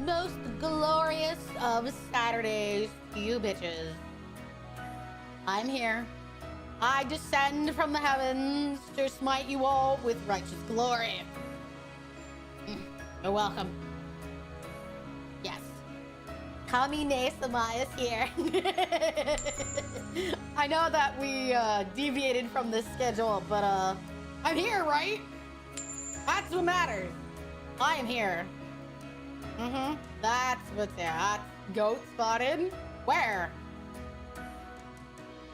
most glorious of Saturdays to you bitches. I'm here. I descend from the heavens to smite you all with righteous glory. You're welcome. Yes. Kamine Sama is here. I know that we deviated from this schedule, but I'm here, right? That's what matters. I am here. That's what's there. That's goat spotted. Where?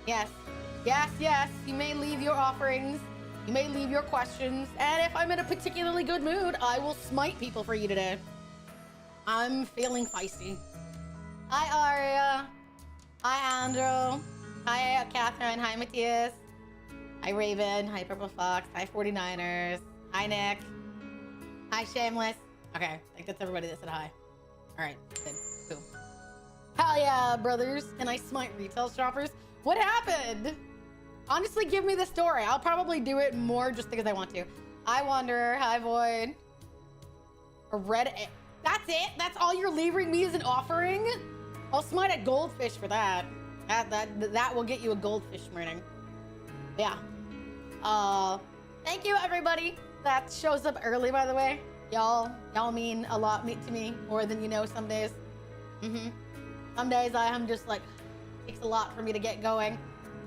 Yes. Yes, yes. You may leave your offerings. You may leave your questions. And if I'm in a particularly good mood, I will smite people for you today. I'm feeling feisty. Hi, Aria. Hi, Andrew. Hi, Catherine. Hi, Matthias. Hi, Raven. Hi, Purple Fox. Hi, 49ers. Hi, Nick. Hi, Shameless. Okay, I think that's everybody that said hi. All right, good. Cool. Hell yeah, brothers. Can I smite retail shoppers? What happened? Honestly, give me the story. I'll probably do it more just because I want to. I wonder. Hi, Void. A red... That's it? That's all you're leaving me as an offering? I'll smite a goldfish for that. That will get you a goldfish smiting. Yeah. Thank you, everybody. That shows up early, by the way. Y'all mean a lot to me, more than you know some days. Some days I am just like, it takes a lot for me to get going.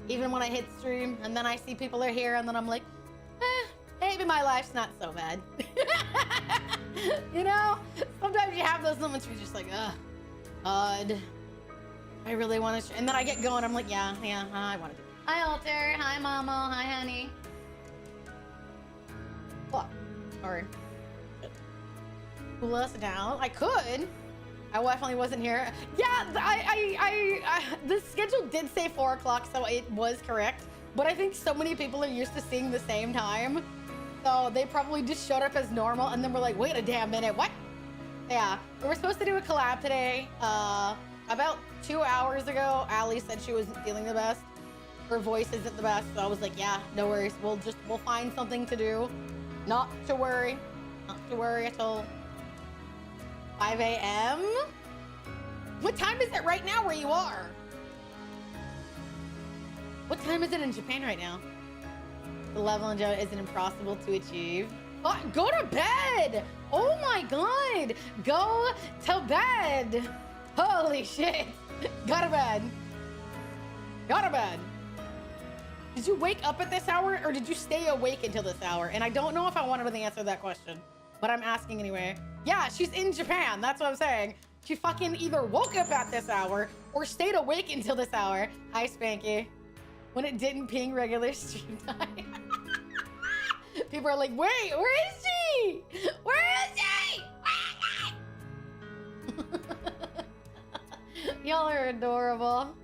Even when I hit stream, and then I see people are here, and then I'm like, maybe my life's not so bad. You know? Sometimes you have those moments where you're just like, God, I really want to, and then I get going, I'm like, yeah, I want to do it. Hi, Alter. Hi, Mama. Hi, honey. What? Sorry. Cool us down. I could. I definitely wasn't here. Yeah, the schedule did say 4 o'clock, so it was correct. But I think so many people are used to seeing the same time. So they probably just showed up as normal, and then we're like, wait a damn minute, what? Yeah, we were supposed to do a collab today. About 2 hours ago, Allie said she wasn't feeling the best. Her voice isn't the best, so I was like, yeah, no worries. We'll find something to do. Not to worry. Not to worry at all. 5 a.m.? What time is it right now where you are? What time is it in Japan right now? The level in Joe isn't impossible to achieve. Oh, go to bed! Oh my god! Go to bed! Holy shit! Go to bed. Go to bed. Did you wake up at this hour, or did you stay awake until this hour? And I don't know if I wanted to answer that question, but I'm asking anyway. Yeah, she's in Japan. That's what I'm saying. She fucking either woke up at this hour or stayed awake until this hour. Hi, Spanky. When it didn't ping regular stream time. People are like, wait, where is she? Where is she? Where is she? Y'all are adorable.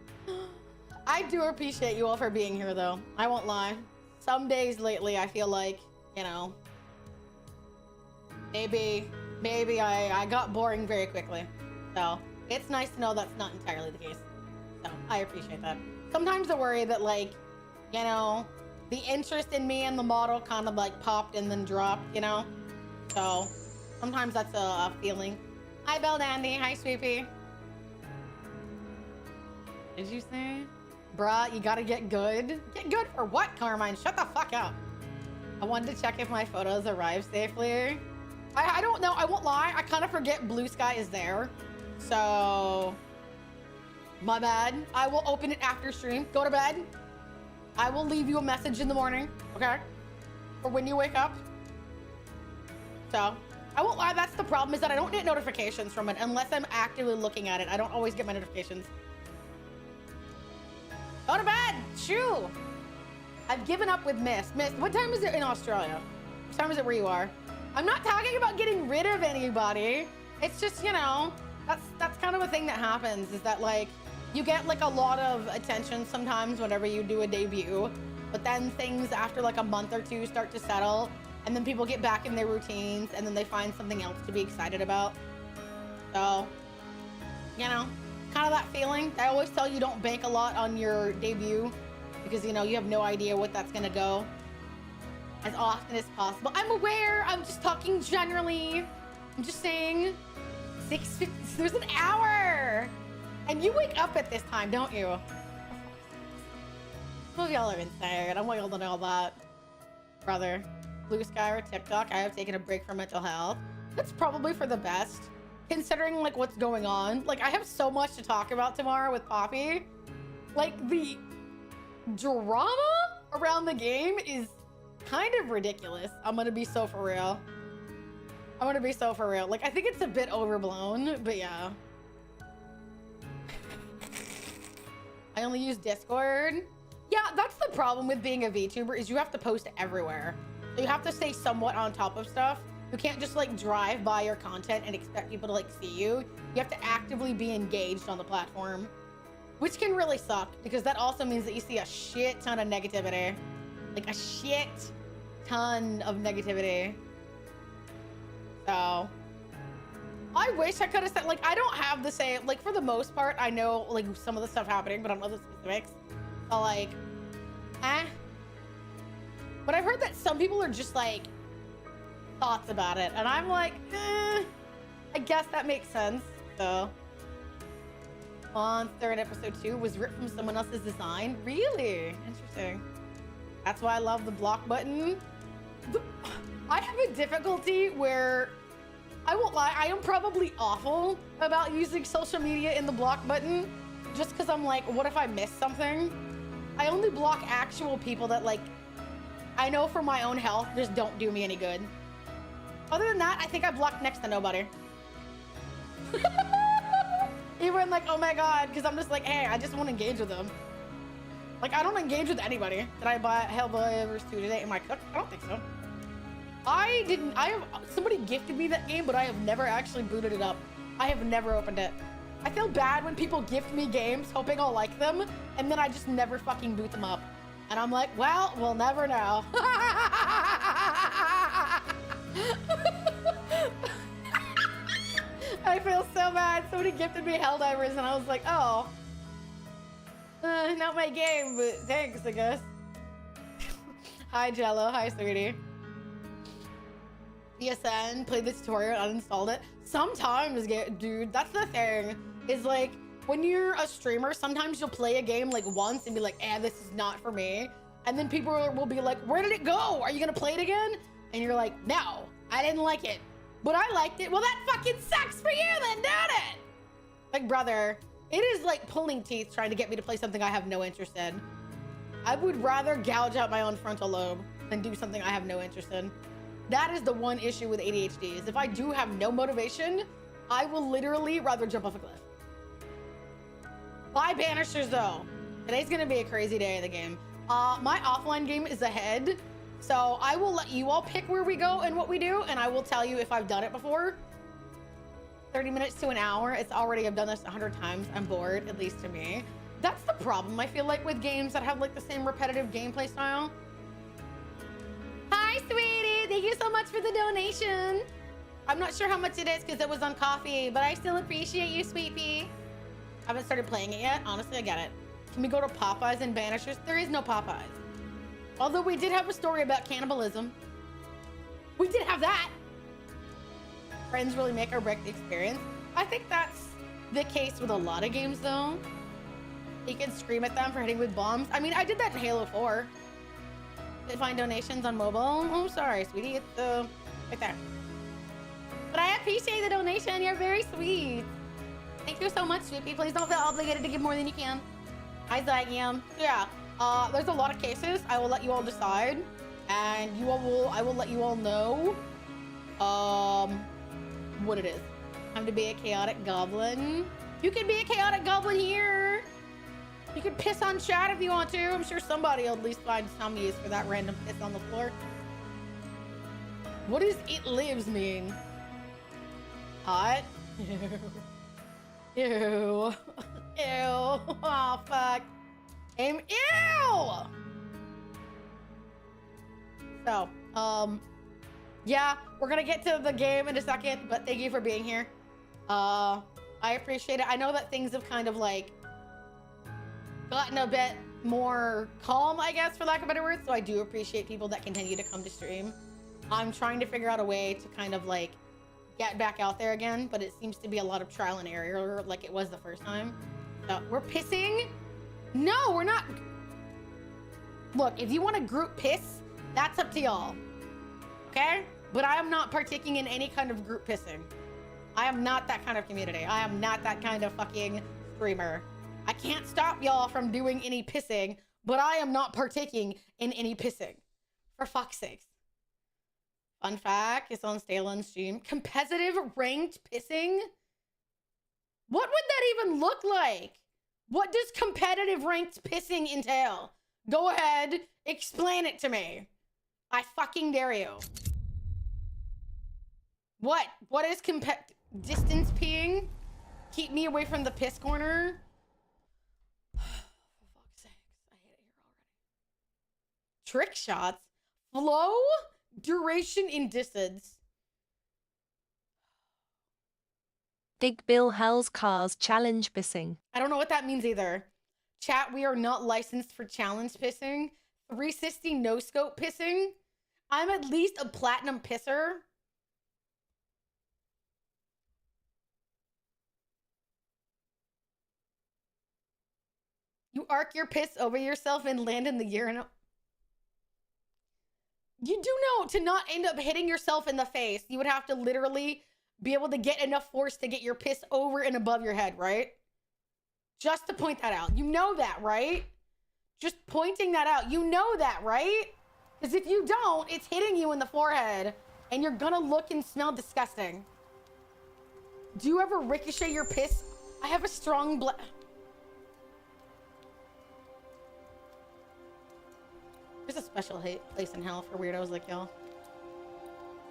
I do appreciate you all for being here, though. I won't lie. Some days lately, I feel like, you know, maybe I got boring very quickly. So it's nice to know that's not entirely the case. So I appreciate that. Sometimes I worry that, like, you know, the interest in me and the model kind of like popped and then dropped, you know? So sometimes that's a feeling. Hi, Belle Dandy. Hi, Sweepy. Did you say? Bruh, you gotta get good. Get good for what, Carmine? Shut the fuck up. I wanted to check if my photos arrived safely. I don't know. I won't lie. I kind of forget Blue Sky is there. So, my bad. I will open it after stream. Go to bed. I will leave you a message in the morning, okay? For when you wake up. So, I won't lie. That's the problem, is that I don't get notifications from it unless I'm actively looking at it. I don't always get my notifications. Go to bed. Shoo. I've given up with Mist. Mist, what time is it in Australia? What time is it where you are? I'm not talking about getting rid of anybody. It's just, you know, that's kind of a thing that happens, is that, like, you get like a lot of attention sometimes whenever you do a debut, but then things after like a month or two start to settle, and then people get back in their routines, and then they find something else to be excited about. So, you know, kind of that feeling. I always tell you, don't bank a lot on your debut, because, you know, you have no idea what that's gonna go. As often as possible. I'm aware, I'm just talking generally. I'm just saying, 6:50. There's an hour. And you wake up at this time, don't you? Some of y'all are insane. I want y'all to know that. Brother, Blue Sky or TikTok, I have taken a break from mental health. That's probably for the best, considering like what's going on. Like I have so much to talk about tomorrow with Poppy. Like the drama around the game is kind of ridiculous. I'm gonna be so for real. I'm gonna be so for real. Like I think it's a bit overblown, but yeah. I only use Discord. Yeah, that's the problem with being a VTuber is you have to post everywhere. So you have to stay somewhat on top of stuff. You can't just like drive by your content and expect people to like see you. You have to actively be engaged on the platform, which can really suck because that also means that you see a shit ton of negativity. Like a shit ton of negativity. So I wish I could have said, like, I don't have the same, like for the most part, I know like some of the stuff happening, but I don't know the specifics. So like, but I've heard that some people are just like thoughts about it. And I'm like, I guess that makes sense. So Monster in episode 2 was ripped from someone else's design. Really? Interesting. That's why I love the block button. I have a difficulty where, I won't lie, I am probably awful about using social media in the block button just because I'm like, what if I miss something? I only block actual people that like, I know for my own health just don't do me any good. Other than that, I think I blocked next to nobody. Even like, oh my God, because I'm just like, hey, I just want to engage with them. Like, I don't engage with anybody. Did I buy Hellboy 2 today in my cook? I don't think so. I didn't, somebody gifted me that game, but I have never actually booted it up. I have never opened it. I feel bad when people gift me games hoping I'll like them, and then I just never fucking boot them up. And I'm like, well, we'll never know. I feel so bad. Somebody gifted me Helldivers, and I was like, oh. Not my game, but thanks, I guess. Hi, Jello. Hi, sweetie. PSN, played the tutorial, uninstalled it. Sometimes, dude, that's the thing. Is like, when you're a streamer, sometimes you'll play a game like once and be like, this is not for me. And then people will be like, where did it go? Are you gonna play it again? And you're like, no, I didn't like it. But I liked it. Well, that fucking sucks for you then, don't it? Like, brother, it is like pulling teeth trying to get me to play something I have no interest in. I would rather gouge out my own frontal lobe than do something I have no interest in. That is the one issue with ADHD, is if I do have no motivation, I will literally rather jump off a cliff. Bye, Banishers, though. Today's gonna be a crazy day in the game. My offline game is ahead, so I will let you all pick where we go and what we do, and I will tell you if I've done it before. 30 minutes to an hour. It's already, I've done this 100 times. I'm bored, at least to me. That's the problem, I feel like, with games that have like the same repetitive gameplay style. Hi, sweetie. Thank you so much for the donation. I'm not sure how much it is because it was on coffee, but I still appreciate you, sweet pea. I haven't started playing it yet. Honestly, I get it. Can we go to Popeyes and Banishers? There is no Popeyes. Although we did have a story about cannibalism. We did have that. Friends really make or break the experience. I think that's the case with a lot of games, though. You can scream at them for hitting with bombs. I mean, I did that in Halo 4. Did find donations on mobile? Oh, sorry, sweetie. It's right there. But I appreciate the donation. You're very sweet. Thank you so much, sweetie. Please don't feel obligated to give more than you can. I am. Yeah. There's a lot of cases. I will let you all decide, and I will let you all know, what it is. Time to be a chaotic goblin. You can be a chaotic goblin here. You can piss on chat if you want to. I'm sure somebody will at least find some use for that random piss on the floor. What does "it lives" mean? Hot? Ew. Ew. Oh, fuck. Ew. So, yeah, we're gonna get to the game in a second, but thank you for being here. I appreciate it. I know that things have kind of like gotten a bit more calm, I guess, for lack of a better word. So I do appreciate people that continue to come to stream. I'm trying to figure out a way to kind of like get back out there again, but it seems to be a lot of trial and error like it was the first time. So we're pissing? No, we're not. Look, if you want to group piss, that's up to y'all. Okay? But I am not partaking in any kind of group pissing. I am not that kind of community. I am not that kind of fucking streamer. I can't stop y'all from doing any pissing, but I am not partaking in any pissing. For fuck's sakes. Fun fact, it's on stale on Steam. Competitive ranked pissing? What would that even look like? What does competitive ranked pissing entail? Go ahead, explain it to me. I fucking dare you. What is distance peeing? Keep me away from the piss corner? For fuck's sakes, I hate it here already. Trick shots? Flow? Duration in distance. Dig Bill Hell's Cars challenge pissing. I don't know what that means either. Chat, we are not licensed for challenge pissing. 360 no scope pissing. I'm at least a platinum pisser. You arc your piss over yourself and land in the urinal. You do know to not end up hitting yourself in the face, you would have to literally be able to get enough force to get your piss over and above your head, right? Just to point that out. You know that, right? Just pointing that out. You know that, right? Because if you don't, it's hitting you in the forehead and you're gonna look and smell disgusting. Do you ever ricochet your piss? I have a strong There's a special place in hell for weirdos like y'all.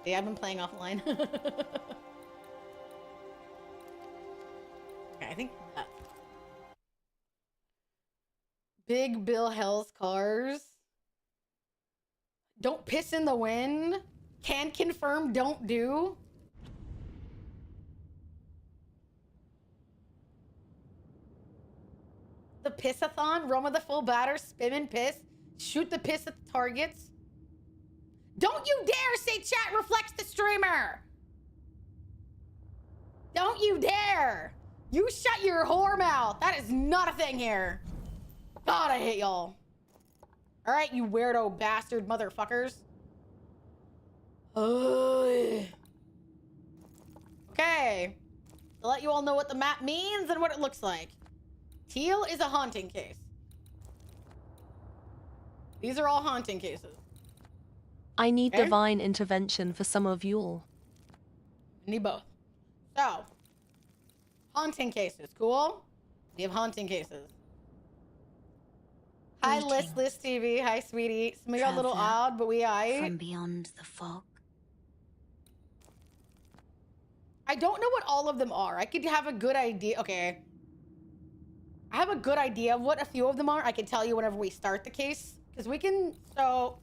Yeah, I've been playing offline. Okay, I think that. Big Bill Hell's Cars. Don't piss in the wind. Can confirm, don't do. The pissathon, Roma the full batter, spin and piss. Shoot the piss at the targets. Don't you dare say chat reflects the streamer. Don't you dare. You shut your whore mouth. That is not a thing here. God, I hate y'all. All right, you weirdo bastard motherfuckers. Okay. To let you all know what the map means and what it looks like. Teal is a haunting case. These are all haunting cases. I need divine intervention for some of y'all. Need both. So, haunting cases, cool? We have haunting cases. Hi, List TV. Hi, sweetie. Some of you are a little odd, but we aight. From beyond the fog. I don't know what all of them are. I could have a good idea. Okay. I have a good idea of what a few of them are. I can tell you whenever we start the case. Because we can, so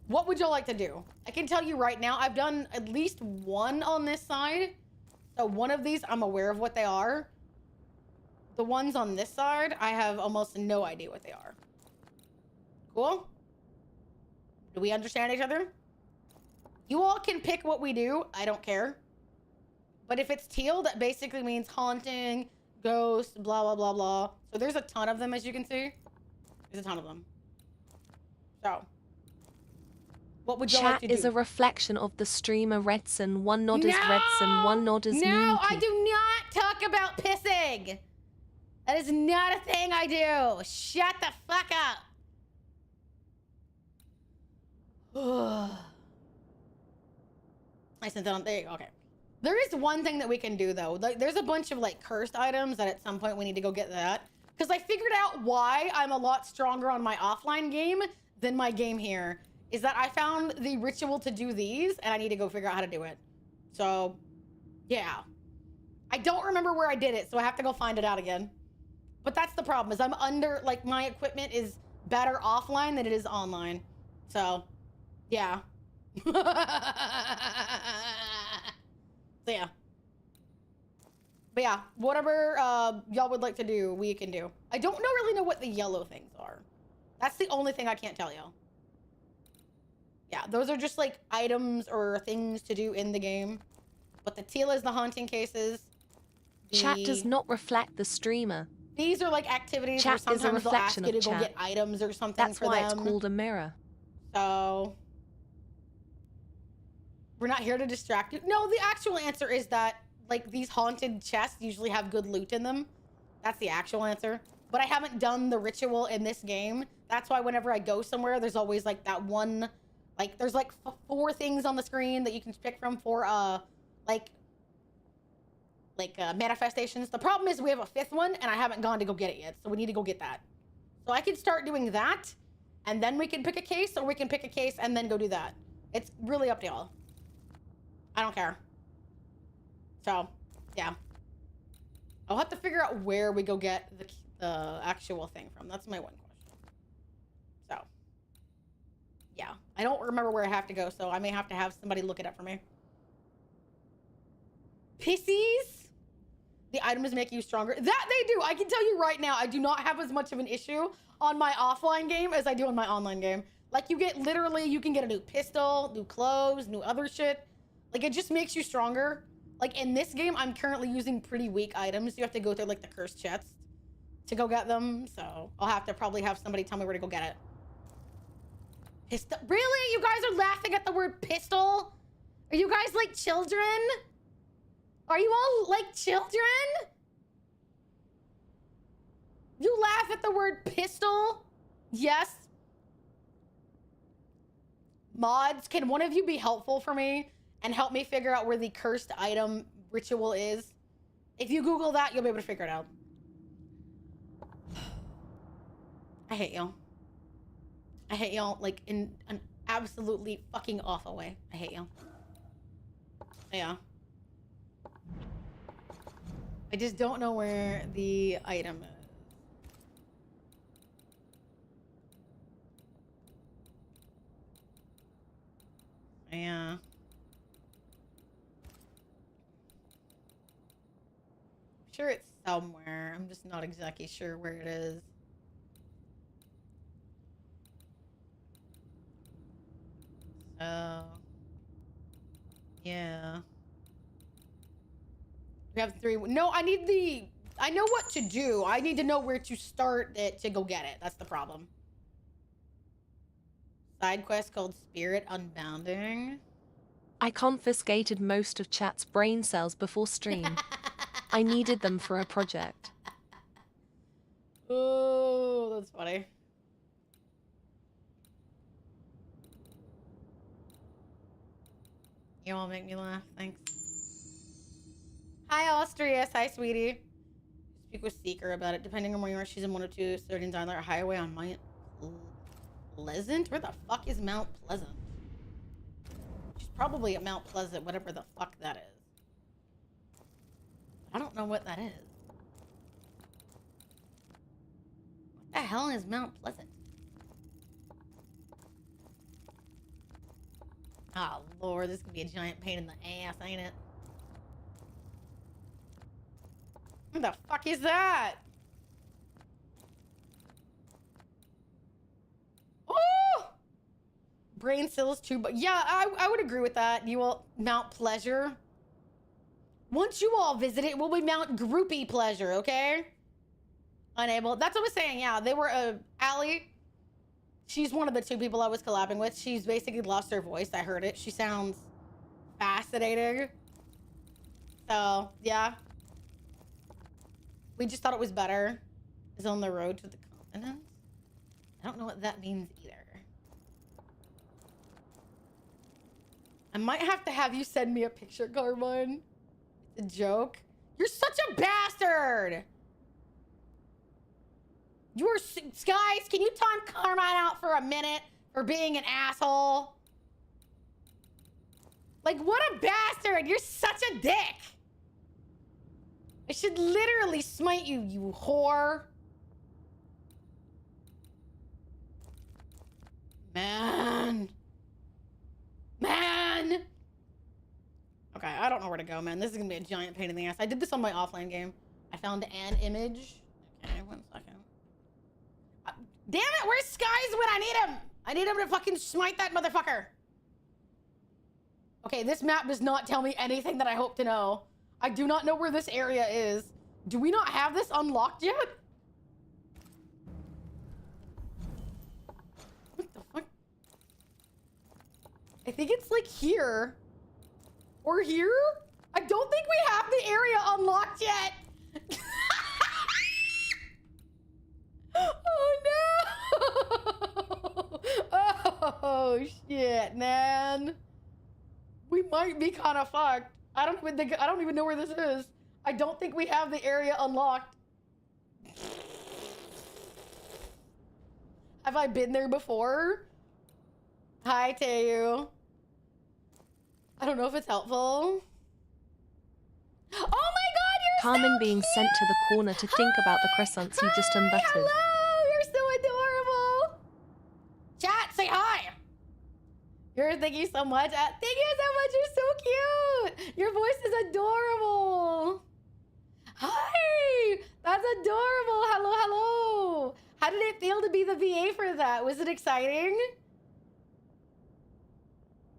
what would y'all like to do? I can tell you right now, I've done at least one on this side. So one of these, I'm aware of what they are. The ones on this side, I have almost no idea what they are. Cool? Do we understand each other? You all can pick what we do. I don't care. But if it's teal, that basically means haunting, ghost, blah, blah, blah, blah. So there's a ton of them, as you can see. There's a ton of them. So, what would you like to do? Chat is a reflection of the streamer Redson. One nod is Redson, one nod is Minky. No, I do not talk about pissing. That is not a thing I do. Shut the fuck up. I sent that on. There you go. Okay. There is one thing that we can do though. There's a bunch of like cursed items that at some point we need to go get that. Because I figured out why I'm a lot stronger on my offline game than my game here. Is that I found the ritual to do these and I need to go figure out how to do it. So, yeah. I don't remember where I did it, so I have to go find it out again. But that's the problem, is I'm under, like, my equipment is better offline than it is online. So, yeah. So, yeah. But yeah, whatever y'all would like to do, we can do. I don't really know what the yellow things are. That's the only thing I can't tell y'all. Yeah, those are just like items or things to do in the game. But the teal is the haunting cases. Chat does not reflect the streamer. These are like activities where Chat is a sometimes they'll ask reflection you to of go chat. get items or something That's for why them. it's called a mirror. So we're not here to distract you. No, the actual answer is that like these haunted chests usually have good loot in them. That's the actual answer. But I haven't done the ritual in this game. That's why whenever I go somewhere, there's always like that one, like there's like 4 things on the screen that you can pick from for manifestations. The problem is we have a 5th one and I haven't gone to go get it yet. So we need to go get that. So I can start doing that and then we can pick a case, or we can pick a case and then go do that. It's really up to y'all. I don't care. So, yeah. I'll have to figure out where we go get the actual thing from. That's my one question. So, yeah. I don't remember where I have to go, so I may have to have somebody look it up for me. Pissies? The items make you stronger. That they do. I can tell you right now, I do not have as much of an issue on my offline game as I do on my online game. Like, you get literally, you can get a new pistol, new clothes, new other shit. Like, it just makes you stronger. Like, in this game, I'm currently using pretty weak items. You have to go through, like, the cursed chest to go get them. So, I'll have to probably have somebody tell me where to go get it. Pistol? Really? You guys are laughing at the word pistol? Are you guys like children? Are you all like children? You laugh at the word pistol? Yes. Mods, can one of you be helpful for me and help me figure out where the cursed item ritual is? If you Google that, you'll be able to figure it out. I hate y'all. I hate y'all like in an absolutely fucking awful way. I hate y'all. Yeah. I just don't know where the item is. Yeah. I'm sure it's somewhere. I'm just not exactly sure where it is. So, yeah. We have 3. No, I need the... I know what to do. I need to know where to start it to go get it. That's the problem. Side quest called Spirit Unbounding. I confiscated most of chat's brain cells before stream. I needed them for a project. Oh, that's funny. You all make me laugh. Thanks. Hi, Austrias. Hi, sweetie. Speak with Seeker about it. Depending on where you are, she's in 1 or 2 Sturgeon's Island Highway on Mount Pleasant? Where the fuck is Mount Pleasant? She's probably at Mount Pleasant, whatever the fuck that is. I don't know what that is. What the hell is Mount Pleasant? Oh, Lord, this could be a giant pain in the ass, ain't it? What the fuck is that? Oh! Brain cells too, but yeah, I would agree with that. You will Mount Pleasure. Once you all visit it, will be Mount Groupie Pleasure, okay? Unable. That's what I was saying, yeah. They were, Allie. She's one of the 2 people I was collabing with. She's basically lost her voice. I heard it. She sounds fascinating. So, yeah. We just thought it was better. Is on the road to the continent. I don't know what that means either. I might have to have you send me a picture, Carmine. It's a joke. You're such a bastard! You're... Guys, can you time Carmine out for a minute for being an asshole? Like, what a bastard! You're such a dick! I should literally smite you, you whore. Man. Man. Okay, I don't know where to go, man. This is gonna be a giant pain in the ass. I did this on my offline game. I found an image. Okay, 1 second. Damn it, where's Skies when I need him? I need him to fucking smite that motherfucker. Okay, this map does not tell me anything that I hope to know. I do not know where this area is. Do we not have this unlocked yet? What the fuck? I think it's like here. Or here? I don't think we have the area unlocked yet. Oh no! Oh shit, man. We might be kind of fucked. I don't even know where this is. I don't think we have the area unlocked. Have I been there before? Hi, Tayu. I don't know if it's helpful. Oh my god, you're Carmen so being cute! sent to the corner to think about the croissants you just unbuttered. Hello, you're so adorable. Chat, say hi. Thank you so much. Thank you so much. You're so cute. Your voice is adorable. Hi, that's adorable. Hello, hello. How did it feel to be the VA for that? Was it exciting?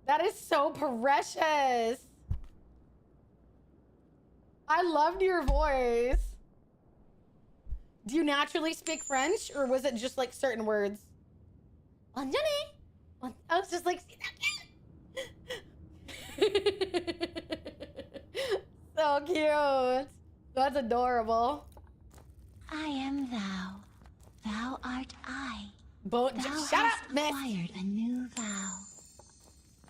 That is so precious. I loved your voice. Do you naturally speak French, or was it just like certain words? Oh, Jenny. I was just like, so cute. That's adorable. I am thou. Thou art I. Shut up, miss. Acquired a new vow.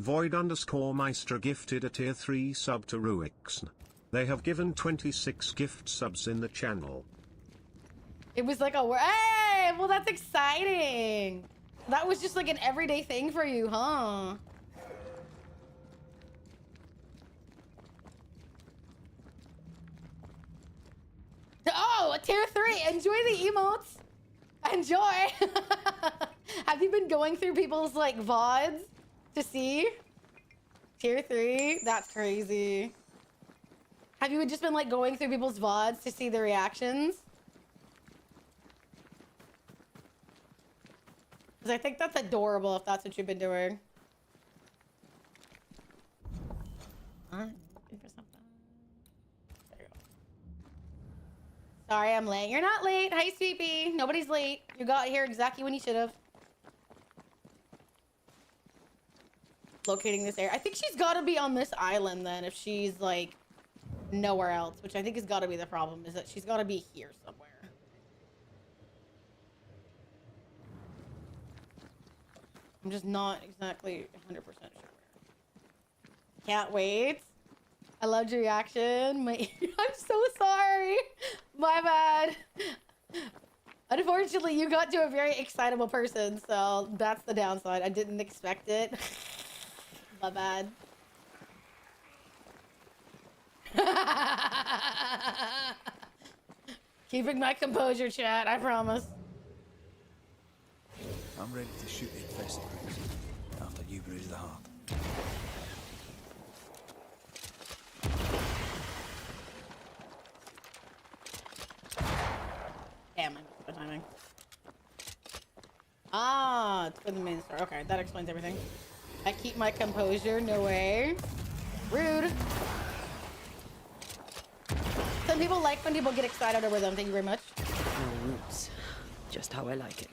Void_Meister gifted a tier 3 sub to Ruixn. They have given 26 gift subs in the channel. It was like a word. Hey, well, that's exciting. That was just like an everyday thing for you, huh? Oh, a tier 3. Enjoy the emotes. Enjoy. Have you been going through people's like VODs to see? Tier 3? That's crazy. Have you just been like going through people's VODs to see the reactions? Because I think that's adorable if that's what you've been doing. I'm looking for something. There you go. Sorry, I'm late. You're not late. Hi, Sweepy. Nobody's late. You got here exactly when you should have. Locating this area. I think she's got to be on this island then if she's like nowhere else, which I think has got to be the problem, is that she's got to be here somewhere. I'm just not exactly 100% sure. Can't wait. I loved your reaction. I'm so sorry. My bad. Unfortunately, you got to a very excitable person, so that's the downside. I didn't expect it. My bad. Keeping my composure, chat. I promise. I'm ready to shoot it first, after you bruise the heart. Damn, I missed the timing. Ah, it's for the main star. Okay, that explains everything. I keep my composure. No way. Rude. Some people like when people get excited over them. Thank you very much. No roots. Just how I like it.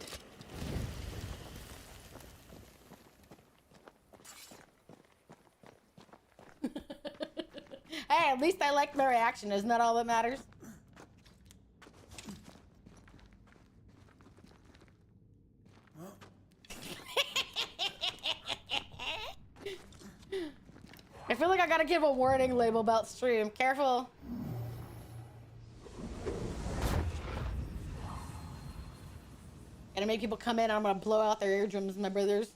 Hey, at least I liked my reaction. Isn't that all that matters? I feel like I gotta give a warning label about stream. Careful. Gonna make people come in and I'm gonna blow out their eardrums, my brothers.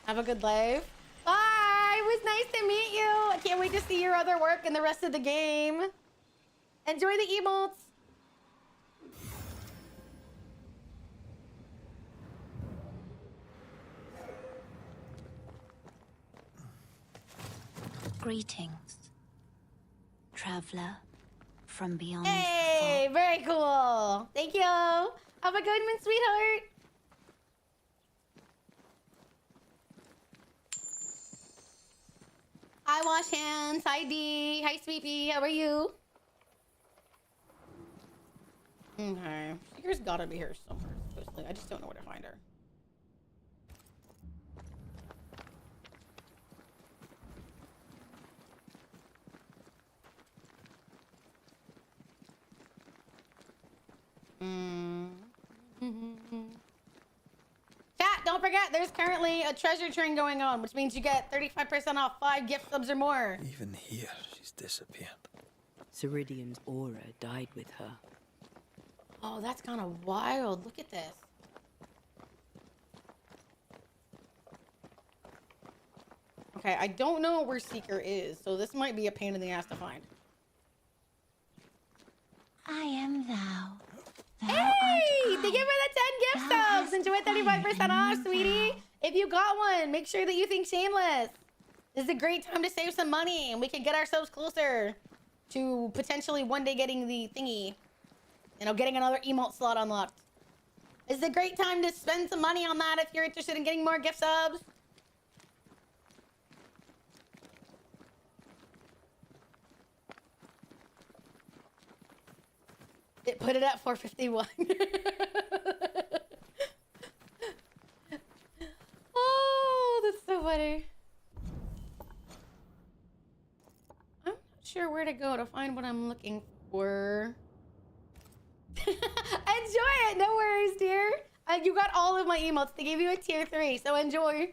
Have a good life. Bye! It was nice to meet you. I can't wait to see your other work and the rest of the game. Enjoy the emotes. Greetings, traveler from beyond Hey, very cool. Thank you. Have a good one, sweetheart. Hi, Wash Hands. Hi, D. Hi, Sweepy. How are you? Okay. Seeker's gotta be here somewhere, supposedly. I just don't know where to find her. Chat, don't forget, there's currently a treasure train going on, which means you get 35% off 5 gift subs or more. Even here, she's disappeared. Ceridian's aura died with her. Oh, that's kind of wild. Look at this. Okay, I don't know where Seeker is, so this might be a pain in the ass to find. I am thou. Thou Hey! art Thank you for the 10 gift Thou subs! hast Enjoy 35% off, acquired sweetie! thou. If you got one, make sure that you think shameless. This is a great time to save some money, and we can get ourselves closer to potentially one day getting the thingy. You know, getting another emote slot unlocked. This is a great time to spend some money on that if you're interested in getting more gift subs. It put it at 451. Oh, that's so funny. I'm not sure where to go to find what I'm looking for. Enjoy it. No worries, dear. You got all of my emotes. They gave you a tier 3, so enjoy.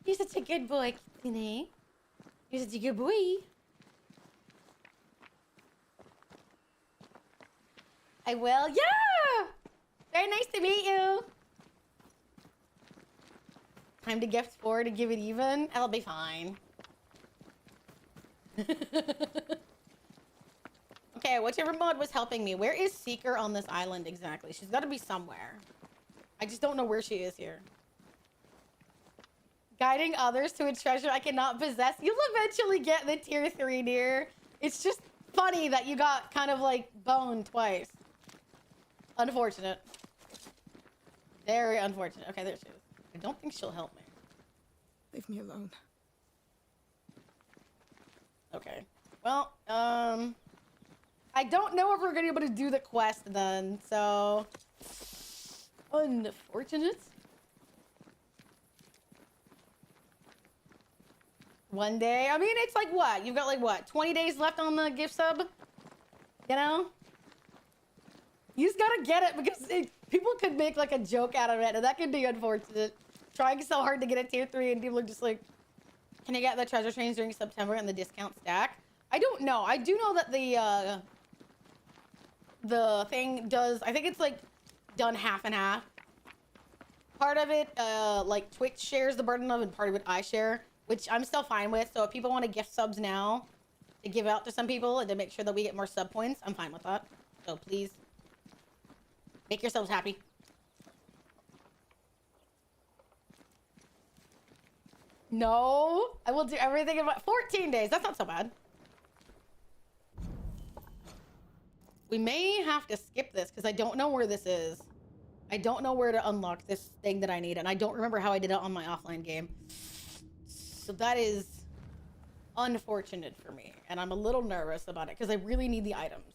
You're such a good boy, Kitsune. You're such a good boy. I will. Yeah! Very nice to meet you. Time to gift 4 to give it even. I'll be fine. Okay, whichever mod was helping me. Where is Seeker on this island exactly? She's got to be somewhere. I just don't know where she is here. Guiding others to a treasure I cannot possess. You'll eventually get the tier 3, dear. It's just funny that you got kind of like boned twice. Unfortunate. Very unfortunate. Okay, there she is. I don't think she'll help me. Leave me alone. Okay. Well, I don't know if we're gonna be able to do the quest then, so unfortunate. One day. I mean, it's like what? You've got like what? 20 days left on the gift sub? You know? You just gotta get it because people could make like a joke out of it, and that could be unfortunate. Trying so hard to get a tier 3 and people are just like, can I get the treasure trains during September and the discount stack? I don't know. I do know that the thing does, I think it's like done half and half. Part of it, like Twitch shares the burden of, and part of it I share, which I'm still fine with. So if people want to gift subs now to give out to some people and to make sure that we get more sub points, I'm fine with that. So please make yourselves happy. No, I will do everything in 14 days. That's not so bad. We may have to skip this because I don't know where this is. I don't know where to unlock this thing that I need, and I don't remember how I did it on my offline game. So that is unfortunate for me, and I'm a little nervous about it because I really need the items.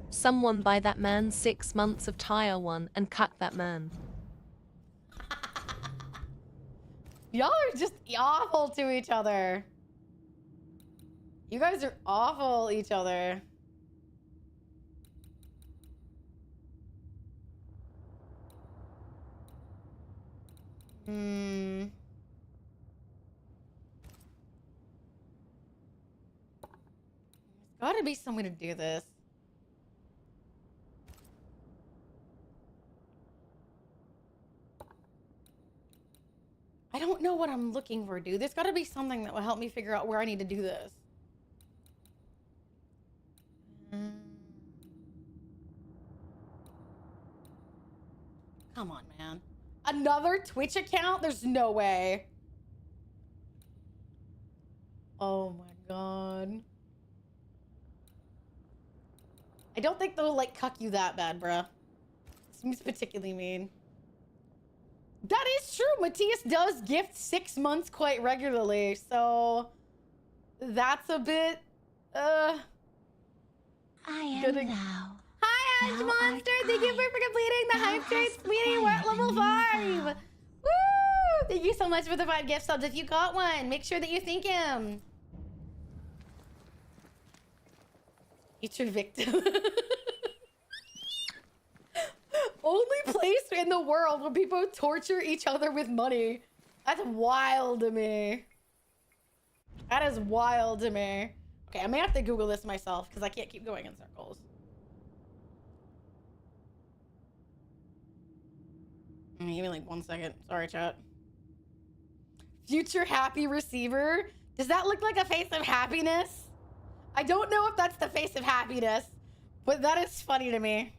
Someone buy that man 6 months of Tier 1 and cut that man. Y'all are just awful to each other. You guys are awful each other. There's gotta be some way to do this. I don't know what I'm looking for, dude. There's gotta be something that will help me figure out where I need to do this. Come on, man. Another Twitch account? There's no way. Oh my god. I don't think they'll like cuck you that bad, bruh. Seems particularly mean. That is true. Matthias does gift 6 months quite regularly, so that's a bit, I am Good. thou. Hi, Edge Thou Monster! art Thank you I. for completing the Thou hype train, hast sweetie. We're at acquired a level new 5. vow. Woo! Thank you so much for the 5 gift subs. If you got one, make sure that you thank him. Future victim. Only place in the world where people torture each other with money. That's wild to me. That is wild to me. Okay, I may have to Google this myself because I can't keep going in circles. Give me like 1 second. Sorry, chat. Future happy receiver. Does that look like a face of happiness? I don't know if that's the face of happiness, but that is funny to me.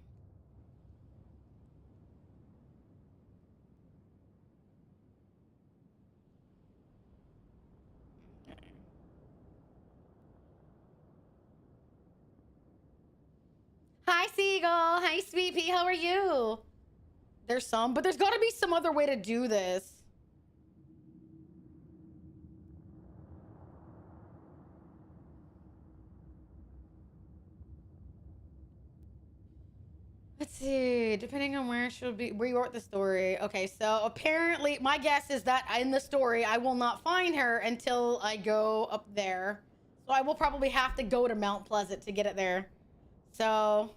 Hi, Seagull. Hi, Sweet Pea. How are you? There's some, but there's got to be some other way to do this. Let's see. Depending on where she'll be, rework the story. Okay, so apparently, my guess is that in the story, I will not find her until I go up there. So I will probably have to go to Mount Pleasant to get it there. So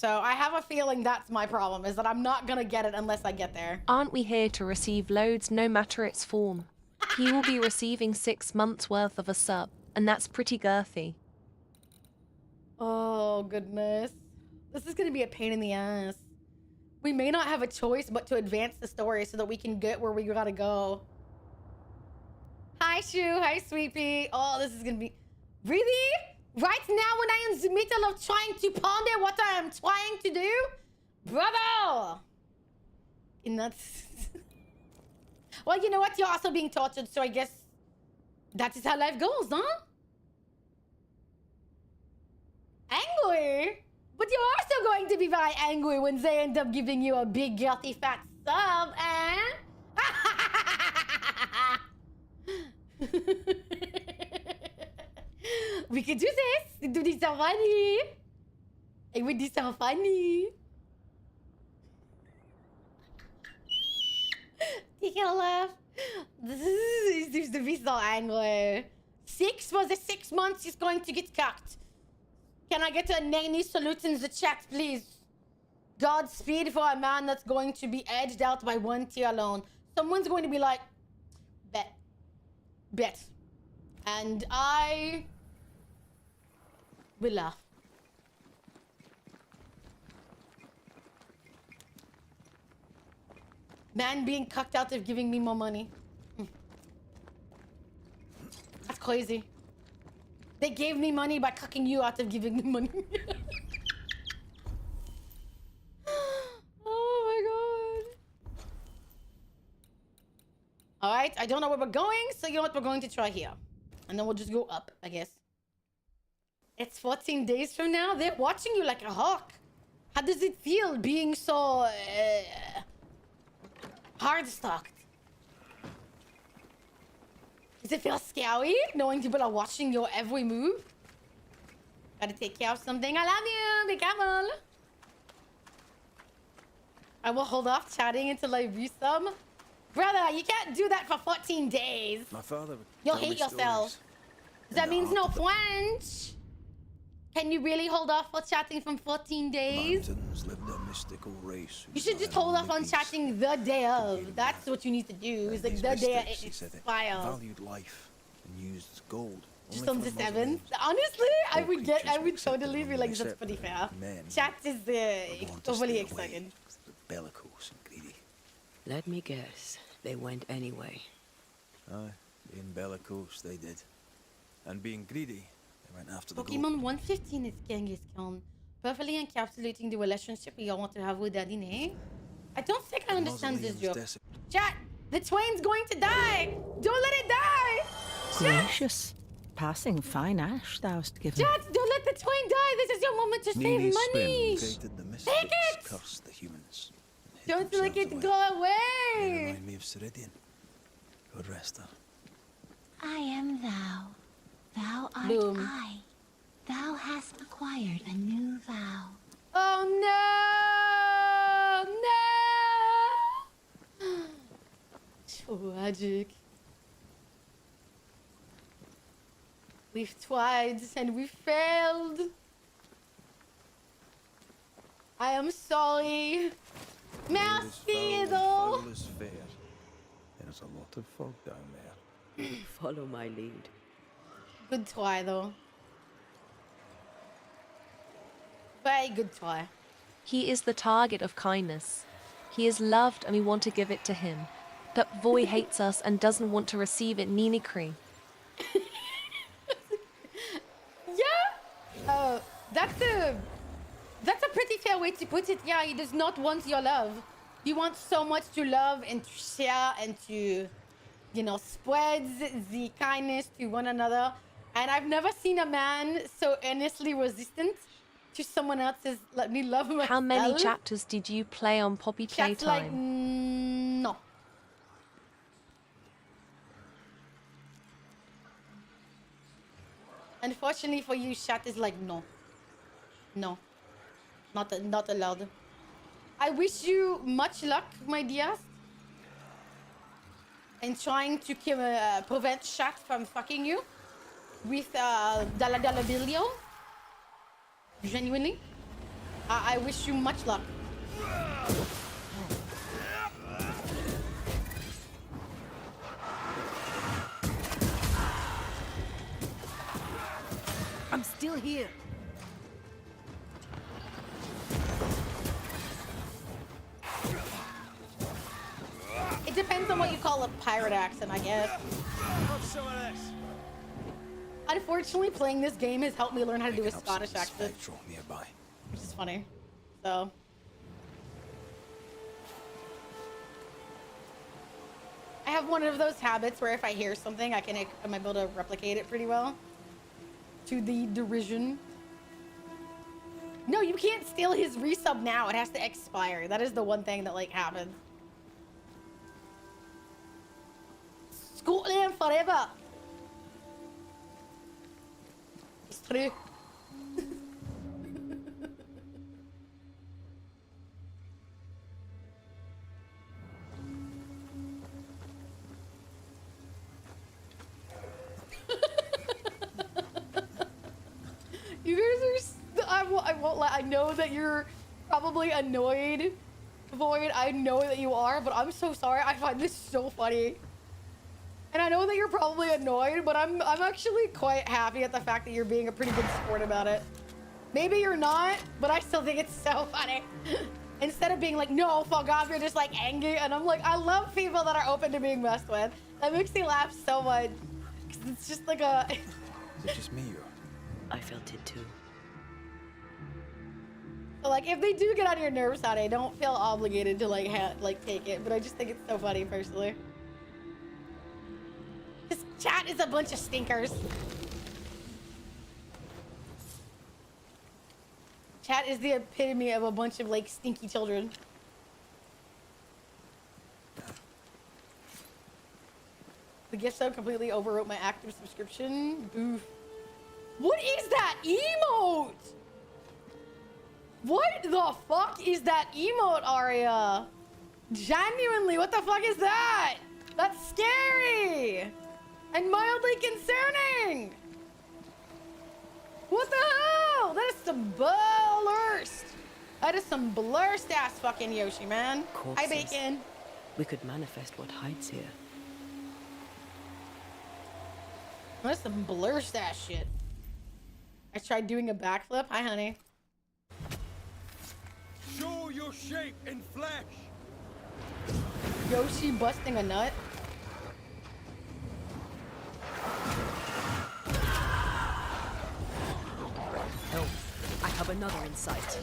I have a feeling that's my problem, is that I'm not gonna get it unless I get there. Aren't we here to receive loads no matter its form? He will be receiving 6 months worth of a sub, and that's pretty girthy. Oh, goodness. This is gonna be a pain in the ass. We may not have a choice but to advance the story so that we can get where we gotta go. Hi, Shu. Hi, Sweet Pea. Oh, this is gonna be... Really? Right now when I am in the middle of trying to ponder what I am trying to do? Bravo! And that's... Well, you know what? You're also being tortured, so I guess that is how life goes, huh? Angry? But you're also going to be very angry when they end up giving you a big, guilty, fat sub, eh? We could do this. Do this so funny. It would be so funny. Take a laugh. This seems to be so angry. 6 for the 6 months is going to get cucked. Can I get a nanny salute in the chat, please? Godspeed for a man that's going to be edged out by 1 tier alone. Someone's going to be like, bet. Bet. And I will laugh. Man being cucked out of giving me more money. That's crazy. They gave me money by cucking you out of giving them money. Oh my god. Alright, I don't know where we're going, so you know what, we're going to try here. And then we'll just go up, I guess. It's 14 days from now? They're watching you like a hawk. How does it feel being so... hard-stocked? Does it feel scary knowing people are watching your every move? Gotta take care of something. I love you. Be careful. I will hold off chatting until I view some. Brother, you can't do that for 14 days. My father would You'll tell me hate yourself. stories. That In the means heart no of the French. Can you really hold off for chatting from 14 days? mountains lived a mystical race whose You should just iron hold off on peace chatting the day of. That's what you need to do. Is like these the day mystics, it he said, it expires. valued life and used gold. Just only on for the mausoleums. 7th. Honestly, I All would get. I creatures were would accepted totally be among like, the that's pretty fair. accepted men Chat is were born to overly stay away, excited. bellicose and greedy. Let me guess. They went anyway. Aye, being bellicose, they did. And being greedy, they went after the gold. Pokemon 115 is Genghis Khan, perfectly encapsulating the relationship we all want to have with Daddy Nay. I don't think I understand this joke. Chat, the twain's going to die. Don't let it die. Chat, Gracious. Passing fine ash thou'st given. chat, don't let the Twain die. This is your moment to Neely save money. spins. Created the Take mystics, it! cursed the humans. and hid Don't let themselves it away. go They away. remind me of Ceridian. God rest her. I am thou. Thou art Boom. I. Thou hast acquired a new vow. Oh no! No! Tragic. We've tried and we failed. I am sorry. Merci, though. Foul as fair. There's a lot of fog down there. Follow my lead. Good try, though. Very good try. He is the target of kindness. He is loved and we want to give it to him. But Voy hates us and doesn't want to receive it Ninikri. Yeah. That's a pretty fair way to put it. Yeah, he does not want your love. He wants so much to love and to share and to, you know, spread the kindness to one another. And I've never seen a man so earnestly resistant to someone else's let me love myself. How many chapters did you play on Poppy Chat's like, Playtime? no. Unfortunately for you, chat is like, no. No. Not allowed. I wish you much luck, my dear. In trying to prevent chat from fucking you with Dalla Dalla Bilio. Genuinely. I wish you much luck. I'm still here. It depends on what you call a pirate accent, I guess. Have some of this. Unfortunately, playing this game has helped me learn how to do a Picking up Scottish something accent, spectral nearby. which is funny. So. I have one of those habits where if I hear something, I'm able to replicate it pretty well. To the derision. No, you can't steal his resub now. It has to expire. That is the one thing that, like, happens. Scotland forever. It's true. You guys are. I won't lie. I know that you're probably annoyed, Void. I know that you are, but I'm so sorry. I find this so funny. And I know that you're probably annoyed, but I'm actually quite happy at the fact that you're being a pretty good sport about it. Maybe you're not, but I still think it's so funny. Instead of being like, no, fuck off, you're just like angry. And I'm like, I love people that are open to being messed with. That makes me laugh so much. 'Cause it's just like a... Is it just me or? I felt it too. Like, if they do get on your nerves, honey, don't feel obligated to like take it. But I just think it's so funny, personally. This chat is a bunch of stinkers. Chat is the epitome of a bunch of like stinky children. The gift sub completely overwrote my active subscription. Oof. What is that emote? What the fuck is that emote, Aria? Genuinely, what the fuck is that? That's scary and mildly concerning. What the hell? That is some blurst. That is some blurst ass fucking Yoshi, man. Hi, Corpses. Bacon. We could manifest what hides here. That's some blurst ass shit. I tried doing a backflip. Hi, honey. Show your shape in flesh. Yoshi busting a nut. Help. I have another in sight.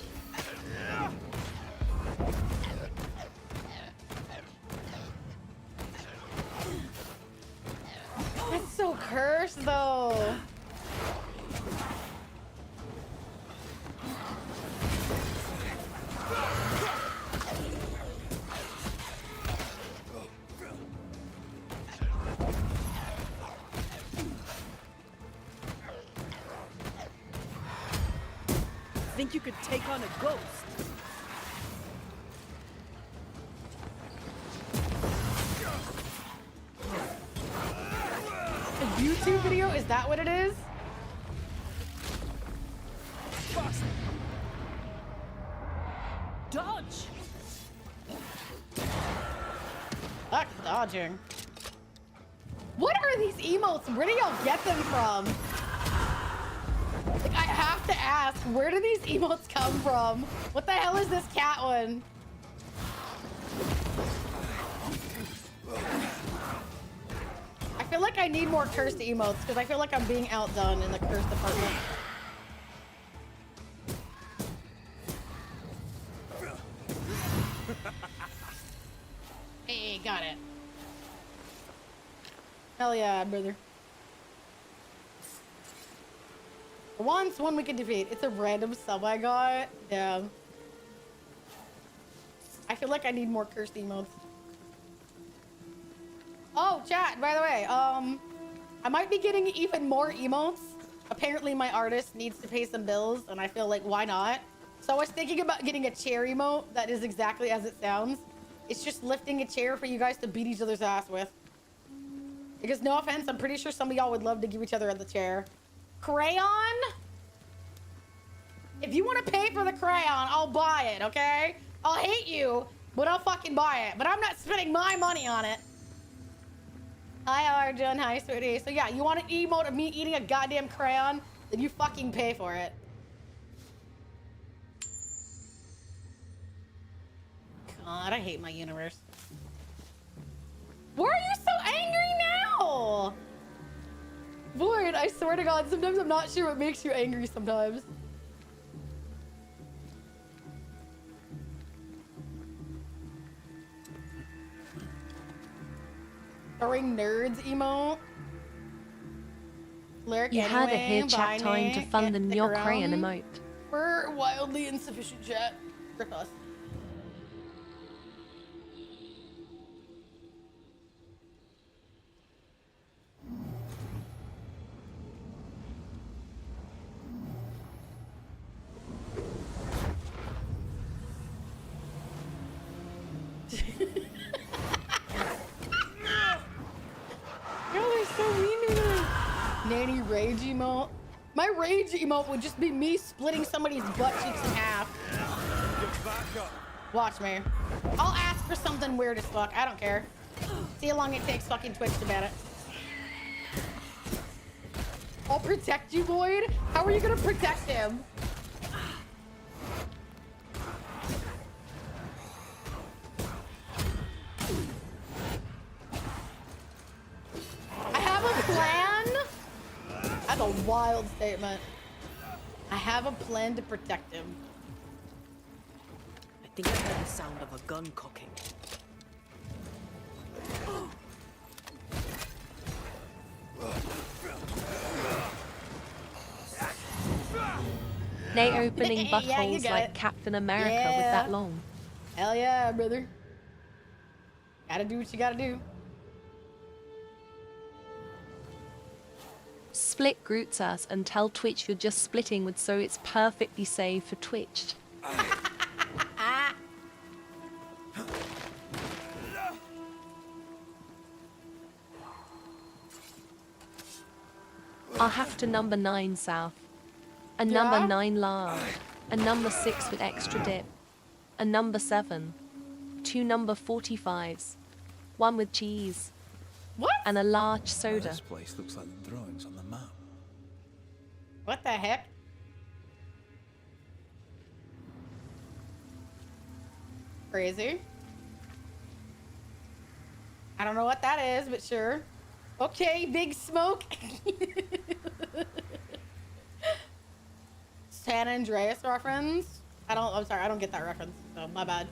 That's so cursed, though. think you could take on a ghost? A YouTube video? Is that what it is? Dodge! Fuck dodging. What are these emotes? Where do y'all get them from? Like, I have to ask, where do these emotes come from? What the hell is this cat one? I feel like I need more cursed emotes because I feel like I'm being outdone in the cursed department. Hey, got it. Hell yeah, brother. Once one we can defeat. It's a random sub I got. Damn. I feel like I need more cursed emotes. Oh, chat, by the way, I might be getting even more emotes. Apparently my artist needs to pay some bills, and I feel like, why not? So I was thinking about getting a chair emote that is exactly as it sounds. It's just lifting a chair for you guys to beat each other's ass with. Because no offense, I'm pretty sure some of y'all would love to give each other the chair. Crayon? If you want to pay for the crayon, I'll buy it, okay? I'll hate you, but I'll fucking buy it. But I'm not spending my money on it. Hi, Arjun. Hi, sweetie. So yeah, you want an emote of me eating a goddamn crayon? Then you fucking pay for it. God, I hate my universe. Why are you so angry now? Void, I swear to God, sometimes I'm not sure what makes you angry sometimes. Throwing nerds emote. Lyric You had a anyway, here chat time to fund the your crayon emote. We're wildly insufficient chat. Rip us. Nanny rage emote. My rage emote would just be me splitting somebody's butt cheeks in half. Watch me. I'll ask for something weird as fuck. I don't care. See how long it takes fucking Twitch to ban it. I'll protect you, Void. How are you gonna protect him? I have a plan. That's a wild statement. I have a plan to protect him. I think I heard the sound of a gun cocking. Nate opening Yeah, you buttholes got like it. Captain America with Yeah. that long. Hell yeah, brother. Gotta do what you gotta do. Split Groots us and tell Twitch you're just splitting with so it's perfectly safe for Twitch. I'll have to number 9 south. A number Yeah? 9 large. A number 6 with extra dip. A number 7. 2 number 45s. 1 with cheese. What? And a large soda. This place looks like the drawings on the map. What the heck? Crazy. I don't know what that is, but sure. Okay, Big Smoke. San Andreas reference. I'm sorry, I don't get that reference, so my bad.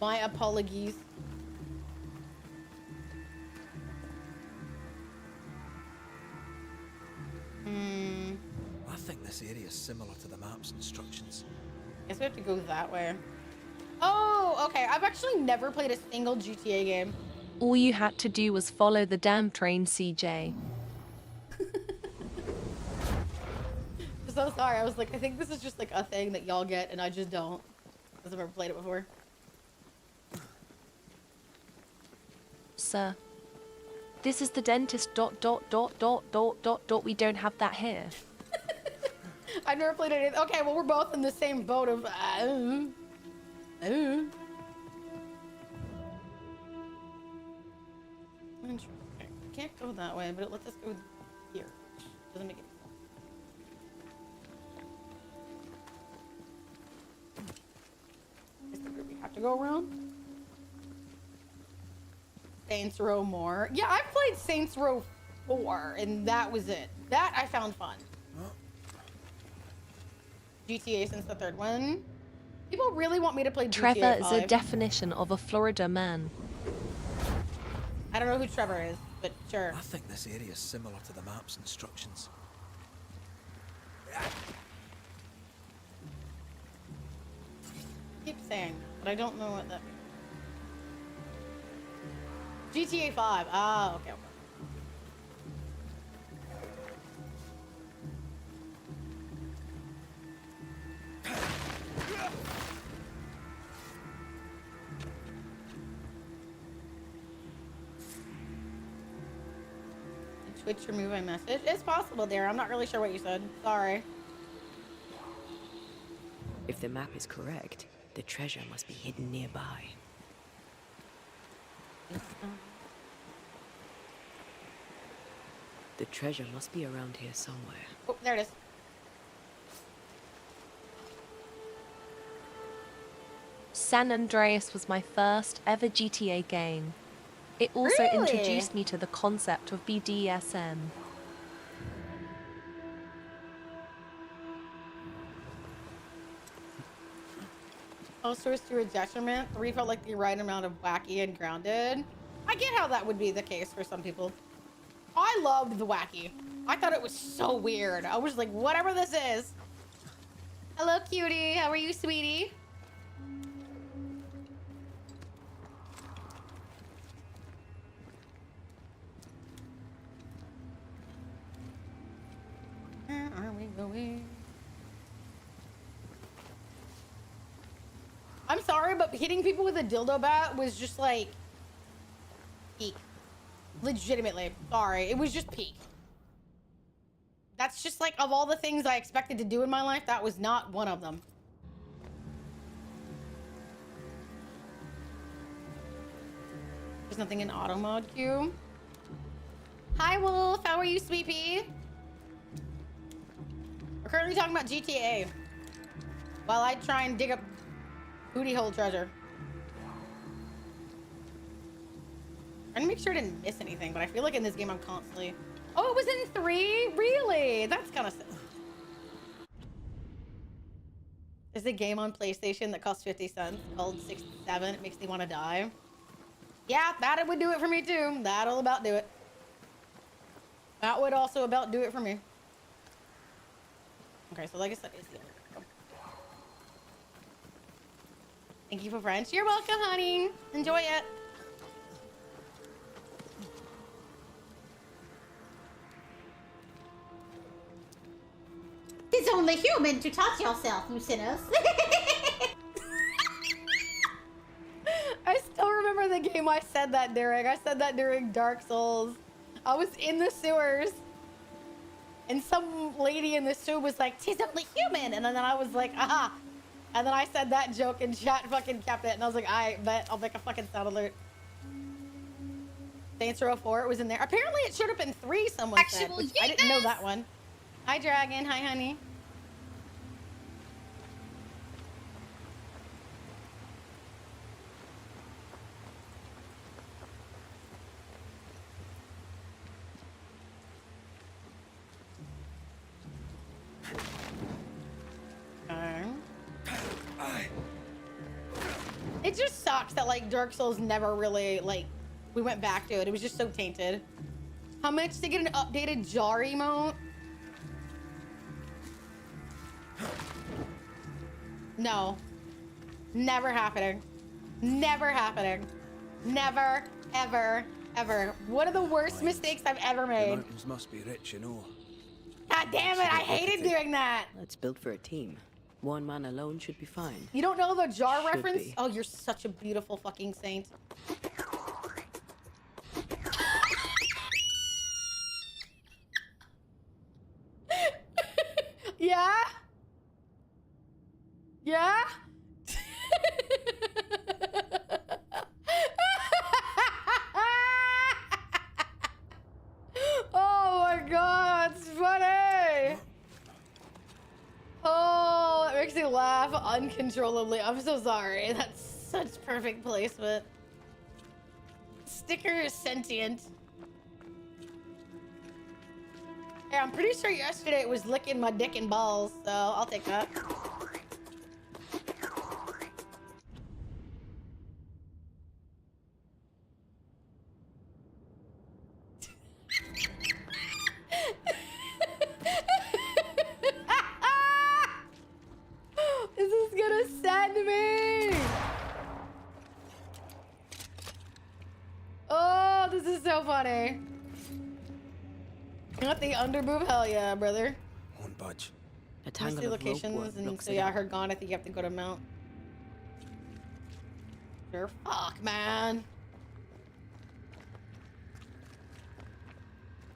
My apologies. I think this area is similar to the map's instructions. Guess we have to go that way. Oh, okay. I've actually never played a single GTA game. All you had to do was follow the damn train, CJ. I'm so sorry. I was like, I think this is just like a thing that y'all get and I just don't. Because I've never played it before. Sir, this is the dentist. ... We don't have that here. I've never played it. Okay, well, we're both in the same boat of. Interesting. Can't go that way, but it lets us go here. Doesn't make any sense. Is that where we have to go around? Saints Row more. Yeah, I've played Saints Row 4, and that was it. That I found fun. GTA since the third one. People really want me to play GTA Trevor is 5. a definition of a Florida man. I don't know who Trevor is, but sure. I think this area is similar to the map's instructions. Keep saying, but I don't know what that means. GTA 5. Ah, okay. Twitch remove my message. It's possible there. I'm not really sure what you said. Sorry. If the map is correct, the treasure must be hidden nearby. The treasure must be around here somewhere. Oh, there it is. San Andreas was my first ever GTA game. It also Really? introduced me to the concept of BDSM. Source to a detriment. 3 felt like the right amount of wacky and grounded. I get how that would be the case for some people. I loved the wacky. I thought it was so weird. I was like, whatever this is. Hello, cutie. How are you, sweetie? Where are we going? I'm sorry, but hitting people with a dildo bat was just like peak. Legitimately. Sorry. It was just peak. That's just like, of all the things I expected to do in my life, that was not one of them. There's nothing in auto mode queue. Hi, Wolf. How are you, sweet pea? We're currently talking about GTA while I try and dig up booty hole treasure. I'm trying to make sure I didn't miss anything, but I feel like in this game I'm constantly... Oh, it was in 3? Really? That's kind of sick. There's a game on PlayStation that costs 50 cents called 67. It makes me want to die. Yeah, that would do it for me too. That'll about do it. That would also about do it for me. Okay, so like I said, it's the other. Thank you for French. You're welcome, honey. Enjoy it. It's only human to touch yourself, you sinners. I still remember the game I said that during. I said that during Dark Souls. I was in the sewers. And some lady in the sewer was like, "'Tis only human." And then I was like, aha. And then I said that joke and chat fucking kept it. And I was like, I bet I'll make a fucking sound alert. Saints Row 4, it was in there. Apparently it showed up in 3, someone said. Which I didn't know that one. Hi, Dragon. Hi, honey. It just sucks that like Dark Souls never really like we went back to it. It was just so tainted. How much to get an updated jar emote? No. Never happening. Never happening. Never, Ever. Ever. One of the worst mistakes I've ever The made. mountains must be rich, you know. God damn it, I hated doing that. Let's build for a team. One man alone should be fine. You don't know the jar Should reference? be. Oh, you're such a beautiful fucking saint. Yeah? Yeah? Oh my god, it's funny! Oh, that makes me laugh uncontrollably. I'm so sorry. That's such perfect placement. Sticker is sentient. Yeah, I'm pretty sure yesterday it was licking my dick and balls, so I'll take that. This is gonna send me! Oh, this is so funny. Not the underboob? Hell yeah, brother. Won't budge. A Can I tangle see of rope locations? work And blocks so it yeah, out. her gone. I think you have to go to Mount. Sure. Fuck, man.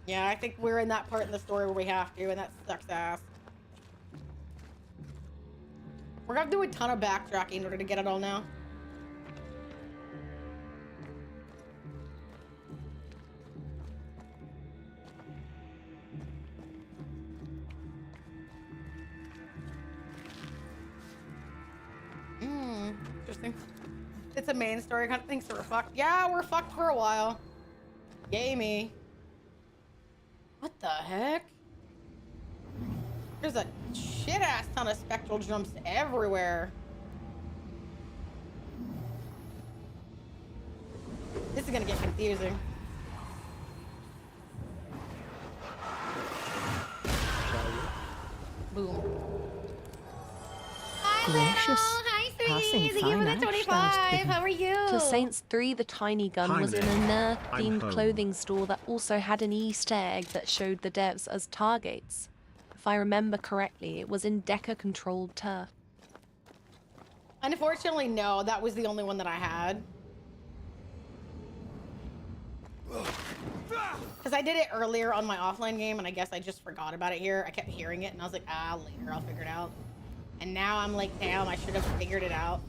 Yeah, I think we're in that part in the story where we have to, and that sucks ass. We're gonna do a ton of backtracking in order to get it all now. Interesting. It's a main story kind of thing, so we're fucked. Yeah, we're fucked for a while. Yay me. What the heck? There's a shit ass ton of spectral jumps everywhere. This is gonna get confusing. Boom. Gracious. Hi, Passing sweetie. fine You ash, 25. thou'st given. How are you? For Saints 3, the tiny gun Hi was in a there. I'm nerd-themed home. clothing store that also had an Easter egg that showed the devs as targets. If I remember correctly, it was in Deca-controlled turf. Unfortunately, no. That was the only one that I had. Because I did it earlier on my offline game, and I guess I just forgot about it here. I kept hearing it, and I was like, ah, later, I'll figure it out. And now I'm like, damn, I should have figured it out.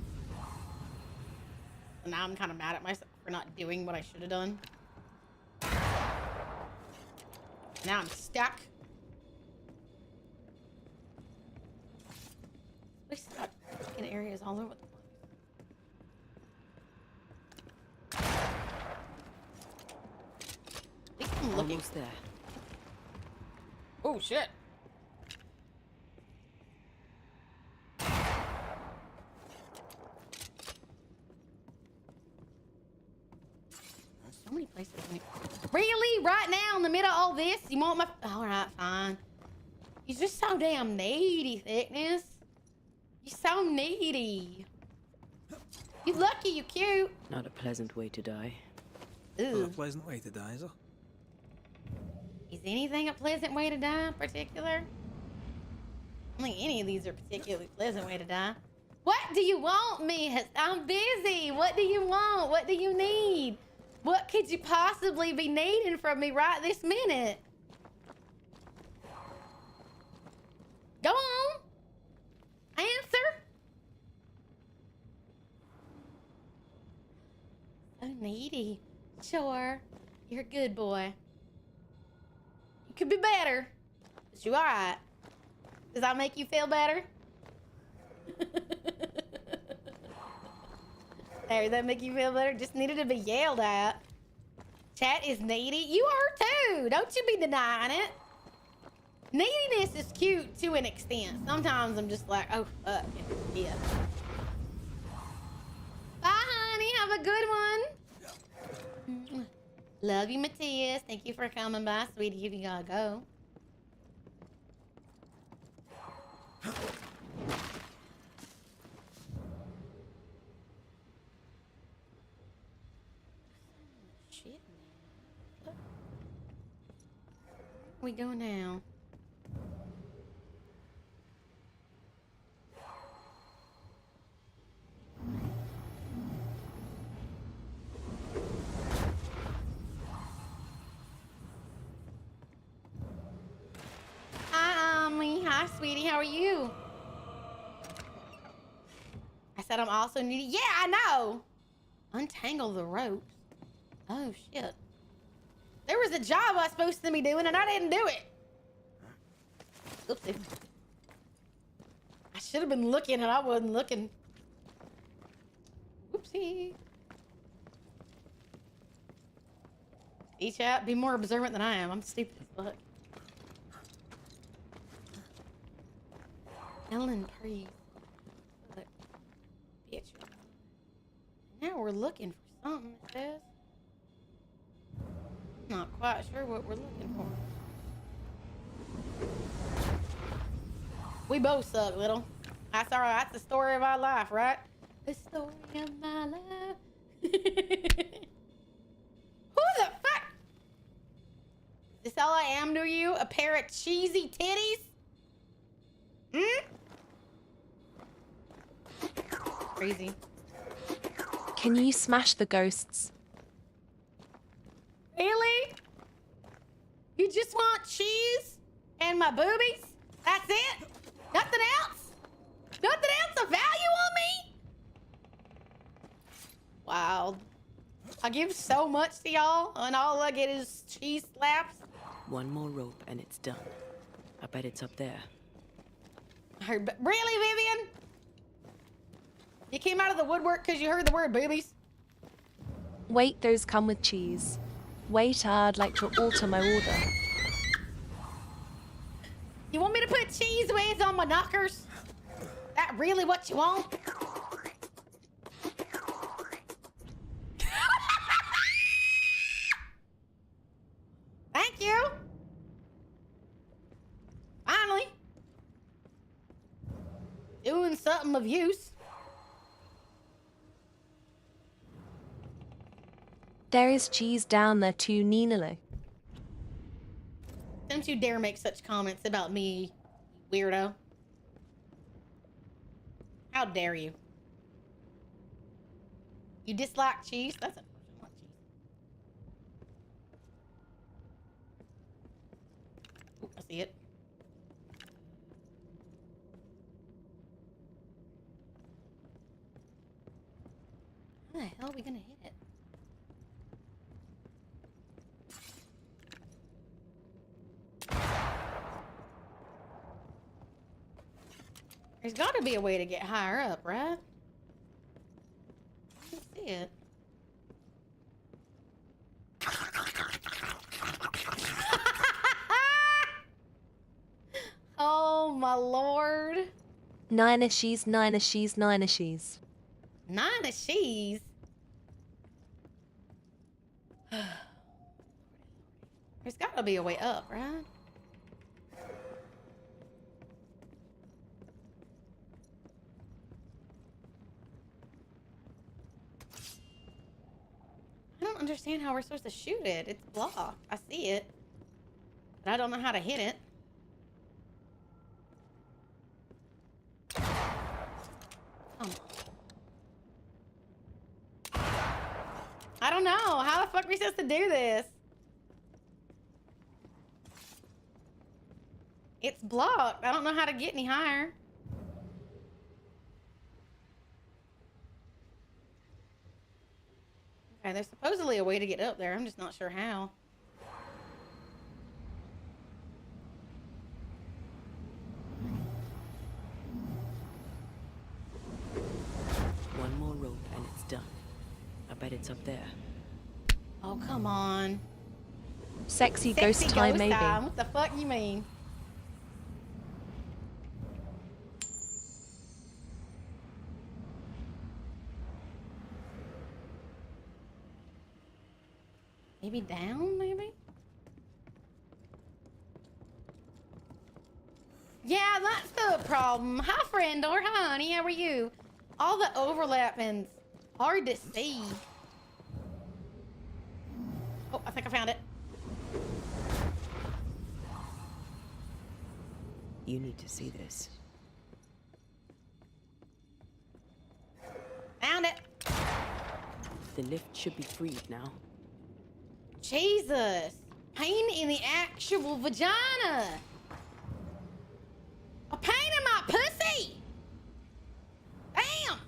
And now I'm kind of mad at myself for not doing what I should have done. Now I'm stuck. We got fucking areas all over the place. At least I'm looking. Almost there. Oh shit. So many places. Really? Right now in the middle of all this? You want my... Alright, fine. You're just so damn needy, Thickness. You're so needy. You lucky, you cute. Not a pleasant way to die. Not a Ooh. pleasant way to die, is it? Is anything a pleasant way to die in particular? I don't think any of these are particularly pleasant way to die. What do you want, miss? I'm busy. What do you want? What do you need? What could you possibly be needing from me right this minute? Go on. Answer. So needy. Sure. You're a good boy. You could be better. But you alright. Does that make you feel better? There, does that make you feel better? Just needed to be yelled at. Chat is needy. You are too. Don't you be denying it. Neediness is cute to an extent. Sometimes I'm just like, oh, fuck. Yeah. Bye, honey. Have a good one. Love you, Matthias. Thank you for coming by, sweetie. You gotta go. We go now. Hi, Ami. Hi, sweetie. How are you? I said I'm also needy. Yeah, I know. Untangle the ropes. Oh, shit. There was a job I was supposed to be doing, and I didn't do it. Oopsie. I should have been looking, and I wasn't looking. Oopsie. Chat, be more observant than I am. I'm stupid as fuck. Ellen Priest. Look. Bitch. Now we're looking for something, it says. Not quite sure what we're looking for. We both suck, little. That's alright. That's the story of our life, right? The story of my life. Who the fuck? Is this all I am to you? A pair of cheesy titties? Hmm? Crazy. Can you smash the ghosts? Really? You just want cheese and my boobies? That's it? Nothing else? Nothing else of value on me? Wow. I give so much to y'all, and all I get is cheese slaps. One more rope and it's done. I bet it's up there. Really, Vivian? You came out of the woodwork because you heard the word boobies? Wait, those come with cheese. Wait, I'd like to alter my order. You want me to put cheese whiz on my knockers? That really what you want? Thank you. Finally. Doing something of use. There is cheese down there too, Ninalo. Don't you dare make such comments about me, you weirdo. How dare you? You dislike cheese? That's unfortunate. I want cheese. Ooh, I see it. How the hell are we gonna hit it? There's got to be a way to get higher up, right? I don't see it. Oh my lord. Nine of she's, nine of she's, nine of she's. 9 of she's. There's got to be a way up, right? I don't understand how we're supposed to shoot it. It's blocked. I see it. But I don't know how to hit it. Oh. I don't know. How the fuck are we supposed to do this? It's blocked. I don't know how to get any higher. Okay, there's supposedly a way to get up there. I'm just not sure how. One more rope and it's done. I bet it's up there. Oh, come on. Sexy ghost time, maybe. What the fuck you mean? Maybe down, maybe? Yeah, that's the problem. Hi, friend, or hi, honey, how are you? All the overlapping's hard to see. Oh, I think I found it. You need to see this. Found it. The lift should be freed now. Jesus. Pain in the actual vagina. A pain in my pussy. Damn.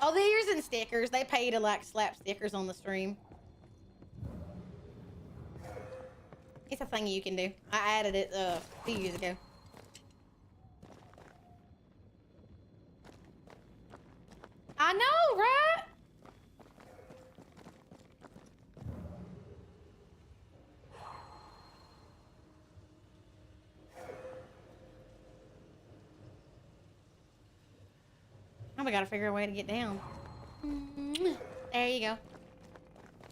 Oh, they're using stickers. They pay to like slap stickers on the stream. It's a thing you can do. I added it a few years ago. I know, right? Now we gotta figure a way to get down. There you go.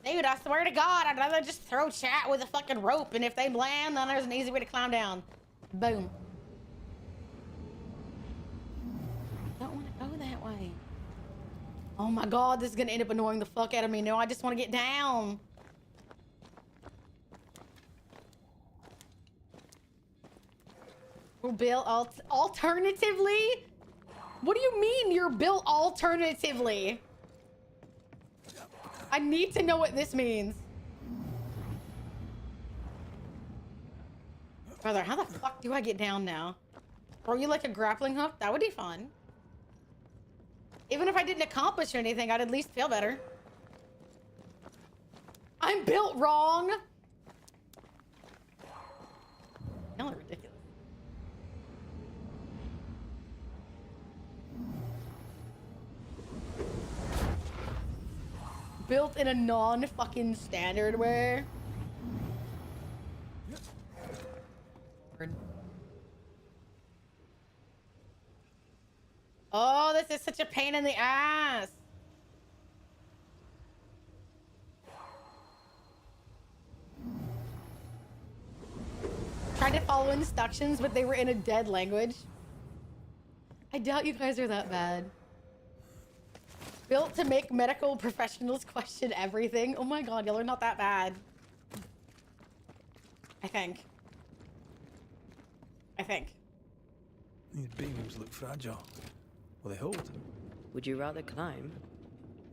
Dude, I swear to God, I'd rather just throw chat with a fucking rope, and if they land, then there's an easy way to climb down. Boom. I don't want to go that way. Oh my God, this is gonna end up annoying the fuck out of me. No, I just want to get down. We're built alternatively? What do you mean you're built alternatively? I need to know what this means. Brother, how the fuck do I get down now? Throw you like a grappling hook? That would be fun. Even if I didn't accomplish anything, I'd at least feel better. I'm built wrong. Y'all are ridiculous. Built in a non-fucking standard way. Oh, this is such a pain in the ass. Tried to follow instructions, but they were in a dead language. I doubt you guys are that bad. Built to make medical professionals question everything. Oh my God, y'all are not that bad. I think. These beams look fragile. Well, they hold. Would you rather climb?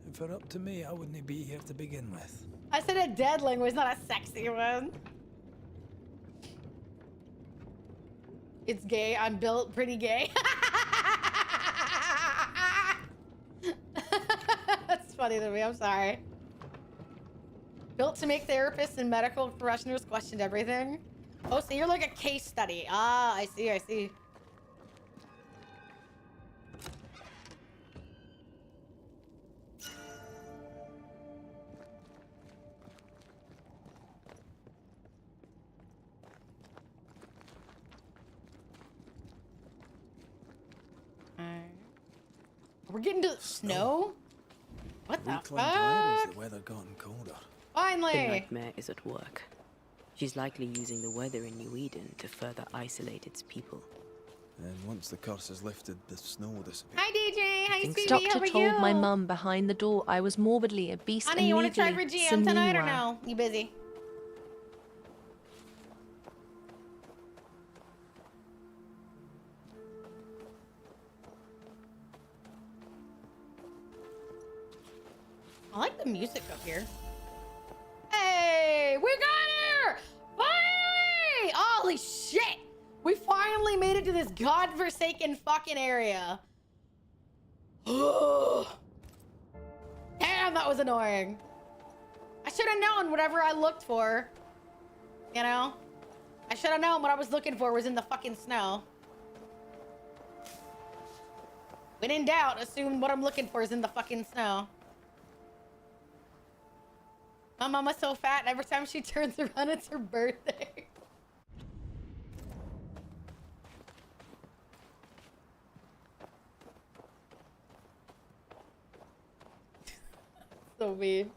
If it were up to me, I wouldn't be here to begin with. I said a dead language, not a sexy one. It's gay. I'm built pretty gay. That's funny to me. I'm sorry. Built to make therapists and medical professionals question everything. Oh, so you're like a case study. Ah, I see. I see. We're getting to snow? What the Reclaimed air as fuck? the weather gotten colder. The Finally! nightmare is at work. She's likely using the weather in New Eden to further isolate its people. And once the curse is lifted, the snow will disappear. Hi DJ, hi think Stevie, how Doctor are told you? my mum behind the door I was morbidly obese Honey, and you want to try legally for GM tonight or senile. no? You busy? I like the music up here. Hey, we got here! Finally! Holy shit! We finally made it to this godforsaken fucking area. Damn, that was annoying. I should have known whatever I looked for. You know? I should have known what I was looking for was in the fucking snow. When in doubt, assume what I'm looking for is in the fucking snow. My mama's so fat, every time she turns around, it's her birthday. So mean.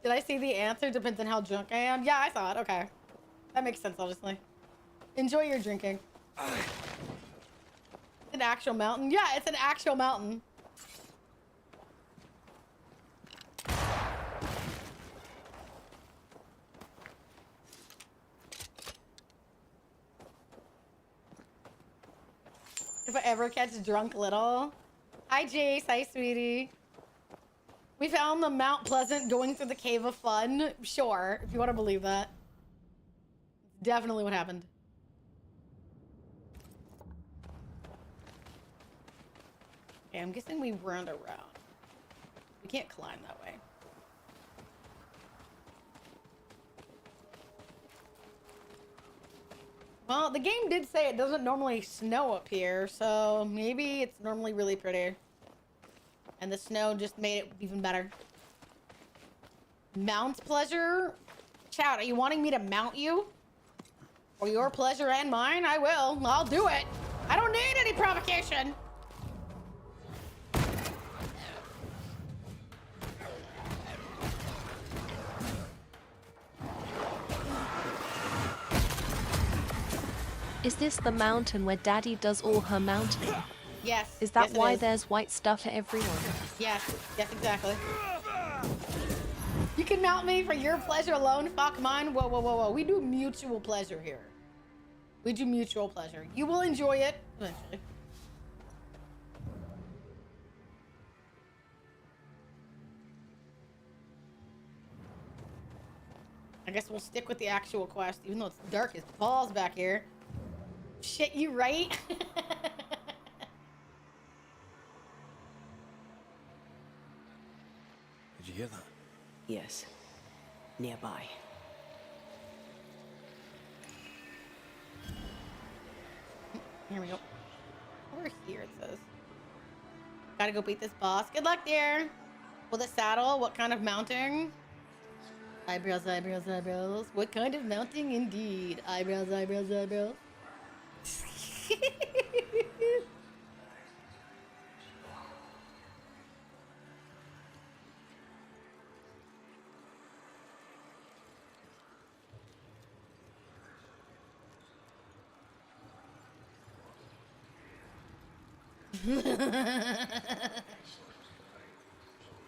Did I see the answer? Depends on how drunk I am. Yeah, I saw it. Okay. That makes sense, honestly. Enjoy your drinking. An actual mountain? Yeah, it's an actual mountain. If I ever catch drunk little. Hi, Jace. Hi, sweetie. We found the Mount Pleasant going through the Cave of Fun. Sure, if you want to believe that. Definitely what happened. Okay, I'm guessing we round around. We can't climb that way. Well, the game did say it doesn't normally snow up here, so maybe it's normally really pretty. And the snow just made it even better. Mount pleasure? Chat, are you wanting me to mount you? For your pleasure and mine? I will. I'll do it. I don't need any provocation. Is this the mountain where Daddy does all her mounting? Yes. Is that yes, why there's white stuff for everyone? Yes. Yes, exactly. You can mount me for your pleasure alone. Fuck mine. Whoa, whoa, whoa, whoa. We do mutual pleasure here. We do mutual pleasure. You will enjoy it eventually. I guess we'll stick with the actual quest, even though it's dark as balls back here. Shit, you right? Did you hear that? Yes. Nearby. Here we go. Over here, it says. Gotta go beat this boss. Good luck, dear. With a saddle, what kind of mounting? Eyebrows, eyebrows, eyebrows. What kind of mounting, indeed? Eyebrows, eyebrows, eyebrows.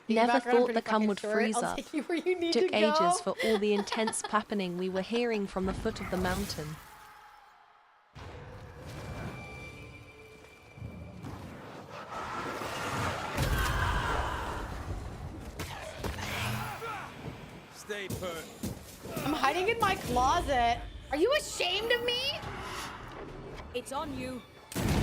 Never thought the cum would short. freeze I'll up. take you where you need Took to ages go. for all the intense plappening we were hearing from the foot of the mountain. Stay put. I'm hiding in my closet. Are you ashamed of me? It's on you.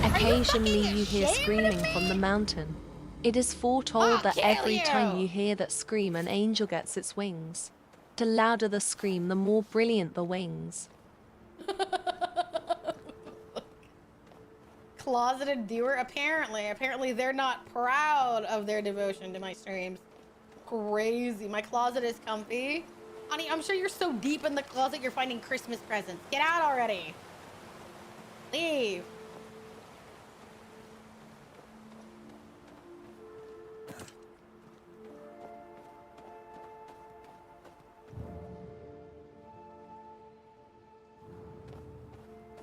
Occasionally you hear ashamed of screaming me? from the mountain. It is foretold I'll that kill every you. time you hear that scream, an angel gets its wings. The louder the scream, the more brilliant the wings. Closeted viewer? Apparently they're not proud of their devotion to my streams. Crazy. My closet is comfy. Honey, I'm sure you're so deep in the closet you're finding Christmas presents. Get out already. Leave.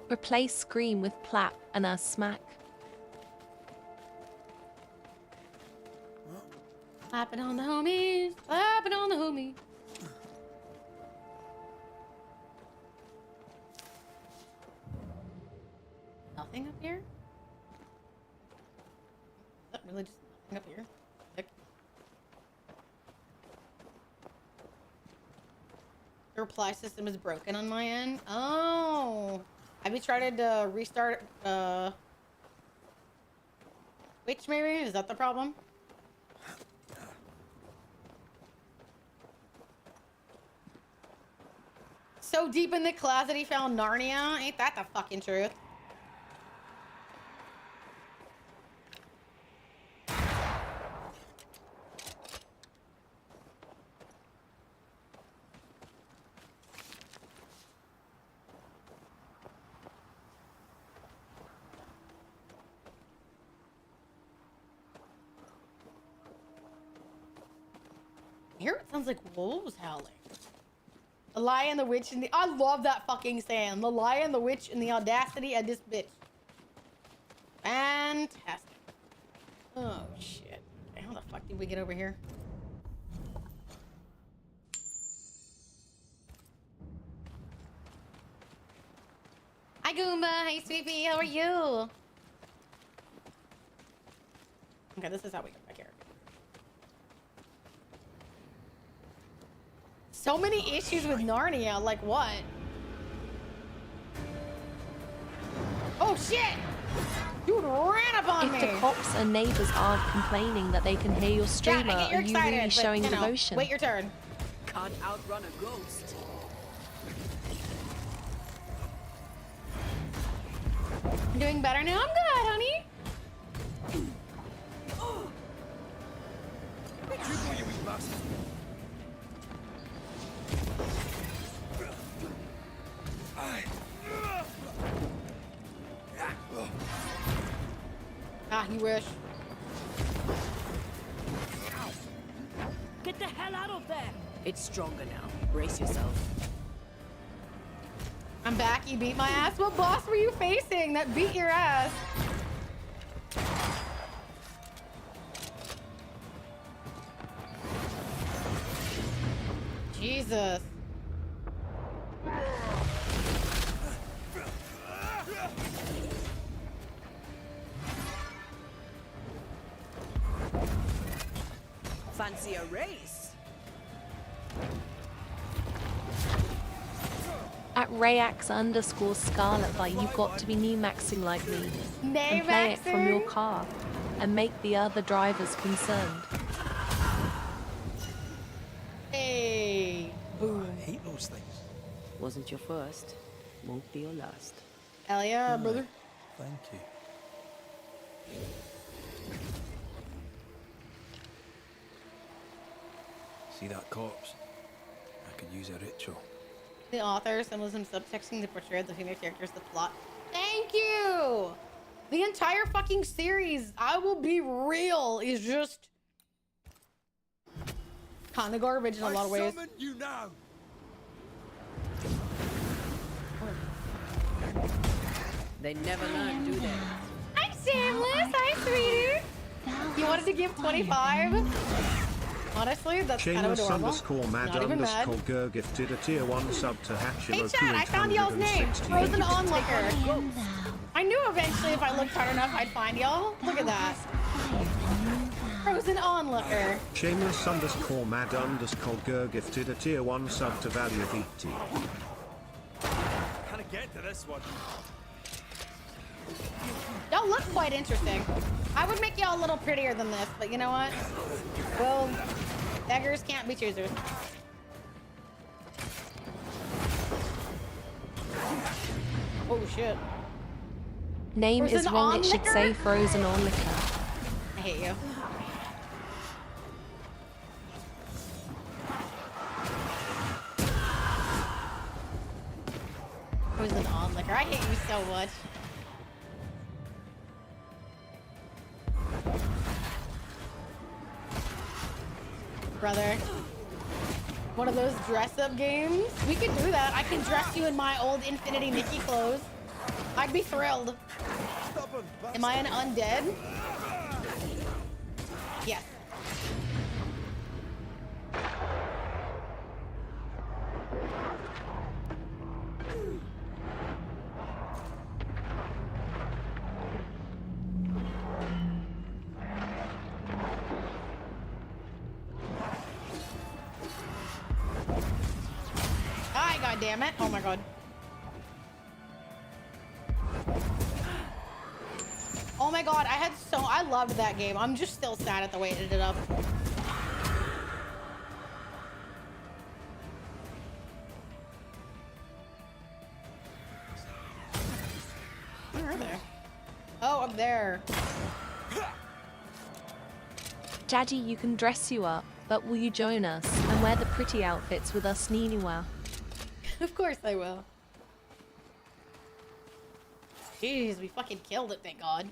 Replace scream with plap and as smack. Clapping on the homies. Clapping on the homies. Nothing up here? Is that really just nothing up here? Like, the reply system is broken on my end. Oh. Have you tried to restart Twitch maybe? Is that the problem? So deep in the closet he found Narnia? Ain't that the fucking truth? Here it sounds like wolves howling. The Lion, the Witch, and the... I love that fucking saying. The Lion, the Witch, and the audacity of this bitch. Fantastic. Oh, shit. Okay, how the fuck did we get over here? Hi, Goomba. Hey, Sweepy. How are you? Okay, this is how we get back here. So many issues with Narnia. Like what? Oh shit! Dude ran up on If me. the cops and neighbors aren't complaining that they can hear your streamer, yeah, I get you're are you excited, really but, showing you know, devotion? Wait your turn. Can't outrun a ghost. I'm doing better now. I'm good, honey. Ah, you wish. Get the hell out of there! It's stronger now. Brace yourself. I'm back. You beat my ass. What boss were you facing that beat your ass? Jesus. Fancy a race? At Rayax_Scarlet, you've got to be knee-maxing like me. And play it from your car. And make the other drivers concerned. Hey. Boom. I hate those things. Wasn't your first. Won't be your last. Hell yeah, brother. Thank you. See that corpse? I could use a ritual. The author, symbolism, subtexting to portray the female characters, the plot. Thank you! The entire fucking series, I will be real, is just kind of garbage in a lot of ways. You now. They never learn, do they? Hi, Shameless. Hi, sweetie. You wanted to give 25? Honestly, that's kind of Shameless adorable. underscore mad Not even mad. underscore ger gifted a tier 1 sub to Hey, Hatchilo chat, I found y'all's name. Frozen Onlooker. I am thou. I knew eventually if I looked hard enough, I'd find y'all. Look at that. Frozen Onlooker. Shameless underscore mad underscore ger gifted a tier 1 sub to Value VT. Can I get to this one? Y'all look quite interesting. I would make y'all a little prettier than this, but you know what? Well, beggars can't be choosers. Oh shit. Name is Frozen wrong, it should Onlooker? say Frozen Onlooker. I hate you. Frozen Onlooker. I hate you so much. Brother. One of those dress-up games? We could do that. I can dress you in my old Infinity Mickey clothes. I'd be thrilled. Am I an undead? Yes. Hi, goddammit. Oh my god. Oh my god, I loved that game. I'm just still sad at the way it ended up. Where are they? Oh, up there. Daddy, you can dress you up, but will you join us and wear the pretty outfits with us Niniwa? Of course I will. Jeez, we fucking killed it, thank god.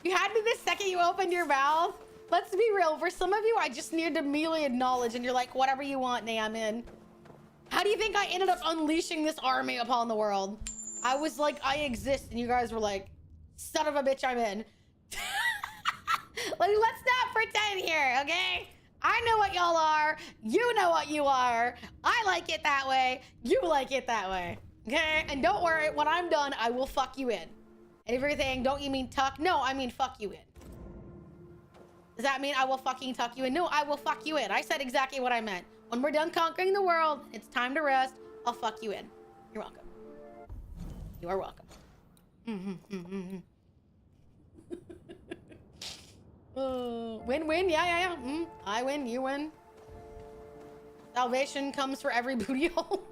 You had me the second you opened your mouth. Let's be real, for some of you, I just need to immediately acknowledge and you're like, whatever you want, Nay, I'm in. How do you think I ended up unleashing this army upon the world? I was like, I exist, and you guys were like, son of a bitch, I'm in. Like, let's not pretend here, okay? I know what y'all are. You know what you are. I like it that way. You like it that way. Okay? And don't worry, when I'm done, I will fuck you in. Everything, don't you mean tuck? No, I mean fuck you in. Does that mean I will fucking tuck you in? No, I will fuck you in. I said exactly what I meant. When we're done conquering the world, it's time to rest. I'll fuck you in. You're welcome. You are welcome. Win-win, yeah. I win, you win. Salvation comes for every booty hole.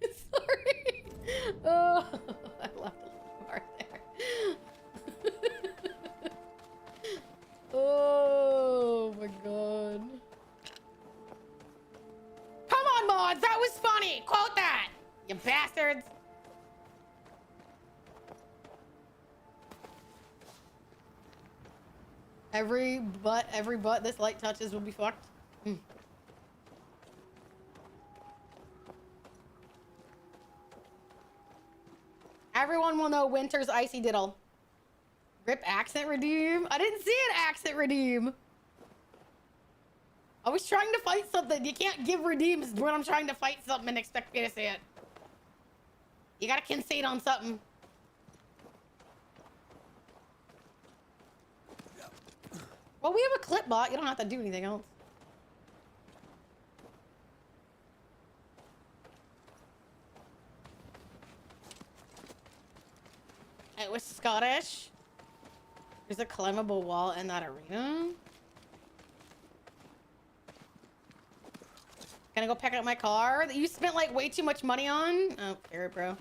Sorry. Oh, I left a little part there. Oh my god. Come on, mods, that was funny. Quote that, you bastards. Every butt this light touches will be fucked. Everyone will know Winter's Icy Diddle. Rip accent redeem? I didn't see an accent redeem. I was trying to fight something. You can't give redeems when I'm trying to fight something and expect me to say it. You gotta concede on something. Well, we have a clip bot. You don't have to do anything else. It was Scottish. There's a climbable wall in that arena. Gonna go pick up my car that you spent like way too much money on. Oh, fair, bro.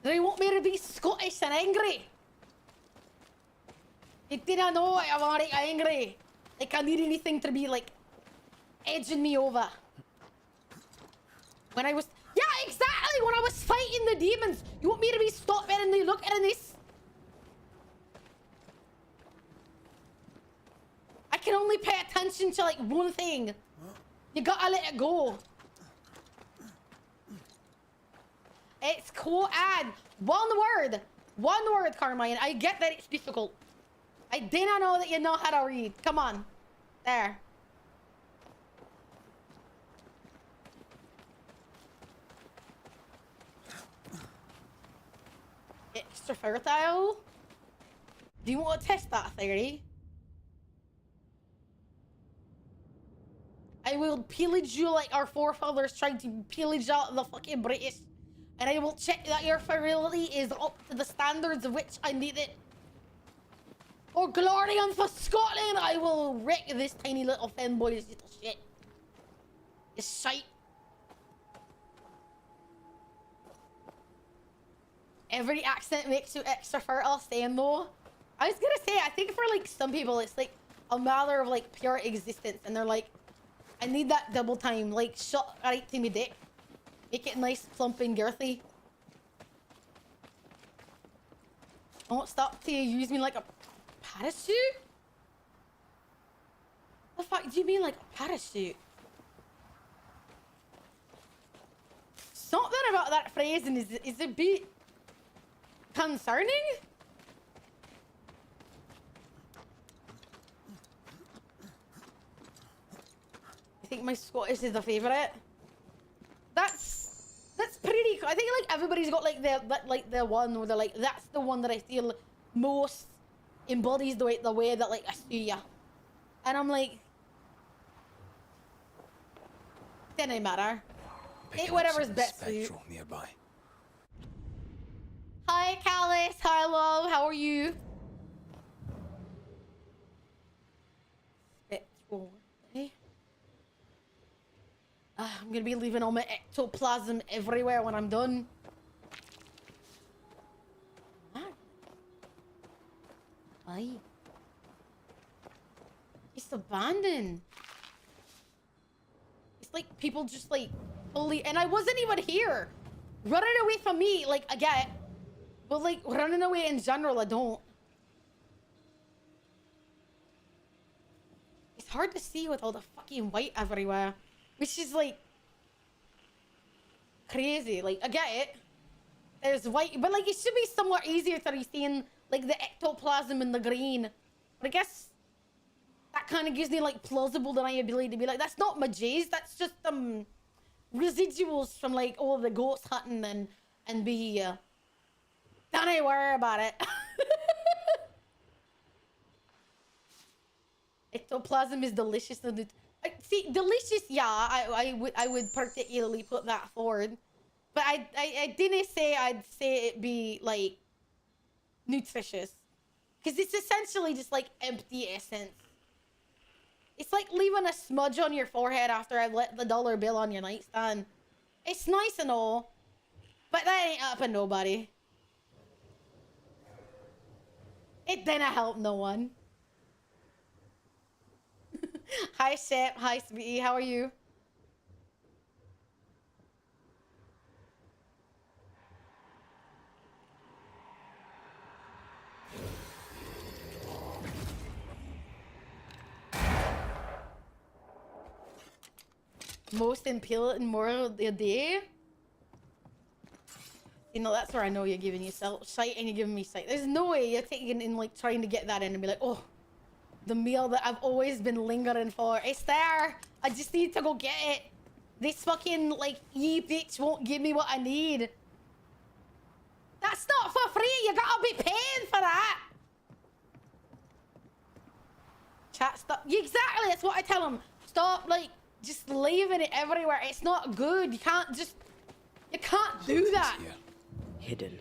They want me to be Scottish and angry. They didn't know I was angry. Like I need anything to be like edging me over. When I was, yeah, exactly. When I was fighting the demons, you want me to be stopping and they look at this? I can only pay attention to like one thing. You gotta let it go. It's cool ad. One word, Carmine. I get that it's difficult. I didn't know that you know how to read. Come on. There. Extra fertile? Do you want to test that theory? I will pillage you like our forefathers tried to pillage out the fucking British. And I will check that your virility is up to the standards of which I need it. For glory and for Scotland, I will wreck this tiny little fanboy's little shit. This shite. Every accent makes you extra fertile, saying though. I was gonna say, I think for like some people, it's like a matter of like pure existence. And they're like, I need that double time. Like, shut right to me dick. Make it nice, plump, and girthy. Don't stop till you use me like a parachute? The fuck do you mean like a parachute? Something about that phrasing is a bit concerning. I think my Scottish is a favourite. That's pretty cool. I think like everybody's got like the one where they're like, that's the one that I feel most embodies the way that like I see ya. And I'm like, didn't matter. Eat whatever's best for you. Nearby. Hi Callus, hi love, how are you? Spectral, eh? I'm gonna be leaving all my ectoplasm everywhere when I'm done. Why? It's abandoned. It's like people just like fully, and I wasn't even here. Running away from me, like I get it. But like running away in general, I don't. It's hard to see with all the fucking white everywhere. Which is like crazy. Like I get it. There's white, but like it should be somewhat easier to be seeing like the ectoplasm and the green. But I guess that kind of gives me like plausible deniability to be like, that's not my J's, that's just residuals from like all the ghost hunting and be don't worry about it. Ectoplasm is delicious. See, delicious, yeah, I would particularly put that forward. But I didn't say I'd say it be like nutritious. Because it's essentially just like empty essence. It's like leaving a smudge on your forehead after I've let the dollar bill on your nightstand. It's nice and all, but that ain't helping nobody. It didn't help no one. Hi, Shep. Hi, sweetie. How are you? Most impelling moral of the day? You know, that's where I know you're giving yourself shite and you're giving me shite. There's no way you're taking in, like, trying to get that in and be like, oh, the meal that I've always been lingering for. It's there. I just need to go get it. This fucking, like, ye bitch won't give me what I need. That's not for free. You gotta be paying for that. Chat, stop. Exactly. That's what I tell them. Stop, like, just leaving it everywhere. It's not good. You can't just... You can't do that. Here. Hidden.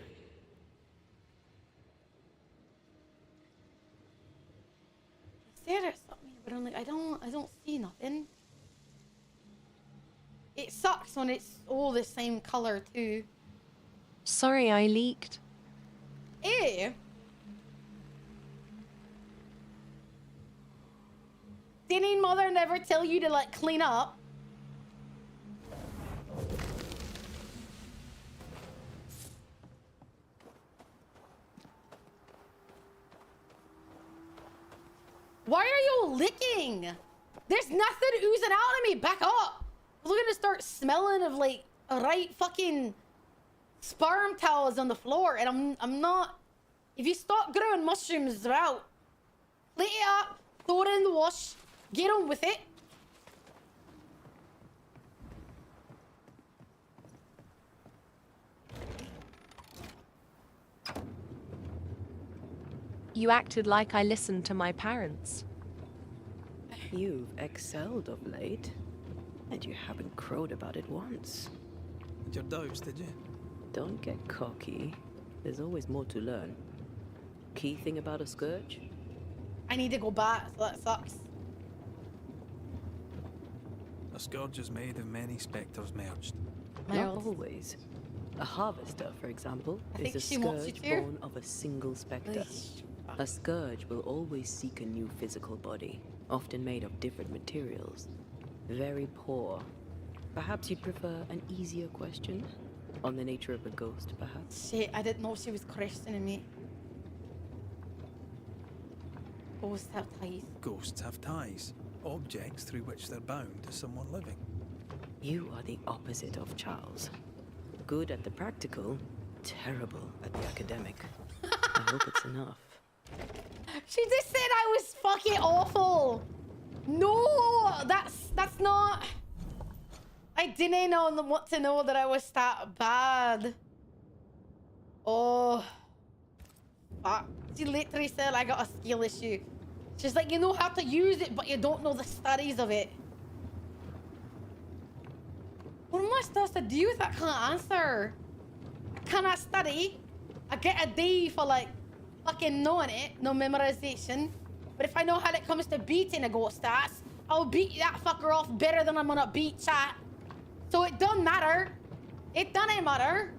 There's something, but I'm like, I don't see nothing. It sucks when it's all the same color too. Sorry I leaked. Ew. Didn't mother never tell you to like clean up? Why are you licking? There's nothing oozing out of me. Back up. We're gonna start smelling of like right fucking sperm towels on the floor, and I'm not. If you stop growing mushrooms out, plate it up, throw it in the wash, get on with it. You acted like I listened to my parents. You've excelled of late, and you haven't crowed about it once. Did your doubts, did you? Don't get cocky. There's always more to learn. Key thing about a scourge? I need to go back, so that sucks. A scourge is made of many spectres merged. Not always. A harvester, for example, I is think a she wants you scourge to. born of a single spectre. A scourge will always seek a new physical body, often made of different materials. Very poor. Perhaps you'd prefer an easier question? On the nature of a ghost, perhaps? Shit, I didn't know she was questioning me. Ghosts have ties. Ghosts have ties, objects through which they're bound to someone living. You are the opposite of Charles. Good at the practical, terrible at the academic. I hope it's enough. She just said I was fucking awful. No, that's not. I didn't know what to know that I was that bad. Oh, fuck. She literally said I got a skill issue. She's like, you know how to use it, but you don't know the studies of it. What am I supposed to do if I can't answer? I cannot study. I get a D for like fucking knowing it, no memorization. But if I know how it comes to beating a ghost ass, I'll beat that fucker off better than I'm gonna beat chat. So it don't matter. It doesn't matter.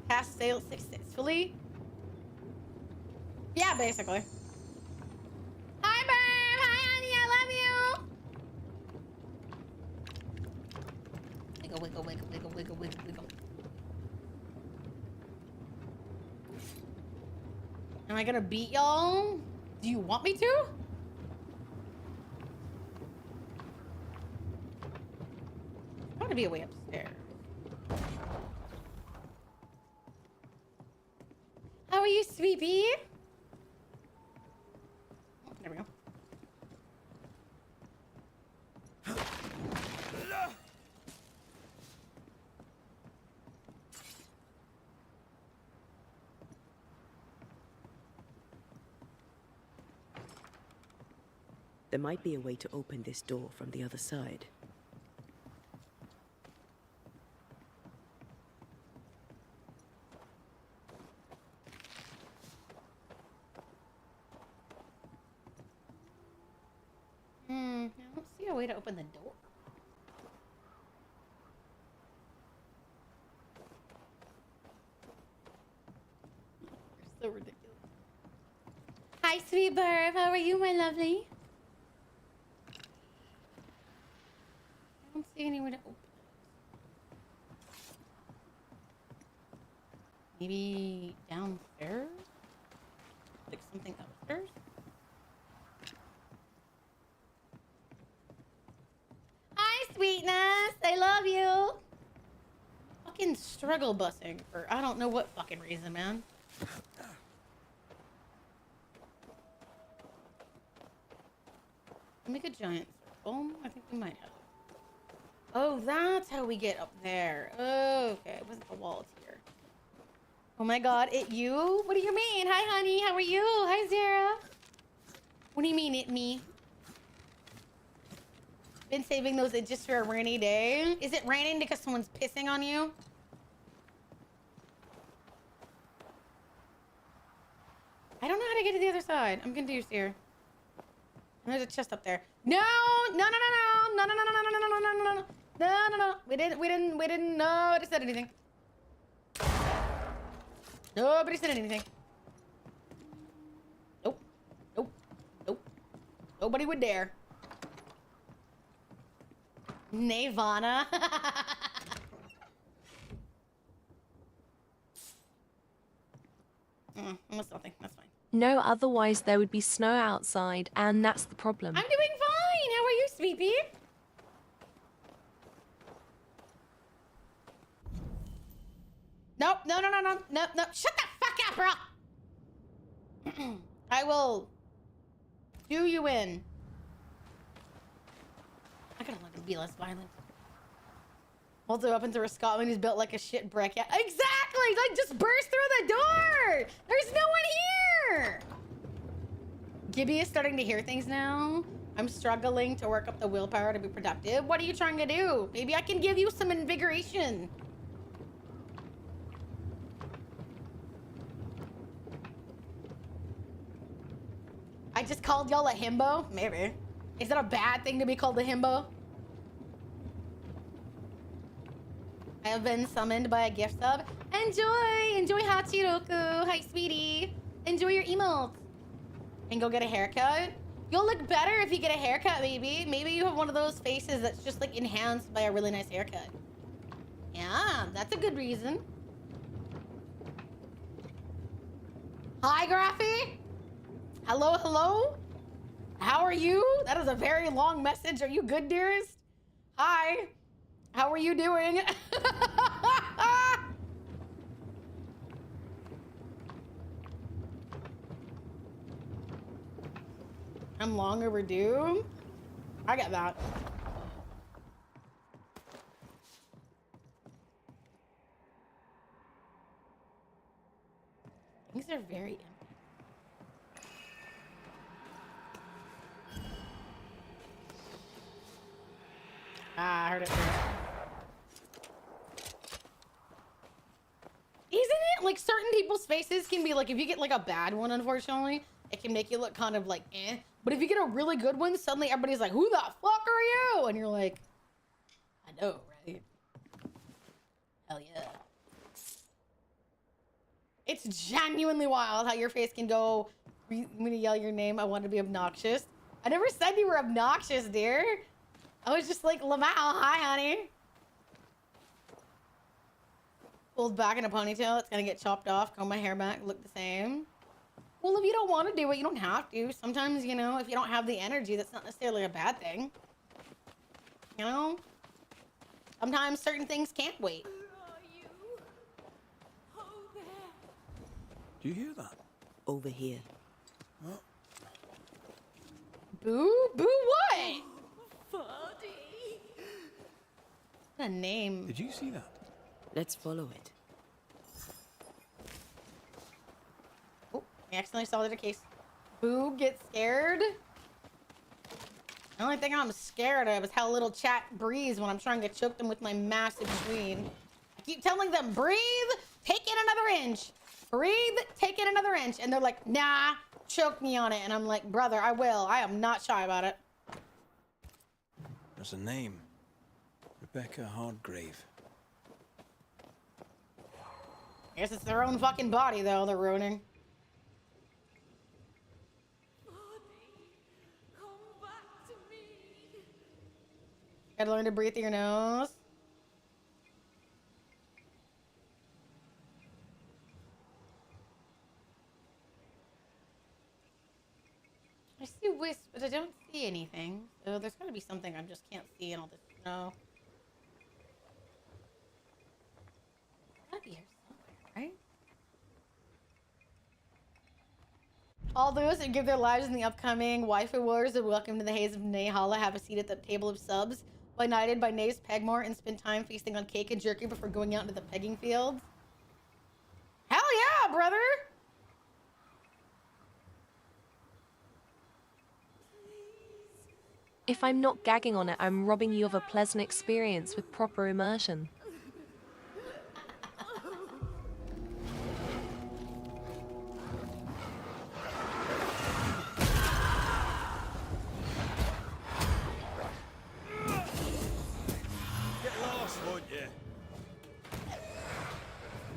Cast sale successfully. Yeah, basically. Hi, Burm. Hi, honey. I love you. Wiggle, wiggle, wiggle, wiggle, wiggle, wiggle, wiggle. Am I gonna beat y'all? Do you want me to? There's gotta be a way upstairs. How are you, sweetie? Oh, there we go. There might be a way to open this door from the other side. I don't see a way to open the door. You're so ridiculous. Hi, sweet bird. How are you, my lovely? I don't see any way to open it. Maybe downstairs? Like something upstairs? Hi, sweetness. I love you. Fucking struggle busing for I don't know what fucking reason, man. Make a giant circle. I think we might have. Oh, that's how we get up there. Okay, it wasn't the walls here. Oh my god, it you? What do you mean? Hi, honey. How are you? Hi, Zara. What do you mean, it me? Been saving those just for a rainy day. Is it raining because someone's pissing on you? I don't know how to get to the other side. I'm confused here. There's a chest up there. No! No, no, no, no! No, no, no, no, no, no, no, no, no, no, no. No, no, no. We didn't. Nobody said anything. Nobody said anything. Nope. Nope. Nope. Nobody would dare. Nirvana. Almost nothing. That's fine. No, otherwise there would be snow outside, and that's the problem. I'm doing fine. How are you, sweetie? Nope. No, no, no, no, no, no. Shut the fuck up, bro. I will do you in. I gotta let him be less violent. Also, up into Scotland, he's built like a shit brick. Yeah, exactly! Like, just burst through the door! There's no one here! Gibby is starting to hear things now. I'm struggling to work up the willpower to be productive. What are you trying to do? Maybe I can give you some invigoration. I just called y'all a himbo? Maybe. Is that a bad thing to be called a himbo? I have been summoned by a gift sub. Enjoy! Enjoy Hachiroku! Hi, sweetie! Enjoy your emotes! And go get a haircut? You'll look better if you get a haircut, maybe. Maybe you have one of those faces that's just like enhanced by a really nice haircut. Yeah, that's a good reason. Hi, Graphy! Hello, hello? How are you? That is a very long message. Are you good, dearest? Hi. How are you doing? I'm long overdue. I got that. Things are very empty. Ah, I heard it. Isn't it like certain people's faces can be like, if you get like a bad one, unfortunately, it can make you look kind of like eh. But if you get a really good one, suddenly everybody's like, who the fuck are you? And you're like, I know, right? Hell yeah. It's genuinely wild how your face can go, when you yell your name, I want to be obnoxious. I never said you were obnoxious, dear. I was just like, Lamau, hi, honey. Pulled back in a ponytail, it's gonna get chopped off, comb my hair back, look the same. Well, if you don't want to do it, you don't have to. Sometimes, you know, if you don't have the energy, that's not necessarily a bad thing. You know? Sometimes certain things can't wait. Do you hear that? Over here. Oh. Boo? Boo what? What a name. Did you see that? Let's follow it. Oh, I accidentally saw the case. Boo gets scared. The only thing I'm scared of is how little chat breathes when I'm trying to choke them with my massive screen. I keep telling them, breathe, take in another inch. Breathe, take in another inch. And they're like, nah, choke me on it. And I'm like, brother, I will. I am not shy about it. There's a name. Rebecca Hardgrave. I guess it's their own fucking body, though, they're ruining. Gotta learn to breathe through your nose. I see wisp, but I don't see anything. So there's gotta be something I just can't see in all this snow. It's gotta be here somewhere, right? All those who give their lives in the upcoming waifu wars are welcome to the haze of Nayhala. Have a seat at the table of subs. Knighted by Nays Pegmore and spend time feasting on cake and jerky before going out into the pegging fields. Hell yeah, brother! If I'm not gagging on it, I'm robbing you of a pleasant experience with proper immersion.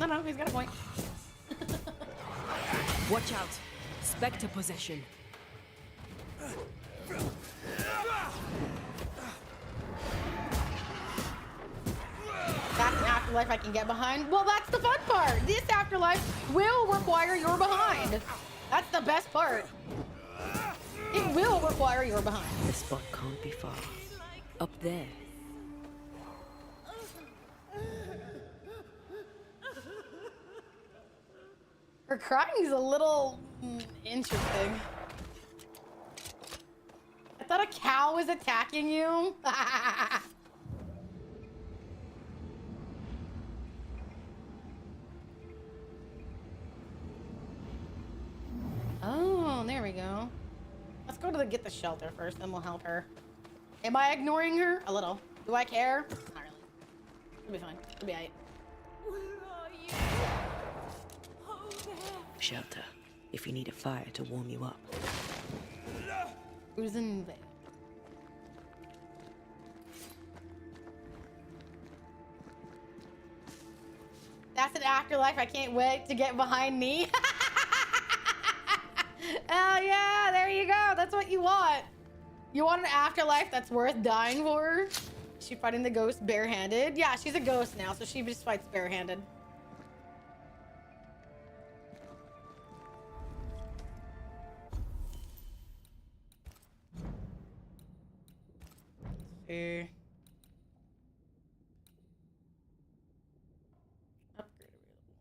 No, he's got a point. Watch out! Spectre possession. That's an afterlife I can get behind. Well, that's the fun part. This afterlife will require your behind. That's the best part. It will require your behind. The spot can't be far. Up there. Her crying is a little interesting. I thought a cow was attacking you. Oh, there we go. Let's go to get the shelter first, then we'll help her. Am I ignoring her? A little. Do I care? Not really. It'll be fine. It'll be alright. Shelter. If you need a fire to warm you up. Who's in there? That's an afterlife I can't wait to get behind me. Oh yeah, there you go. That's what you want. You want an afterlife that's worth dying for? Is she fighting the ghost barehanded? Yeah, she's a ghost now, so she just fights barehanded. Upgrade available.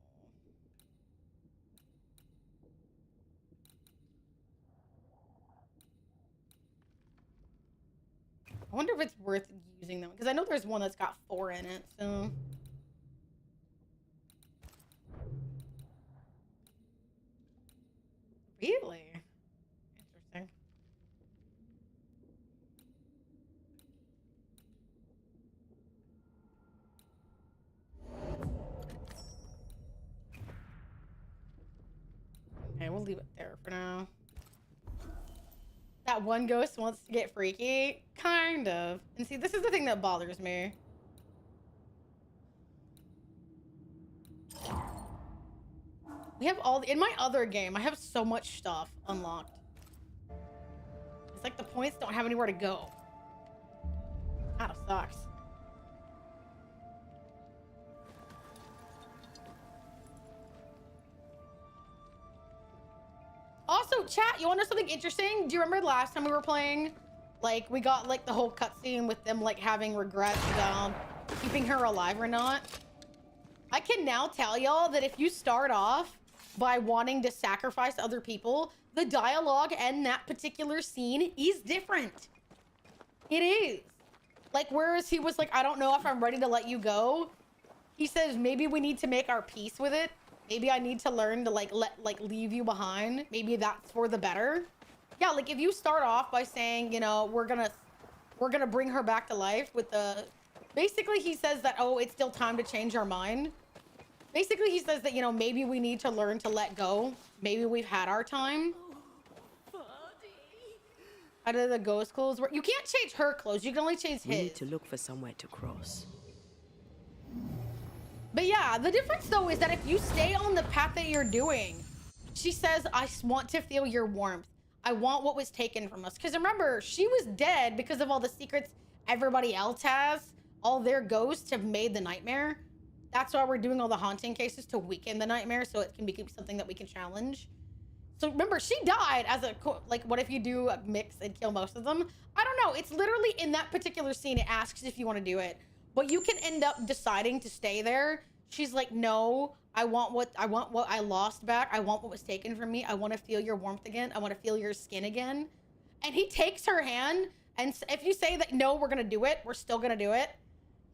I wonder if it's worth using them because I know there's one that's got 4 in it. So really interesting. Okay, we'll leave it there for now. That one ghost wants to get freaky? Kind of. And see, this is the thing that bothers me. We have all in my other game, I have so much stuff unlocked. It's like the points don't have anywhere to go. Kind of sucks. Also, chat, you want to know something interesting? Do you remember last time we were playing? Like, we got, like, the whole cutscene with them, like, having regrets about keeping her alive or not. I can now tell y'all that if you start off by wanting to sacrifice other people, the dialogue in that particular scene is different. It is. Like, whereas he was like, I don't know if I'm ready to let you go. He says, maybe we need to make our peace with it. Maybe I need to learn to leave you behind. Maybe that's for the better. Yeah, like if you start off by saying, you know, we're gonna we're gonna bring her back to life with the... Basically, he says that, oh, it's still time to change our mind. Basically, he says that, you know, maybe we need to learn to let go. Maybe we've had our time. How do the ghost clothes work? You can't change her clothes. You can only change his. We need to look for somewhere to cross. But yeah, the difference though is that if you stay on the path that you're doing, she says, I want to feel your warmth. I want what was taken from us. Because remember, she was dead because of all the secrets everybody else has. All their ghosts have made the nightmare. That's why we're doing all the haunting cases, to weaken the nightmare so it can be something that we can challenge. So remember, she died as a, like, what if you do a mix and kill most of them? I don't know. It's literally in that particular scene, it asks if you want to do it. But you can end up deciding to stay there. She's like, no, I want what I lost back. I want what was taken from me. I want to feel your warmth again. I want to feel your skin again. And he takes her hand. And if you say that, no, we're going to do it, we're still going to do it.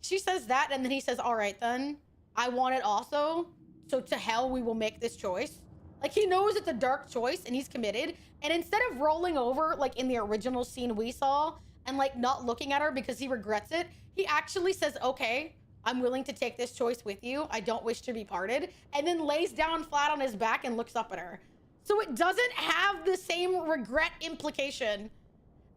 She says that. And then he says, all right, then I want it also. So to hell, we will make this choice. Like, he knows it's a dark choice and he's committed. And instead of rolling over, like in the original scene we saw, and like not looking at her because he regrets it, he actually says, okay, I'm willing to take this choice with you. I don't wish to be parted. And then lays down flat on his back and looks up at her. So it doesn't have the same regret implication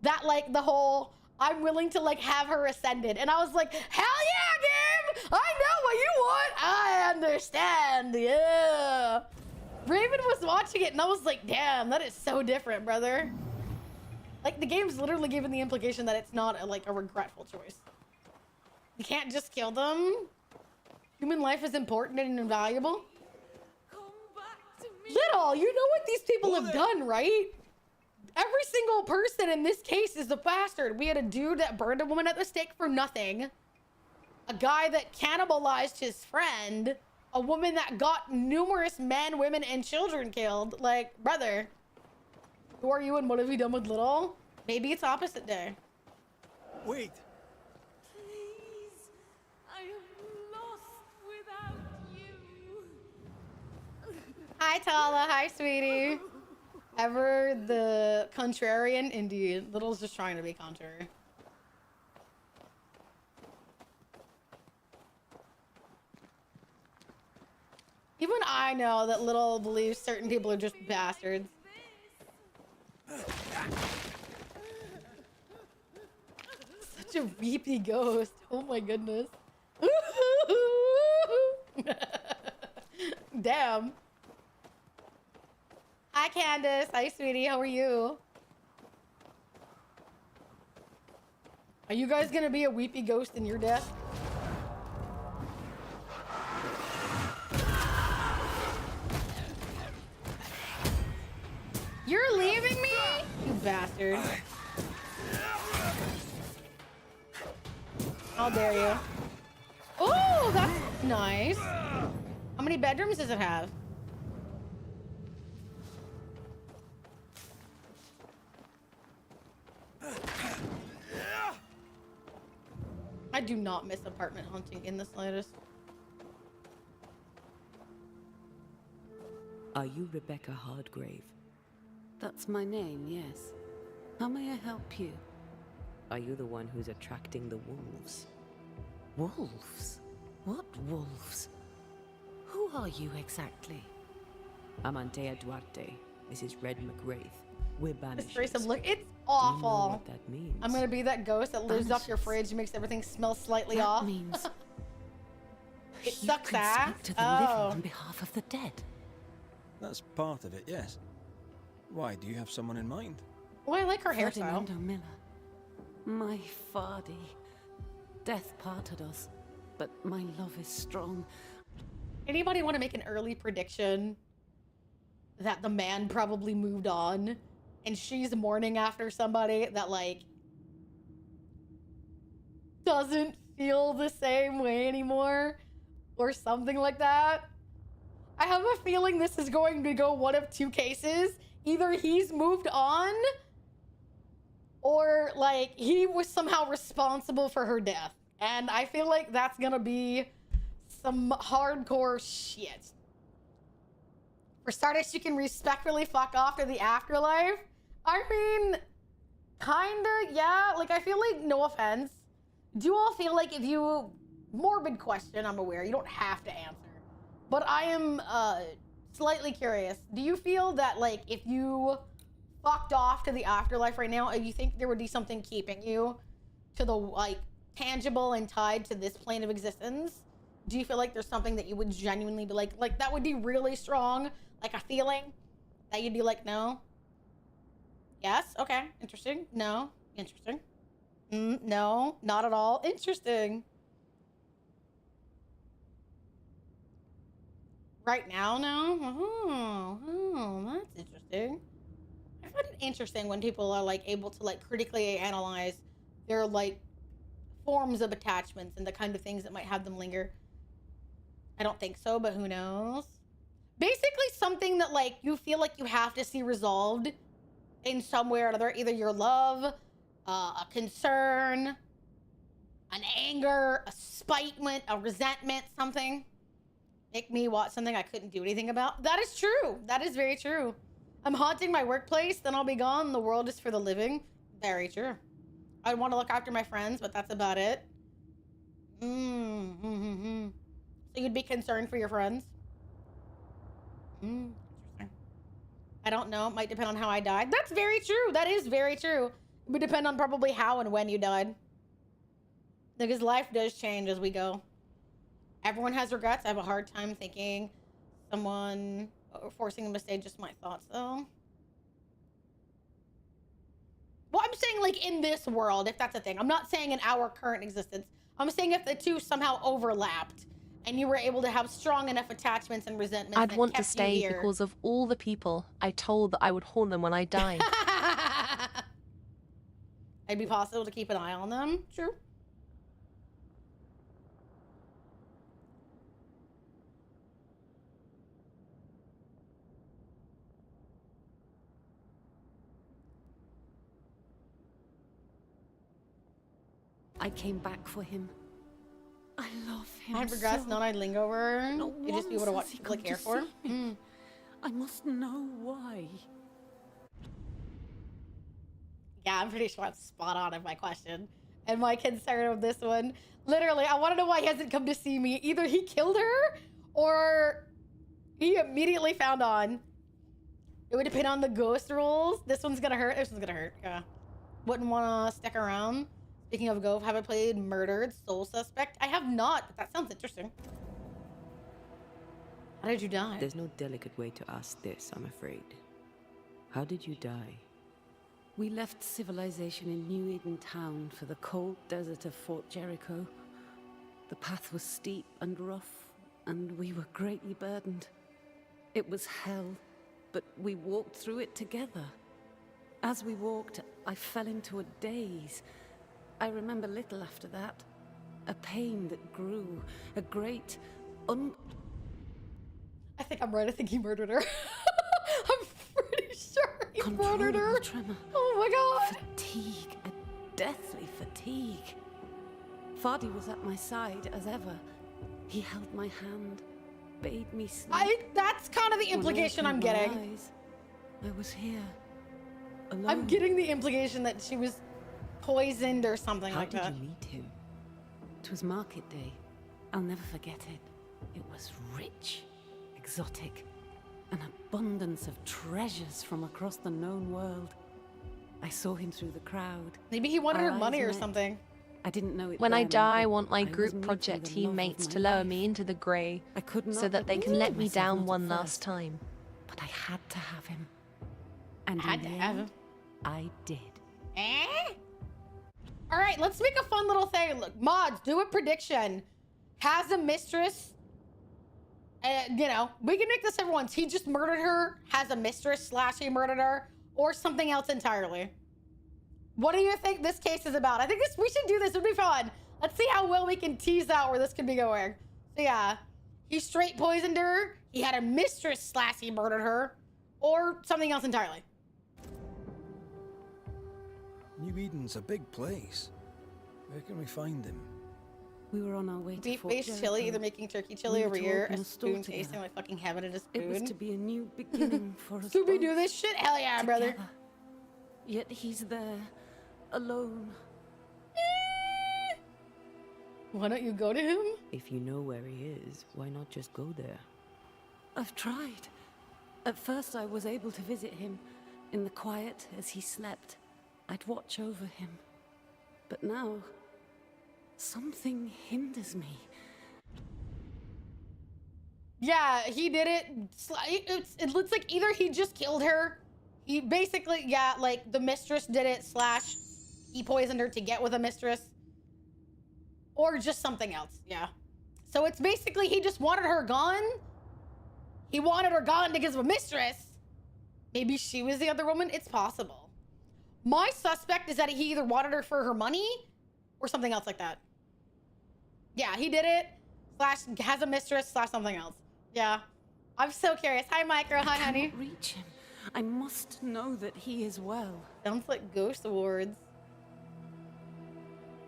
that like the whole, I'm willing to like have her ascended. And I was like, hell yeah, game! I know what you want. I understand, yeah. Raven was watching it and I was like, damn, that is so different, brother. Like, the game's literally given the implication that it's not a regretful choice. You can't just kill them. Human life is important and invaluable. Come back to me. Little, you know what these people have done, right? Every single person in this case is a bastard. We had a dude that burned a woman at the stake for nothing. A guy that cannibalized his friend. A woman that got numerous men, women, and children killed. Like, brother, who are you and what have you done with Little? Maybe it's opposite day. Wait. Please, I am lost without you. Hi, Tala. Hi, sweetie. Ever the contrarian? Indeed. Little's just trying to be contrary. Even I know that Little believes certain people are just bastards. Such a weepy ghost. Oh my goodness. Damn. Hi, Candace. Hi, sweetie. How are you? Are you guys gonna be a weepy ghost in your death? You're leaving me? You bastard. How dare you? Oh, that's nice. How many bedrooms does it have? I do not miss apartment hunting in the slightest. Are you Rebecca Hardgrave? That's my name, yes. How may I help you? Are you the one who's attracting the wolves? Wolves? What wolves? Who are you exactly? I'm Antea Duarte. This is Red McWraith. We're This trace Banishers. of look, it's Do you know awful. what that means? I'm gonna be that ghost that lives off your Banishers. fridge and makes everything smell slightly That off. means It you sucks can ass. speak to the Oh. living on behalf of the dead. That's part of it, yes. Why, do you have someone in mind? Oh, I like her hairstyle. Ferdinando Miller. My Fardy. Death parted us, but my love is strong. Anybody want to make an early prediction that the man probably moved on and she's mourning after somebody that like doesn't feel the same way anymore or something like that? I have a feeling this is going to go one of two cases. Either he's moved on or like he was somehow responsible for her death. And I feel like that's gonna be some hardcore shit. For starters, you can respectfully fuck off to the afterlife. I mean, Kinda, yeah. Like, I feel like, no offense. Do you all feel like if you... Morbid question, I'm aware. You don't have to answer. But I am, slightly curious. Do you feel that, like, if you fucked off to the afterlife right now, you think there would be something keeping you to the, like, tangible and tied to this plane of existence? Do you feel like there's something that you would genuinely be like, that would be really strong? Like, a feeling that you'd be like, no? Yes? Okay. Interesting. No? Interesting. No, not at all. Interesting. Right now, no? Oh, that's interesting. I find it interesting when people are, like, able to, like, critically analyze their, like, forms of attachments and the kind of things that might have them linger. I don't think so, but who knows? Basically something that, like, you feel like you have to see resolved in some way or another. Either your love, a concern, an anger, a spiteful, a resentment, something. Make me watch something I couldn't do anything about. That is true. That is very true. I'm haunting my workplace, then I'll be gone. The world is for the living. Very true. I want to look after my friends, but that's about it. So you'd be concerned for your friends? Interesting. I don't know. It might depend on how I died. That's very true. That is very true. It would depend on probably how and when you died. Because life does change as we go. Everyone has regrets. I have a hard time thinking someone or forcing them to say just my thoughts, though. Well, I'm saying, like, in this world, if that's a thing. I'm not saying in our current existence. I'm saying if the two somehow overlapped and you were able to have strong enough attachments and resentments I'd that want to kept you stay here. because of all the people I told that I would haunt them when I died. It'd be possible to keep an eye on them. True. I came back for him. I love him I had regrets, so. none I'd linger over. Not You'd just be able to watch once has he people I come care to for. see me. I must know why. Yeah, I'm pretty sure I'm spot on in my question. And my concern with this one. Literally, I want to know why he hasn't come to see me. Either he killed her or he immediately found on. It would depend on the ghost rules. This one's gonna hurt. This one's gonna hurt. Yeah. Wouldn't want to stick around. Speaking of Gove, have I played Murdered Soul Suspect? I have not, but that sounds interesting. How did you die? There's no delicate way to ask this, I'm afraid. How did you die? We left civilization in New Eden Town for the cold desert of Fort Jericho. The path was steep and rough, and we were greatly burdened. It was hell, but we walked through it together. As we walked, I fell into a daze. I remember little after that. A pain that grew, a great, I think I'm right. I think he murdered her. I'm pretty sure he murdered her. tremor. Oh my god. Fatigue, a deathly fatigue. Fardy was at my side as ever. He held my hand, bade me sleep. That's kind of the When I implication I'm opened my getting. eyes, I was here, alone. I'm getting the implication that she was poisoned or something How like did that. you meet him? It was market day. I'll never forget it. It was rich, exotic, an abundance of treasures from across the known world. I saw him through the crowd. Maybe he wanted Our her money eyes or met. something. I didn't know it When I then, die, I but want my was group meeting project the love of teammates my to lower life. me into the grey I could so not that they can believe let me myself down not at one last first, time. But I had to have him. And Had in to the have end, him. I did. All right, let's make a fun little thing. Look, mods, do a prediction. Has a mistress, you know, we can make this everyone's. He just murdered her, has a mistress / he murdered her, or something else entirely. What do you think this case is about? I think we should do this. It'd be fun. Let's see how well we can tease out where this could be going. So yeah, he straight poisoned her. He had a mistress / he murdered her, or something else entirely. New Eden's a big place. Where can we find him? We were on our way to Fort Beef-based Jericho. chili, either making turkey chili We were over to here, open a a store spoon together. tasting like fucking heaven in a It was spoon. to be a new beginning for us Scooby do both, this shit? Hell yeah, brother. together. Yet he's there, alone. Why don't you go to him? If you know where he is, why not just go there? I've tried. At first, I was able to visit him in the quiet as he slept. I'd watch over him. But now, something hinders me. Yeah, he did it. It looks like either he just killed her. He basically, yeah, like the mistress did it / he poisoned her to get with a mistress. Or just something else, yeah. So it's basically he just wanted her gone. He wanted her gone because of a mistress. Maybe she was the other woman. It's possible. My suspect is that he either wanted her for her money or something else like that. Yeah, he did it / has a mistress / something else. Yeah. I'm so curious. Hi, Micro. Hi, honey. I cannot reach him. I must know that he is well. Sounds like Ghost Awards.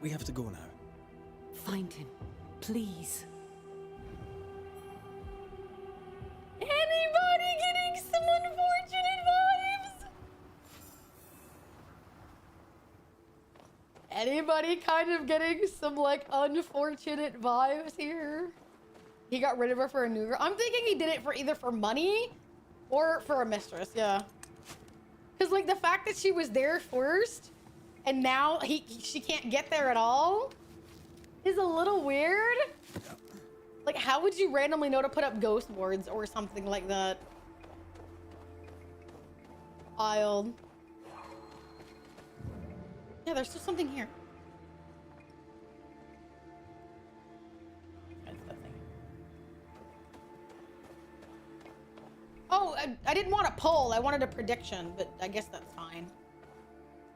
We have to go now. Find him, please. Anybody getting some unfortunate vibes? Anybody kind of getting some, like, unfortunate vibes here? He got rid of her for a new girl. I'm thinking he did it for either for money or for a mistress, yeah. Because, like, the fact that she was there first and now she can't get there at all is a little weird. Like, how would you randomly know to put up ghost boards or something like that? Wild. Yeah, there's still something here. That's that thing. Oh, I didn't want a poll. I wanted a prediction, but I guess that's fine.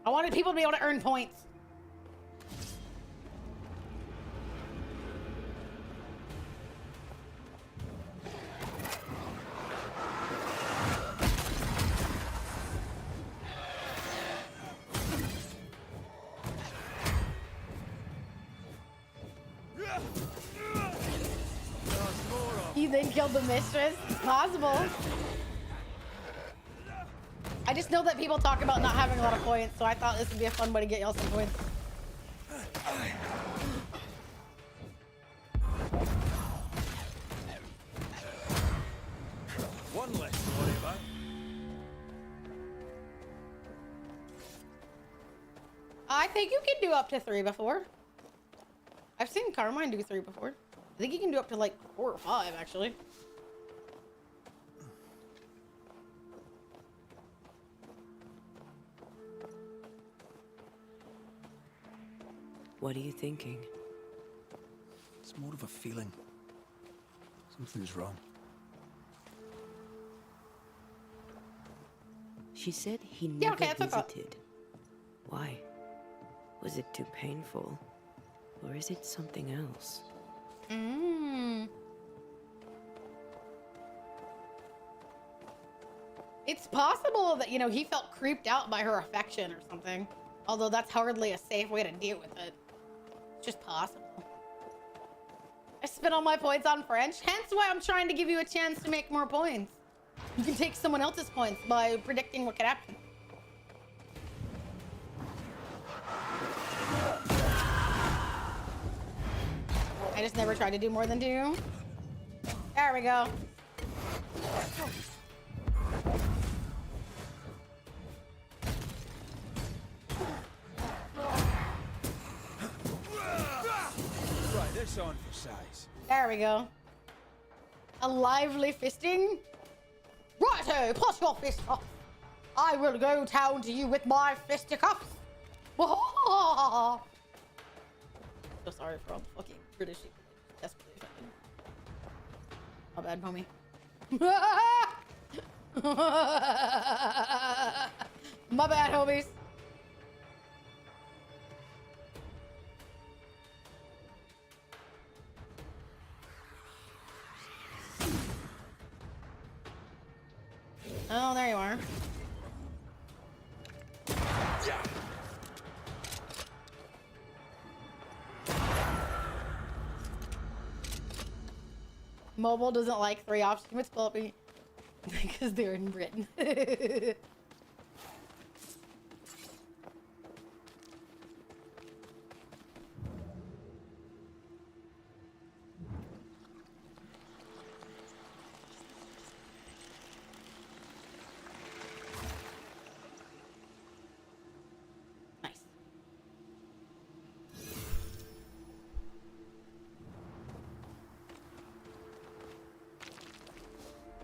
I wanted people to be able to earn points. You then killed the mistress? It's possible. I just know that people talk about not having a lot of points, so I thought this would be a fun way to get y'all some points. One less to worry about. I think you can do up to 3 before. I've seen Carmine do 3 before. I think you can do up to like 4 or 5, actually. What are you thinking? It's more of a feeling. Something's wrong. She said he Yeah, never okay, that's what I thought. visited. Why? Was it too painful? Or is it something else? It's possible that, you know, he felt creeped out by her affection or something. Although that's hardly a safe way to deal with it. It's just possible. I spent all my points on French, hence why I'm trying to give you a chance to make more points. You can take someone else's points by predicting what could happen. I just never tried to do more than 2. There we go. Right, this on for size. There we go. A lively fisting. Righto, plus your fist off. I will go down to you with my fisticuffs. So sorry for all the fucking British people. Desperately offended. My bad, homie. My bad, homies. Oh, there you are. Mobile doesn't like 3 options. It's Philippine because they're in Britain.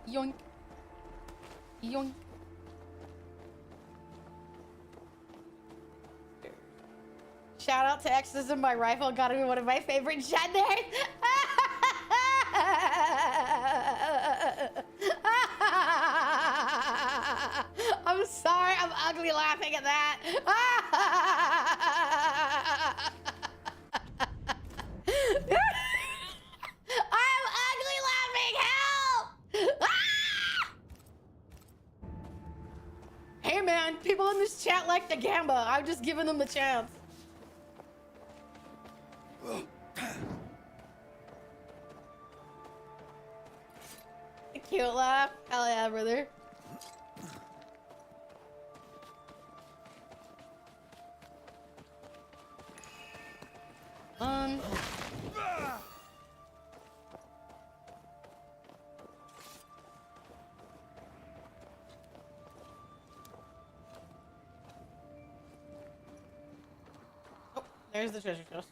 Yoink. Yoink. Shout out to Exorcism by Rifle. Gotta be one of my favorite genders. I'm sorry. I'm ugly laughing at that. I'm ugly laughing. Help! Hey man, people in this chat like the gamba. I'm just giving them the chance. A cute laugh. Hell yeah, brother. Oh, there's the treasure chest.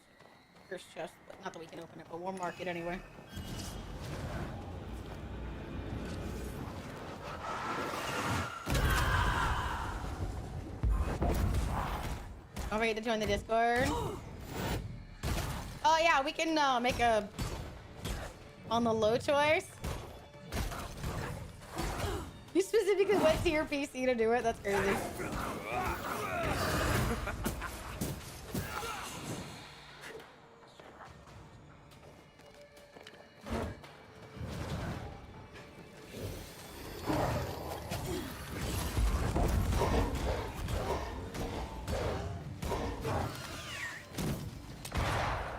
First chest, but not that we can open it, but we'll mark it anyway. Don't forget to join the Discord. Oh yeah, we can make a on the low choice. You specifically went to your PC to do it? That's crazy.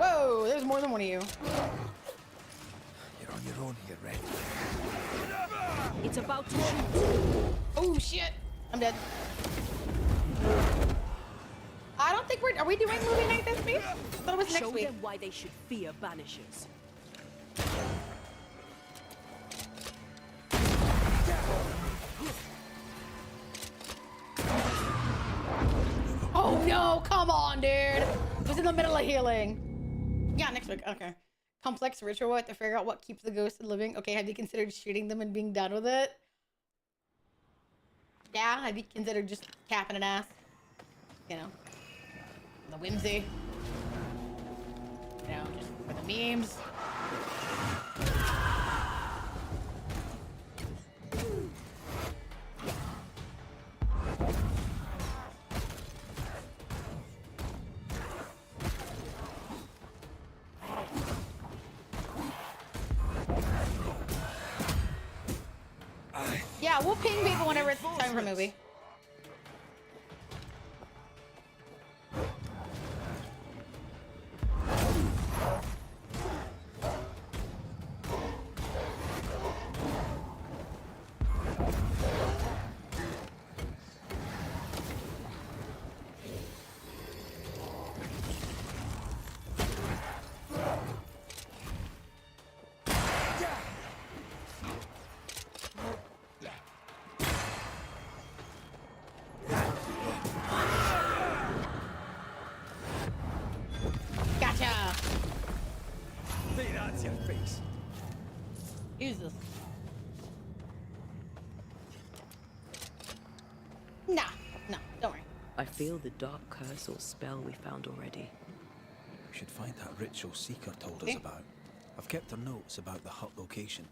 Whoa, there's more than one of you. You're on your own here, Red. It's about to shoot. Oh shit, I'm dead. I don't think are we doing movie night this week? I thought it was next Show week. them why they should fear Banishers. Oh no, come on, dude. It was in the middle of healing. Yeah, next week, okay. Complex ritual to figure out what keeps the ghost living. Okay, have you considered shooting them and being done with it? Yeah, have you considered just capping an ass? You know, the whimsy. You know, just for the memes. Yeah, we'll ping people whenever it's time for a movie. Gotcha. Hey, that's your face. Jesus. Nah, don't worry. I feel the dark curse or spell we found already. We should find that ritual Seeker told us Okay. about. I've kept her notes about the hut location.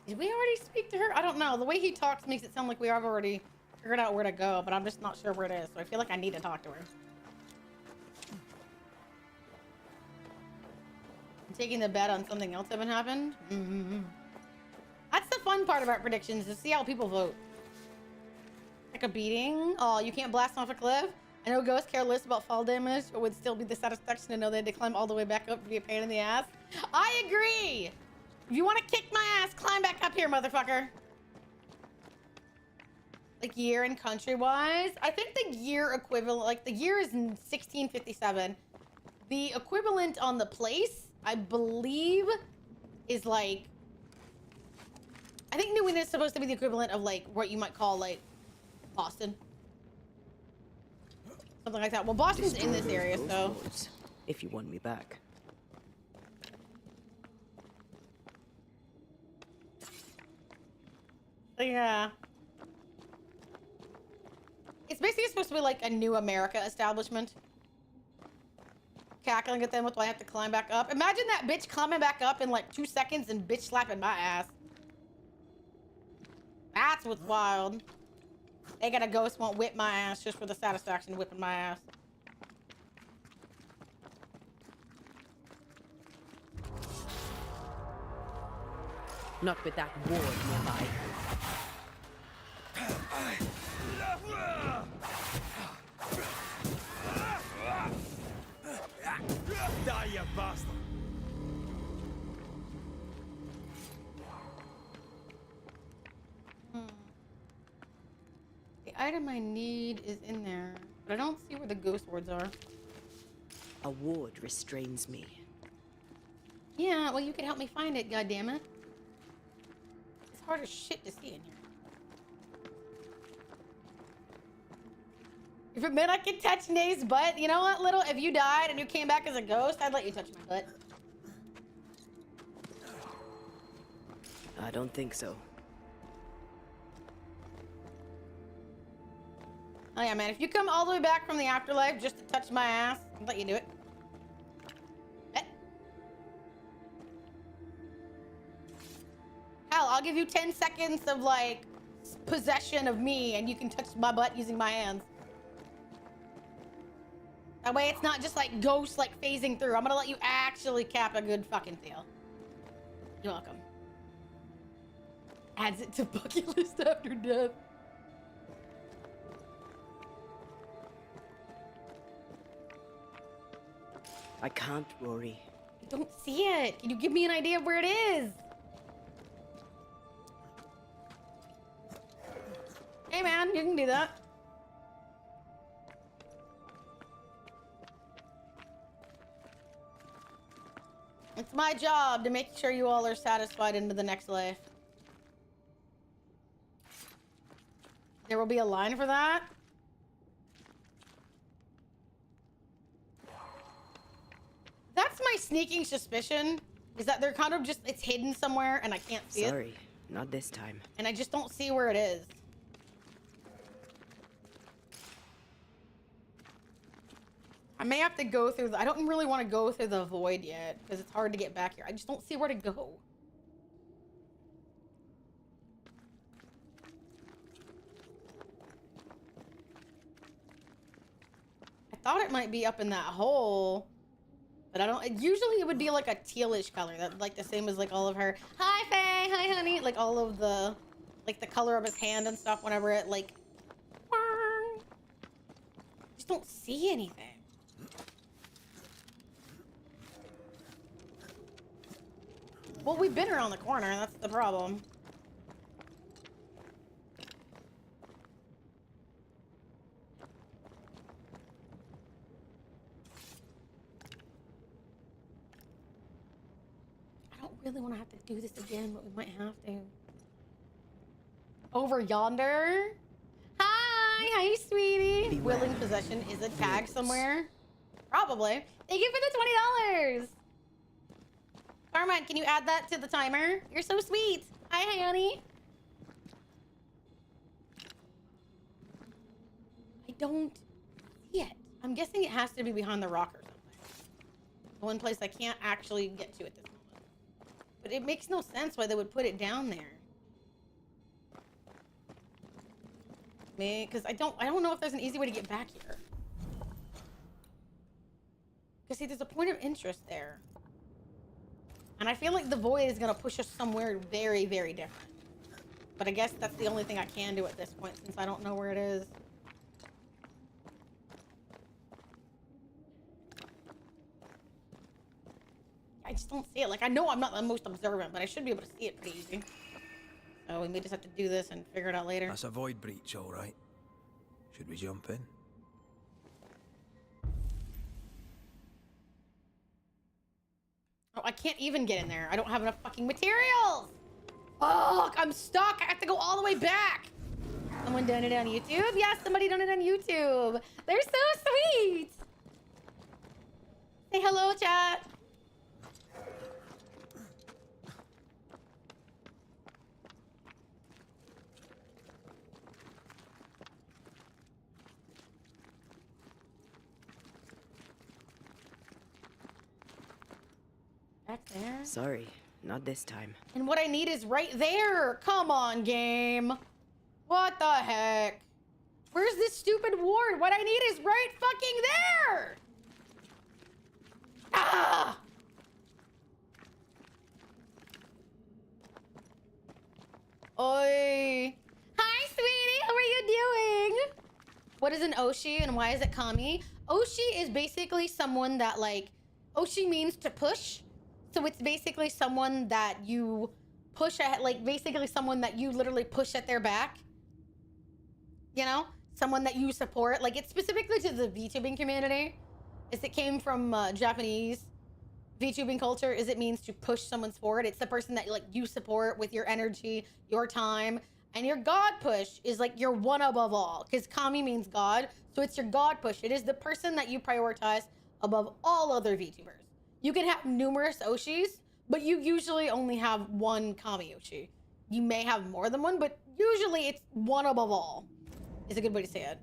Did we already speak to her? I don't know. The way he talks makes it sound like we have already figured out where to go, but I'm just not sure where it is, so I feel like I need to talk to her. I'm taking the bet on something else haven't happened. That's the fun part about predictions, is to see how people vote. Like a beating. Oh, you can't blast off a cliff. I know ghosts care less about fall damage, but would still be the satisfaction to know they had to climb all the way back up to be a pain in the ass. I agree! If you want to kick my ass, climb back up here, motherfucker. Like year and country wise, I think the year equivalent, like the year is 1657. The equivalent on the place, I believe, is like, I think New England is supposed to be the equivalent of like what you might call like Boston. Something like that. Well, Boston's in this area, Destroy so... those roads, if you want me back. Yeah. It's basically supposed to be like a new America establishment. Cackling at them with why I have to climb back up. Imagine that bitch climbing back up in like 2 seconds and bitch slapping my ass. That's what's wild. They got a ghost won't whip my ass just for the satisfaction of whipping my ass. Not with that ward nearby. Die, you bastard! The item I need is in there, but I don't see where the ghost wards are. A ward restrains me. Yeah, well, you could help me find it, goddammit. It's hard as shit to see in here. If it meant I could touch Nae's butt, you know what, little? If you died and you came back as a ghost, I'd let you touch my butt. I don't think so. Oh yeah, man, if you come all the way back from the afterlife just to touch my ass, I'll let you do it. Hell, I'll give you 10 seconds of, like, possession of me, and you can touch my butt using my hands. That way it's not just, like, ghosts, like, phasing through. I'm gonna let you actually cap a good fucking deal. You're welcome. Adds it to bucket list after death. I can't, Rory. I don't see it. Can you give me an idea of where it is? Hey, man, you can do that. It's my job to make sure you all are satisfied into the next life. There will be a line for that. That's my sneaking suspicion, is that they're kind of just, it's hidden somewhere and I can't see it. Sorry, not this time. And I just don't see where it is. I may have to go through the, I don't really want to go through the void yet because it's hard to get back here. I just don't see where to go. I thought it might be up in that hole, but I don't, usually it would be like a tealish color, that like the same as like all of her, hi Faye, hi honey, like all of the, like the color of his hand and stuff whenever it like, just don't see anything. Well, we've been around the corner, and that's the problem. I don't really want to have to do this again, but we might have to. Over yonder? Hi, sweetie. Beware. Willing possession is a tag somewhere? Probably. Thank you for the $20. Carmine, can you add that to the timer? You're so sweet. Hi, honey. I don't see it. I'm guessing it has to be behind the rock or something. The one place I can't actually get to at this moment. But it makes no sense why they would put it down there. Because I don't know if there's an easy way to get back here. Because see, there's a point of interest there. And I feel like the void is going to push us somewhere very, very different. But I guess that's the only thing I can do at this point since I don't know where it is. I just don't see it. Like, I know I'm not the most observant, but I should be able to see it pretty easy. So we may just have to do this and figure it out later. That's a void breach, all right. Should we jump in? Oh, I can't even get in there. I don't have enough fucking materials. Fuck, I'm stuck. I have to go all the way back. Someone donated on YouTube? Yes, somebody donated on YouTube. They're so sweet. Say hello, chat. Back there. Sorry, not this time. And what I need is right there. Come on, game. What the heck? Where's this stupid ward? What I need is right fucking there. Ah! Oi. Hi, sweetie. How are you doing? What is an Oshi and why is it Kami? Oshi is basically someone that, like, Oshi means to push. So it's basically someone that you push at, like, basically someone that you literally push at their back. You know? Someone that you support. Like, it's specifically to the VTubing community. As it came from Japanese VTubing culture, is it means to push someone's forward. It's the person that, like, you support with your energy, your time. And your God push is, like, your one above all. Because Kami means God. So it's your God push. It is the person that you prioritize above all other VTubers. You can have numerous Oshis, but you usually only have one Kami Oshi. You may have more than one, but usually it's one above all. Is a good way to say it.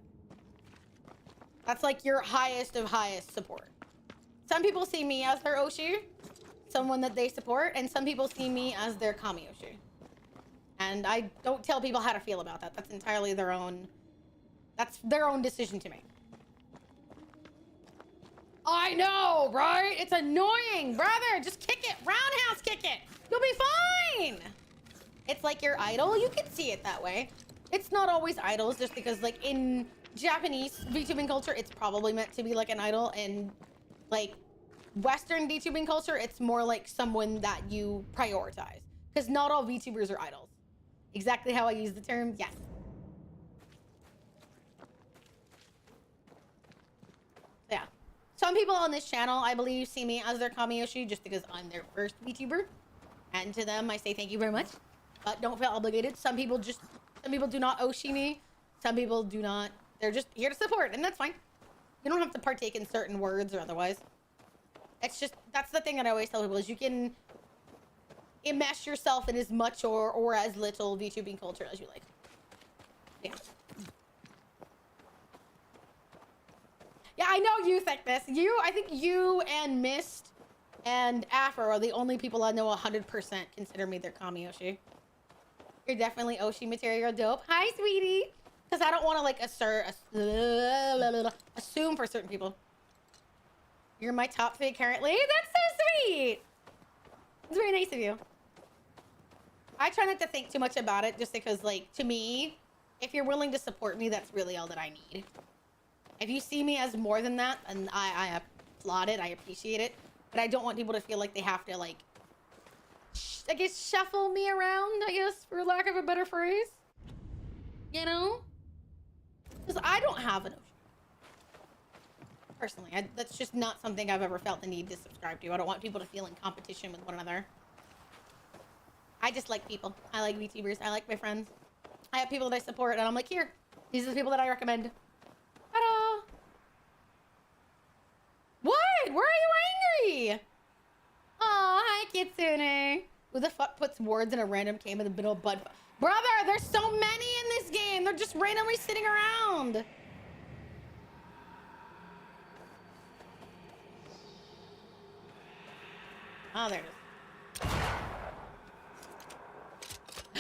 That's like your highest of highest support. Some people see me as their Oshi, someone that they support, and some people see me as their Kami Oshi. And I don't tell people how to feel about that. That's entirely their own... That's their own decision to make. I know, right? It's annoying, brother. Just kick it. Roundhouse kick it. You'll be fine. It's like your idol. You can see it that way. It's not always idols, just because, like, in Japanese VTubing culture, it's probably meant to be like an idol. And, like, Western VTubing culture, it's more like someone that you prioritize. Because not all VTubers are idols. Exactly how I use the term, yes. Yeah. Some people on this channel, I believe, see me as their Kami Oshi just because I'm their first VTuber. And to them, I say thank you very much. But don't feel obligated. Some people do not Oshi me. Some people do not. They're just here to support, and that's fine. You don't have to partake in certain words or otherwise. It's just, that's the thing that I always tell people, is you can immerse yourself in as much or as little VTubing culture as you like. Yeah. Yeah, I know you think this. I think you and Mist and Afro are the only people I know 100% consider me their Kami Oshi. You're definitely Oshi material dope. Hi, sweetie. Because I don't want to, like, assume for certain people. You're my top fig currently. That's so sweet. It's very nice of you. I try not to think too much about it just because, like, to me, if you're willing to support me, that's really all that I need. If you see me as more than that, and I applaud it, I appreciate it, but I don't want people to feel like they have to, like, I guess, shuffle me around, I guess, for lack of a better phrase. You know? Because I don't have an Oshi. Personally, that's just not something I've ever felt the need to subscribe to. I don't want people to feel in competition with one another. I just like people. I like VTubers. I like my friends. I have people that I support, and I'm like, here, these are the people that I recommend. Ta-da! What? Where are you angry? Aw, hi, Kitsune. Who the fuck puts words in a random game in the middle of Bud? Brother, there's so many in this game. They're just randomly sitting around. Oh, there it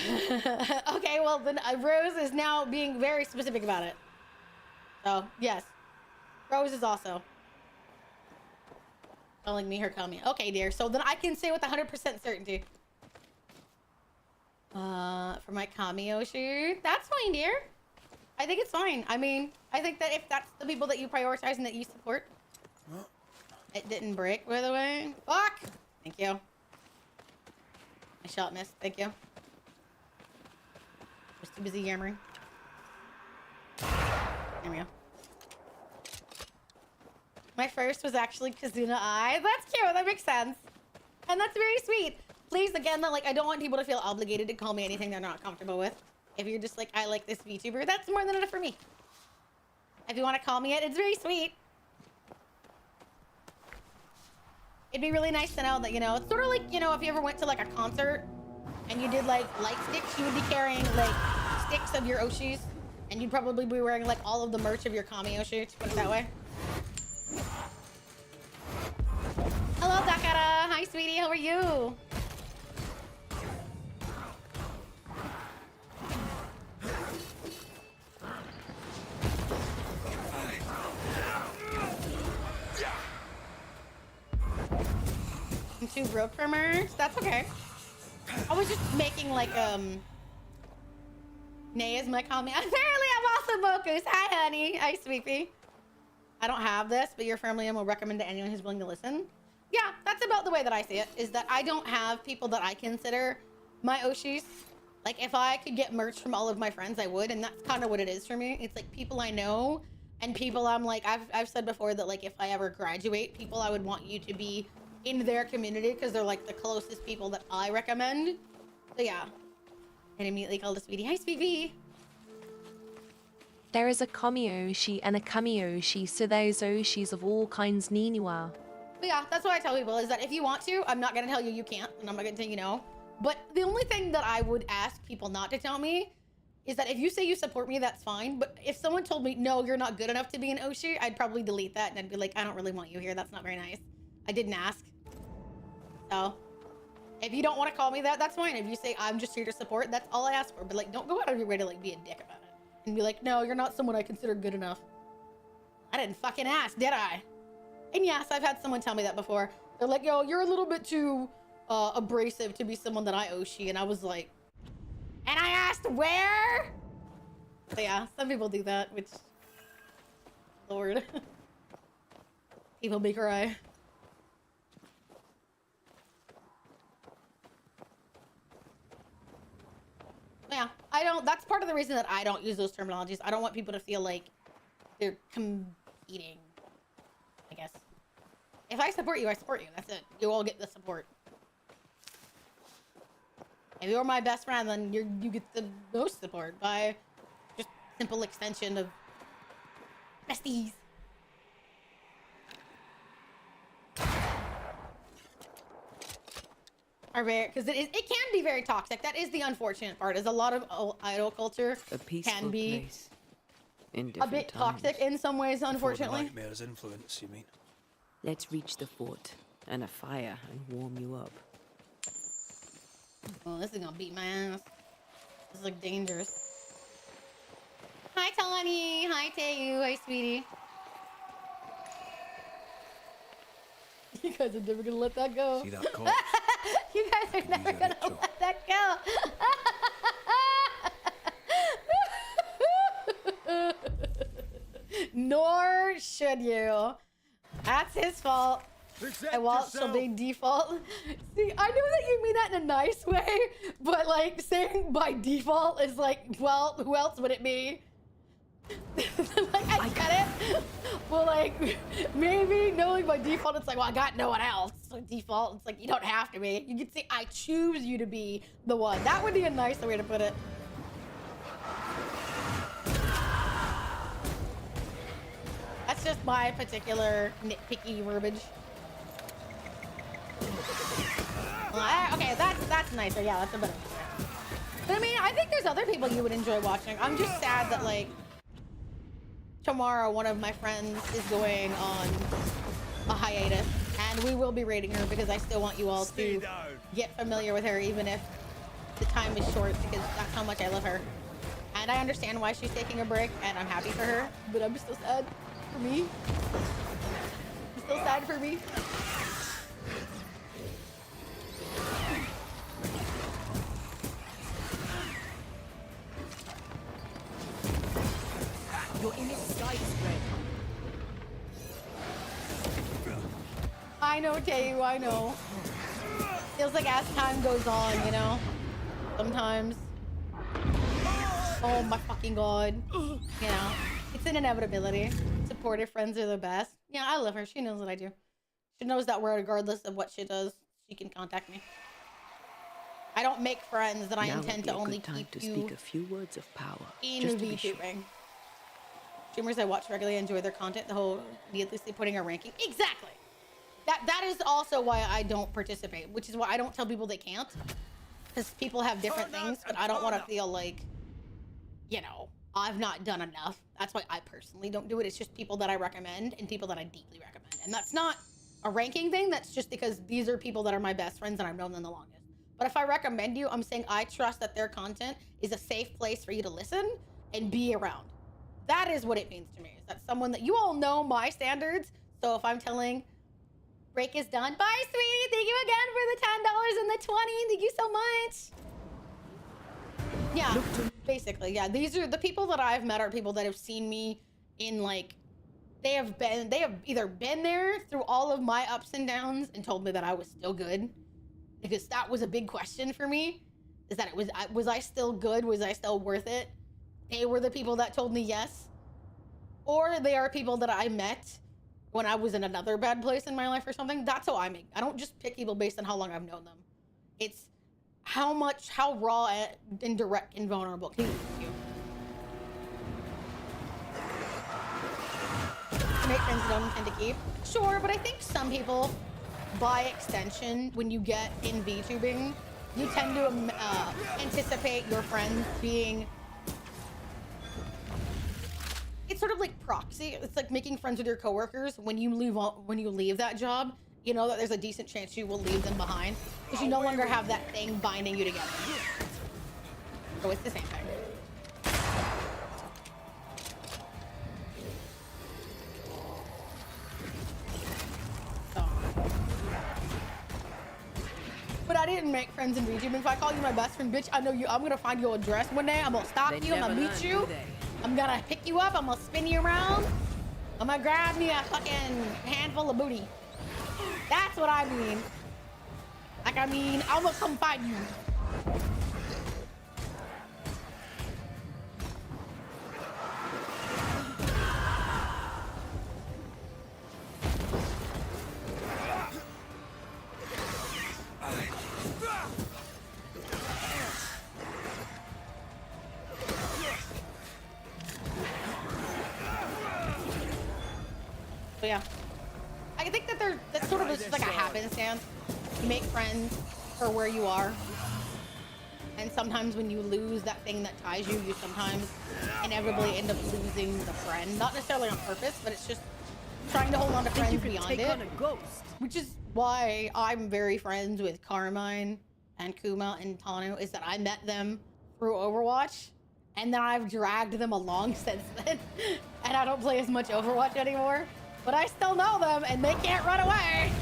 is. Okay, well, then Rose is now being very specific about it. So, yes. Rose is also telling me her Kami. Okay, dear. So then I can say with 100% certainty. For my Kami Oshi. That's fine, dear. I think it's fine. I mean, I think that if that's the people that you prioritize and that you support. It didn't break, by the way. Fuck! Thank you. My shot missed. Thank you. I was too busy yammering. There we go. My first was actually Kazuna Eye. That's cute. That makes sense. And that's very sweet. Please, again, like, I don't want people to feel obligated to call me anything they're not comfortable with. If you're just like, I like this VTuber, that's more than enough for me. If you want to call me it, it's very sweet. It'd be really nice to know that, you know, it's sort of like, you know, if you ever went to like a concert and you did like light sticks, you would be carrying like sticks of your Oshis, and you'd probably be wearing like all of the merch of your Kami Oshi, to put it that way. Hello, Dakara. Hi, sweetie. How are you? I'm too broke for merch. That's okay. I was just making like Nay is my comment. Apparently I'm also Bokus. Hi honey. Hi Sweepy. I don't have this, but your family and will recommend to anyone who's willing to listen. Yeah, that's about the way that I see it, is that I don't have people that I consider my Oshis. Like if I could get merch from all of my friends, I would, and that's kind of what it is for me. It's like people I know and people I'm like, I've said before that like if I ever graduate, people I would want you to be in their community because they're like the closest people that I recommend. So yeah. And immediately called a Sweetie. Hi, Sweetie. There is a Kami Oshi and a Kami Oshi, so there's Oshis of all kinds Niniwa. But yeah, that's what I tell people is that if you want to, I'm not going to tell you you can't, and I'm not going to tell you no. But the only thing that I would ask people not to tell me is that if you say you support me, that's fine. But if someone told me, no, you're not good enough to be an Oshi, I'd probably delete that and I'd be like, I don't really want you here. That's not very nice. I didn't ask. So if you don't want to call me that, that's fine. If you say I'm just here to support, that's all I ask for. But like, don't go out of your way to like be a dick about it and be like, no, you're not someone I consider good enough. I didn't fucking ask, did I? And yes, I've had someone tell me that before. They're like, yo, you're a little bit too abrasive to be someone that I Oshi. And I was like, and I asked where? So yeah, some people do that, which, Lord. People make her eye. Yeah, I don't, that's part of the reason that I don't use those terminologies. I don't want people to feel like they're competing, I guess. If I support you, I support you. That's it. You all get the support. If you're my best friend, then you get the most support by just simple extension of besties. Are very, because it can be very toxic. That is the unfortunate part. Is a lot of idol culture can be place in a bit toxic in some ways, unfortunately. Before the nightmare's influence, you mean? Let's reach the fort and a fire and warm you up. Oh, this is gonna beat my ass. This is like dangerous. Hi, Talani. Hi, Tayu. Hi, sweetie. You guys are never gonna let that go. See that corpse? You guys are never gonna let that go. Nor should you. That's his fault. And while it shall be default. See, I know that you mean that in a nice way, but like saying by default is like, well, who else would it be? Like, I get it. Well, like, maybe knowing by default, it's like, well, I got no one else. So default, it's like, you don't have to be. You could say, I choose you to be the one. That would be a nicer way to put it. That's just my particular nitpicky verbiage. Okay, that's nicer. Yeah, that's a better one. But I mean, I think there's other people you would enjoy watching. I'm just sad that, like, tomorrow one of my friends is going on a hiatus, and we will be rating her because I still want you all to get familiar with her, even if the time is short, because that's how much I love her. And I understand why she's taking a break, and I'm happy for her, but I'm still sad for me. I'm still sad for me. You're in its sight spread. I know, Tayu, I know. Feels like as time goes on, you know? Sometimes. Oh my fucking god. You know, it's an inevitability. Supportive friends are the best. Yeah, I love her. She knows what I do. She knows that regardless of what she does, she can contact me. I don't make friends that I Now would intend be to a only good time keep to you speak a few words of power. in Just to be sure. VTubing. Streamers I watch regularly enjoy their content. The whole needlessly putting a ranking. Exactly. That is also why I don't participate, which is why I don't tell people they can't. Because people have different things, but I don't want to feel like, you know, I've not done enough. That's why I personally don't do it. It's just people that I recommend and people that I deeply recommend. And that's not a ranking thing. That's just because these are people that are my best friends and I've known them the longest. But if I recommend you, I'm saying I trust that their content is a safe place for you to listen and be around. That is what it means to me. Is that someone that you all know my standards. So if I'm telling break is done. Bye, sweetie. Thank you again for the $10 and the 20. Thank you so much. Yeah, basically, yeah. These are the people that I've met are people that have seen me in like, they have either been there through all of my ups and downs and told me that I was still good, because that was a big question for me. Is that was I still good? Was I still worth it? They were the people that told me yes, or they are people that I met when I was in another bad place in my life or something. That's how I don't just pick people based on how long I've known them. It's how raw and direct and vulnerable can you. Make friends you don't intend to keep. Sure, but I think some people, by extension, when you get in VTubing, you tend to anticipate your friends being... It's sort of like proxy. It's like making friends with your coworkers. When you leave that job, you know that there's a decent chance you will leave them behind because you no longer have that thing binding you together. So it's the same thing. So. But I didn't make friends in VTubing. If I call you my best friend, bitch, I know you. I'm gonna find your address one day. I'm gonna stop you. I'm gonna meet you. I'm gonna pick you up. I'm gonna spin you around. I'm gonna grab me a fucking handful of booty. That's what I mean. Like, I mean, I'm gonna come find you. So yeah, I think that that's sort of just like a happenstance. You make friends for where you are, and sometimes when you lose that thing that ties you, you sometimes inevitably end up losing the friend. Not necessarily on purpose, but it's just trying to hold on to friends beyond it. Which is why I'm very friends with Carmine and Kuma and Tanu, is that I met them through Overwatch, and then I've dragged them along since then, and I don't play as much Overwatch anymore. But I still know them, and they can't run away.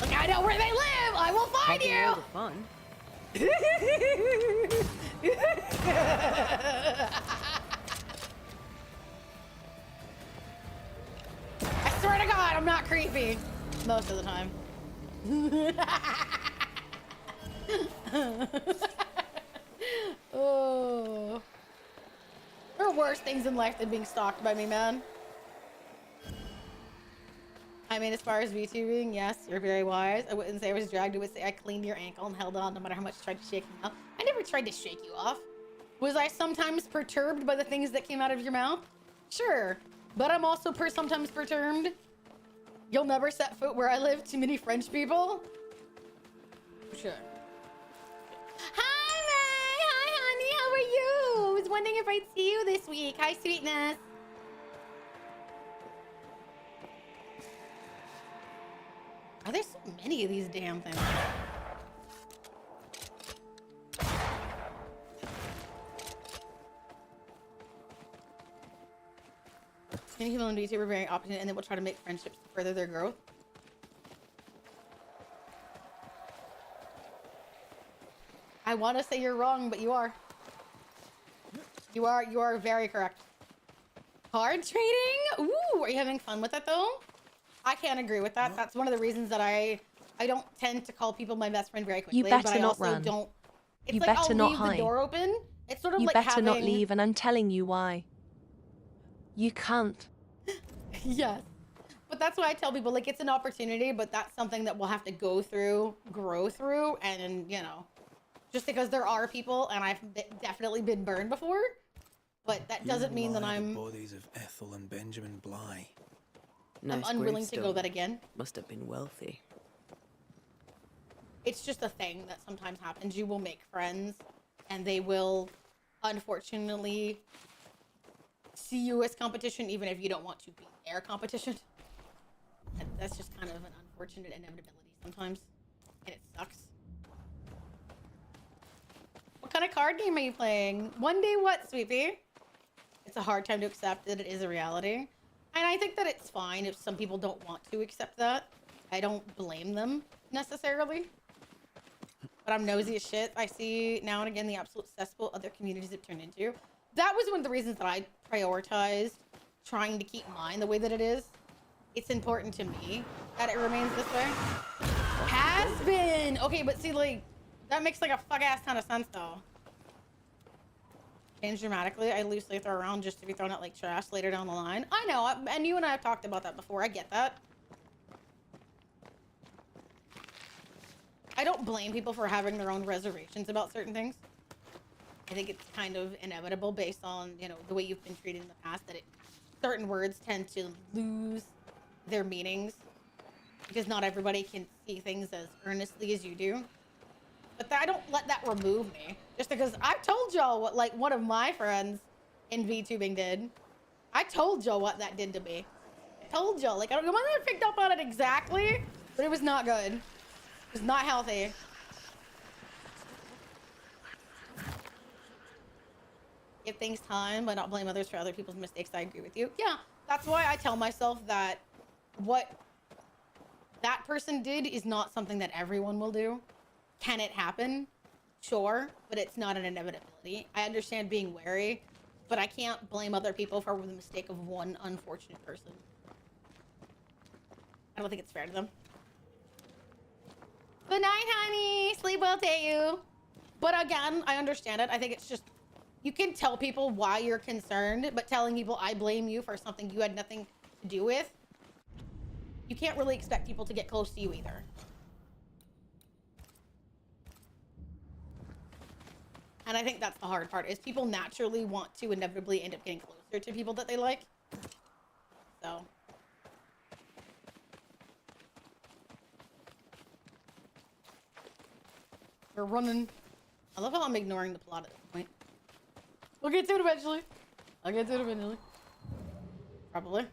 Like, I know where they live. I will find you. Fun. I swear to God, I'm not creepy most of the time. Oh, there are worse things in life than being stalked by me, man. I mean, as far as VTubing, yes, you're very wise. I wouldn't say I was dragged. I would say I cleaned your ankle and held on no matter how much I tried to shake you off. I never tried to shake you off. Was I sometimes perturbed by the things that came out of your mouth? Sure. But I'm also sometimes perturbed. You'll never set foot where I live. Too many French people. Sure. Hi, May. Hi, honey. How are you? I was wondering if I'd see you this week. Hi, sweetness. Are there so many of these damn things? Many people in VTuber are very opposite, and they will try to make friendships to further their growth. I want to say you're wrong, but you are. You are very correct. Card trading? Ooh, are you having fun with it though? I can't agree with that. That's one of the reasons that I don't tend to call people my best friend very quickly. You better but I not also run. Don't. It's You like better I'll not leave hide. the door open. It's sort of You like better having... not leave, and I'm telling you why. You can't. Yes. But that's why I tell people, like, it's an opportunity, but that's something that we'll have to go through, grow through, and, you know, Just because there are people, and I've definitely been burned before, but that doesn't mean that The I'm bodies of Ethel and Benjamin Bly. Nice unwilling to go gravestone. that again. Must have been wealthy. It's just a thing that sometimes happens. You will make friends, and they will, unfortunately, see you as competition, even if you don't want to be their competition. That's just kind of an unfortunate inevitability sometimes, and it sucks. What kind of card game are you playing? One day what, sweetie? It's a hard time to accept that it is a reality. And I think that it's fine if some people don't want to accept that. I don't blame them, necessarily. But I'm nosy as shit. I see now and again the absolute cesspool other communities have turned into. That was one of the reasons that I prioritized trying to keep mine the way that it is. It's important to me that it remains this way. Has been! Okay, but see, like, that makes like a fuck-ass ton of sense, though. Change dramatically. I loosely throw around just to be thrown out like trash later down the line. I know, and you and I have talked about that before. I get that. I don't blame people for having their own reservations about certain things. I think it's kind of inevitable based on, you know, the way you've been treated in the past, that certain words tend to lose their meanings because not everybody can see things as earnestly as you do. But I don't let that remove me just because I've told y'all what, like, one of my friends in VTubing did. I told y'all what that did to me. I told y'all, like, I don't know whether I picked up on it exactly, but it was not good. It was not healthy. Give things time, but not blame others for other people's mistakes. I agree with you. Yeah, that's why I tell myself that what that person did is not something that everyone will do. Can it happen? Sure, but it's not an inevitability. I understand being wary, but I can't blame other people for the mistake of one unfortunate person. I don't think it's fair to them. Good night, honey. Sleep well to you. But again, I understand it. I think it's just, you can tell people why you're concerned, but telling people I blame you for something you had nothing to do with, you can't really expect people to get close to you either. And I think that's the hard part, is people naturally want to inevitably end up getting closer to people that they like. So. We're running. I love how I'm ignoring the plot at this point. We'll get to it eventually. I'll get to it eventually. Probably.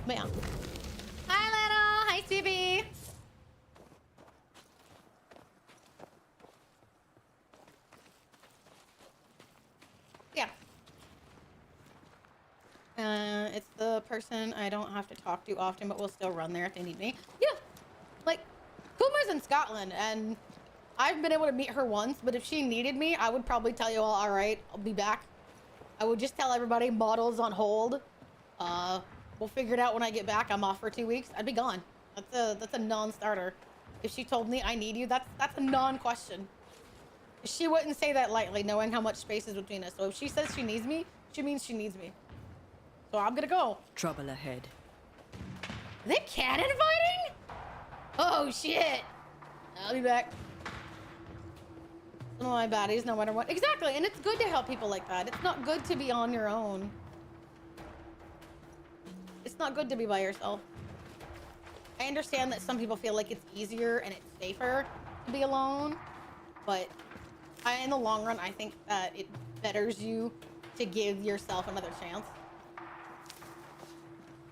But yeah. Hi, Little. Hi, Stevie. Yeah. It's the person I don't have to talk to often, but will still run there if they need me. Yeah. Like, Kuma's in Scotland, and I've been able to meet her once, but if she needed me, I would probably tell you all right, I'll be back. I would just tell everybody models on hold. We'll figure it out when I get back. I'm off for 2 weeks. I'd be gone. That's a non-starter. If she told me I need you, that's a non-question. She wouldn't say that lightly, knowing how much space is between us. So if she says she needs me, she means she needs me. So I'm gonna go. Trouble ahead. Are they cannon fighting? Oh shit. I'll be back. Some of my baddies, no matter what. Exactly, and it's good to help people like that. It's not good to be on your own. It's not good to be by yourself. I understand that some people feel like it's easier and it's safer to be alone, but in the long run, I think that it betters you to give yourself another chance.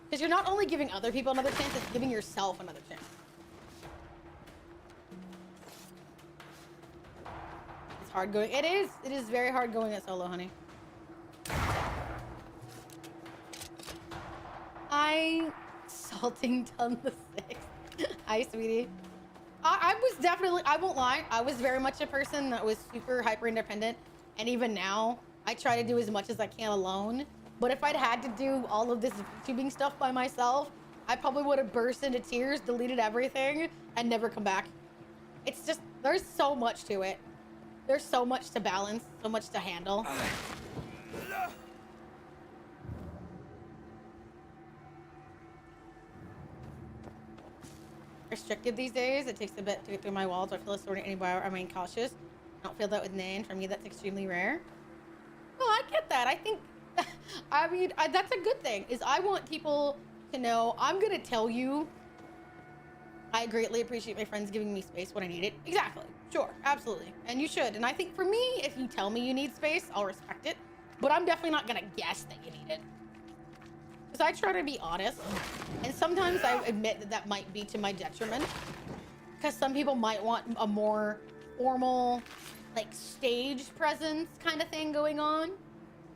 Because you're not only giving other people another chance, it's giving yourself another chance. It's hard going. It is very hard going at solo, honey. Salting done the 6th. Hi, sweetie. I was definitely, I won't lie, I was very much a person that was super hyper independent, and even now I try to do as much as I can alone. But if I'd had to do all of this tubing stuff by myself, I probably would have burst into tears, deleted everything, and never come back. It's just, there's so much to it. There's so much to balance, so much to handle. restricted these days. It takes a bit to get through my walls. I feel assorted anywhere. I remain cautious. I don't feel that with Nain. For me, that's extremely rare. Well, I get that. I think, I mean, that's a good thing. Is I want people to know I'm gonna tell you. I greatly appreciate my friends giving me space when I need it. Exactly. Sure. Absolutely. And you should. And I think for me, if you tell me you need space, I'll respect it. But I'm definitely not gonna guess that you need it. Because I try to be honest. And sometimes I admit that that might be to my detriment. Because some people might want a more formal, like, stage presence kind of thing going on.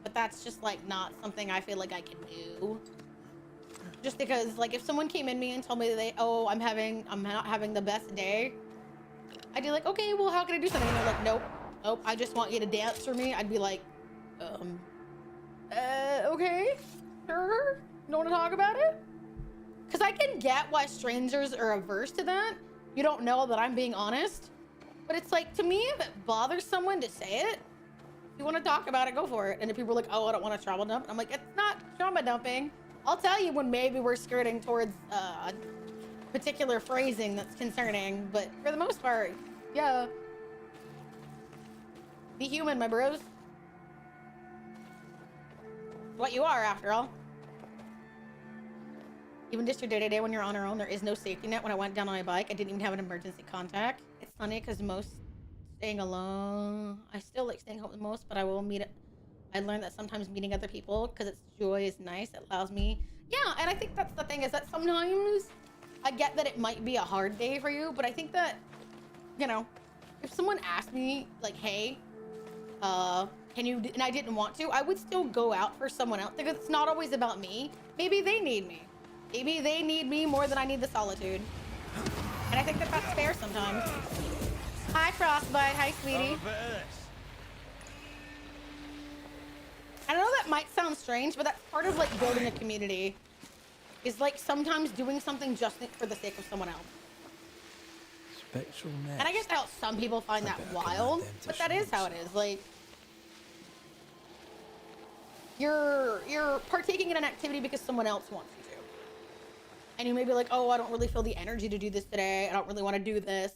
But that's just, like, not something I feel like I can do. Just because, like, if someone came in me and told me that I'm not having the best day, I'd be like, okay, well, how can I do something? And they're like, nope, I just want you to dance for me. I'd be like, okay, sure. You don't want to talk about it? Because I can get why strangers are averse to that. You don't know that I'm being honest. But it's like, to me, if it bothers someone to say it, if you want to talk about it, go for it. And if people are like, oh, I don't want to trauma dump, I'm like, it's not trauma dumping. I'll tell you when maybe we're skirting towards particular phrasing that's concerning, but for the most part, yeah. Be human, my bros. What you are, after all. Even just your day-to-day when you're on your own, there is no safety net. When I went down on my bike, I didn't even have an emergency contact. It's funny because most staying alone, I still like staying home the most, but I will meet it. I learned that sometimes meeting other people, because its joy is nice, it allows me. Yeah, and I think that's the thing, is that sometimes I get that it might be a hard day for you, but I think that, you know, if someone asked me, like, hey, can you, and I didn't want to, I would still go out for someone else, because it's not always about me. Maybe they need me. Maybe they need me more than I need the solitude. And I think that that's fair sometimes. Hi, Frostbite. Hi, sweetie. I know that might sound strange, but that's part of, like, building a community. Is, like, sometimes doing something just for the sake of someone else. Spectral nest. And I guess how some people find that wild, but that is how it is. Like, you're partaking in an activity because someone else wants you to. And you may be like, oh, I don't really feel the energy to do this today. I don't really want to do this.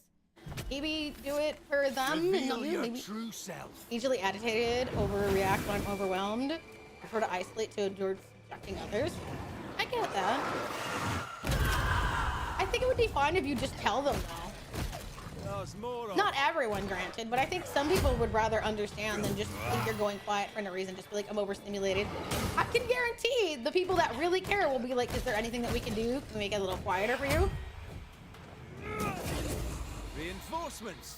Maybe do it for them. Reveal your maybe true self. easily agitated, overreact when I'm overwhelmed. Prefer to isolate to endure subjecting others. I get that. I think it would be fine if you just tell them though. Not everyone, granted, but I think some people would rather understand than just think you're going quiet for no reason. Just be like, I'm overstimulated. I can guarantee the people that really care will be like, is there anything that we can do? Can we make it a little quieter for you? Reinforcements.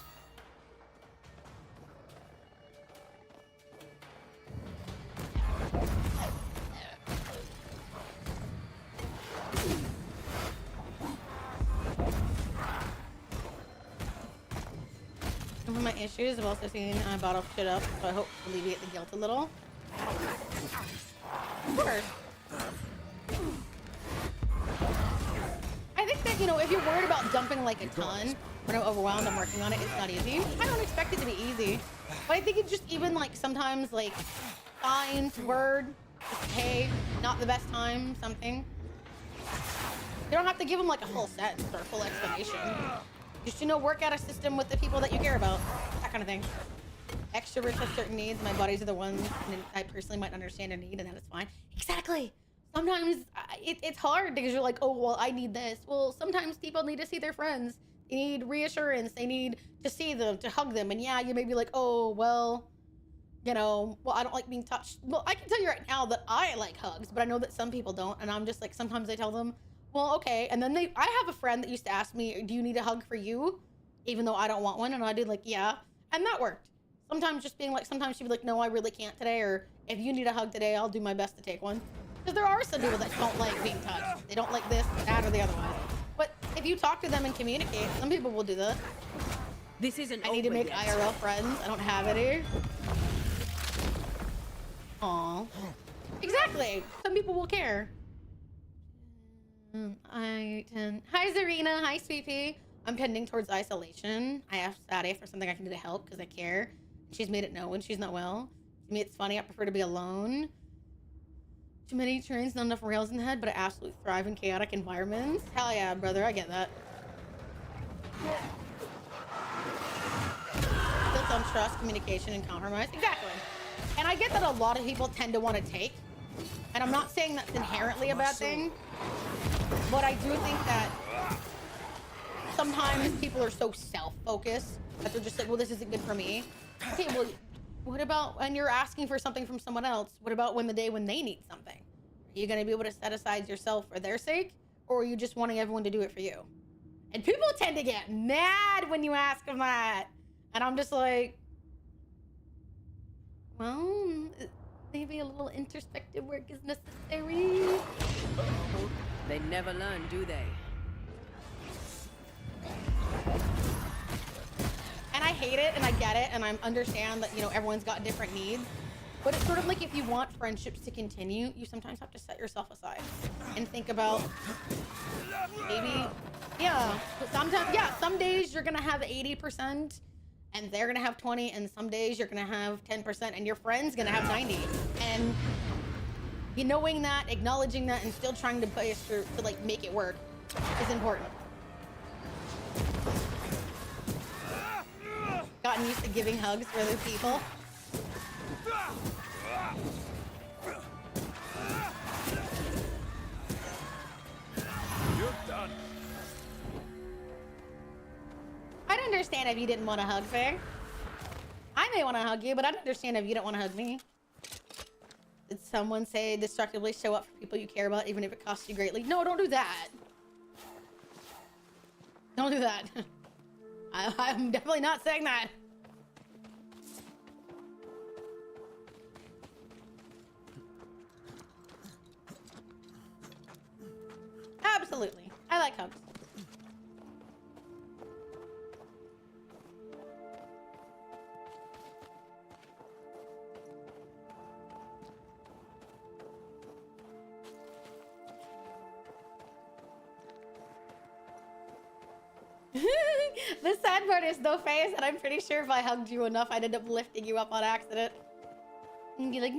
Some of my issues, I've also seen bottle shit up, so I hope to alleviate the guilt a little. Of course. I think that, you know, if you're worried about dumping like a ton, when I'm overwhelmed, I'm working on it, it's not easy. I don't expect it to be easy. But I think it's just even like sometimes like signs, word, just, hey, not the best time, something. You don't have to give them like a full sentence or a full explanation. Just, you know, work out a system with the people that you care about. That kind of thing. Extroverts have certain needs. My buddies are the ones I personally might understand a need, and that is fine. Exactly. Sometimes it's hard because you're like, oh, well, I need this. Well, sometimes people need to see their friends. They need reassurance. They need to see them, to hug them. And yeah, you may be like, oh, well, you know, well, I don't like being touched. Well, I can tell you right now that I like hugs, but I know that some people don't. And I'm just like, sometimes I tell them, well, okay. And then I have a friend that used to ask me, do you need a hug for you? Even though I don't want one. And I did like, yeah. And that worked. Sometimes just being like, sometimes she'd be like, no, I really can't today. Or if you need a hug today, I'll do my best to take one. Because there are some people that don't like being touched. They don't like this, that, or the otherwise. But if you talk to them and communicate, some people will do that. This isn't I need to make IRL friends. I don't have any. Aw. Exactly. Some people will care. Hi, Zarina. Hi, Sweet Pea. I'm tending towards isolation. I asked Sadie for something I can do to help because I care. She's made it known when she's not well. To me, it's funny. I prefer to be alone. Too many trains, not enough rails in the head, but I absolutely thrive in chaotic environments. Hell yeah, brother. I get that. Built on trust, communication, and compromise. Exactly. And I get that a lot of people tend to want to take. And I'm not saying that's inherently a bad thing. But I do think that sometimes people are so self-focused that they're just like, well, this isn't good for me. Okay, well, what about when you're asking for something from someone else? What about when they need something? Are you going to be able to set aside yourself for their sake? Or are you just wanting everyone to do it for you? And people tend to get mad when you ask them that. And I'm just like, well, maybe a little introspective work is necessary. They never learn, do they? And I hate it, and I get it, and I understand that, you know, everyone's got different needs. But it's sort of like if you want friendships to continue, you sometimes have to set yourself aside and think about maybe, yeah, sometimes, yeah, some days you're gonna have 80% and they're gonna have 20, and some days you're gonna have 10% and your friend's gonna have 90. And you knowing that, acknowledging that, and still trying to push to like make it work is important. Gotten used to giving hugs for other people. You're done. I'd understand if you didn't want to hug, Faye. I may want to hug you, but I'd understand if you don't want to hug me. Did someone say destructively show up for people you care about, even if it costs you greatly? No, don't do that. Don't do that. I'm definitely not saying that. Absolutely. I like hugs. The sad part is, though, Faye, is that I'm pretty sure if I hugged you enough, I'd end up lifting you up on accident. And be like,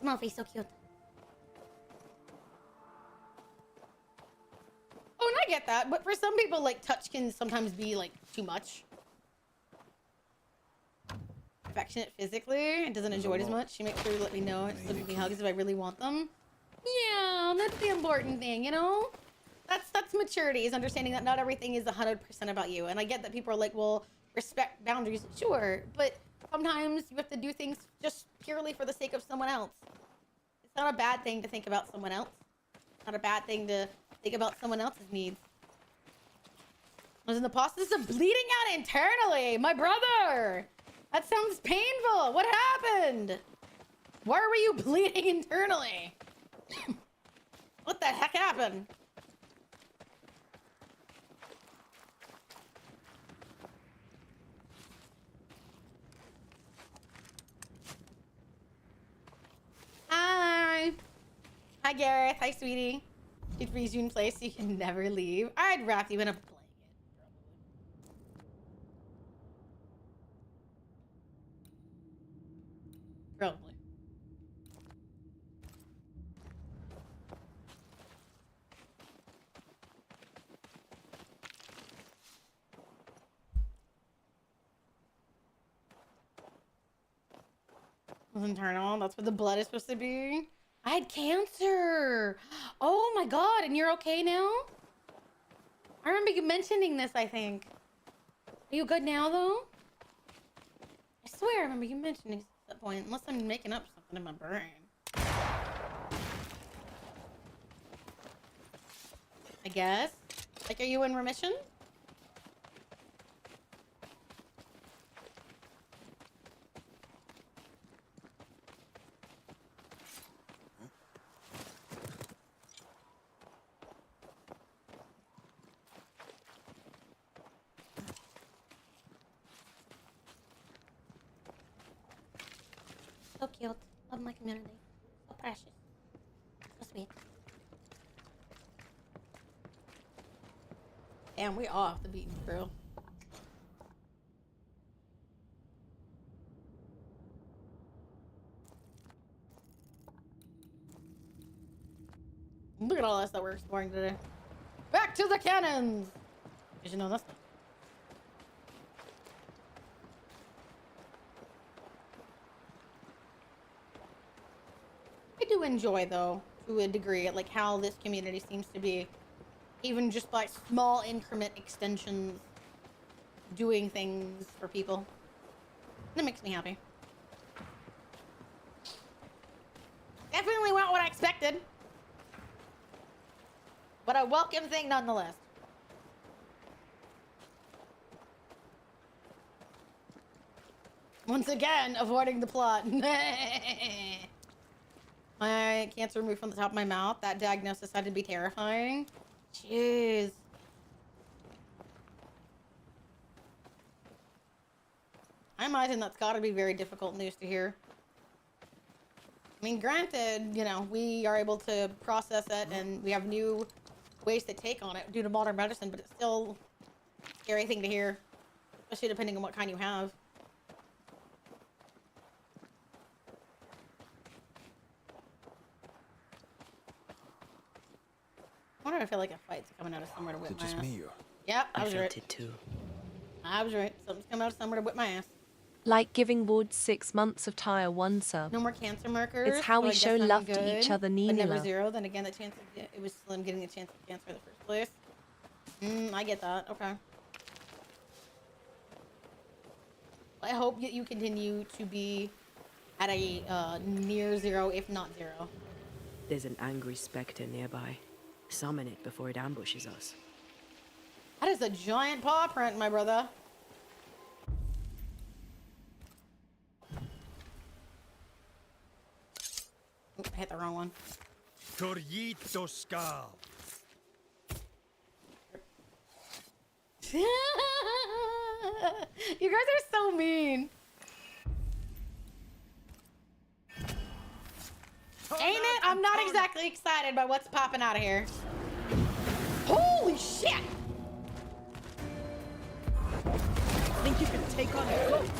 Smurfy's so cute. Oh, and I get that, but for some people, like, touch can sometimes be, like, too much. Affectionate physically, and doesn't enjoy it as much. She makes sure to let me know and still give me hugs if I really want them. Yeah, that's the important thing, you know? That's maturity, is understanding that not everything is 100% about you. And I get that people are like, well, respect boundaries. Sure, but sometimes you have to do things just purely for the sake of someone else. It's not a bad thing to think about someone else. It's not a bad thing to think about someone else's needs. I was in the process of bleeding out internally. My brother! That sounds painful. What happened? Why were you bleeding internally? What the heck happened? Hi. Hi, Gareth. Hi, sweetie. She'd freeze you in place so you can never leave. I'd wrap you in a blanket. Probably. Was internal. That's what the blood is supposed to be. I had cancer. Oh my god, and you're okay now? I remember you mentioning this, I think. Are you good now, though? I swear I remember you mentioning this at that point, unless I'm making up something in my brain. I guess. Like, are you in remission? So cute. Love my community. So precious. So sweet. Damn, we off the beaten trail. Look at all this that we're exploring today. Back to the cannons! Did you know this? I do enjoy, though, to a degree, like how this community seems to be, even just by small increment extensions, doing things for people. That makes me happy. Definitely not what I expected, but a welcome thing nonetheless. Once again, avoiding the plot. My cancer removed from the top of my mouth. That diagnosis had to be terrifying. Jeez. I imagine that's got to be very difficult news to hear. I mean, granted, you know, we are able to process it and we have new ways to take on it due to modern medicine, but it's still a scary thing to hear, especially depending on what kind you have. Why do I feel like a fight's coming out of somewhere to whip Is it my just ass? me or? Yep, I I was felt right. it too. I was right. Something's coming out of somewhere to whip my ass. Like giving Ward 6 months of Tyre 1 sub. No more cancer markers. It's how so we I guess show I'm love to good, each other, but Nina never love. zero. Then again, the chance of it was slim getting a chance of cancer in the first place. I get that. Okay. I hope that you continue to be at a near zero, if not zero. There's an angry specter nearby. Summon it before it ambushes us. That is a giant paw print, my brother. Oop, I hit the wrong one. Torito Skal. You guys are so mean. Ain't it? I'm not exactly excited by what's popping out of here. Holy shit! Think you can take on a ghost?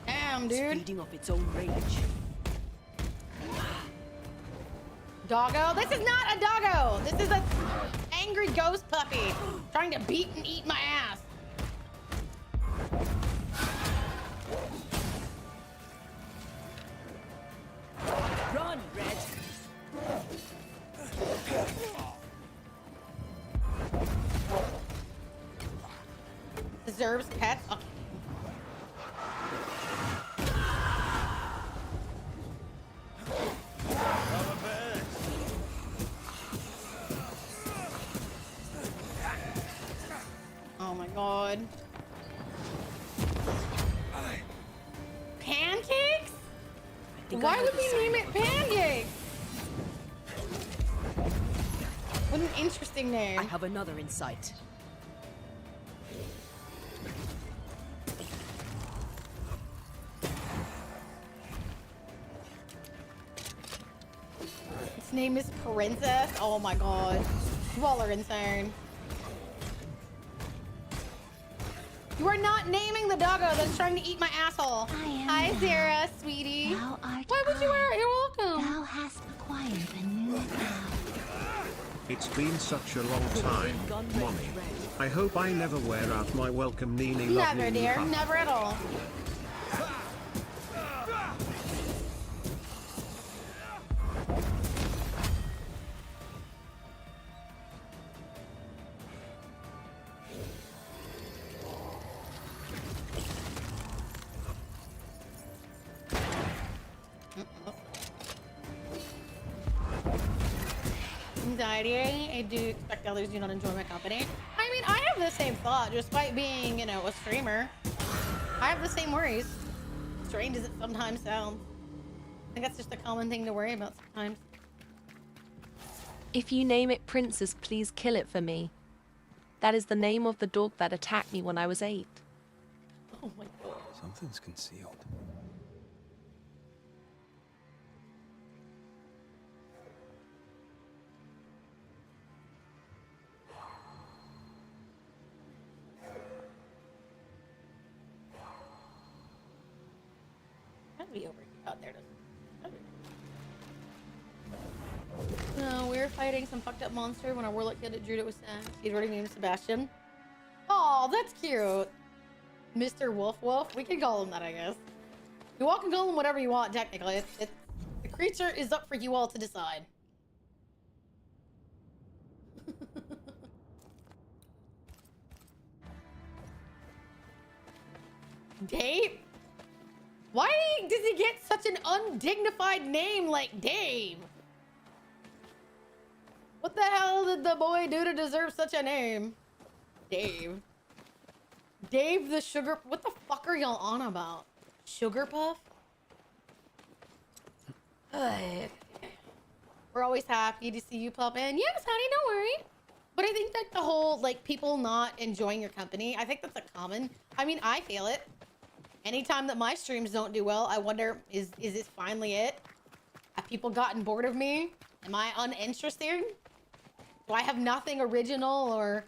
Damn, It's dude. feeding off its own rage. Doggo? This is not a doggo. This is a angry ghost puppy trying to beat and eat my ass. Run, Red! Deserves pets. Oh. Oh my god. Pancakes? Why would we name it Pancakes? What an interesting name. I have another in sight. Its name is Princess. Oh my god. You all are insane. You are not naming the doggo that's trying to eat my asshole. I am Hi, thou. Sarah, sweetie. Thou art Why would you I. wear it? You're welcome. Thou hast acquired a new vow. It's been such a long time, Mommy. I hope I never wear out my welcome Nini love Never, Nini dear. hug. Never at all. Anxiety. I do expect others do not enjoy my company. I mean, I have the same thought, despite being, you know, a streamer. I have the same worries. Strange as it sometimes sounds. I think that's just a common thing to worry about sometimes. If you name it Princess, please kill it for me. That is the name of the dog that attacked me when I was 8. Oh my god. Something's concealed. gotta be over out there. No, we were fighting some fucked up monster when our warlock kid at Druid was sent. He'd already named Sebastian. Oh, that's cute. Mr. Wolf Wolf. We can call him that, I guess. You all can call him whatever you want, technically. The creature is up for you all to decide. Dave? Why does he get such an undignified name like Dave? What the hell did the boy do to deserve such a name? Dave. Dave the Sugar... What the fuck are y'all on about? Sugar Puff? We're always happy to see you pop in. Yes, honey, no worry. But I think that the whole, like, people not enjoying your company, I think that's a common... I mean, I feel it. Anytime that my streams don't do well, I wonder, is this finally it? Have people gotten bored of me? Am I uninteresting? Do I have nothing original or,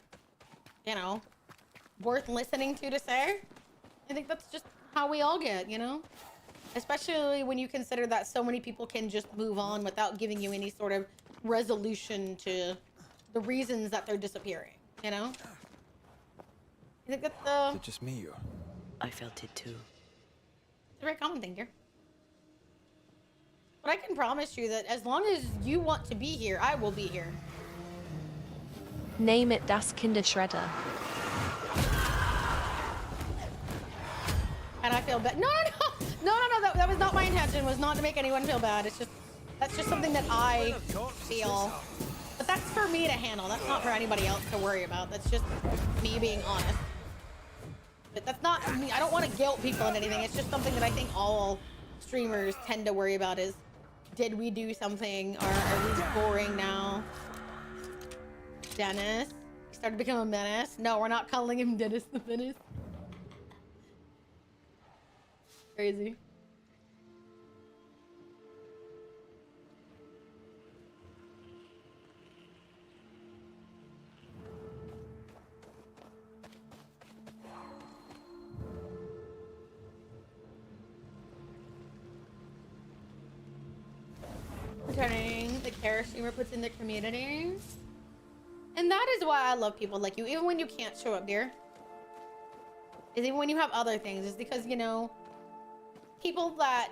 you know, worth listening to say? I think that's just how we all get, you know? Especially when you consider that so many people can just move on without giving you any sort of resolution to the reasons that they're disappearing, you know? I think that's Is it just me or? I felt it too. It's a very common thing here. But I can promise you that as long as you want to be here, I will be here. Name it Das Kinderschredder. And I feel bad. No. That was not my intention. Was not to make anyone feel bad. It's just that's just something that I feel. But that's for me to handle. That's not for anybody else to worry about. That's just me being honest. But that's not me. I don't want to guilt people in anything. It's just something that I think all streamers tend to worry about is, did we do something or are we boring now? Dennis. He started to become a menace. No, we're not calling him Dennis the Menace. Crazy. Returning the care streamer puts in the community. And that is why I love people like you, even when you can't show up, dear. Is even when you have other things, is because, you know, people that...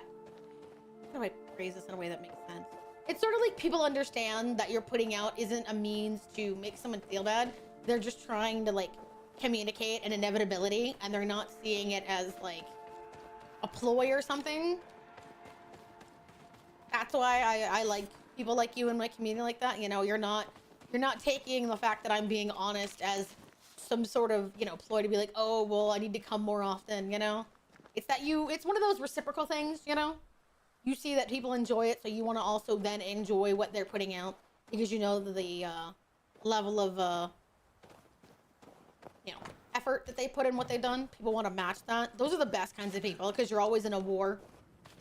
How do I phrase this in a way that makes sense? It's sort of like people understand that you're putting out isn't a means to make someone feel bad. They're just trying to, like, communicate an inevitability, and they're not seeing it as, like, a ploy or something. That's why I like people like you in my community like that. You know, you're not taking the fact that I'm being honest as some sort of, you know, ploy to be like, oh, well, I need to come more often, you know? It's that it's one of those reciprocal things, you know? You see that people enjoy it, so you want to also then enjoy what they're putting out because you know the level of, you know, effort that they put in what they've done. People want to match that. Those are the best kinds of people because you're always in a war,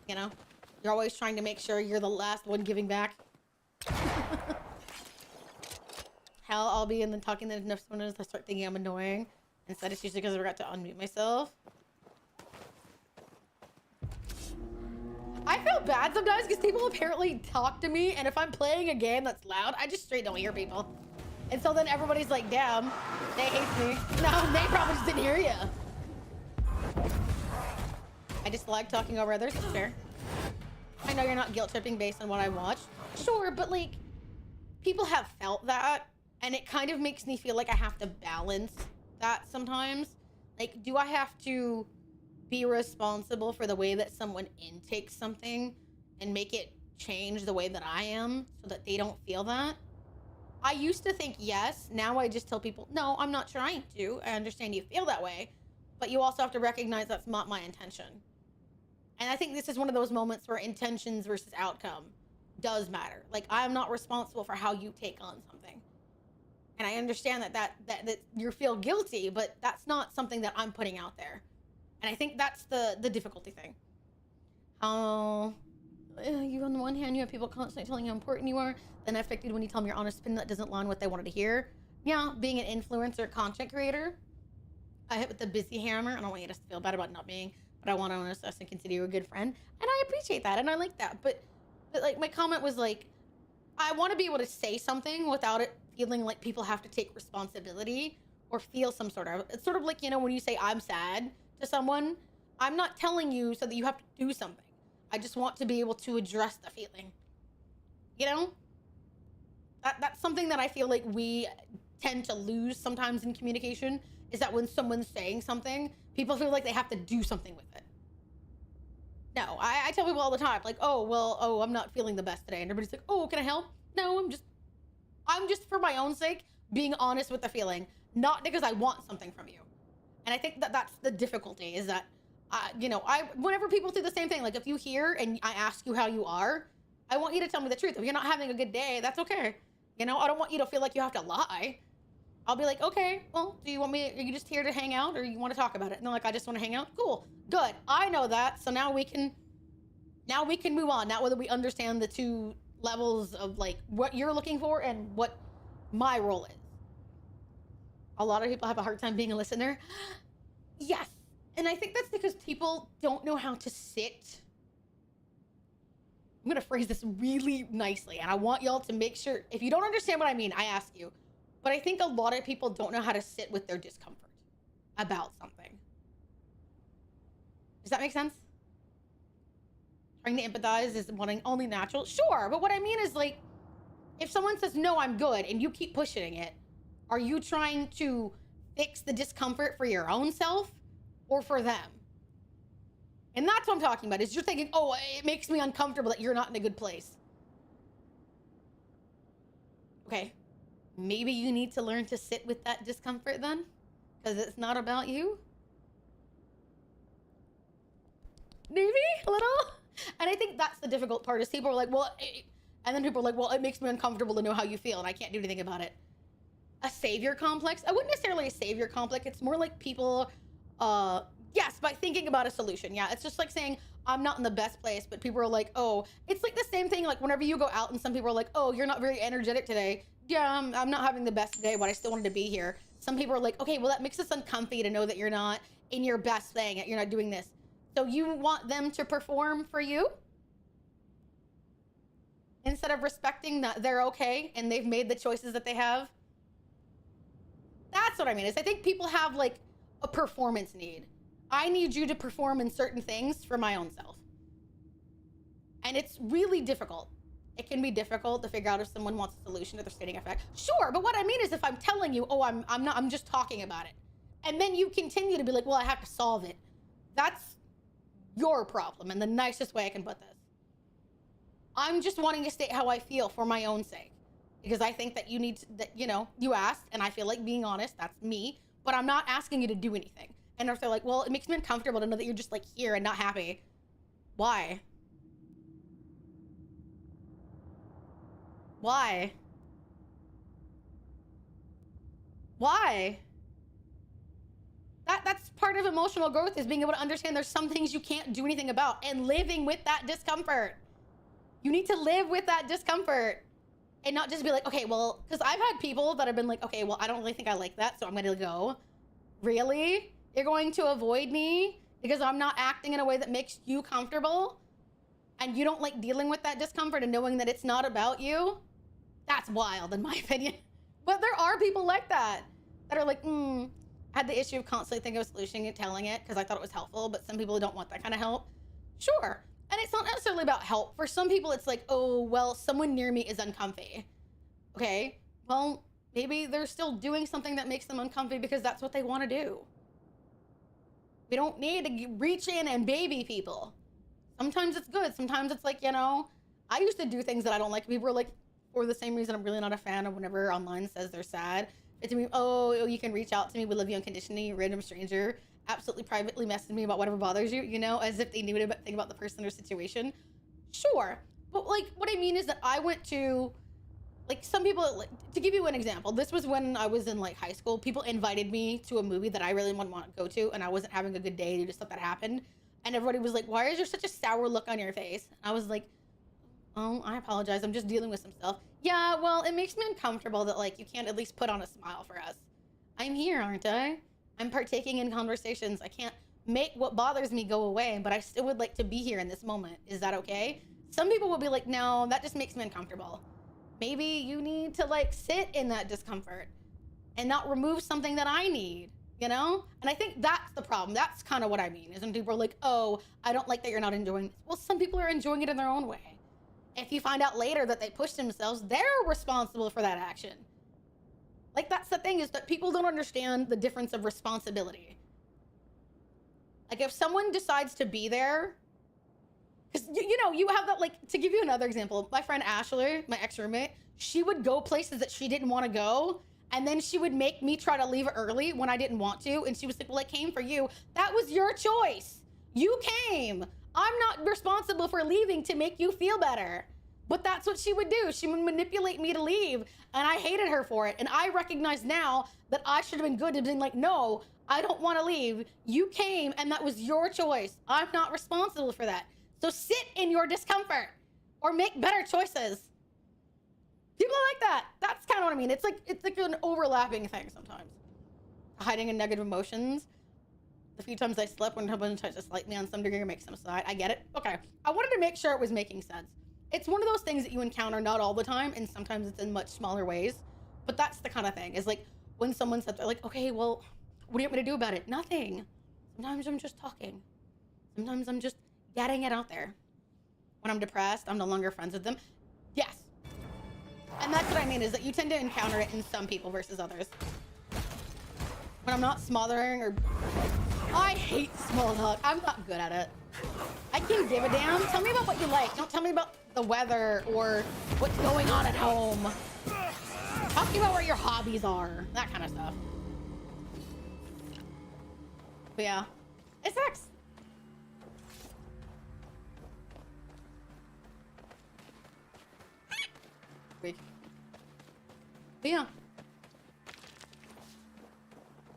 you know? You're always trying to make sure you're the last one giving back. Hell, I'll be in the talking that enough when I start thinking I'm annoying. Instead, it's usually because I forgot to unmute myself. I feel bad sometimes because people apparently talk to me, and if I'm playing a game that's loud, I just straight don't hear people. And so then everybody's like, damn, they hate me. No, they probably just didn't hear you. I just like talking over others, sure. I know you're not guilt tripping based on what I watched. Sure, but like, people have felt that, and it kind of makes me feel like I have to balance that sometimes. Like, do I have to be responsible for the way that someone intakes something and make it change the way that I am so that they don't feel that? I used to think yes. Now I just tell people, no, I'm not trying to. I understand you feel that way, but you also have to recognize that's not my intention. And I think this is one of those moments where intentions versus outcome does matter. Like, I'm not responsible for how you take on something. And I understand that you feel guilty, but that's not something that I'm putting out there. And I think that's the difficulty thing. You on the one hand, you have people constantly telling you how important you are, then affected when you tell them your honest opinion that doesn't line what they wanted to hear. Yeah, being an influencer, content creator, I hit with the busy hammer. I don't want you to feel bad about not being, but I want to assess and consider you a good friend. And I appreciate that, and I like that. But like, my comment was like, I want to be able to say something without it feeling like people have to take responsibility or feel some sort of, it's sort of like, you know, when you say I'm sad to someone, I'm not telling you so that you have to do something. I just want to be able to address the feeling. You know? That's something that I feel like we tend to lose sometimes in communication, is that when someone's saying something, people feel like they have to do something with it. No, I tell people all the time, like, oh, I'm not feeling the best today. And everybody's like, oh, can I help? No, I'm just for my own sake, being honest with the feeling, not because I want something from you. And I think that that's the difficulty, is that, you know, whenever people do the same thing, like if you hear and I ask you how you are, I want you to tell me the truth. If you're not having a good day, that's okay. You know, I don't want you to feel like you have to lie. I'll be like, okay, well, are you just here to hang out, or you want to talk about it? And they're like, I just want to hang out. Cool, good. I know that. So now we can move on. Now whether we understand the two levels of like what you're looking for and what my role is. A lot of people have a hard time being a listener. Yes. And I think that's because people don't know how to sit. I'm going to phrase this really nicely, and I want y'all to make sure, if you don't understand what I mean, I ask you. But I think a lot of people don't know how to sit with their discomfort about something. Does that make sense? Trying to empathize is wanting only natural. Sure, but what I mean is, like, if someone says, no, I'm good, and you keep pushing it, are you trying to fix the discomfort for your own self or for them? And that's what I'm talking about, is you're thinking, oh, it makes me uncomfortable that you're not in a good place. Okay. Maybe you need to learn to sit with that discomfort then, because it's not about you. Maybe a little. And I think that's the difficult part, is people are like, well, and then people are like, well, it makes me uncomfortable to know how you feel, and I can't do anything about it. A savior complex? I wouldn't necessarily a savior complex. It's more like people, yes, by thinking about a solution. Yeah, it's just like saying, I'm not in the best place, but people are like, oh, it's like the same thing. Like whenever you go out and some people are like, oh, you're not very energetic today. Yeah, I'm not having the best day, but I still wanted to be here. Some people are like, okay, well, that makes us uncomfy to know that you're not in your best thing, you're not doing this. So you want them to perform for you? Instead of respecting that they're okay and they've made the choices that they have? That's what I mean, is I think people have like a performance need. I need you to perform in certain things for my own self. And it's really difficult. It can be difficult to figure out if someone wants a solution to their stating effect. Sure, but what I mean is if I'm telling you, oh, I'm just talking about it. And then you continue to be like, well, I have to solve it. That's your problem, and the nicest way I can put this. I'm just wanting to state how I feel for my own sake. Because I think that you need to, that, you know, you asked, and I feel like being honest, that's me, but I'm not asking you to do anything. And if they're like, well, it makes me uncomfortable to know that you're just like here and not happy. Why? Why? Why? That's part of emotional growth, is being able to understand there's some things you can't do anything about and living with that discomfort. You need to live with that discomfort and not just be like, okay, well, because I've had people that have been like, okay, well, I don't really think I like that, so I'm going to go. Really? You're going to avoid me because I'm not acting in a way that makes you comfortable? And you don't like dealing with that discomfort and knowing that it's not about you? That's wild, in my opinion. But there are people like that are like, had the issue of constantly thinking of a solution and telling it because I thought it was helpful, but some people don't want that kind of help. Sure. And it's not necessarily about help. For some people, it's like, oh, well, someone near me is uncomfy. Okay, well, maybe they're still doing something that makes them uncomfy because that's what they want to do. We don't need to reach in and baby people. Sometimes it's good. Sometimes it's like, you know, I used to do things that I don't like. People are like, for the same reason I'm really not a fan of whenever online says they're sad. It's me, oh, you can reach out to me. We love you unconditionally. Random stranger absolutely privately message me about whatever bothers you, you know, as if they knew anything about the person or situation. Sure. But like, what I mean is that I went to, like, some people, like, to give you an example, this was when I was in like high school. People invited me to a movie that I really wouldn't want to go to, and I wasn't having a good day due to stuff that happened. And everybody was like, why is there such a sour look on your face? And I was like, oh, I apologize. I'm just dealing with some stuff. Yeah, well, it makes me uncomfortable that, like, you can't at least put on a smile for us. I'm here, aren't I? I'm partaking in conversations. I can't make what bothers me go away, but I still would like to be here in this moment. Is that okay? Some people will be like, no, that just makes me uncomfortable. Maybe you need to like sit in that discomfort and not remove something that I need, you know? And I think that's the problem. That's kind of what I mean, is when people are like, oh, I don't like that you're not enjoying this. Well, some people are enjoying it in their own way. If you find out later that they pushed themselves, they're responsible for that action. Like, that's the thing, is that people don't understand the difference of responsibility. Like, if someone decides to be there, because, you know, you have that, like, to give you another example, my friend Ashley, my ex-roommate, she would go places that she didn't want to go, and then she would make me try to leave early when I didn't want to, and she was like, well, I came for you. That was your choice. You came. I'm not responsible for leaving to make you feel better. But that's what she would do. She would manipulate me to leave, and I hated her for it. And I recognize now that I should have been good and been like, no, I don't want to leave. You came, and that was your choice. I'm not responsible for that. So sit in your discomfort or make better choices. People are like that. That's kind of what I mean. It's like an overlapping thing sometimes. Hiding in negative emotions. The few times I slept when someone tries to slight me on some degree or make some side. I get it. Okay. I wanted to make sure it was making sense. It's one of those things that you encounter not all the time, and sometimes it's in much smaller ways. But that's the kind of thing. Is like when someone says, they're like, okay, well, what do you want me to do about it? Nothing. Sometimes I'm just talking. Sometimes I'm just getting it out there. When I'm depressed, I'm no longer friends with them. Yes. And that's what I mean, is that you tend to encounter it in some people versus others. When I'm not smothering or... I hate small talk. I'm not good at it. I can give a damn. Tell me about what you like. Don't tell me about the weather or what's going on at home. Talk to me about where your hobbies are. That kind of stuff. But yeah, it sucks. But yeah.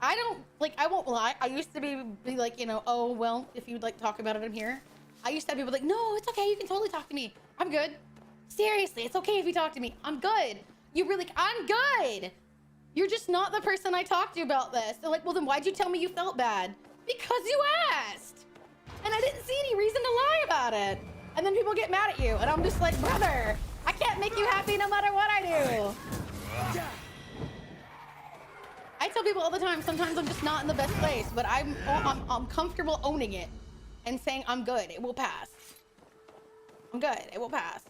I don't, like, I won't lie. I used to be like, you know, oh, well, if you'd like to talk about it, I'm here. I used to have people like, no, it's okay. You can totally talk to me. I'm good. Seriously, it's okay if you talk to me. I'm good. You really, I'm good. You're just not the person I talked to about this. They're like, well, then why'd you tell me you felt bad? Because you asked. And I didn't see any reason to lie about it. And then people get mad at you. And I'm just like, brother, I can't make you happy no matter what I do. I tell people all the time, sometimes I'm just not in the best place, but I'm comfortable owning it and saying I'm good. It will pass. I'm good. It will pass.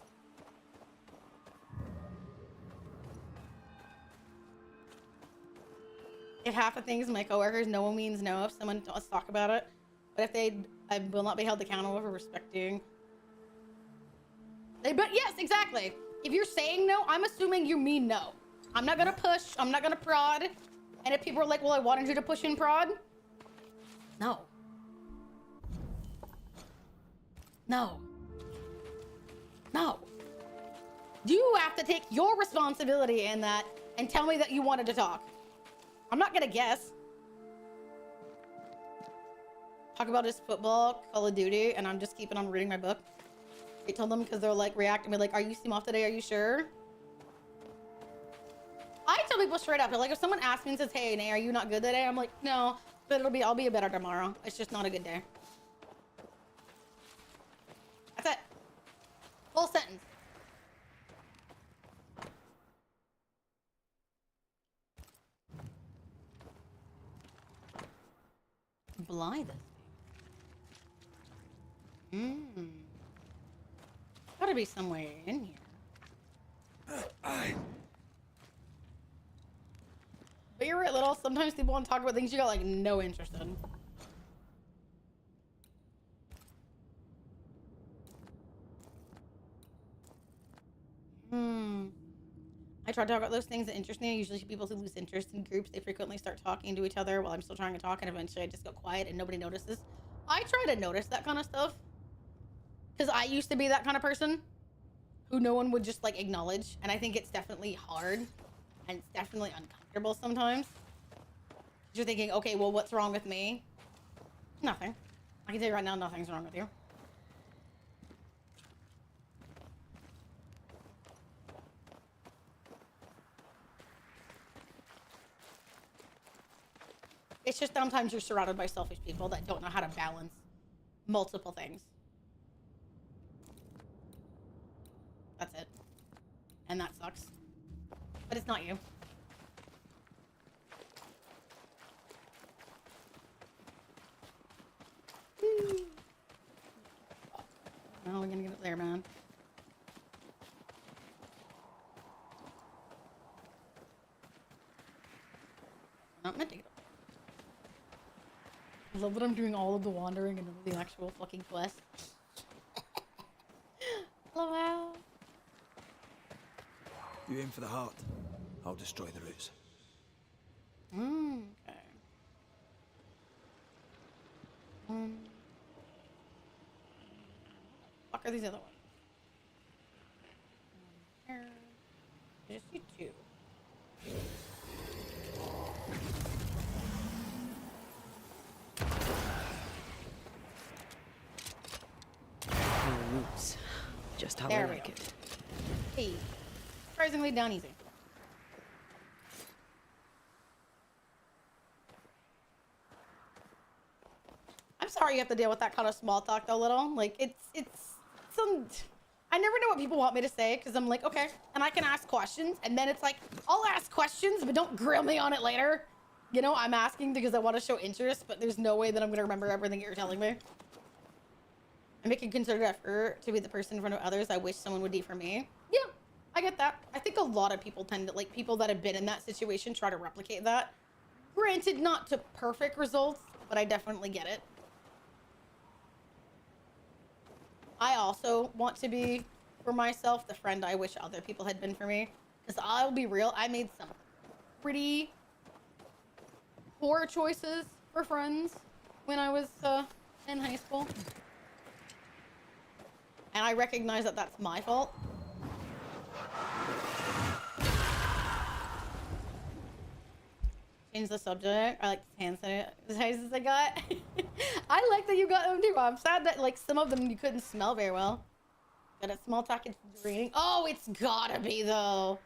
If half the things my coworkers know means no, if someone wants to talk about it, but if I will not be held accountable for respecting. But yes, exactly. If you're saying no, I'm assuming you mean no. I'm not gonna push. I'm not gonna prod. And if people are like, well, I wanted you to push and prod. No. No. No. You have to take your responsibility in that and tell me that you wanted to talk. I'm not gonna guess. Talk about his football, Call of Duty, and I'm just keeping on reading my book. I told them because they're like reacting to me like, are you seem off today? Are you sure? I tell people straight up, like if someone asks me and says, hey, Nay, are you not good today? I'm like, no, but I'll be better tomorrow. It's just not a good day. That's it. Full sentence. Blythe. Gotta be somewhere in here. But you're right, Little. Sometimes people want to talk about things you got like no interest in. I try to talk about those things that interest me. Usually people who lose interest in groups, they frequently start talking to each other while I'm still trying to talk, and eventually I just go quiet and nobody notices. I try to notice that kind of stuff. Because I used to be that kind of person who no one would just like acknowledge. And I think it's definitely hard and it's definitely uncomfortable sometimes. You're thinking, okay, well, what's wrong with me? Nothing. I can tell you right now, nothing's wrong with you. It's just sometimes you're surrounded by selfish people that don't know how to balance multiple things. That's it. And that sucks. But it's not you. How are we gonna get up there, man? Not meant to get up there. I love that I'm doing all of the wandering and none of the actual fucking quest. Hello, Al. You aim for the heart. I'll destroy the roots. Okay. Fuck are these other ones? Here. I just see two. No roots. Just how There I we like go. it. Hey. Surprisingly down easy. I'm sorry you have to deal with that kind of small talk though, little. Like, it's some... I never know what people want me to say, because I'm like, okay, and I can ask questions, and then it's like, I'll ask questions, but don't grill me on it later. You know, I'm asking because I want to show interest, but there's no way that I'm going to remember everything that you're telling me. I make a concerted effort to be the person in front of others I wish someone would be for me. Yeah, I get that. I think a lot of people tend to, like, people that have been in that situation try to replicate that. Granted, not to perfect results, but I definitely get it. I also want to be, for myself, the friend I wish other people had been for me. Because I'll be real, I made some pretty poor choices for friends when I was in high school. And I recognize that that's my fault. Change the subject. I like the hand sanitizers I got. I like that you got them too. I'm sad that like some of them you couldn't smell very well. Got a small talk, it's draining. Oh, it's gotta be though.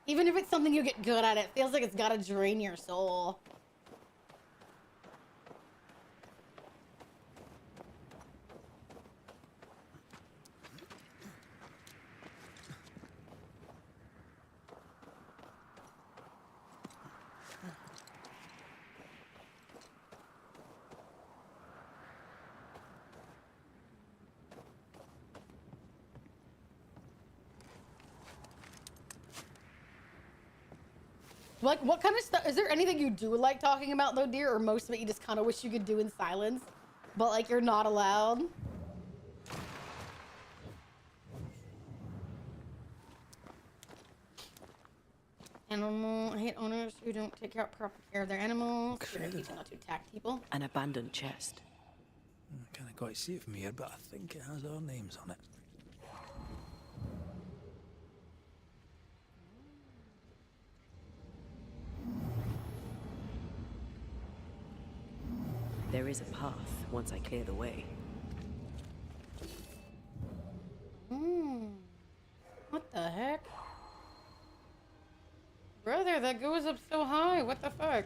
Even if it's something you get good at, it feels like it's gotta drain your soul. Like, what kind of stuff? Is there anything you do like talking about, though, dear? Or most of it you just kind of wish you could do in silence, but, like, you're not allowed? I hate owners who don't take proper care of their animals. They're teaching not to attack people. An abandoned chest. I can't quite see it from here, but I think it has our names on it. There is a path once I clear the way. What the heck? Brother, that goes up so high. What the fuck?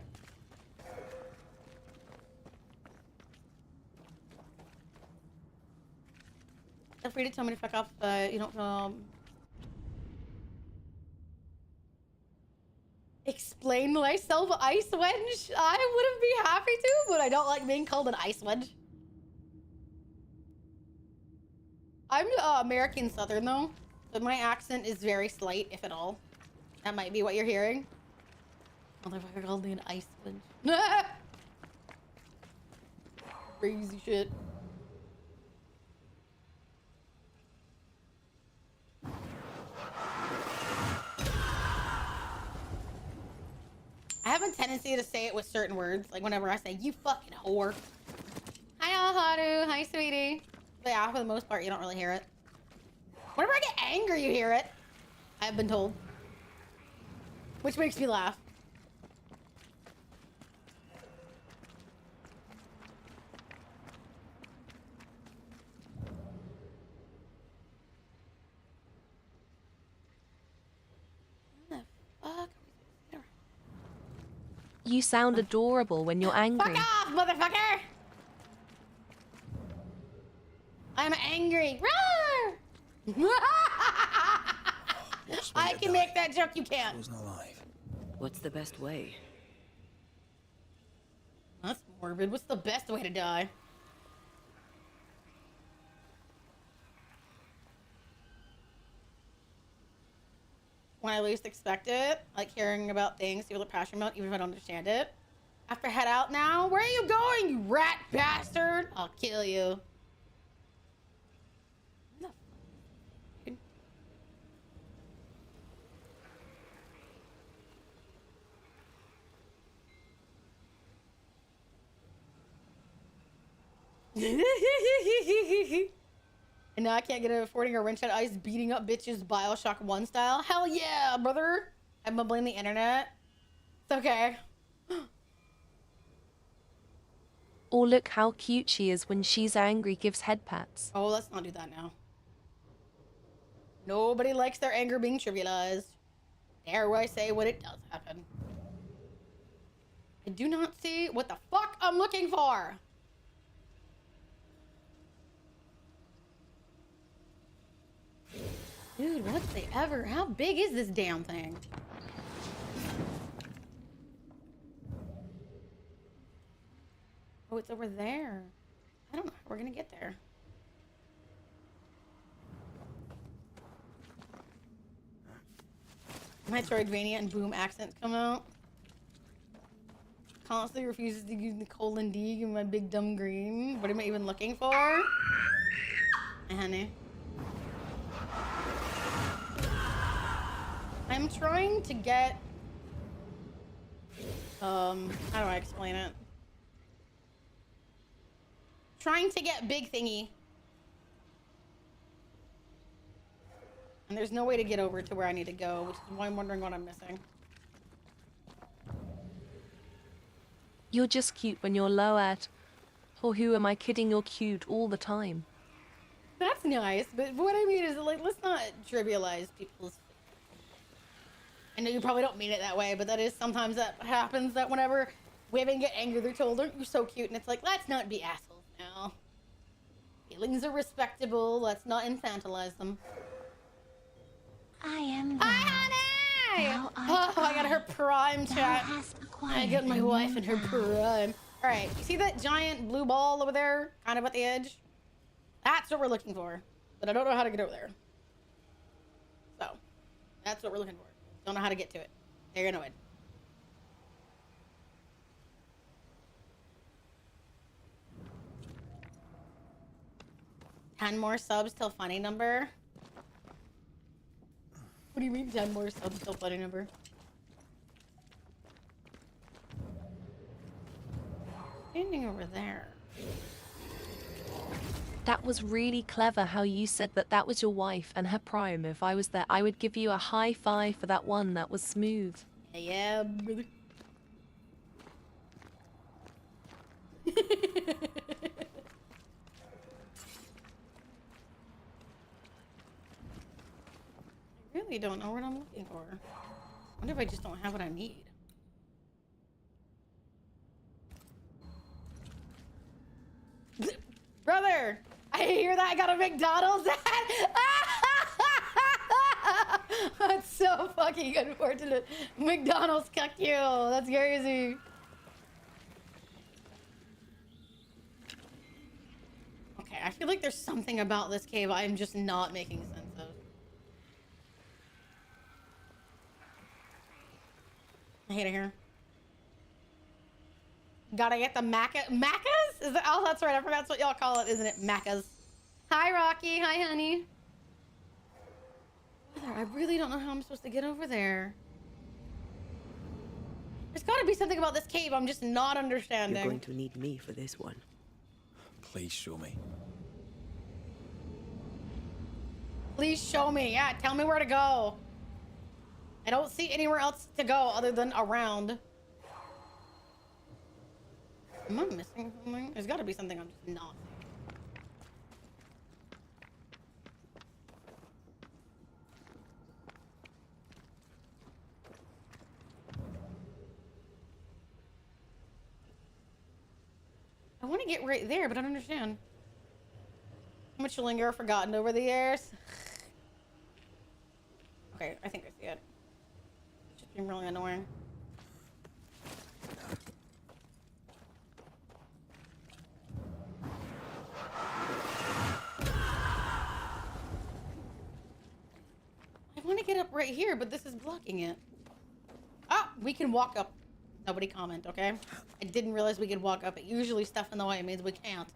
Feel free to tell me to fuck off, you don't explain myself, ice wedge. I wouldn't be happy to, but I don't like being called an ice wedge. I'm American Southern though, so my accent is very slight, if at all. That might be what you're hearing. Motherfucker called me an ice wedge. Crazy shit. I have a tendency to say it with certain words, like whenever I say, you fucking whore. Hi, Alharu. Hi, sweetie. But yeah, for the most part, you don't really hear it. Whenever I get angry, you hear it. I've been told. Which makes me laugh. You sound adorable when you're angry. Fuck off, motherfucker! I'm angry. Roar! I can make that joke, you can't. Wasn't alive. What's the best way? That's morbid. What's the best way to die? When I least expect it, like hearing about things people are passionate about, even if I don't understand it. I have to head out now. Where are you going, you rat bastard? I'll kill you. And now I can't get affording a wrench at ice beating up bitches Bioshock 1 style. Hell yeah, brother. I'm gonna blame the internet. It's okay. Or look how cute she is when she's angry, gives head pats. Oh, let's not do that now. Nobody likes their anger being trivialized. Dare I say when it does happen. I do not see what the fuck I'm looking for. Dude, what's the ever? How big is this damn thing? Oh, it's over there. I don't know how we're gonna get there. Metroidvania and boom accents come out. Constantly refuses to use the colon D in my big dumb green. What am I even looking for? Hey, honey. I'm trying to get, how do I explain it? Trying to get big thingy. And there's no way to get over to where I need to go, which is why I'm wondering what I'm missing. You're just cute when you're low at. Or who am I kidding? You're cute all the time. That's nice, but what I mean is, like, let's not trivialize people's. I know you probably don't mean it that way, but that is sometimes that happens, that whenever women get angry, they're told, "Aren't you so cute?" And it's like, let's not be assholes now. Feelings are respectable. Let's not infantilize them. I am Hi, honey! Oh, I got her prime chat. I got my wife in her prime. All right, you see that giant blue ball over there, kind of at the edge? That's what we're looking for, but I don't know how to get over there. So, that's what we're looking for. Don't know how to get to it. They're annoyed. $10 more subs till funny number. What do you mean 10 more subs till funny number? Standing over there. That was really clever how you said that that was your wife and her prime. If I was there, I would give you a high five for that one. That was smooth. Yeah, brother. I really don't know what I'm looking for. I wonder if I just don't have what I need. Brother, I hear that I got a McDonald's ad. That's so fucking unfortunate. McDonald's cucked you. That's crazy. Okay, I feel like there's something about this cave I'm just not making sense of. I hate it here. Gotta get the Macas? Is it? Oh, that's right. I forgot that's what y'all call it, isn't it? Macas. Hi, Rocky. Hi, honey. I really don't know how I'm supposed to get over there. There's gotta be something about this cave I'm just not understanding. You're going to need me for this one. Please show me. Please show me. Yeah, tell me where to go. I don't see anywhere else to go other than around. Am I missing something? There's gotta be something I'm just not seeing. want to get right there, but I don't understand. How much linger forgotten over the years? Okay, I think I see it. It's just been really annoying. I want to get up right here, but this is blocking it. Oh, we can walk up. Nobody comment, okay? I didn't realize we could walk up it. Usually stuff in the way means we can't.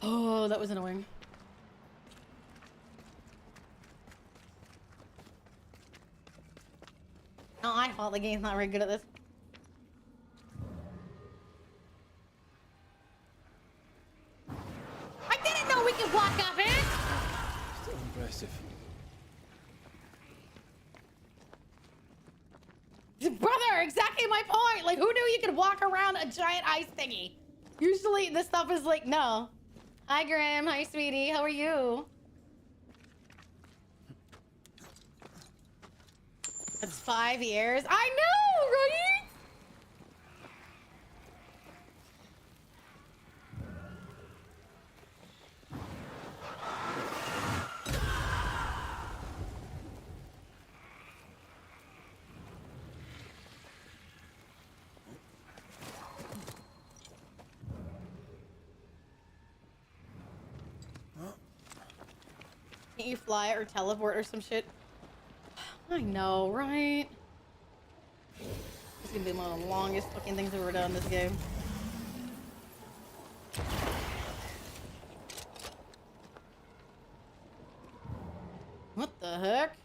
Oh, that was annoying. No, I thought the game's not very good at this. I didn't know we could walk up it! Still impressive. Brother, exactly my point! Like, who knew you could walk around a giant ice thingy? Usually this stuff is like, no. Hi, Grim. Hi, sweetie. How are you? That's 5 years. I know, right? Can't you fly or teleport or some shit? I know, right? This is gonna be one of the longest fucking things I've ever done in this game. What the heck?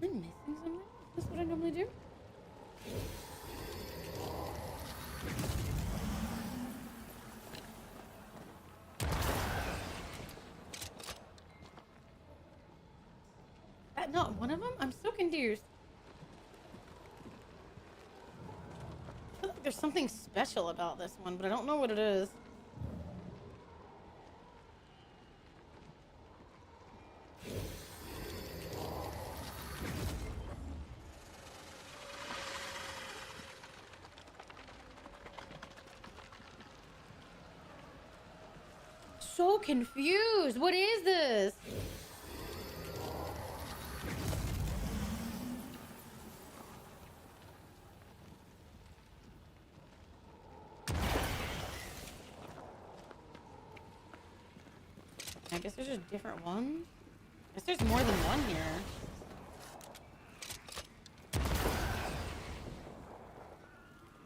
Am I missing something? Is this what I normally do? That not one of them? I'm so confused. I feel like there's something special about this one, but I don't know what it is. So confused. What is this? I guess there's just different ones. I guess there's more than one here.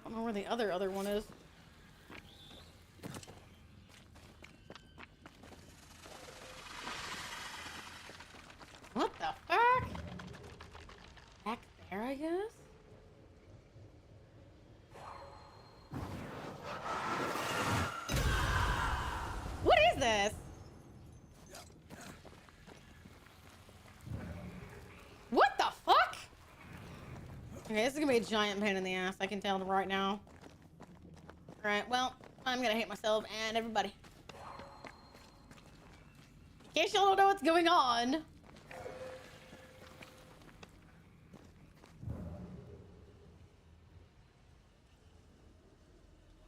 I don't know where the other one is. What the fuck? Back there, I guess? What is this? What the fuck? Okay, this is gonna be a giant pain in the ass, I can tell right now. Alright, well, I'm gonna hate myself and everybody. In case y'all don't know what's going on.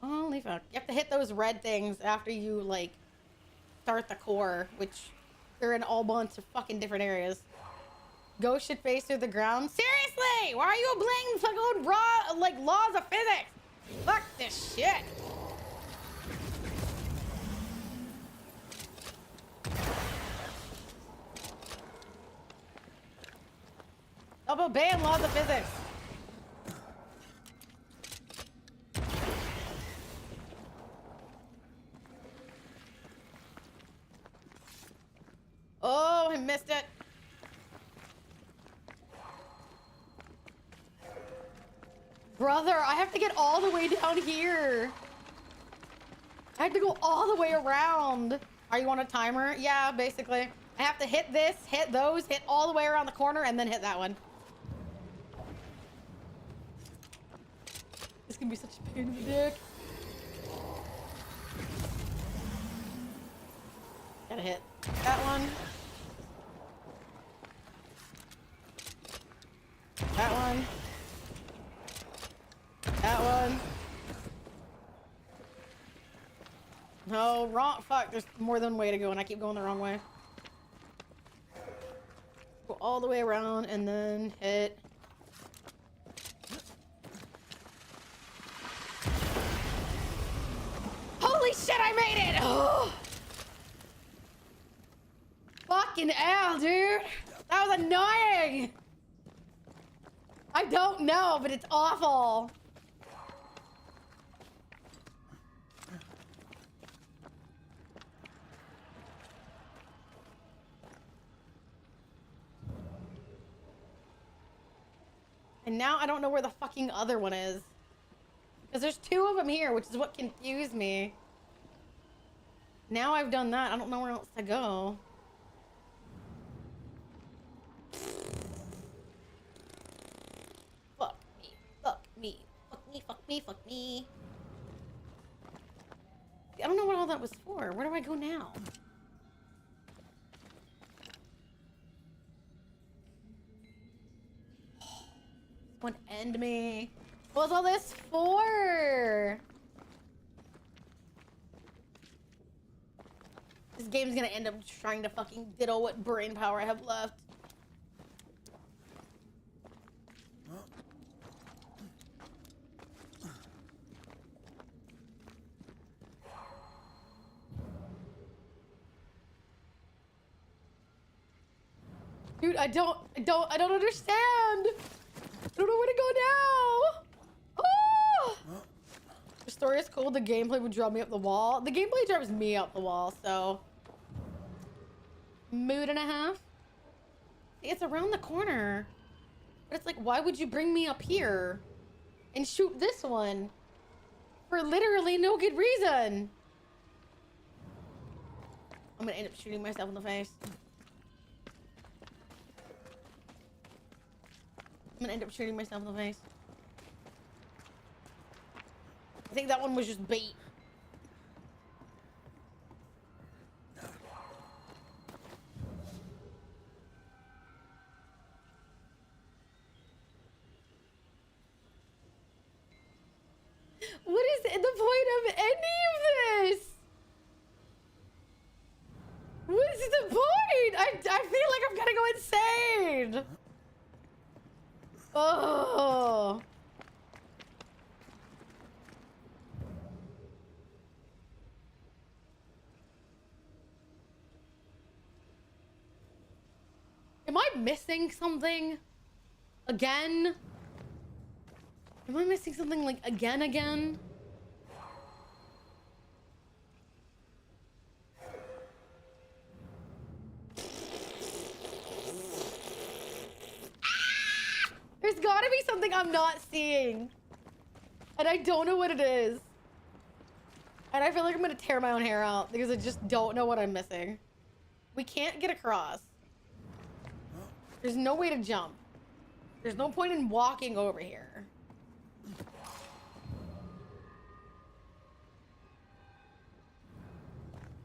Holy fuck. You have to hit those red things after you, like, start the core, which they're in all bunch of fucking different areas. Ghost should face through the ground. Seriously! Why are you obeying fucking raw, like, laws of physics? Fuck this shit. Stop obeying laws of physics. Oh, I missed it. Brother, I have to get all the way down here. I have to go all the way around. Are you on a timer? Yeah, basically. I have to hit this, hit those, hit all the way around the corner, and then hit that one. This can be such a pain in the dick. Gotta hit that one. That one. That one. No, wrong. Fuck, there's more than one way to go, and I keep going the wrong way. Go all the way around and then hit. Holy shit, I made it! Oh. Fucking hell, dude. That was annoying. I don't know, but it's awful. And now I don't know where the fucking other one is. Because there's two of them here, which is what confused me. Now I've done that, I don't know where else to go. Fuck me, fuck me, fuck me, fuck me, fuck me. I don't know what all that was for. Where do I go now? One end me. What's all this for? This game's gonna end up trying to fucking diddle what brain power I have left. Dude, I don't understand. I don't know where to go now. Oh! The story is cool. The gameplay would draw me up the wall. The gameplay drives me up the wall, so. Mood and a half. See, it's around the corner. But it's like, why would you bring me up here and shoot this one for literally no good reason? I'm gonna end up shooting myself in the face. I'm gonna end up shooting myself in the face. I think that one was just bait. What is the point of any of this? What is the point? I feel like I'm gonna go insane. Oh. Am I missing something? Again? Am I missing something like again? There's gotta be something I'm not seeing. And I don't know what it is. And I feel like I'm gonna tear my own hair out because I just don't know what I'm missing. We can't get across. There's no way to jump. There's no point in walking over here.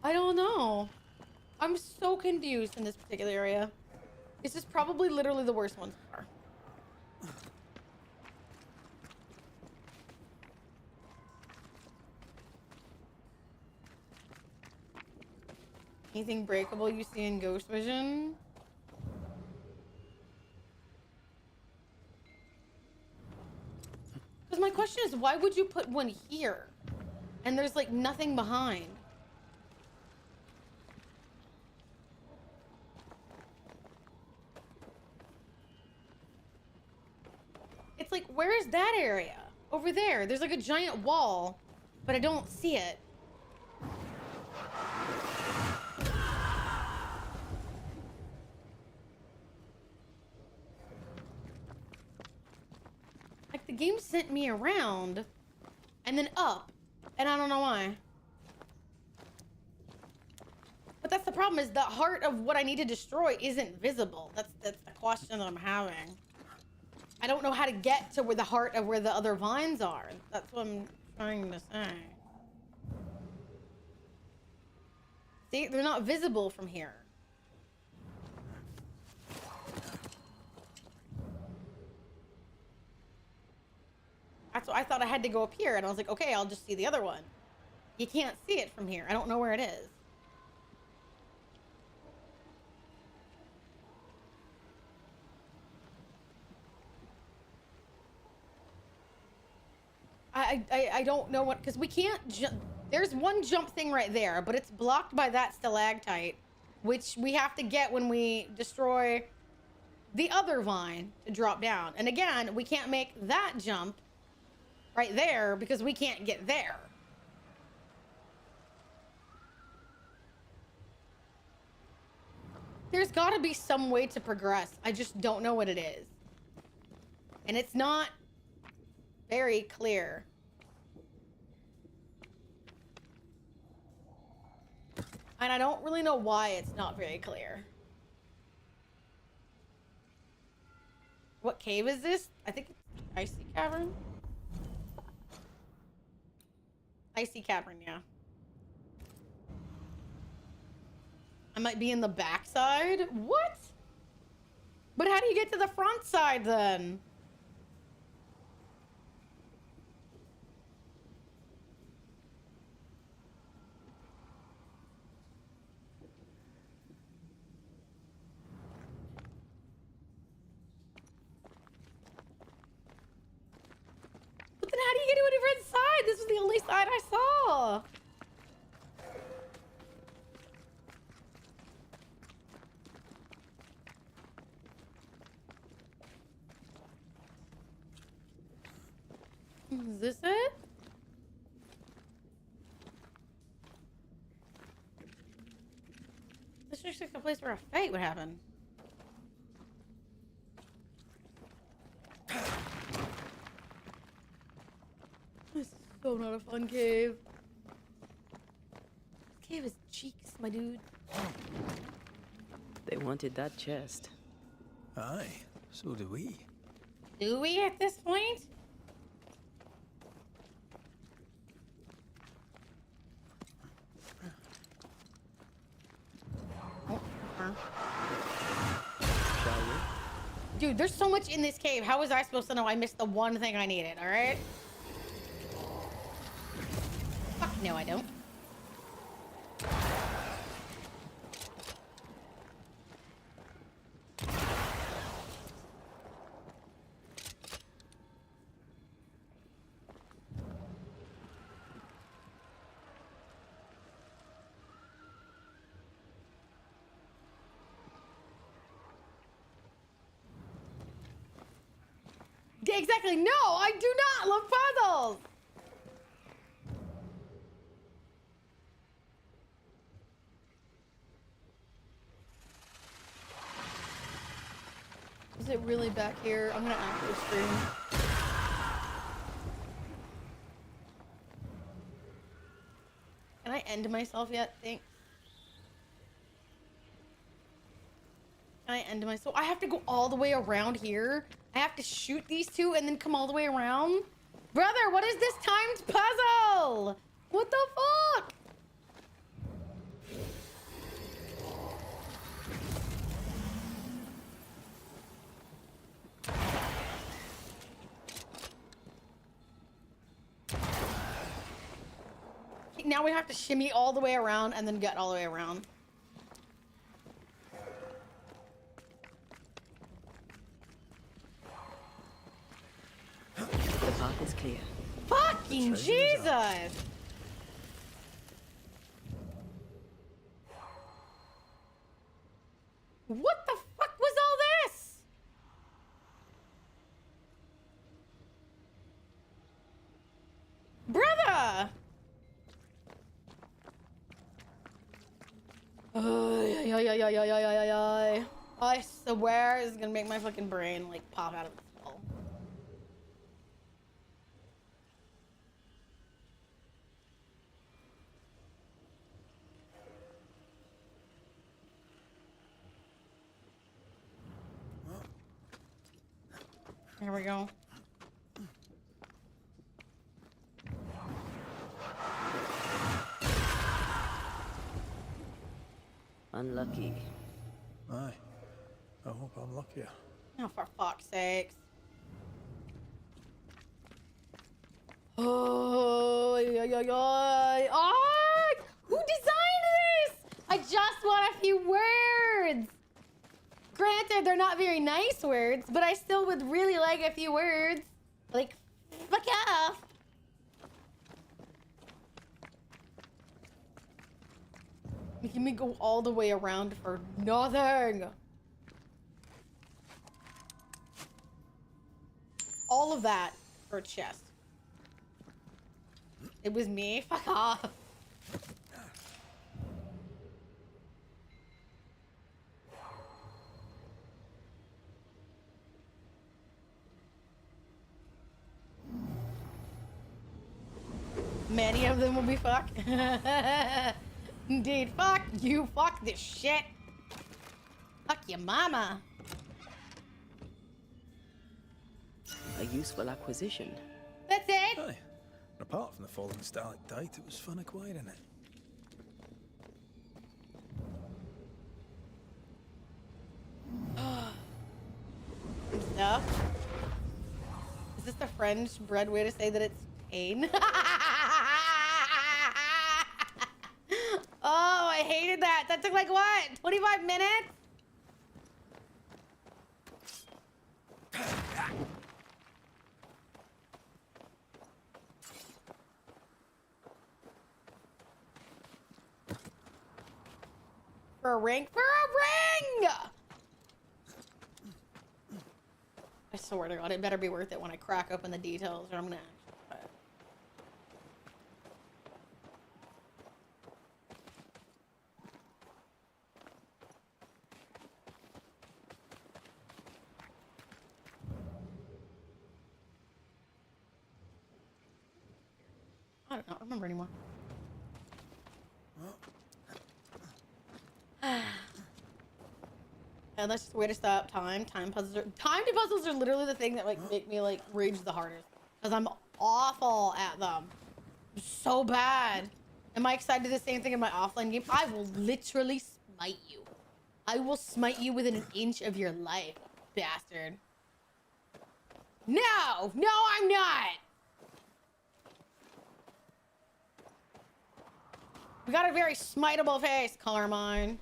I don't know. I'm so confused in this particular area. This is probably literally the worst one so far. Anything breakable you see in Ghost Vision? Because my question is, why would you put one here? And there's like nothing behind. It's like, where is that area? Over there. There's like a giant wall, but I don't see it. Like, the game sent me around and then up, and I don't know why. But that's the problem, is the heart of what I need to destroy isn't visible. That's the question that I'm having. I don't know how to get to where the heart of where the other vines are. That's what I'm trying to say. See, they're not visible from here. That's what I thought. I had to go up here, and I was like, okay, I'll just see the other one. You can't see it from here. I don't know where it is. I don't know what, because we can't jump. There's one jump thing right there, but it's blocked by that stalactite, which we have to get when we destroy the other vine to drop down. And again, we can't make that jump right there because we can't get there. There's got to be some way to progress. I just don't know what it is. And it's not very clear. And I don't really know why it's not very clear. What cave is this? I think it's Icy Cavern. Icy Cavern, yeah. I might be in the back side? What? But how do you get to the front side then? But then how do you get to a different side? This was the only side I saw. Is this it? This looks like a place where a fight would happen. This is so not a fun cave. This cave is cheeks, my dude. They wanted that chest. Aye, so do we. Do we at this point? Shall we? Dude, there's so much in this cave. How was I supposed to know I missed the one thing I needed, alright? Fuck no, I don't. Exactly. No, I do not love puzzles. Is it really back here? I'm gonna actually scream. Can I end myself yet? Thanks. Can I end myself? I have to go all the way around here. I have to shoot these two and then come all the way around? Brother, what is this timed puzzle? What the fuck? Now we have to shimmy all the way around and then get all the way around. The path is clear. Fucking Jesus! What the fuck was all this? Brother! Ay, ay, ay, ay, ay, ay, ay, ay. I swear this is gonna make my fucking brain like pop out of its skull. Here we go. Unlucky. Aye. I hope I'm luckier. Oh, for fuck's sakes. Oh, oh, who designed this? I just want a few words. Granted, they're not very nice words, but I still would really like a few words. Like, fuck off. Making me go all the way around for nothing. All of that for a chest. It was me? Fuck off. Many of them will be fuck. Indeed, fuck you, fuck this shit. Fuck your mama. A useful acquisition. That's it? Aye. Apart from the fallen stalactite, it was fun acquiring it. Stuff. Is this the French bred way to say that it's pain? Oh, I hated that. That took like what? 25 minutes? For a ring? For a ring! I swear to God, it better be worth it when I crack open the details, or I'm gonna. I don't remember anymore. And that's just a way to stop time. Timed puzzles are literally the thing that like make me like rage the hardest. Because I'm awful at them. I'm so bad. Am I excited to do the same thing in my offline game? I will literally smite you. I will smite you within an inch of your life, bastard. No! No, I'm not! We got a very smiteable face, Carmine.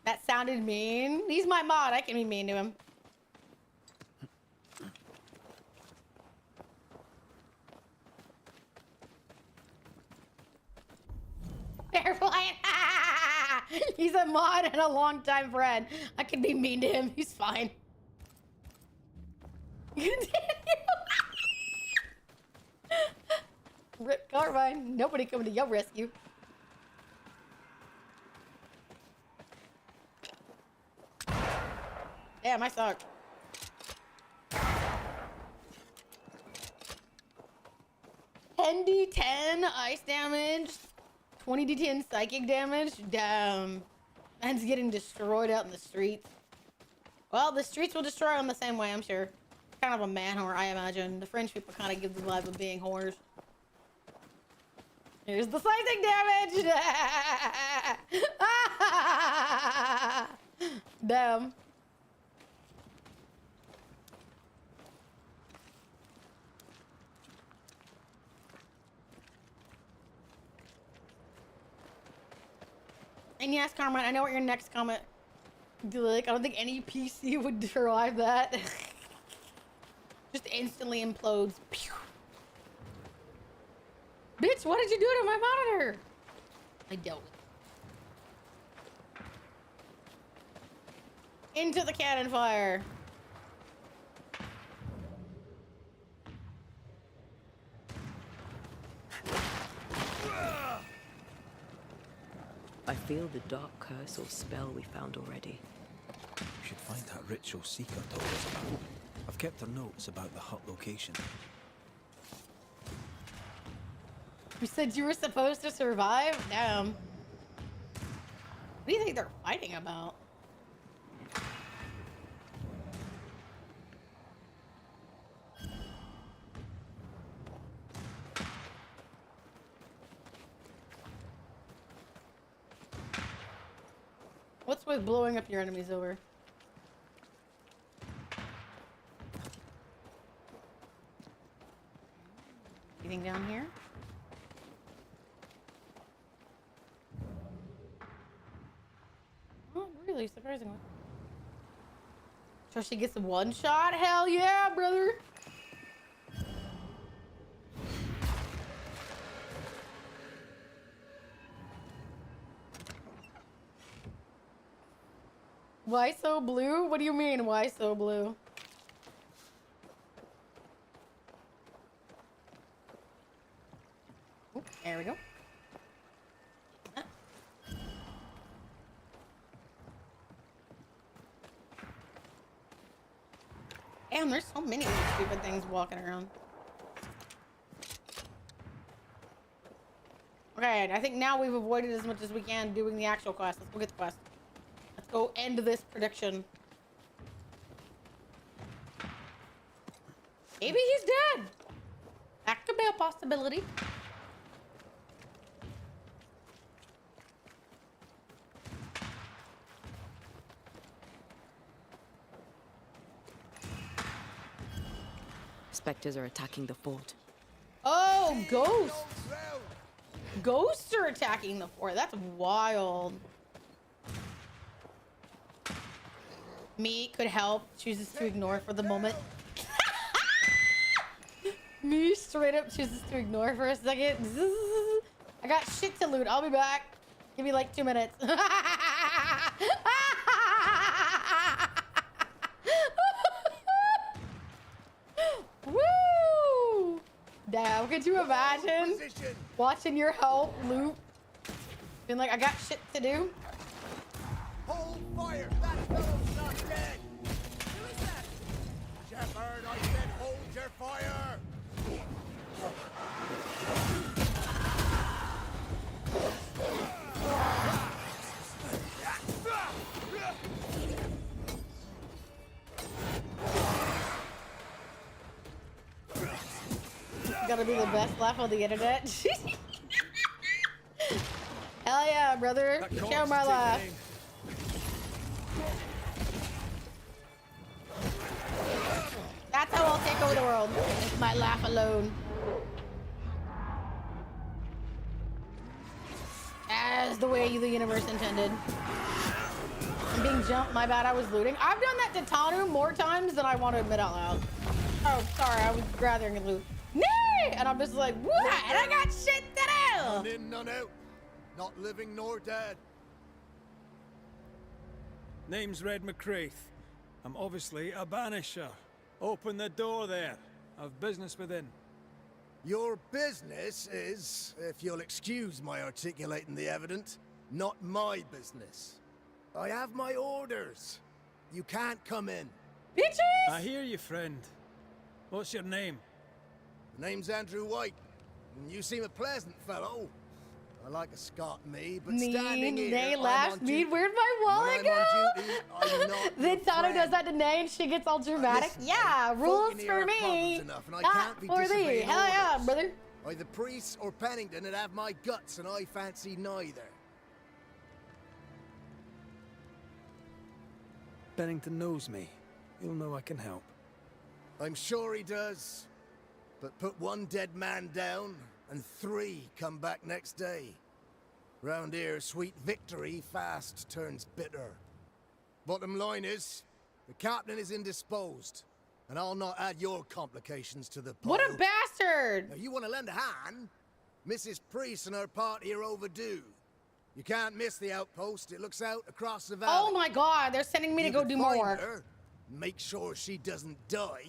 That sounded mean. He's my mod. I can be mean to him. Fair point. He's a mod and a longtime friend. I can be mean to him. He's fine. Continue. Rip Carmine. Nobody coming to your rescue. Damn, I suck. D10 ice damage, 20d10 psychic damage. Damn. Man's getting destroyed out in the streets. Well, the streets will destroy him the same way, I'm sure. Kind of a man whore, I imagine. The French people kind of give the vibe of being whores. Here's the psychic damage! Damn. And yes, Carmine, I know what your next comment. Like, I don't think any PC would survive that. Just instantly implodes. Pew. Bitch, what did you do to my monitor? I dealt with it. Into the cannon fire. I feel the dark curse or spell we found already. We should find that ritual Seeker told us about. I've kept her notes about the hut location. You said you were supposed to survive? Damn. What do you think they're fighting about? What's with blowing up your enemies over? Anything down here? Oh, really? Surprisingly. So she gets one shot? Hell yeah, brother! Why so blue? What do you mean, why so blue? Ooh, there we go. Damn, there's so many of these stupid things walking around. Okay, I think now we've avoided as much as we can doing the actual quest. Let's go get the quest. Let's go end this prediction. Maybe he's dead. That could be a possibility. Spectres are attacking the fort. Oh, ghosts! Ghosts are attacking the fort. That's wild. Me could help. Chooses to ignore for the moment. Me straight up chooses to ignore for a second. I got shit to loot. I'll be back. Give me like 2 minutes. Woo! Damn, could you imagine watching your health loot? Being like, I got shit to do. Hold fire! That fellow's not dead! Who is that? Shepherd, I said hold your fire! Gotta be the best laugh on the internet. Hell yeah, brother. Share my laugh. That's how I'll take over the world. It's my laugh alone. As the way the universe intended. I'm being jumped. My bad. I was looting. I've done that to Tanu more times than I want to admit out loud. Oh, sorry. I was gathering loot. Nee! And I'm just like, what? And I got shit to do. None in, none out. Not living nor dead. Name's Red McCraith. I'm obviously a banisher. Open the door there. I've business within. Your business is, if you'll excuse my articulating the evident, not my business. I have my orders. You can't come in. Bitches! I hear you, friend. What's your name? The name's Andrew White, and you seem a pleasant fellow. I like a Scot, me, but standing here, Nay I'm laughs. on Me, duty. where'd my wallet When I'm on go? duty, I'm not Then your Tanu does friend. that to Nay and she gets all dramatic. Listen, Yeah, folk rules in here for have me. problems enough, and I Not can't be for thee. disobeying Hell yeah, orders. brother. Either Priest or Pennington would have my guts, and I fancy neither. Bennington knows me. He'll know I can help. I'm sure he does. But put one dead man down, and 3 come back next day. Round here, sweet victory fast turns bitter. Bottom line is, the captain is indisposed, and I'll not add your complications to the pile. What a bastard! Now, you want to lend a hand? Mrs. Priest and her party are overdue. You can't miss the outpost. It looks out across the valley. Oh my god, they're sending me to You go could do find more. her, make sure she doesn't die.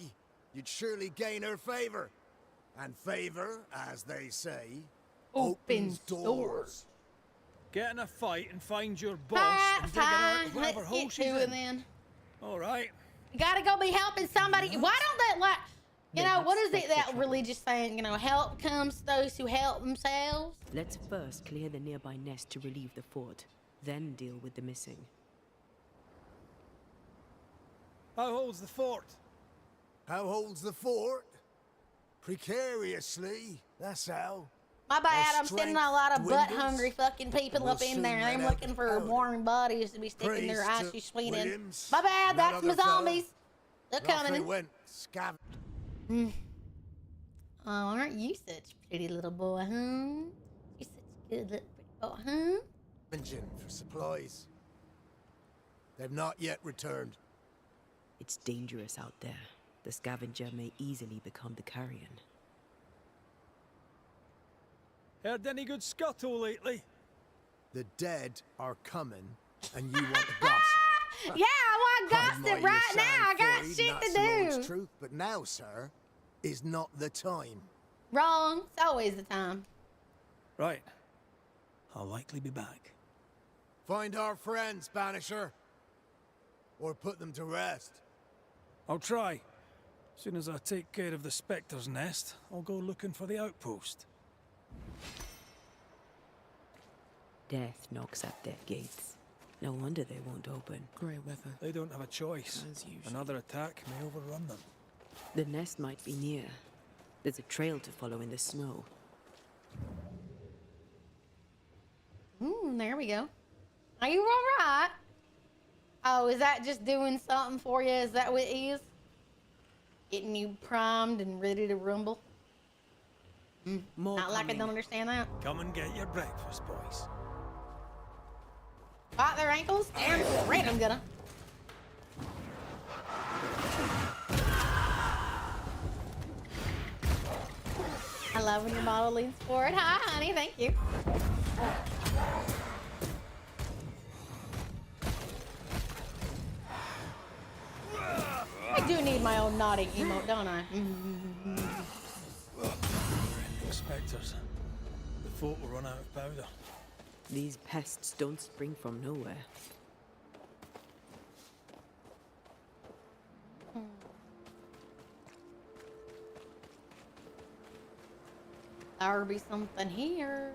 You'd surely gain her favor. And favor, as they say, Opens doors. Get in a fight and find your boss and dig her out of whatever hole she's in. Then. All right. You gotta go be helping somebody. Why don't they let... You know, what is it that religious saying? You know, help comes to those who help themselves. Let's first clear the nearby nest to relieve the fort, then deal with the missing. How holds the fort? How holds the fort? Precariously, that's how. My bad, Our I'm sending a strength lot of dwindles, butt-hungry fucking people we'll up in soon there. run I'm out looking of for powder. warm bodies to be sticking their Praise icy to sweet in. Williams My bad, and that that's my other fella. zombies. They're Off they coming. went, scav. Oh, aren't you such a pretty little boy, huh? You're such a good little pretty boy, huh? Engine for supplies. They've not yet returned. It's dangerous out there. The scavenger may easily become the carrion. Heard any good scuttle lately? The dead are coming, and you want to gossip. Yeah, I want Pardon gossip my right now. I got Freud, shit that's to the Lord's do. truth, but now, sir, is not the time. Wrong. It's always the time. Right. I'll likely be back. Find our friends, Banisher. Or put them to rest. I'll try. As soon as I take care of the Spectre's nest, I'll go looking for the outpost. Death knocks at their gates. No wonder they won't open. Grey weather. They don't have a choice. As usual. Another attack may overrun them. The nest might be near. There's a trail to follow in the snow. There we go. Are you all right? Oh, is that just doing something for you? Is that what it is? Getting you primed and ready to rumble? Not like I don't understand that. Come and get your breakfast, boys. Bite their ankles? Damn straight I'm gonna. I love when your model leans forward. Hi, honey. Thank you. I do need my own naughty emote, don't I? Spectres. The fort will run out of powder. These pests don't spring from nowhere. There'll be something here.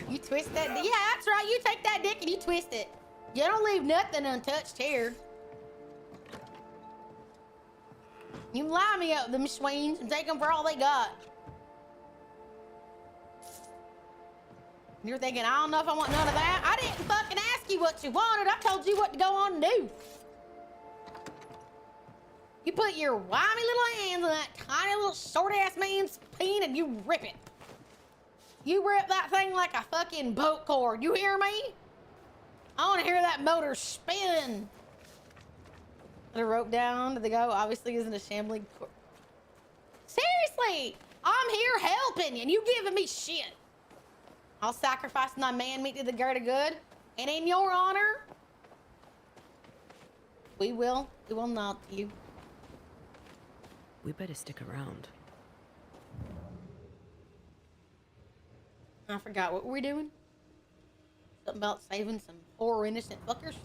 You twist that. Yeah, that's right. You take that dick and you twist it. You don't leave nothing untouched here. You line me up them swains and take them for all they got. You're thinking, I don't know if I want none of that. I didn't fucking ask you what you wanted. I told you what to go on and do. You put your whiny little hands on that tiny little short-ass man's peen and you rip it. You rip that thing like a fucking boat cord. You hear me? I want to hear that motor spin. Put a rope down to the go. Obviously isn't a shambling cord. Seriously, I'm here helping you and you giving me shit. I'll sacrifice my man meat to the greater good. And in your honor, we will not you. We better stick around. I forgot what we're doing. Something about saving some poor innocent fuckers.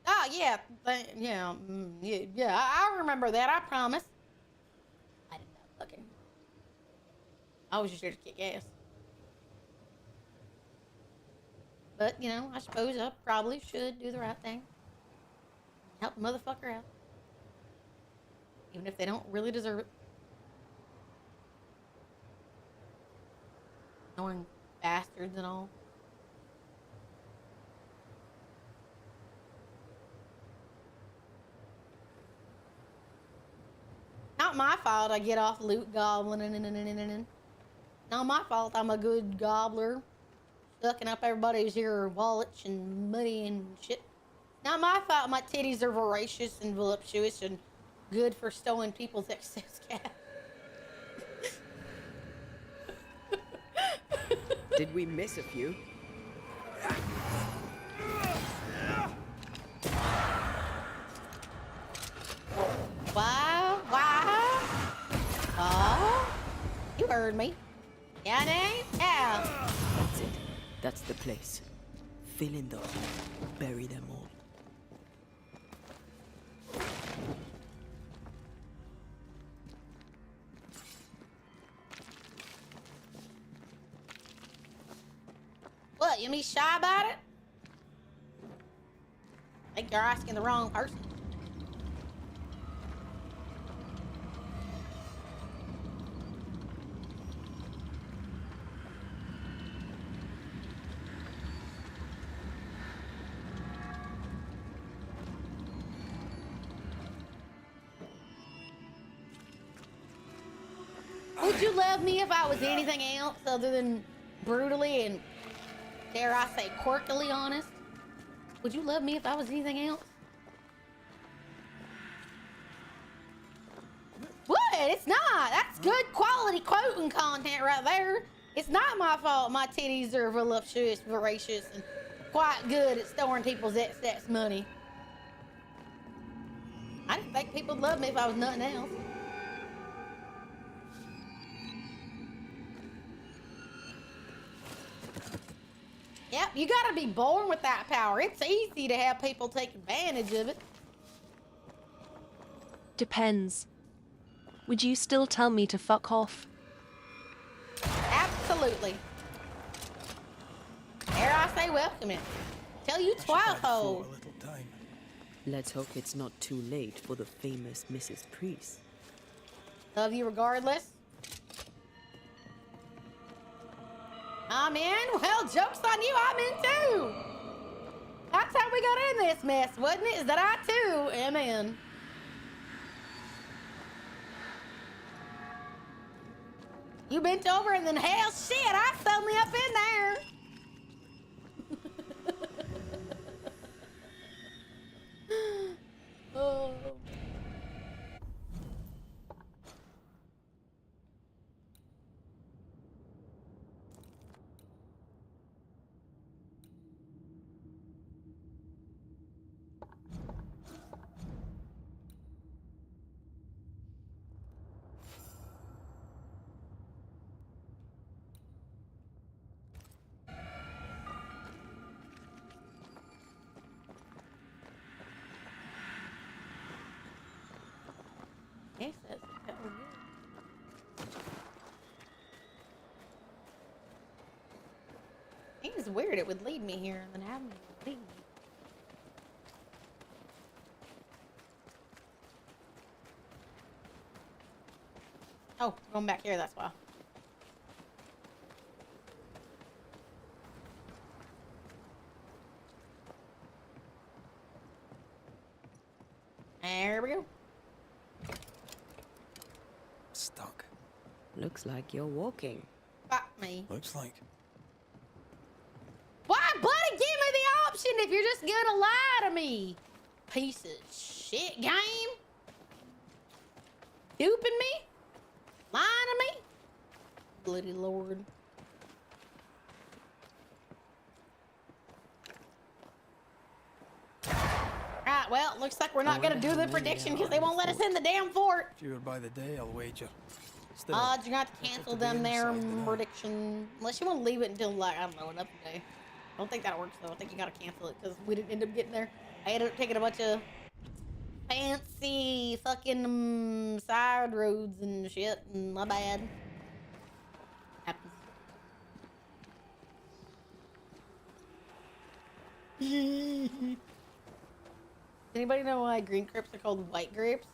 Oh yeah, yeah. I remember that. I promise. I didn't know. Fucking. I was just here to kick ass. But you know, I suppose I probably should do the right thing. Help the motherfucker out. Even if they don't really deserve it. Knowing bastards and all. Not my fault I get off loot gobbling. Not my fault I'm a good gobbler. Sucking up everybody's here wallets and money and shit. Not my fault my titties are voracious and voluptuous and good for stowing people's excess cash. Did we miss a few? heard me. Yeah, name? Yeah. That's it. That's the place. Fill in the hole. Bury them all. What, you be shy about it? I think you're asking the wrong person. Would you love me if I was anything else other than brutally and, dare I say, quirkily honest? Would you love me if I was anything else? What? It's not. That's good quality quoting content right there. It's not my fault my titties are voluptuous, voracious, and quite good at storing people's excess money. I didn't think people would love me if I was nothing else. Yep, you gotta be born with that power. It's easy to have people take advantage of it. Depends. Would you still tell me to fuck off? Absolutely. Dare I say welcome it. Tell you twice-fold. Let's hope it's not too late for the famous Mrs. Priest. Love you regardless. I'm in? Well, joke's on you, I'm in too. That's how we got in this mess, wasn't it? Is that I too am in. You bent over and then hell shit, I suddenly up in there. Oh. Yes, that's that was good. It was weird. It would lead me here and then have me leave me. Oh, going back here, that's why. There we go. Stuck. Looks like you're walking. Fuck me. Looks like. Why, buddy, give me the option if you're just gonna lie to me. Piece of shit game. Duping me? Lying to me? Bloody Lord. Right, well, looks like we're not gonna do the prediction because they won't let us in the damn fort. Fewer by the day, I'll wager. Still, You're gonna have to cancel to the them their inside, you know. prediction. Unless you want to leave it until, like, I don't know, another day. I don't think that works, though. I think you gotta cancel it because we didn't end up getting there. I ended up taking a bunch of fancy fucking side roads and shit, and my bad. Happens. Anybody know why green grapes are called white grapes?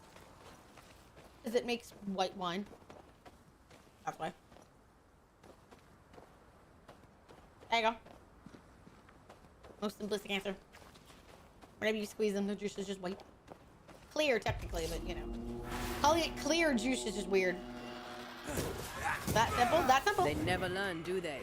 Because it makes white wine. That's why. There you go. Most simplistic answer. Whenever you squeeze them, the juice is just white. Clear, technically, but you know. Calling it clear juice is just weird. That simple? That simple? They never learn, do they?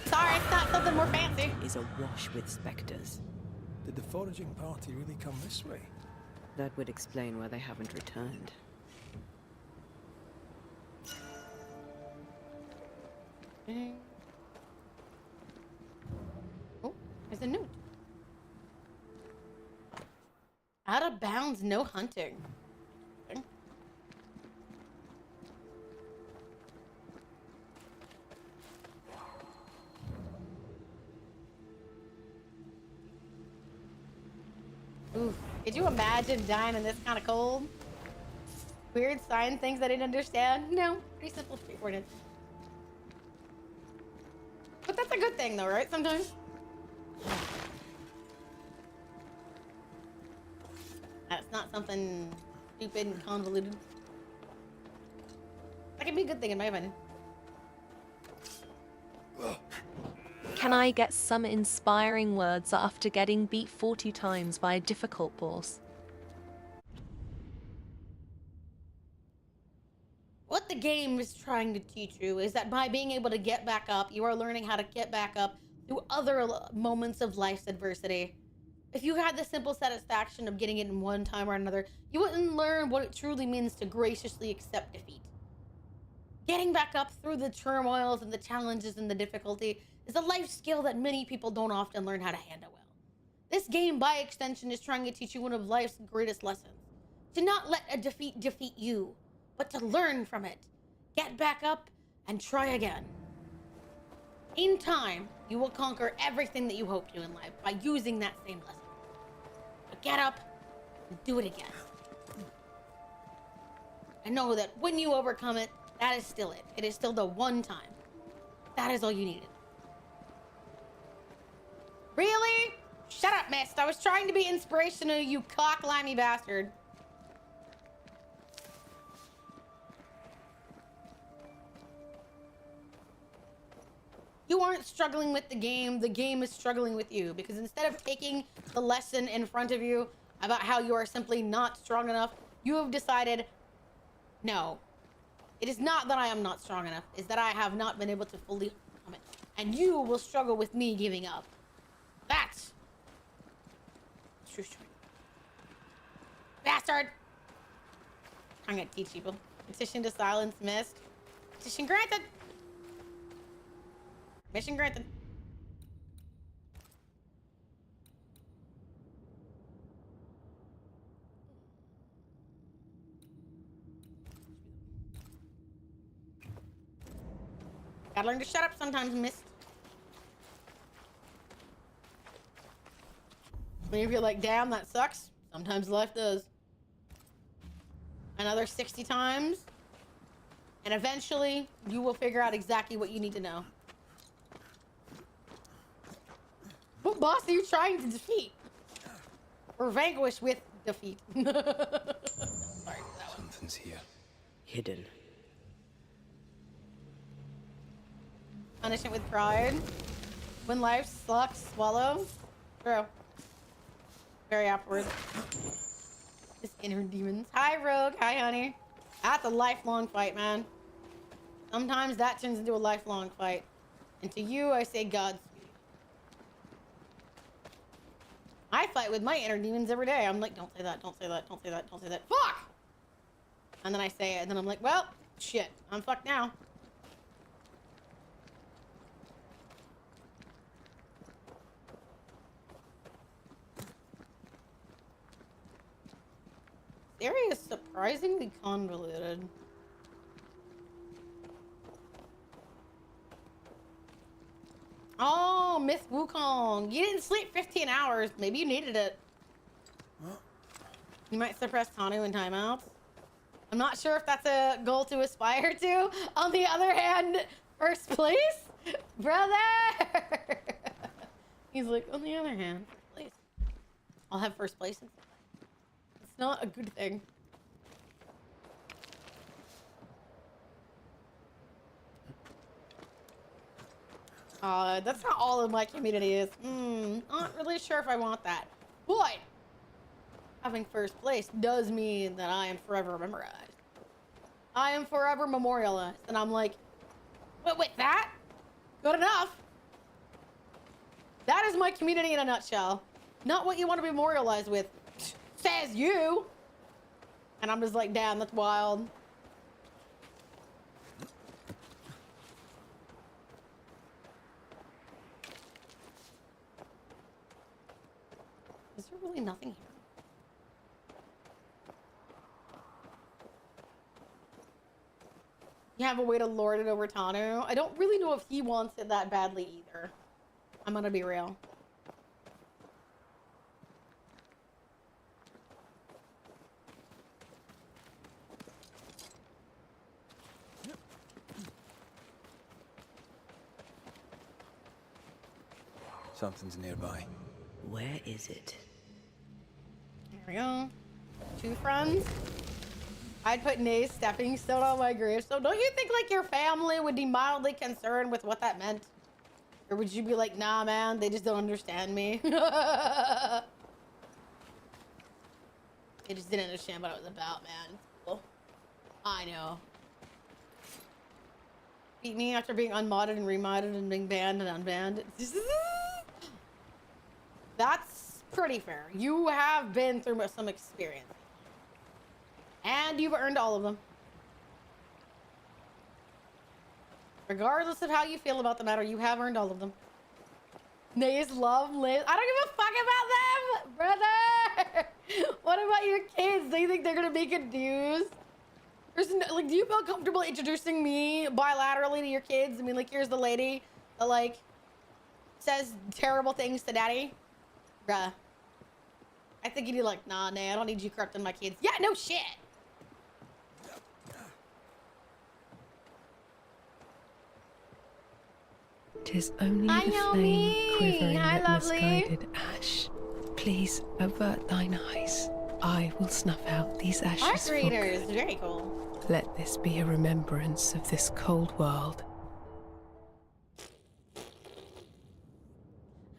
Sorry, it's not something more fancy. Is awash with specters. Did the foraging party really come this way? That would explain why they haven't returned. Oh. is a note. Out of bounds, no hunting. Okay. Oof. Could you imagine dying in this kind of cold? Weird sign things I didn't understand? No. Pretty simple, straightforward. But that's a good thing though, right? Sometimes. That's not something stupid and convoluted. That can be a good thing in my opinion. Can I get some inspiring words after getting beat 40 times by a difficult boss? What the game is trying to teach you is that by being able to get back up, you are learning how to get back up through other moments of life's adversity. If you had the simple satisfaction of getting it in one time or another, you wouldn't learn what it truly means to graciously accept defeat. Getting back up through the turmoils and the challenges and the difficulty is a life skill that many people don't often learn how to handle well. This game, by extension, is trying to teach you one of life's greatest lessons. To not let a defeat defeat you, but to learn from it. Get back up and try again. In time, you will conquer everything that you hope to in life by using that same lesson. But get up and do it again. I know that when you overcome it, that is still it. It is still the one time. That is all you needed. Really? Shut up, Mist. I was trying to be inspirational, you cock-limey bastard. You aren't struggling with the game is struggling with you. Because instead of taking the lesson in front of you about how you are simply not strong enough, you have decided, no. It is not that I am not strong enough. It's that I have not been able to fully overcome it. And you will struggle with me giving up. That's true story. Bastard! I'm gonna teach people. Petition to silence Mist. Petition granted! Mission granted. Gotta learn to shut up sometimes, Mist. When you feel like, damn, that sucks. Sometimes life does. Another 60 times. And eventually, you will figure out exactly what you need to know. What boss are you trying to defeat? Or vanquish with defeat? Sorry for that one. Something's here. Hidden. Punish it with pride. When life sucks, swallow. True. Very upward. This inner demons. Hi, Rogue. Hi, honey. That's a lifelong fight, man. Sometimes that turns into a lifelong fight. And to you, I say Godspeed. I fight with my inner demons every day. I'm like, don't say that, don't say that, don't say that, don't say that. Fuck! And then I say it, and then I'm like, well, shit. I'm fucked now. This area is surprisingly convoluted. Oh, Miss Wukong. You didn't sleep 15 hours. Maybe you needed it. You might suppress Tanu in timeouts. I'm not sure if that's a goal to aspire to. On the other hand, first place? Brother! He's like, on the other hand, first place. I'll have first place. It's not a good thing. That's not all of my community is. Not really sure if I want that. But having first place does mean that I am forever memorized. I am forever memorialized. And I'm like, but with that, good enough. That is my community in a nutshell. Not what you want to be memorialized with, says you. And I'm just like, damn, that's wild. there really nothing here? You have a way to lord it over Tanu? I don't really know if he wants it that badly either. I'm gonna be real. Something's nearby. Where is it? There we go. 2 friends. I'd put Nay's stepping stone on my gravestone. Don't you think like your family would be mildly concerned with what that meant? Or would you be like, nah, man, they just don't understand me? They just didn't understand what it was about, man. It's cool. I know. Beat me after being unmodded and remodded and being banned and unbanned. That's pretty fair. You have been through some experience. And you've earned all of them. Regardless of how you feel about the matter, you have earned all of them. Nays love Liz. I don't give a fuck about them, brother! What about your kids? Do you think they're gonna be confused? Like, do you feel comfortable introducing me bilaterally to your kids? I mean, like, here's the lady that, like, says terrible things to daddy. Bruh. I think you'd be like, nah, Nay, I don't need you corrupting my kids. Yeah, no shit! Tis only Hi, the Yomi. flame quivering Hi, at lovely. misguided ash. Please avert thine eyes. I will snuff out these ashes Art for readers, good. very cool. Let this be a remembrance of this cold world.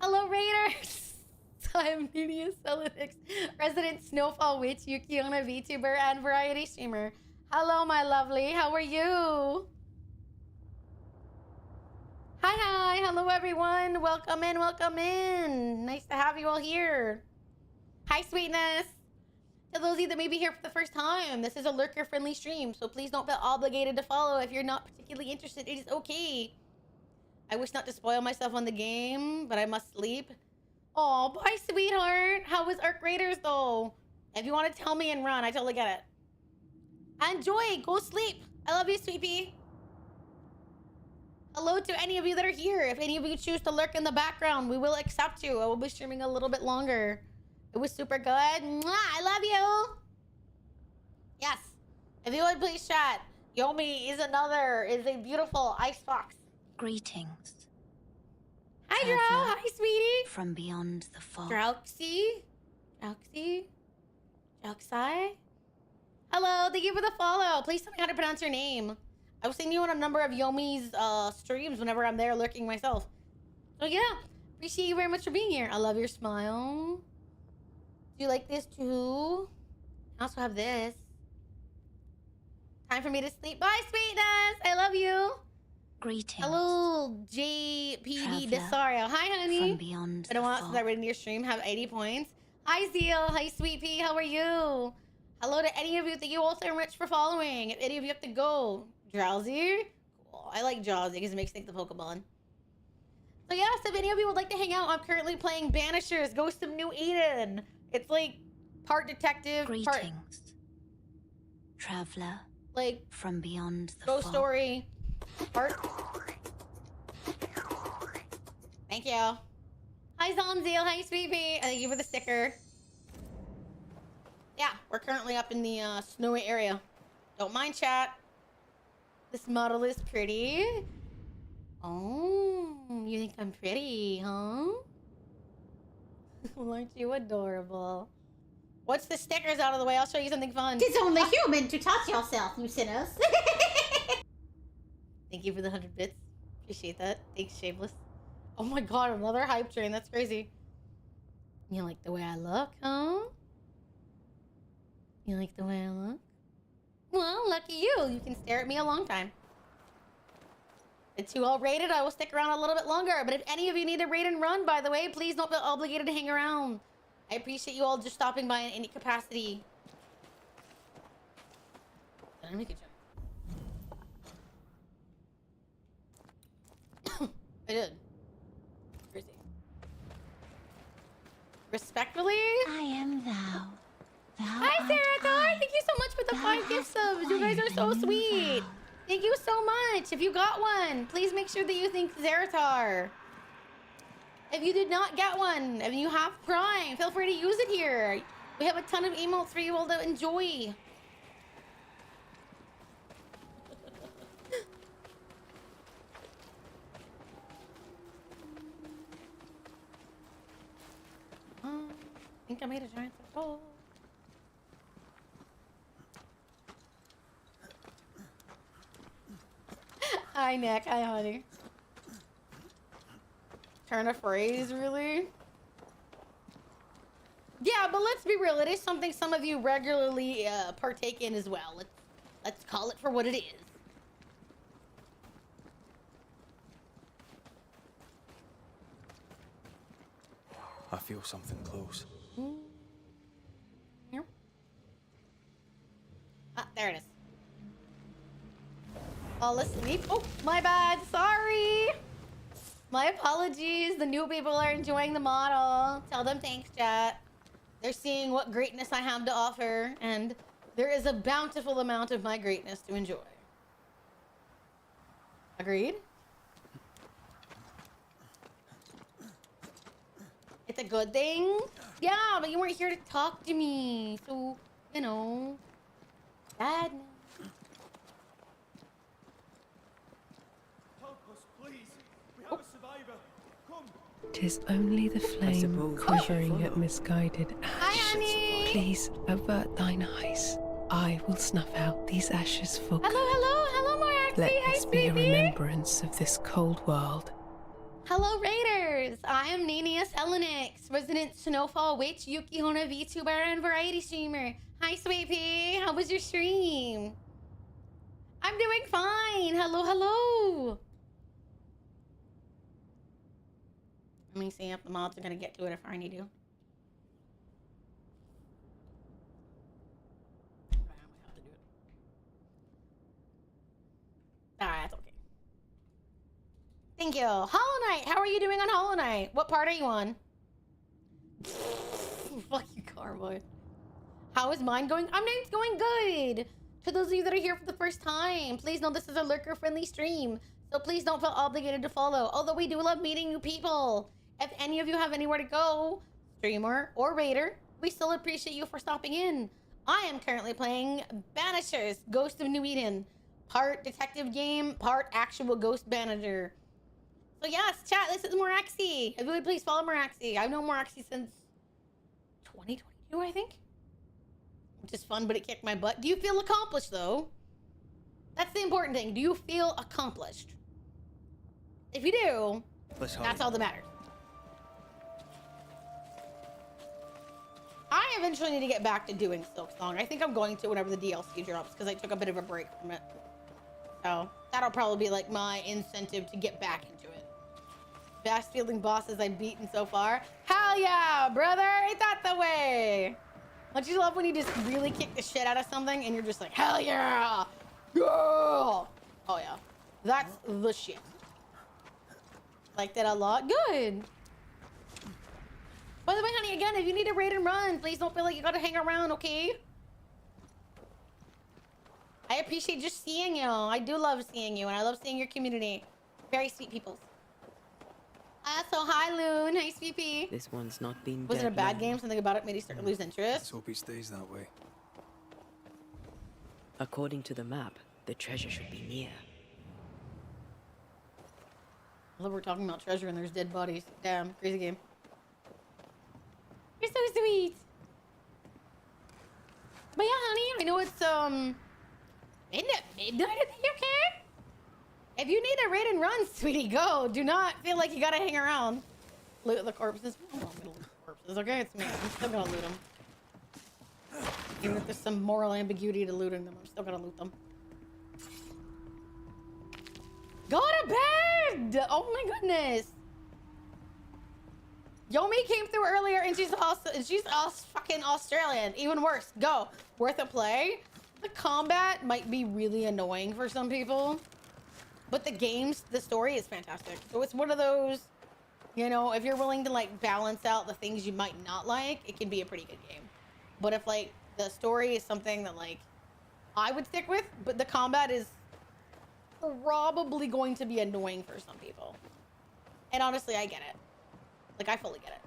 Hello, Raiders! I'm Nunia Selenix, resident Snowfall Witch, Yukiona VTuber, and variety streamer. Hello, my lovely. How are you? Hi, hi. Hello, everyone. Welcome in, welcome in. Nice to have you all here. Hi, sweetness. To those of you that may be here for the first time, this is a lurker-friendly stream, so please don't feel obligated to follow if you're not particularly interested. It is okay. I wish not to spoil myself on the game, but I must sleep. Oh, bye, sweetheart. How was Arc Raiders, though? If you want to tell me and run, I totally get it. Enjoy. Go sleep. I love you, sweet pea. Hello to any of you that are here. If any of you choose to lurk in the background, we will accept you. I will be streaming a little bit longer. It was super good. Mwah, I love you. Yes. If you would please chat. Yomi is a beautiful ice fox. Greetings. Hi, Drow. Hi, sweetie. From beyond the fog. Drowxy. Drowxy. Hello. Thank you for the follow. Please tell me how to pronounce your name. I was seeing you on a number of Yomi's streams whenever I'm there lurking myself. So yeah, appreciate you very much for being here. I love your smile. Do you like this too? I also have this. Time for me to sleep. Bye, sweetness. I love you. Greetings. Hello, JPD Desario. Hi, honey. From beyond I don't want to that read in your stream. Have 80 points. Hi, Zeal. Hi, Sweet Pea. How are you? Hello to any of you. Thank you all so much for following. If any of you have to go, Drowsy. Cool. I like Drowsy because it makes me think the Pokemon. So yes, if any of you would like to hang out, I'm currently playing Banishers, Ghost of New Eden. It's like part detective, part traveler, like from beyond the ghost fog. story, part. Thank you. Hi, Zonzeal. Hi, Sweet Pea. Thank you for the sticker. Yeah, we're currently up in the snowy area. Don't mind, chat. This model is pretty. Oh, you think I'm pretty, huh? Well, aren't you adorable? What's the stickers out of the way? I'll show you something fun. It's only human to touch yourself, you sinners. Thank you for the 100 bits. Appreciate that. Thanks, Shameless. Oh my god, another hype train. That's crazy. You like the way I look, huh? You like the way I look? Well, lucky you. You can stare at me a long time. It's too all rated. I will stick around a little bit longer. But if any of you need to raid and run, by the way, please don't feel obligated to hang around. I appreciate you all just stopping by in any capacity. Did I make a joke? I did. Crazy. Respectfully? I am thou. Thou Hi, art Sarathar! I. Thank you so much for the Thou 5 gift hast subs. You guys are so acquired a new sweet. vow. Thank you so much. If you got one, please make sure that you thank Zeratar. If you did not get one, if you have Prime, feel free to use it here. We have a ton of emotes for you all to enjoy. I think I made a giant circle. Hi, Nick. Hi, honey. Turn a phrase, really? Yeah, but let's be real. It is something some of you regularly partake in as well. Let's call it for what it is. I feel something close. Here. Ah, there it is. Fall asleep. Oh, my bad. Sorry. My apologies. The new people are enjoying the model. Tell them thanks, chat. They're seeing what greatness I have to offer, and there is a bountiful amount of my greatness to enjoy. Agreed? It's a good thing? Yeah, but you weren't here to talk to me. So, you know, sad. Help us, please. We have a survivor. Come. 'Tis only the flame suppose we quivering should at follow. misguided Hi, ash. honey. Please avert thine eyes. I will snuff out these ashes for Hello, hello, hello, Moraxi. Let Hi, this be a sweetie. remembrance of this cold world. Hello, Raiders! I am Nanius Elenix, resident Snowfall Witch, Yukihona VTuber, and variety streamer. Hi, Sweet Pea. How was your stream? I'm doing fine. Hello, hello. Let me see if the mods are gonna get to it if I need to. Alright, that's okay. Thank you. Hollow Knight, how are you doing on Hollow Knight? What part are you on? Fuck you, Carboy. How is mine going? Mine's going good. To those of you that are here for the first time, please know this is a lurker-friendly stream, so please don't feel obligated to follow. Although we do love meeting new people. If any of you have anywhere to go, streamer or raider, we still appreciate you for stopping in. I am currently playing Banishers, Ghost of New Eden. Part detective game, part actual ghost manager. So yes, chat, this is Moraxi. If you would please follow Moraxi. I've known Moraxi since 2022, I think. Which is fun, but it kicked my butt. Do you feel accomplished, though? That's the important thing. Do you feel accomplished? If you do, that's all that matters. I eventually need to get back to doing Silksong. I think I'm going to whenever the DLC drops, because I took a bit of a break from it. So that'll probably be like my incentive to get back into it. Best feeling bosses I've beaten so far. Hell yeah, brother! Ain't that the way? Don't you love when you just really kick the shit out of something and you're just like, hell yeah! Girl! Oh yeah. That's the shit. Like that a lot? Good! By the way, honey, again, if you need to raid and run, please don't feel like you gotta hang around, okay? I appreciate just seeing you. I do love seeing you, and I love seeing your community. Very sweet people. So hi, Loon. Hi, Sweet Pea. This one's not been Was it a dead bad long. game? Something about it made you start to lose interest? Let's hope he stays that way. According to the map, the treasure should be near. I love we're talking about treasure and there's dead bodies. Damn, crazy game. You're so sweet. But yeah, honey, I know it's midnight at the UK. If you need a raid and run, sweetie, go. Do not feel like you gotta hang around. Loot the corpses. I don't want me to loot the corpses, okay? It's me. I'm still gonna loot them. Even if there's some moral ambiguity to looting them, I'm still gonna loot them. Go to bed! Oh my goodness. Yomi came through earlier and she's fucking Australian. Even worse. Go. Worth a play. The combat might be really annoying for some people, but the story is fantastic. So it's one of those You know, if you're willing to like balance out the things you might not like, it can be a pretty good game. But if like the story is something that like I would stick with, but the combat is probably going to be annoying for some people. And honestly, I get it. Like, I fully get it.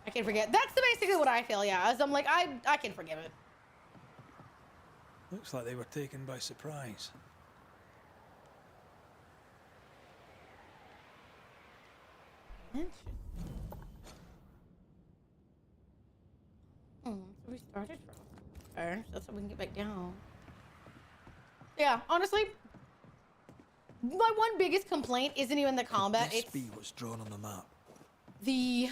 I can forget. That's basically what I feel, yeah. As I'm like, I can forgive it. Looks like they were taken by surprise. That's where we started from. Okay, so that's how we can get back down. Yeah, honestly, my one biggest complaint isn't even the combat. This It's be what's drawn on the map. the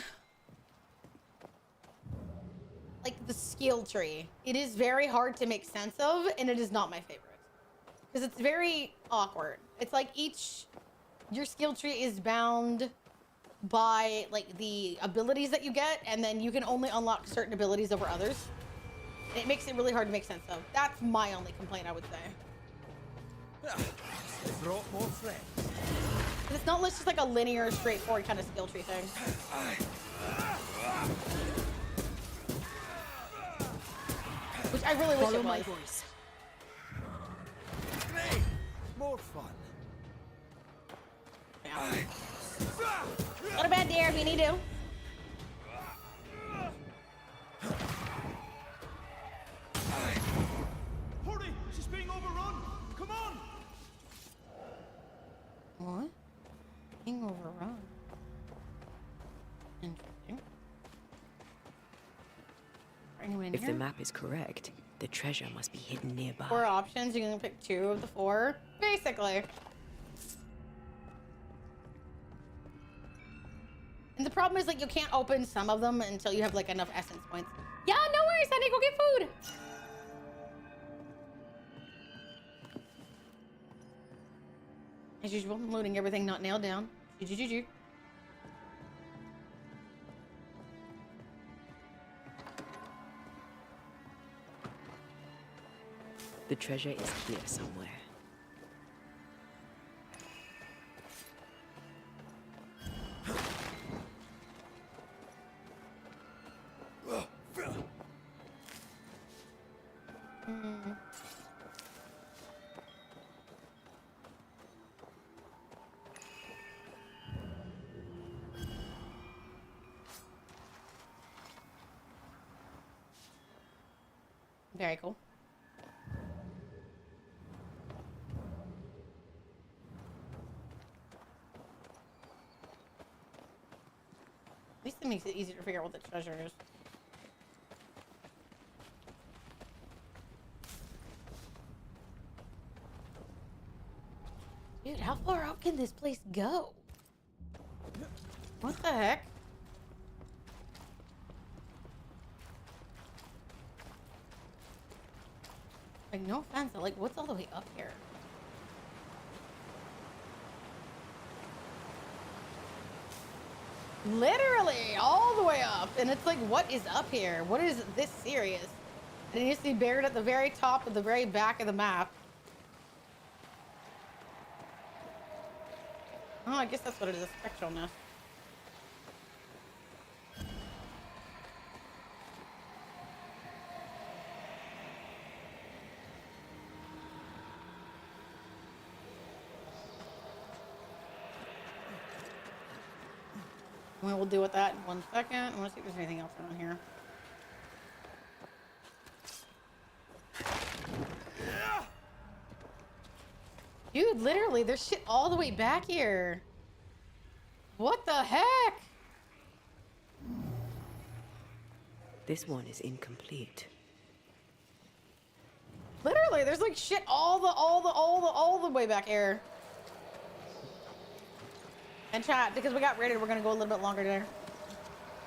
like the skill tree. It is very hard to make sense of, and it is not my favorite because it's very awkward. It's like your skill tree is bound by like the abilities that you get, and then you can only unlock certain abilities over others. And it makes it really hard to make sense of. That's my only complaint, I would say. They brought more friends. It's not just like a linear, straightforward kind of skill tree thing. Which I really wish it was. Voice. Great. More fun. Yeah. Go to bed, dear, if you need to. Hurry! She's being overrun! Come on! What? Being overrun. Interesting. If the map is correct, the treasure must be hidden nearby. 4 options, you can pick 2 of the 4. Basically. And the problem is, like, you can't open some of them until you have, like, enough essence points. Yeah, no worries, honey, go get food! As usual, I'm loading everything not nailed down. Juju. The treasure is here somewhere. Very cool. At least it makes it easier to figure out what the treasure is. Dude, how far out can this place go? What the heck? Like, no offense, but like, what's all the way up here? Literally all the way up, and it's like, what is up here? What is this serious? And it needs to be buried at the very top of the very back of the map. Oh, I guess that's what it is, a spectral nest. We'll deal with that in 1 second. I want to see if there's anything else around here. Dude, literally, there's shit all the way back here. What the heck? This one is incomplete. Literally, there's like shit all the way back here. And chat, because we got ready, we're gonna go a little bit longer dinner.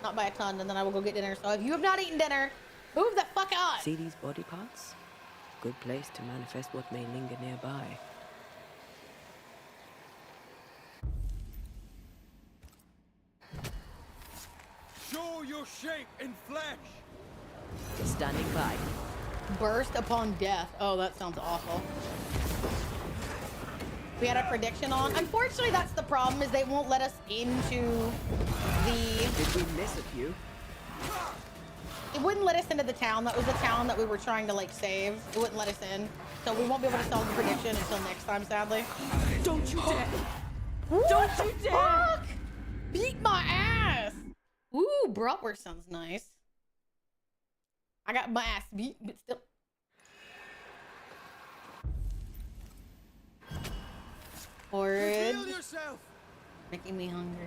Not by a ton, and then I will go get dinner. So if you have not eaten dinner, move the fuck on! See these body parts? Good place to manifest what may linger nearby. Show your shape in flesh! Standing by. Burst upon death. Oh, that sounds awful. we had a prediction on. Unfortunately, that's the problem, is they won't let us into the... Did we miss a few? It wouldn't let us into the town. That was the town that we were trying to, like, save. It wouldn't let us in. So we won't be able to solve the prediction until next time, sadly. Don't you dare! Don't you dare! Fuck! Beat my ass! Ooh, bratwurst sounds nice. I got my ass beat, but still. Horrid. Reveal yourself. Making me hungry.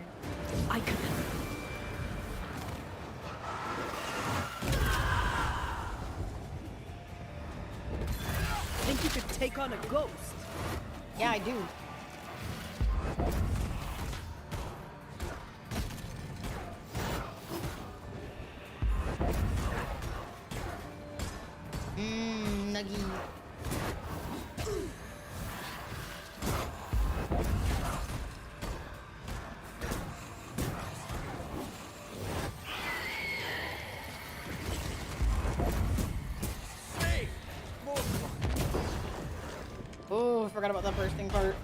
I can. Think you could take on a ghost? Yeah, I do. Nuggy. Hey, more fun. Oh, I forgot about that bursting part.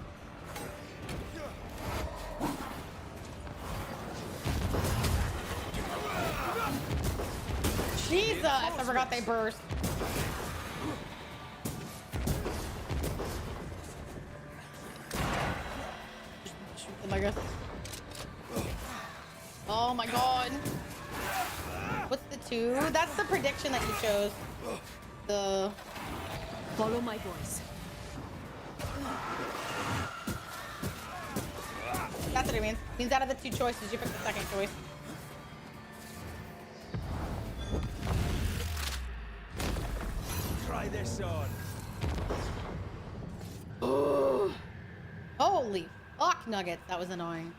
Jesus, I forgot they burst. Shoot them, I guess. Oh my god. What's the 2? That's the prediction that you chose. The... Follow my voice. That's what it means. It means out of the 2 choices, you pick the second choice. Try this on. Holy fuck nuggets, that was annoying.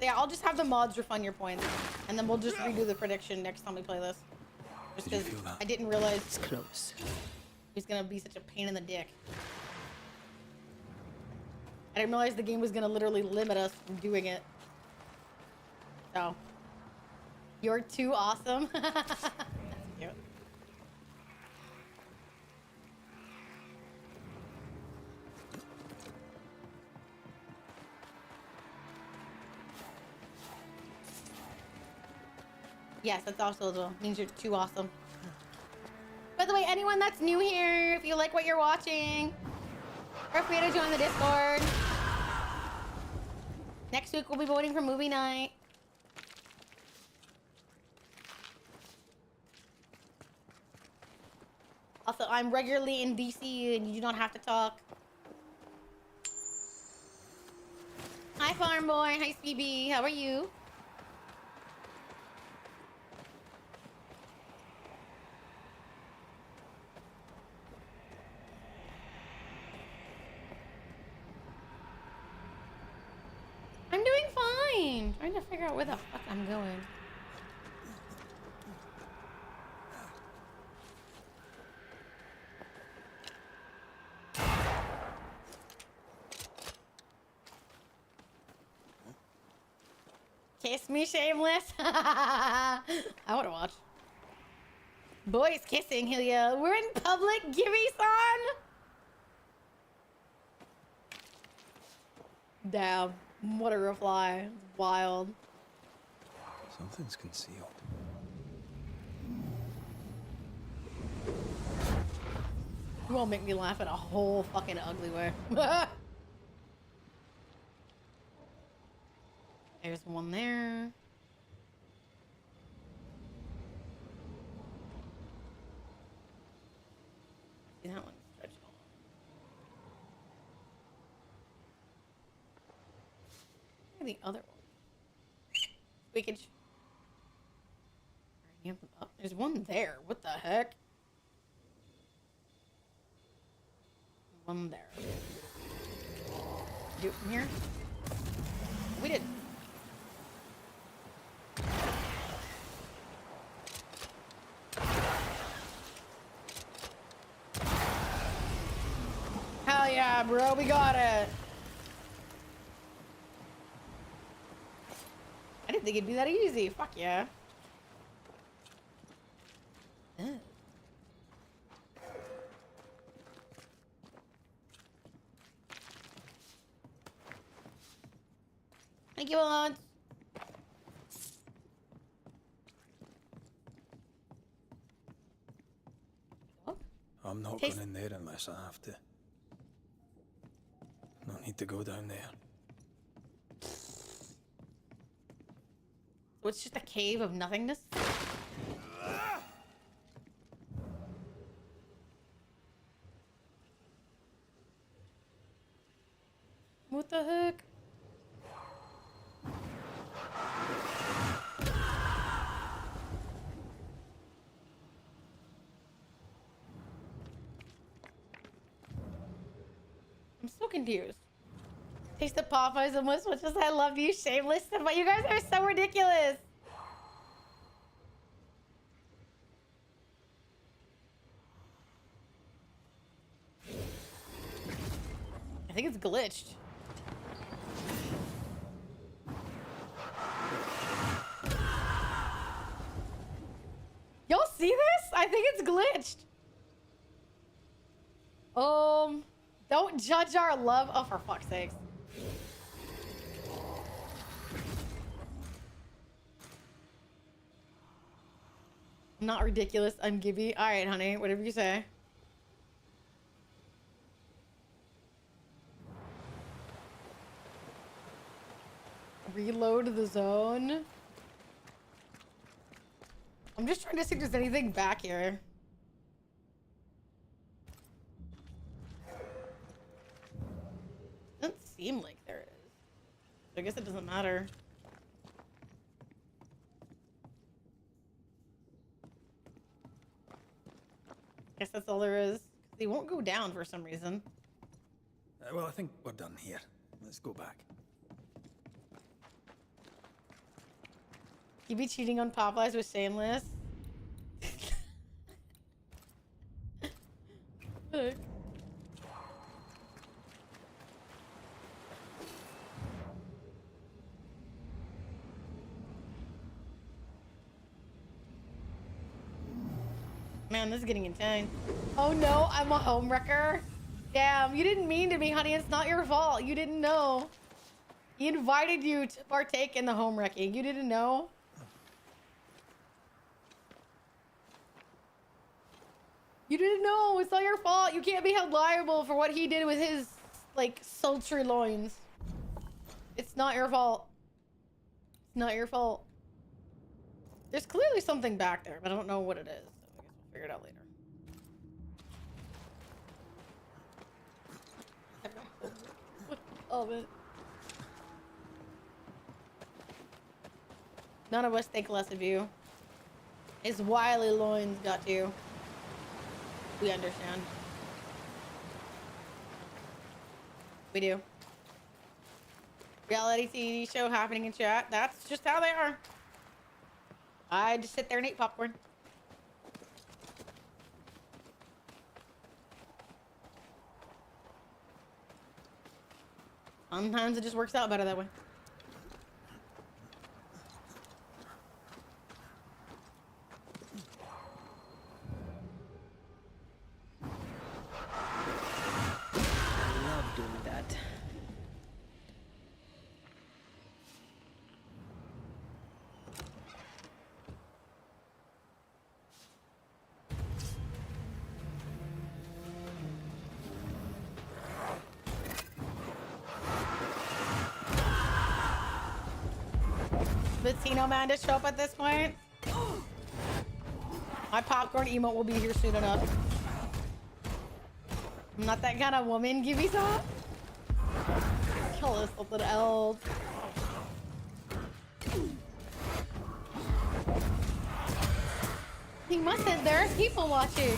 Yeah, I'll just have the mods refund your points, and then we'll just redo the prediction next time we play this. Just because I didn't realize It's close. he's gonna be such a pain in the dick. I didn't realize the game was gonna literally limit us from doing it. So, you're too awesome. That's cute. Yes, that's also the means you're too awesome. By the way, anyone that's new here, if you like what you're watching, feel free to join the Discord. Next week we'll be voting for movie night. Also, I'm regularly in DC and you do not have to talk. Hi, Farm Boy. Hi, CB. How are you? I'm doing fine. Trying to figure out where the fuck I'm going. Kiss me, shameless. I want to watch. Boys kissing, hell yeah. We're in public, Gibby son. Damn, what a reply. It's wild. Something's concealed. You won't make me laugh in a whole fucking ugly way. There's one there. See, that one's stretched on. Where's the other one? Squeakage. Alright, up. There's one there. What the heck? One there. Do it from here? We did. Hell yeah, bro, we got it. I didn't think it'd be that easy. Fuck yeah. Thank you, Alon. I'm not Taste- going in there unless I have to. No need to go down there. So it's just a cave of nothingness? What the heck? I'm so confused. Taste the Popeyes almost much as I love you, shameless, but you guys are so ridiculous. I think it's glitched. Y'all see this? I think it's glitched. Don't judge our love. Oh, for fuck's sakes. I'm not ridiculous. I'm Gibby. All right, honey. Whatever you say. Reload the zone. I'm just trying to see if there's anything back here. Doesn't seem like there is. I guess it doesn't matter. Guess that's all there is. They won't go down for some reason. Well, I think we're done here. Let's go back. You be cheating on Popeyes with Shameless? Look. Man, this is getting intense. Oh no, I'm a homewrecker. Damn, you didn't mean to be, honey. It's not your fault. You didn't know. He invited you to partake in the home wrecking. You didn't know? You didn't know. It's not your fault. You can't be held liable for what he did with his, like, sultry loins. It's not your fault. It's not your fault. There's clearly something back there, but I don't know what it is. So I guess we'll figure it out later. Oh, man. None of us think less of you. His wily loins got you. We understand. We do. Reality TV show happening in chat. That's just how they are. I just sit there and eat popcorn. Sometimes it just works out better that way. I love doing that. Latino man to show up at this point. My popcorn emote will be here soon enough. I'm not that kind of woman, give me some. Kill us something else. He mustn't, there are people watching.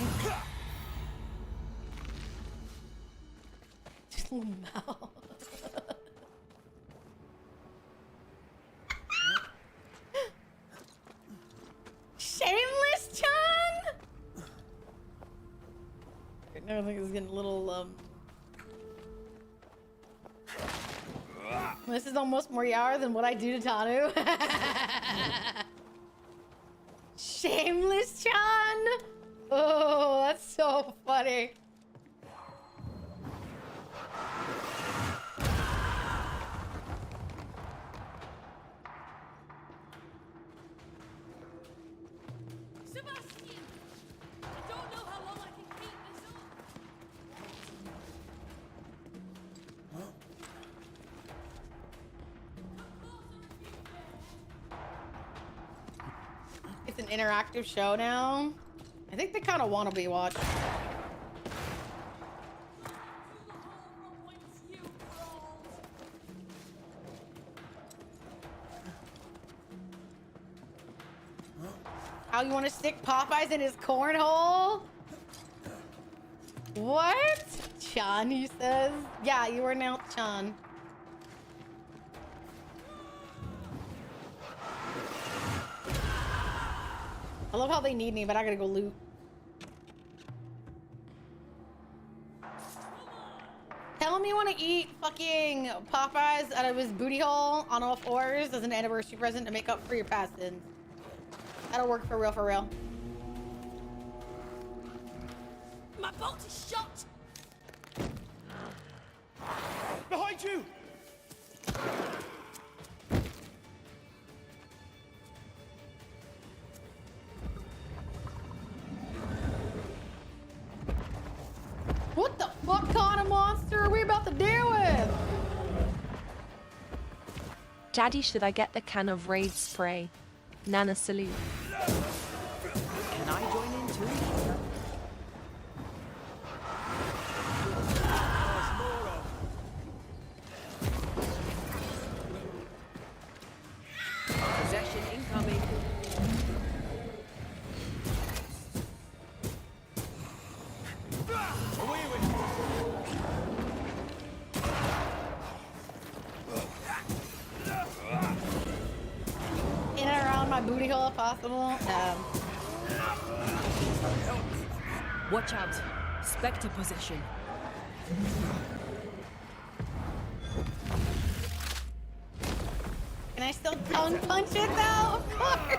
Just little mouth. Shameless Chan? I think this is getting a little, This is almost more Yara than what I do to Tanu. Shameless Chan? Oh, that's so funny. it's an interactive show now. I think they kind of want to be watched. How you want to stick Popeyes in his cornhole? What? Chan, he says. Yeah, you are now Chan. I love how they need me, but I gotta go loot. Tell him you want to eat fucking Popeyes out of his booty hole on all fours as an anniversary present to make up for your past sins. That'll work for real, for real. My bolt is shot! Behind you! What the fuck kind of monster are we about to deal with? Daddy, should I get the can of raid spray? Nana salute. Can I join in too? Possession incoming. Away with In and around my booty hole if possible. Watch out. Spectre possession. Can I still tongue punch it though? Of course.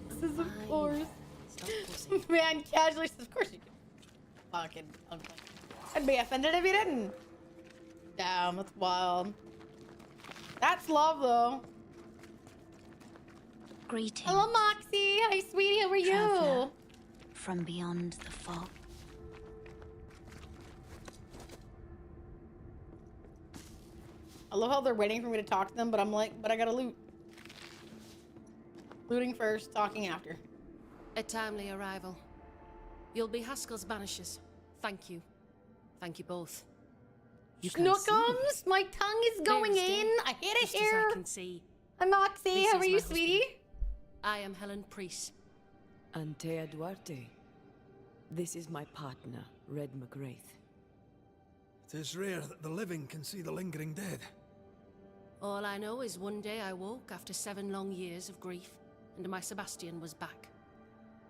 This is of course. Man, casually says, of course you can. Fucking tongue punch. I'd be offended if you didn't. Damn, that's wild. That's love though. Greetings. Hello, Moxie. Hi, sweetie. How are Traveler you? from beyond the fog. I love how they're waiting for me to talk to them, but I'm like, but I gotta loot. Looting first, talking after. A timely arrival. You'll be Haskell's Banishers. Thank you. Thank you both. Snookums, my tongue is going in. I hit it Just here. as I can see. I'm Moxie. This How is are you, my husband. sweetie? I am Helen Priest. Antea Duarte. This is my partner, Red McGrath. It is rare that the living can see the lingering dead. All I know is one day I woke after 7 long years of grief, and my Sebastian was back.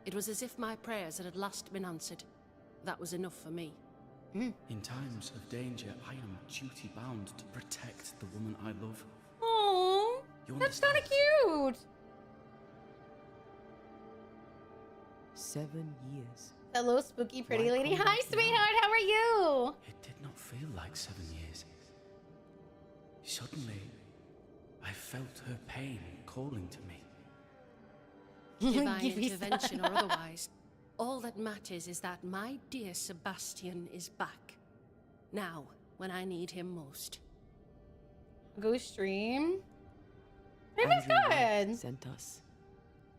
It was as if my prayers had at last been answered. That was enough for me. In times of danger, I am duty-bound to protect the woman I love. Oh, You that's understand? kind of cute. 7 years. Hello, spooky pretty Why lady. come Hi, back now? sweetheart. How are you? It did not feel like 7 years. Suddenly, I felt her pain calling to me. Divine Give me intervention some. or otherwise, all that matters is that my dear Sebastian is back. Now, when I need him most. Go stream. Maybe it's Andrew White good. sent us.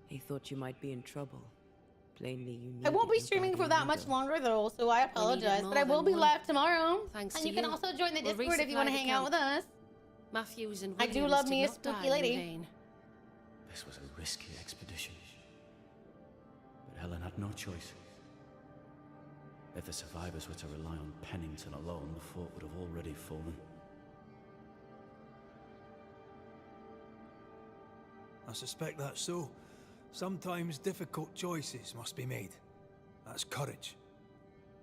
He thought you might be in trouble. Plainly, you I won't be needed your streaming for guardian that much angel. longer though, so I apologize. But I will be more than live tomorrow. Thanks And to you can you. also join the We'll Discord if you want to resupply the hang out with camp. us. Matthews and I do Williams love did me a not spooky die in lady. vain. This was a risky expedition. But Helen had no choice. If the survivors were to rely on Pennington alone, the fort would have already fallen. I suspect that's so. Sometimes difficult choices must be made. That's courage.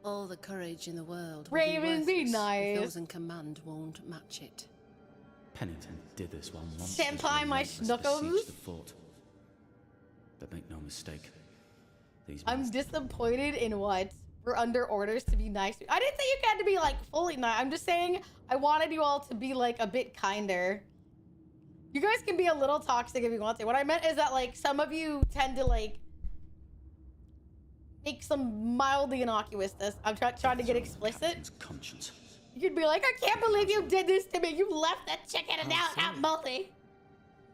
All the courage in the world will Raven, be worthless if nice. those in command won't match it. Pennington did this while monsters Senpai, my relentless schnookums. besieged the fort. But make no mistake, these I'm disappointed in what? We're under orders to be nice. I didn't say you had to be like fully nice. I'm just saying I wanted you all to be like a bit kinder. You guys can be a little toxic if you want to. What I meant is that like some of you tend to like make some mildly innocuousness. I'm trying to get explicit. conscience. You could be like, I can't believe you did this to me. You left that chicken and now it's out multi.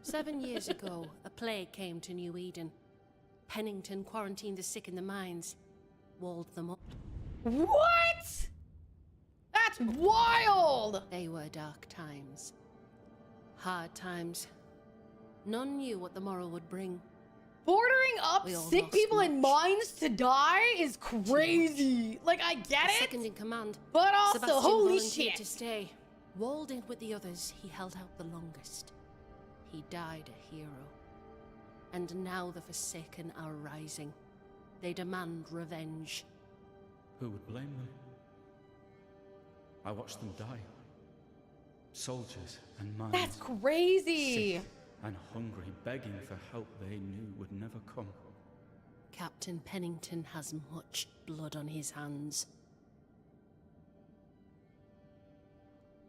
7 years ago, a plague came to New Eden. Pennington quarantined the sick in the mines, walled them up. What? That's wild! They were dark times. Hard times. None knew what the morrow would bring. Bordering up We all sick lost people in much. mines to die is crazy. Like, I get it, Second in command, but also, Sebastian holy volunteered shit. to stay. Walled in with the others, he held out the longest. He died a hero. And now the Forsaken are rising. They demand revenge. Who would blame them? I watched them die. Soldiers and miners. That's crazy. Sick and hungry, begging for help they knew would never come. Captain Pennington has much blood on his hands.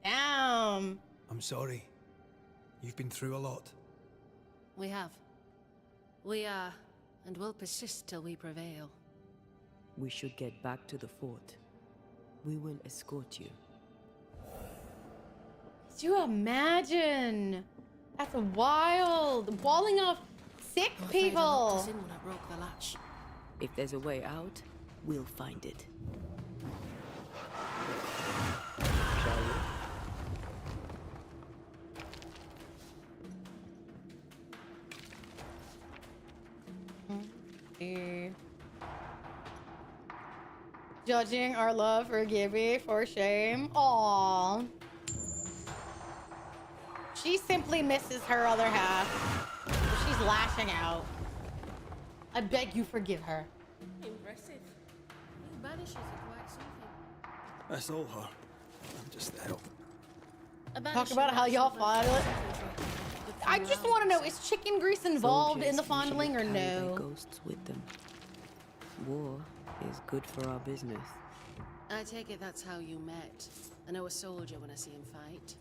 Damn. I'm sorry. You've been through a lot. We have. We are, and will persist till we prevail. We should get back to the fort. We will escort you. Could you imagine? That's wild. Walling off sick I'm afraid I locked us people. in when I broke the latch. If there's a way out, we'll find it. Shall we? Judging our love for Gibby for shame. Aww. She simply misses her other half. She's lashing out. I beg you forgive her. Impressive. You Banishers are quite something. That's all her. I'm just the help. Talk about how y'all fondle it. I just want to know, is chicken grease involved in the Soldiers usually fondling or carry their no? ghosts with them. War is good for our business. I take it that's how you met. I know a soldier when I see him fight.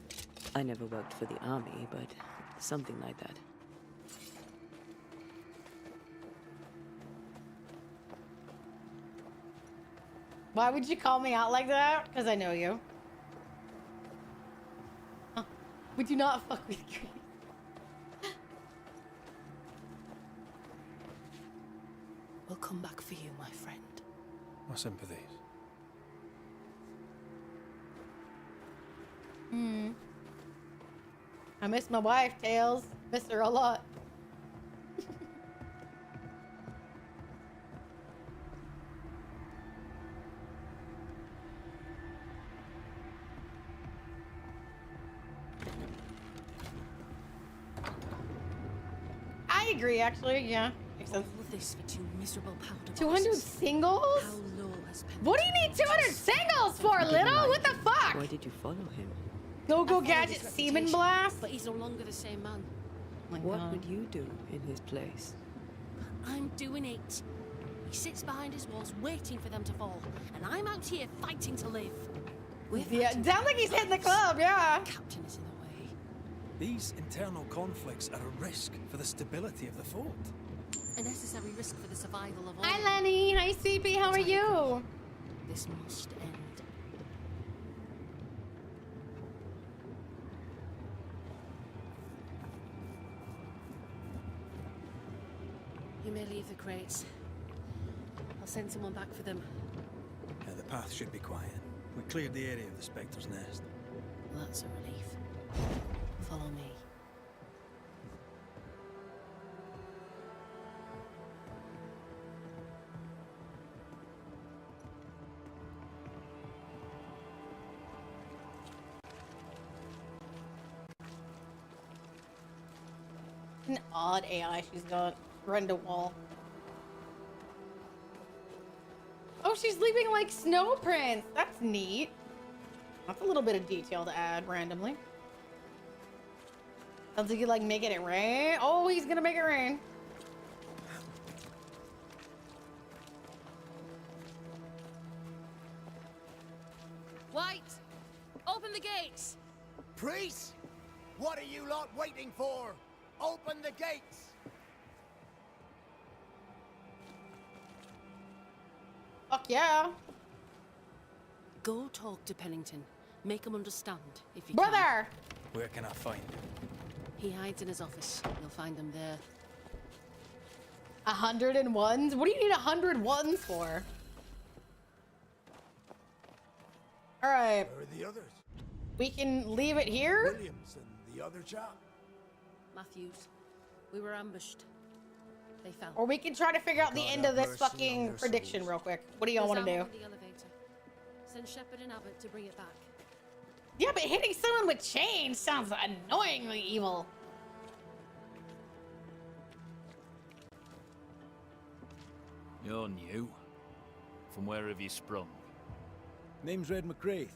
I never worked for the army, but something like that. Why would you call me out like that? Because I know you. Huh. Would you not fuck with grease? We'll come back for you, my friend. My sympathies. I miss my wife, Tails. Miss her a lot. I agree, actually. Yeah, makes sense. All this for 2 miserable powder 200 boxes. singles? How low has What do you need 200 singles for, little? What the fuck? Why did you follow him? Go I followed gadget his semen reputation, blast? But he's no longer the same man. What would you do in his place? I'm doing it. He sits behind his walls waiting for them to fall, and I'm out here fighting to live. We're Yeah, fighting sounds like he's hitting the club, yeah. Captain is in the way. These internal conflicts are a risk for the stability of the fort. A necessary risk for the survival of all. Hi, Lenny. Hi, CP. How are you? This must end. You may leave the crates. I'll send someone back for them. The path should be quiet. We cleared the area of the Spectre's nest. That's a relief. Follow me. An odd AI she's got. Brenda Wall. Oh, she's leaving like snow prints. That's neat. That's a little bit of detail to add randomly. Sounds like you like making it rain. Oh, he's gonna make it rain. White! Open the gates! Priest! What are you lot waiting for? Open the gates! Fuck yeah. Go talk to Pennington. Make him understand, if you Brother! Where can I find him? He hides in his office. You'll find him there. 101s? What do you need 101s for? All right. Where are the others? We can leave it here? Williams and the other chap. Matthews. We were ambushed. They fell. Or we can try to figure out the God end have of this mercy on fucking their prediction souls. real quick. What do y'all want to There's do? ammo in the elevator. Send Shepard and Abbott to bring it back. Yeah, but hitting someone with chains sounds annoyingly evil. You're new. From where have you sprung? Name's Red McCraith.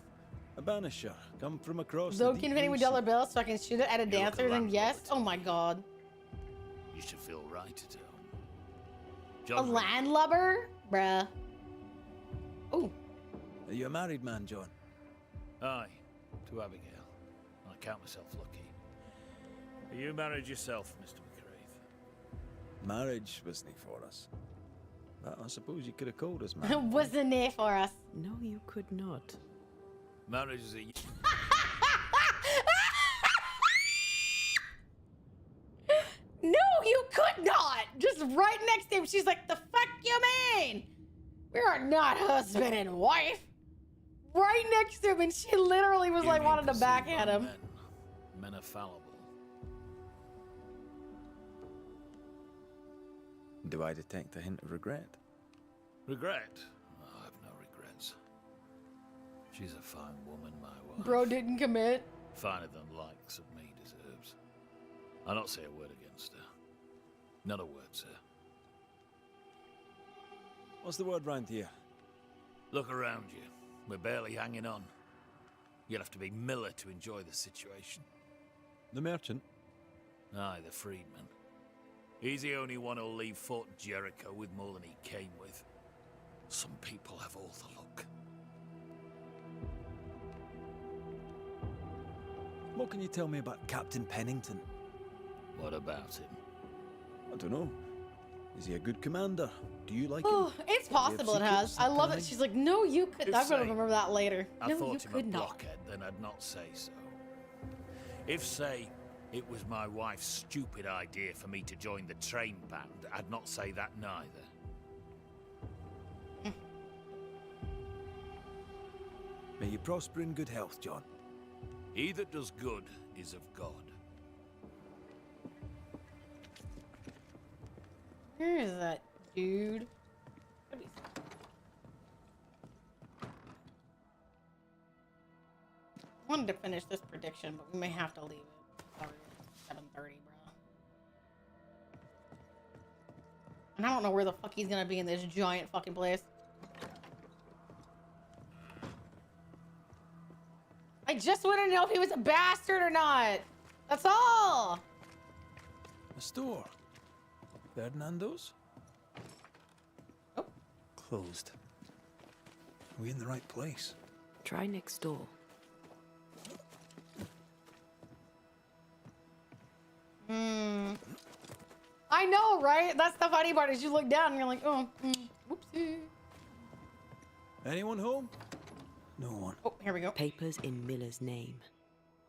A banisher. Come from across Don't the give deep me blue dollar sea. bills so I can shoot it at a You look a dancer, then yes. landlord. Oh my god. You should feel right at home. A John Reed, landlubber? Bruh. Oh. Are you a married man, John? aye, to Abigail. I count myself lucky. Are you married yourself, Mr. McCraith? Marriage wasn't for us. But I suppose you could have called us man. Wasn't there for us. No, you could not. Marriage is a... No, you could not. Just right next to him, she's like, the fuck you mean? We are not husband and wife. Right next to him, and she literally was like, Union wanted to perceived backhand by him. Men. Men are fallible. Do I detect a hint of regret? Regret? Oh, I have no regrets. She's a fine woman, my wife. Bro didn't commit. Finer than likes of me deserves. I'll not say a word against her. Not a word, sir. What's the word round here? Look around you. We're barely hanging on. You'll have to be Miller to enjoy the situation. The merchant? Aye, the freedman. He's the only one who'll leave Fort Jericho with more than he came with. Some people have all the luck. What can you tell me about Captain Pennington? What about him? I don't know. Is he a good commander? Do you like Oh, him? it's Does he have possible it has. secrets, I that love kind it. of She's like, no, you could. If I'm gonna say, remember that later. I No, you thought him a could not. blockhead, then I'd not say so. If, say, it was my wife's stupid idea for me to join the train band, I'd not say that neither. May you prosper in good health, John. He that does good is of God. Where is that dude? I wanted to finish this prediction, but we may have to leave it. Sorry, 7:30, bro. And I don't know where the fuck he's gonna be in this giant fucking place. I just want to know if he was a bastard or not. That's all. A store. Ferdinando's? Oh. Closed. Are we in the right place? Try next door. I know, right? That's the funny part is you look down and you're like, oh, whoopsie. Anyone home? No one. Oh, here we go. Papers in Miller's name.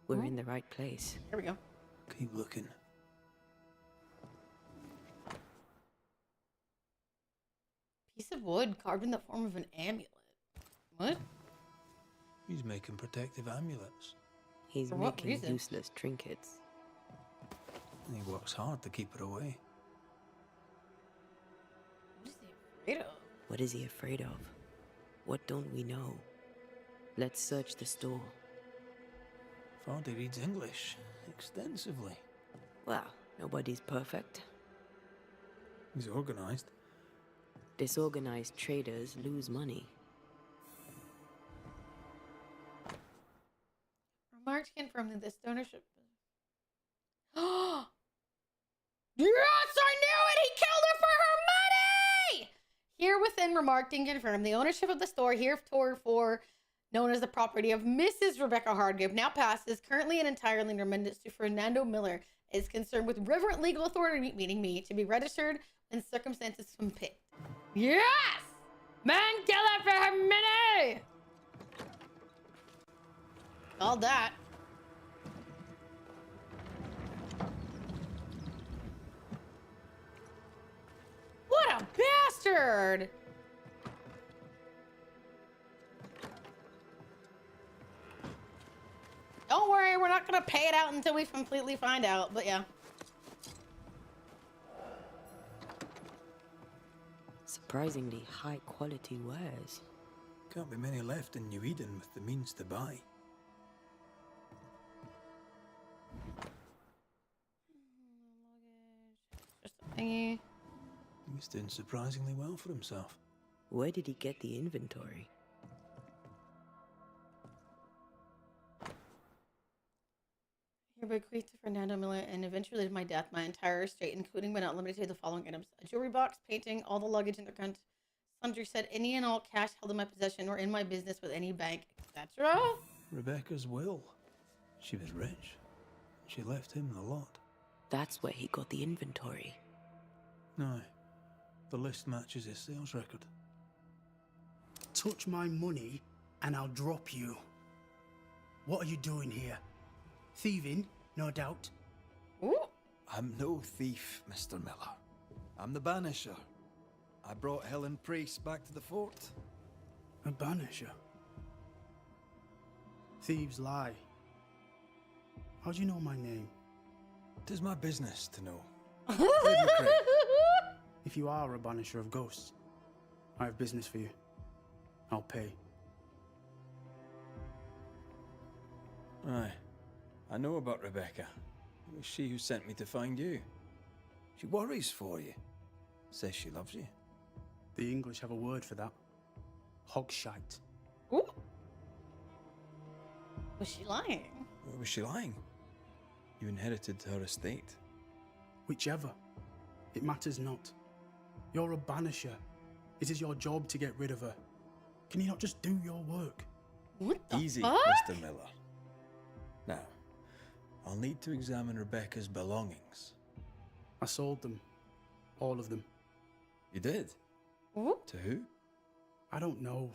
We're in the right place. Here we go. Keep looking. Piece of wood carved in the form of an amulet. What? He's making protective amulets. He's For what making reason? useless trinkets. And he works hard to keep it away. What is he afraid of? What is he afraid of? What don't we know? Let's search the store. Fardy reads English extensively. Well, nobody's perfect. He's organized. Disorganized traders lose money. Remarks confirmed that this ownership. Yes, I knew it! He killed her for her money! Here within remarked and confirmed the ownership of the store heretofore known as the property of Mrs. Rebecca Hardgrave now passes currently and entirely in remembrance to Fernando Miller is concerned with reverent legal authority, meaning me, to be registered when circumstances permit. Yes! Man, kill her for her money! All that. bastard! Don't worry, we're not gonna pay it out until we completely find out, but yeah. Surprisingly high quality wares. Can't be many left in New Eden with the means to buy. Just a thingy. He's doing surprisingly well for himself. Where did he get the inventory? Hereby bequeathed to Fernando Miller and eventually to my death, my entire estate, including but not limited to the following items: a jewelry box, painting, all the luggage in the country, sundry said, any and all cash held in my possession or in my business with any bank, etc. Rebecca's will. She was rich. She left him the lot. That's where he got the inventory. No. The list matches his sales record. Touch my money and I'll drop you. What are you doing here? Thieving, no doubt. Ooh. I'm no thief, Mr. Miller. I'm the Banisher. I brought Helen Priest back to the fort. A Banisher? Thieves lie. How do you know my name? 'Tis my business to know. If you are a Banisher of ghosts, I have business for you. I'll pay. Aye. I know about Rebecca. It was she who sent me to find you. She worries for you. Says she loves you. The English have a word for that. Hogshite. Ooh. Was she lying? Or was she lying? You inherited her estate. Whichever. It matters not. You're a Banisher. It is your job to get rid of her. Can you not just do your work? What the Easy, fuck? Mr. Miller. Now, I'll need to examine Rebecca's belongings. I sold them. All of them. You did? Ooh. To who? I don't know.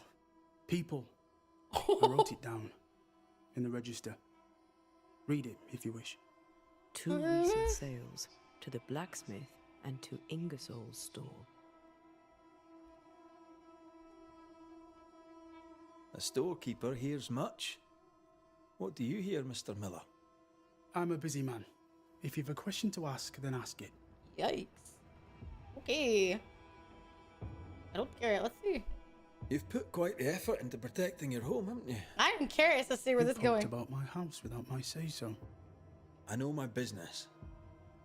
People. I wrote it down. In the register. Read it if you wish. 2 recent sales. To the blacksmith and to Ingersoll's store. A storekeeper hears much. What do you hear, Mr. Miller? I'm a busy man. If you've a question to ask, then ask it. Yikes. Okay. I don't care. Let's see. You've put quite the effort into protecting your home, haven't you? I'm curious to see where You this is talked going. about my house without my say-so. I know my business.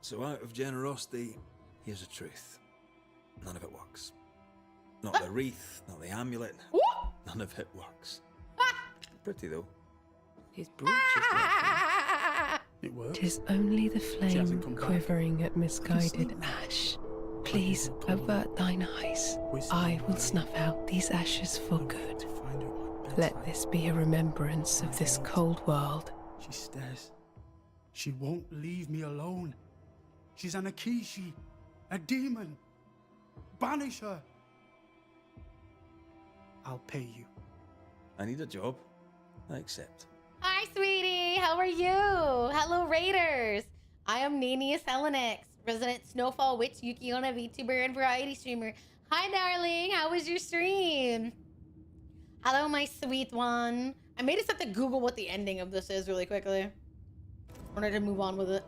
So out of generosity, here's the truth. None of it works. Not the wreath, not the amulet. None of it works. Pretty though. His brooch is working. It works. 'Tis only the She flame hasn't come back. quivering at misguided ash. Please avert thine eyes. I will snuff out these ashes for good. Let this be a remembrance of this cold world. She stares. She won't leave me alone. She's an Akishi, a demon. Banish her. I'll pay you. I need a job. I accept. Hi, sweetie. How are you? Hello, Raiders. I am Nanius Helenix, resident Snowfall Witch, Yukiona VTuber, and variety streamer. Hi, darling. How was your stream? Hello, my sweet one. I made us have to Google what the ending of this is really quickly. I wanted to move on with it.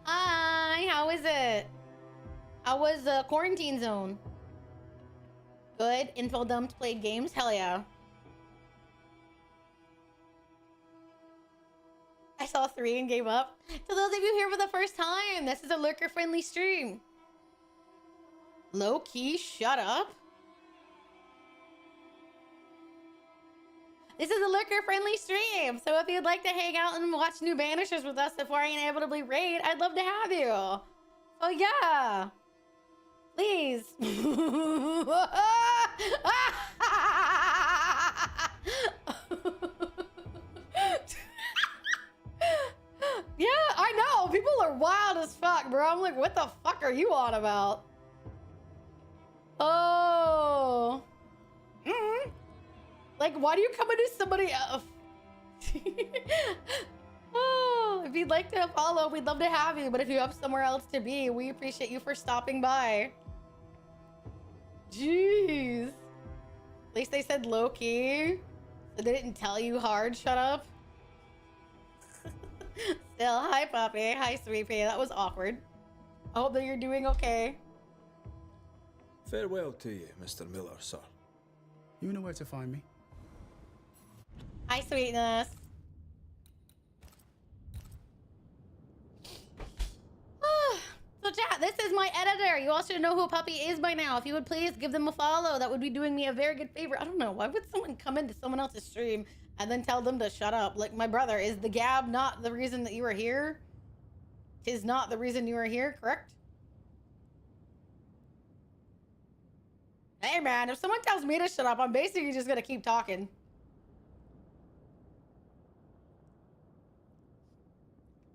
Hi, how is it? How was the quarantine zone? Good. Info dumped, played games? Hell yeah. I saw 3 and gave up. To those of you here for the first time, this is a lurker-friendly stream. Low-key, shut up. This is a lurker-friendly stream, so if you'd like to hang out and watch new Banishers with us before I inevitably raid, I'd love to have you. Oh yeah. Please. Yeah, I know. People are wild as fuck, bro. I'm like, what the fuck are you on about? Oh. Like, why do you come into somebody else? Oh, if you'd like to follow, we'd love to have you. But if you have somewhere else to be, we appreciate you for stopping by. Jeez. At least they said low key. So they didn't tell you hard. Shut up. Still, hi Poppy. Hi Sweet Pea. That was awkward. I hope that you're doing okay. Farewell to you, Mr. Miller, sir. You know where to find me. Hi, sweetness. So chat, this is my editor. You all should know who Puppy is by now. If you would please give them a follow, that would be doing me a very good favor. I don't know, why would someone come into someone else's stream and then tell them to shut up? Like, my brother, is the gab not the reason that you are here? 'Tis not the reason you are here, correct? Hey man, if someone tells me to shut up, I'm basically just gonna keep talking.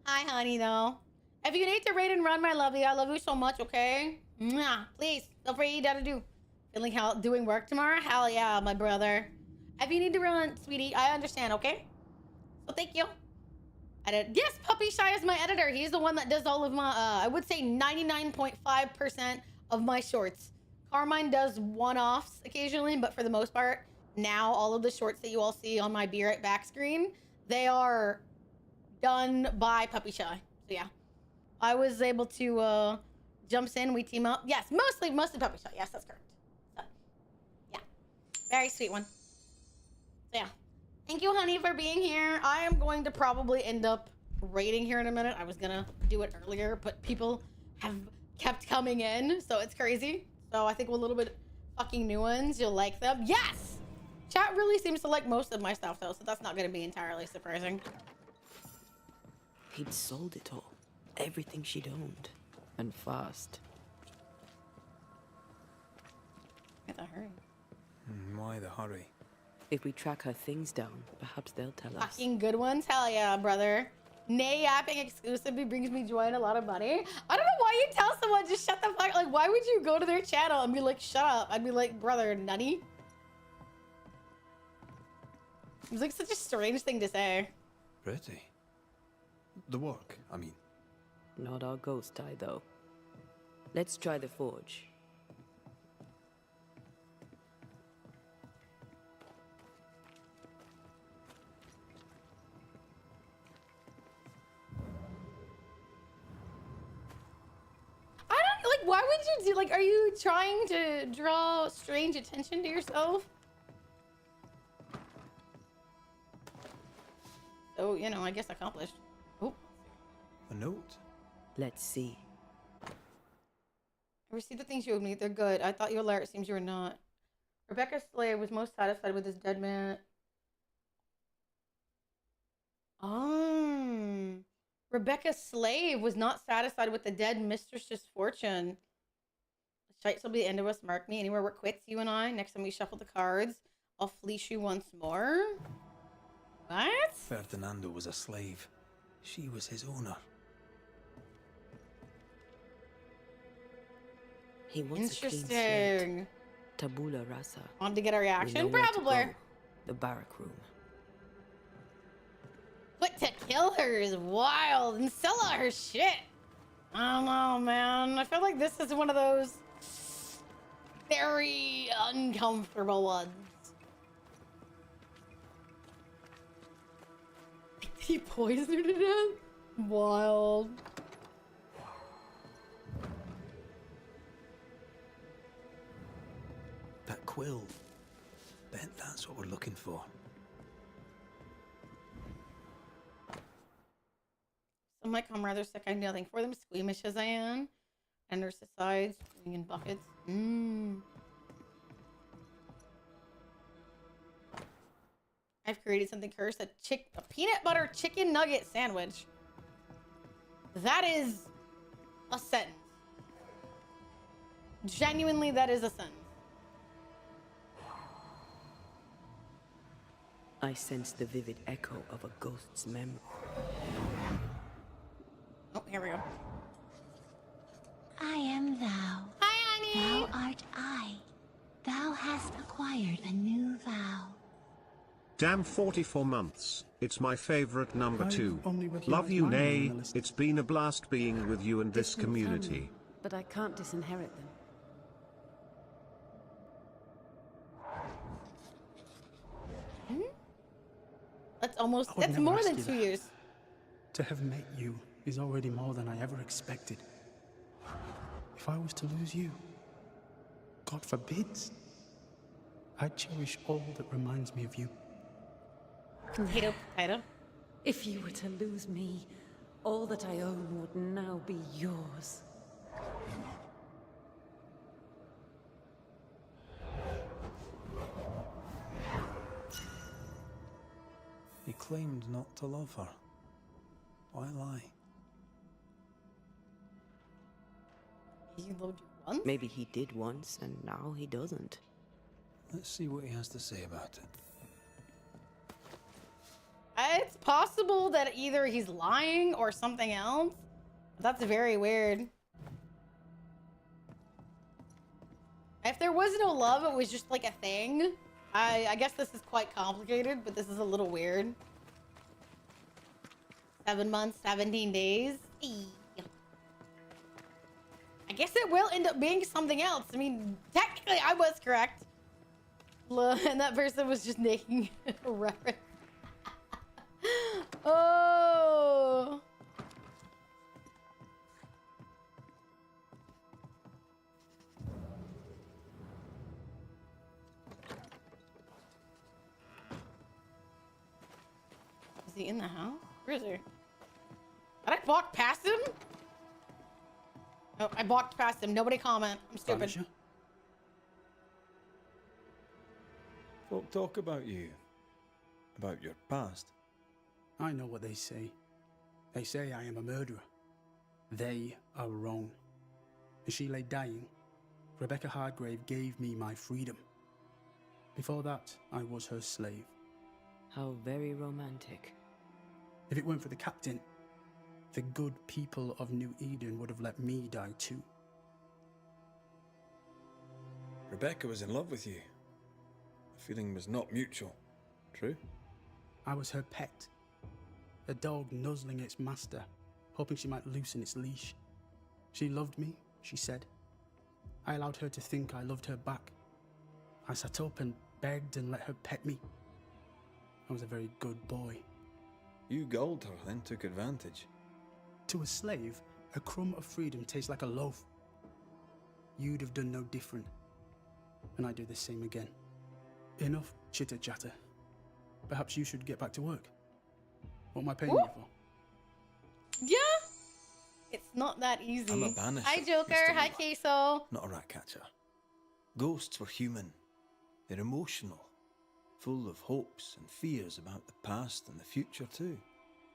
Hi, honey, though. If you need to raid and run, my lovey, I love you so much, okay? Mwah. Please, feel free to do. Feeling how doing work tomorrow? Hell yeah, my brother. If you need to run, sweetie, I understand, okay? So thank you. Yes, Puppy Shy is my editor. He's the one that does all of my, I would say 99.5% of my shorts. Carmine does one-offs occasionally, but for the most part, now all of the shorts that you all see on my Be Right Back screen, they are done by Puppy Shy. So yeah, I was able to jumps in, we team up. Yes, mostly Puppy Shy. Yes, that's correct. So, yeah, very sweet one. So yeah, thank you, honey, for being here. I am going to probably end up raiding here in a minute. I was gonna do it earlier, but people have kept coming in, so it's crazy. So I think with a little bit fucking new ones, you'll like them. Yes! Chat really seems to like most of my stuff though, so that's not gonna be entirely surprising. He'd sold it all. Everything she'd owned. And fast. Why the hurry? Why the hurry? If we track her things down, perhaps they'll tell us. Fucking good ones? Hell yeah, brother. Nay yapping exclusively brings me joy and a lot of money. I don't know why you tell someone just shut the fuck. Like, why would you go to their channel and be like, shut up? I'd be like, brother, nutty. It's like such a strange thing to say. Pretty. The work, I mean. Not our ghost eye, though. Let's try the forge. Like, why would you do, like, are you trying to draw strange attention to yourself? So, you know, I guess accomplished. Oh. A note? Let's see. I received the things you owed me. They're good. I thought you were liar. It seems you were not. Rebecca Slave was most satisfied with his dead man. Rebecca Slave was not satisfied with the dead mistress's fortune. The shites will be the end of us. Mark me. Anywhere we're quits, you and I. Next time we shuffle the cards, I'll fleece you once more. What? Ferdinando was a slave. She was his owner. He wants a clean slate. Interesting. Tabula rasa. Want to get a reaction? We know where to Probably. go. The barrack room. But to kill her is wild and sell out her shit. I don't know, man. I feel like this is one of those very uncomfortable ones. He poisoned her to death? Wild. That quill. Bet that's what we're looking for. Some might come rather sick. I do nothing for them. Squeamish as I am. And nurse sides, swimming in buckets. I've created something cursed. A peanut butter chicken nugget sandwich. That is a sentence. Genuinely, that is a sentence. I sense the vivid echo of a ghost's memory. Oh, here we go. I am thou. Hi, honey. Thou art I. Thou hast acquired a new vow. Damn 44 months. It's my favorite number I've 2. only recognized Love you, mine on Nay. the list. It's been a blast being with you and this Distant community. family, but I can't disinherit them. almost, I would that's never more ask than you 2 that. years. To have met you is already more than I ever expected. If I was to lose you, God forbids, I'd cherish all that reminds me of you. Potato, potato. If you were to lose me, all that I own would now be yours. He claimed not to love her. Why lie? He loved you once? Maybe he did once, and now he doesn't. Let's see what he has to say about it. It's possible that either he's lying or something else. That's very weird. If there was no love, it was just like a thing. I guess this is quite complicated, but this is a little weird. 7 months, 17 days. Eee. I guess it will end up being something else. I mean, technically, I was correct. And that person was just making a reference. Oh. Is he in the house? Where is he? Did I walk past him? Oh, I walked past him. Nobody comment. I'm stupid. Banisher? Folk talk about you. About your past. I know what they say. They say I am a murderer. They are wrong. As she lay dying, Rebecca Hardgrave gave me my freedom. Before that, I was her slave. How very romantic. If it weren't for the captain, the good people of New Eden would have let me die too. Rebecca was in love with you. The feeling was not mutual. True? I was her pet. A dog nuzzling its master, hoping she might loosen its leash. She loved me, she said. I allowed her to think I loved her back. I sat up and begged and let her pet me. I was a very good boy. You gulled her, then took advantage. To a slave, a crumb of freedom tastes like a loaf. You'd have done no different. And I do the same again. Enough chitter-chatter. Perhaps you should get back to work. What am I paying you for? Yeah. It's not that easy. I'm a banisher, Hi, Joker. Mr. Hi, Miller. Queso. Not a rat catcher. Ghosts were human. They're emotional. Full of hopes and fears about the past and the future too.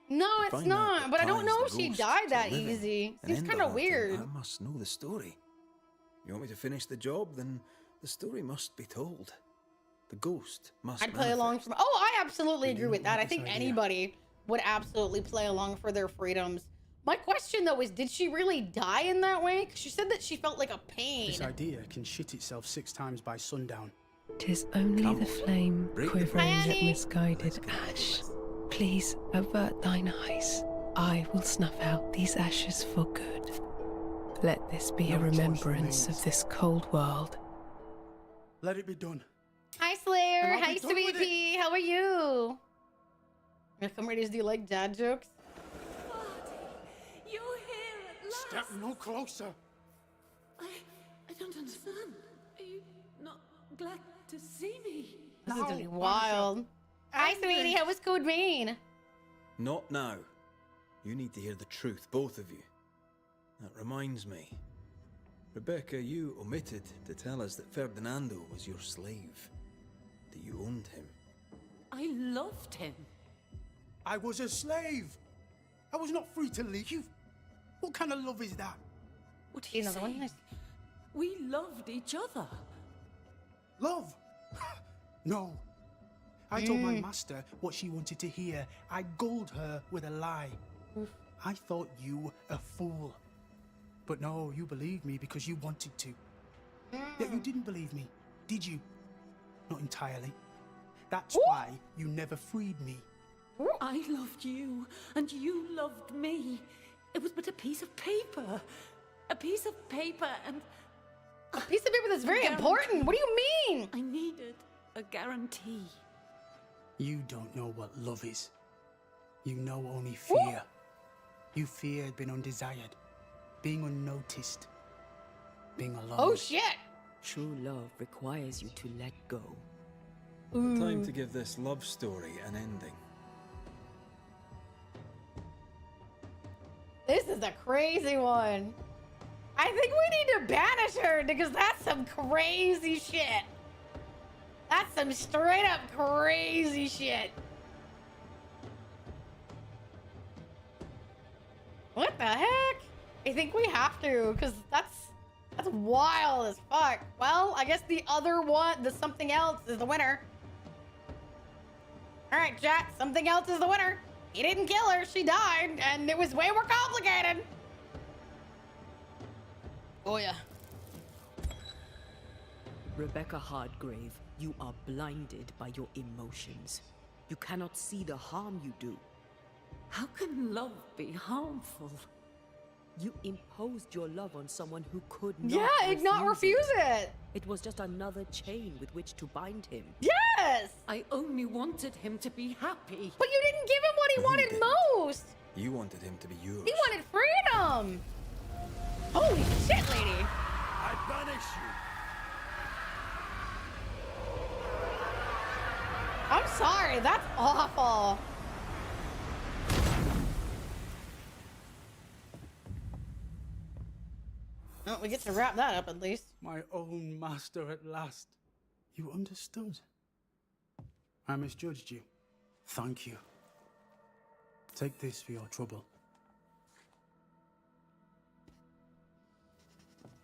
No, To it's find out not. what But I don't ties know the if she ghost died to that living easy. and Seems end kind of the weird. haunting, I must know the story. You want me to finish the job? Then the story must be told. The ghost must I'd play along for. Oh, I absolutely agree with that. I think anybody would absolutely play along for their freedoms. My question though is, did she really die in that way? 'Cause she said that she felt like a pain. This idea can shit itself 6 times by sundown. 'Tis only the flame quivering at misguided ash. Please avert thine eyes. I will snuff out these ashes for good. Let this be a remembrance of this cold world. Let it be done. Hi, Slayer. And I'll Hi, be done with Sweet Pea. How are you? Come ready, do you like dad jokes? You're here at last. Step no closer. I don't understand. Are you not glad to see me? This is gonna be wild. Hi, sweetie. How was Code Main? Not now. You need to hear the truth, both of you. That reminds me. Rebecca, you omitted to tell us that Ferdinando was your slave. That you owned him. I loved him. I was a slave. I was not free to leave. What kind of love is that? What do you Another one? say? Nice. We loved each other. Love? No. I told my master what she wanted to hear. I gulled her with a lie. I thought you a fool. But no, you believed me because you wanted to. Yet you didn't believe me, did you? Not entirely. That's why you never freed me. I loved you, and you loved me. It was but a piece of paper. A piece of paper and... A piece of paper that's very important. What do you mean? I needed a guarantee. You don't know what love is. You know only fear. You feared being undesired, being unnoticed, being alone. Oh shit! True love requires you to let go. Time to give this love story an ending. This is a crazy one. I think we need to banish her because that's some crazy shit. That's some straight up crazy shit. What the heck? I think we have to, because that's wild as fuck. Well, I guess the other one, the something else, is the winner. All right, chat, something else is the winner. He didn't kill her, she died, and it was way more complicated. Oh yeah. Rebecca Hardgrave, you are blinded by your emotions. You cannot see the harm you do. How can love be harmful? You imposed your love on someone who could not Yeah, not refuse it. It was just another chain with which to bind him. Yes! I only wanted him to be happy. But you didn't give him what he wanted most. You wanted him to be yours. He wanted freedom. Holy shit, lady. I banish you. I'm sorry, that's awful. Well, we get to wrap that up at least. My own master at last. You understood. I misjudged you. Thank you. Take this for your trouble.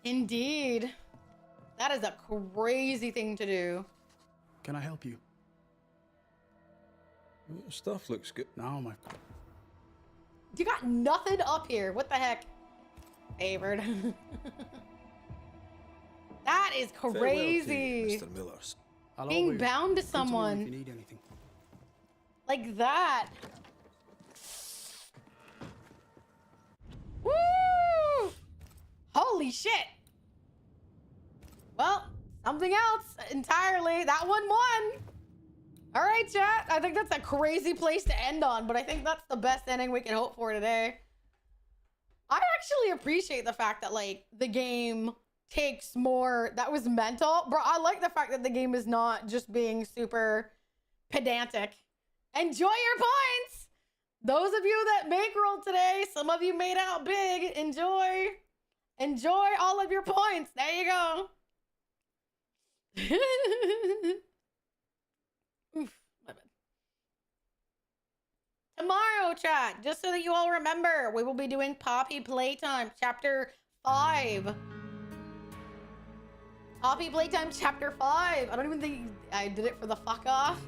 Indeed. That is a crazy thing to do. Can I help you? Stuff looks good. Now, my... You got nothing up here. What the heck? Favored. That is crazy. Mr. Millers. Being bound to someone. If you need anything. Like that. Woo! Holy shit. Well, something else entirely. That one won. All right, chat. I think that's a crazy place to end on, but I think that's the best ending we can hope for today. I actually appreciate the fact that, like, the game takes more. That was mental. Bro, I like the fact that the game is not just being super pedantic. Enjoy your points. Those of you that make roll today, some of you made out big. Enjoy. Enjoy all of your points. There you go. Oof, my bad. Tomorrow, chat, just so that you all remember, we will be doing Poppy Playtime Chapter 5. Poppy Playtime Chapter 5. I don't even think I did it for the fuck off.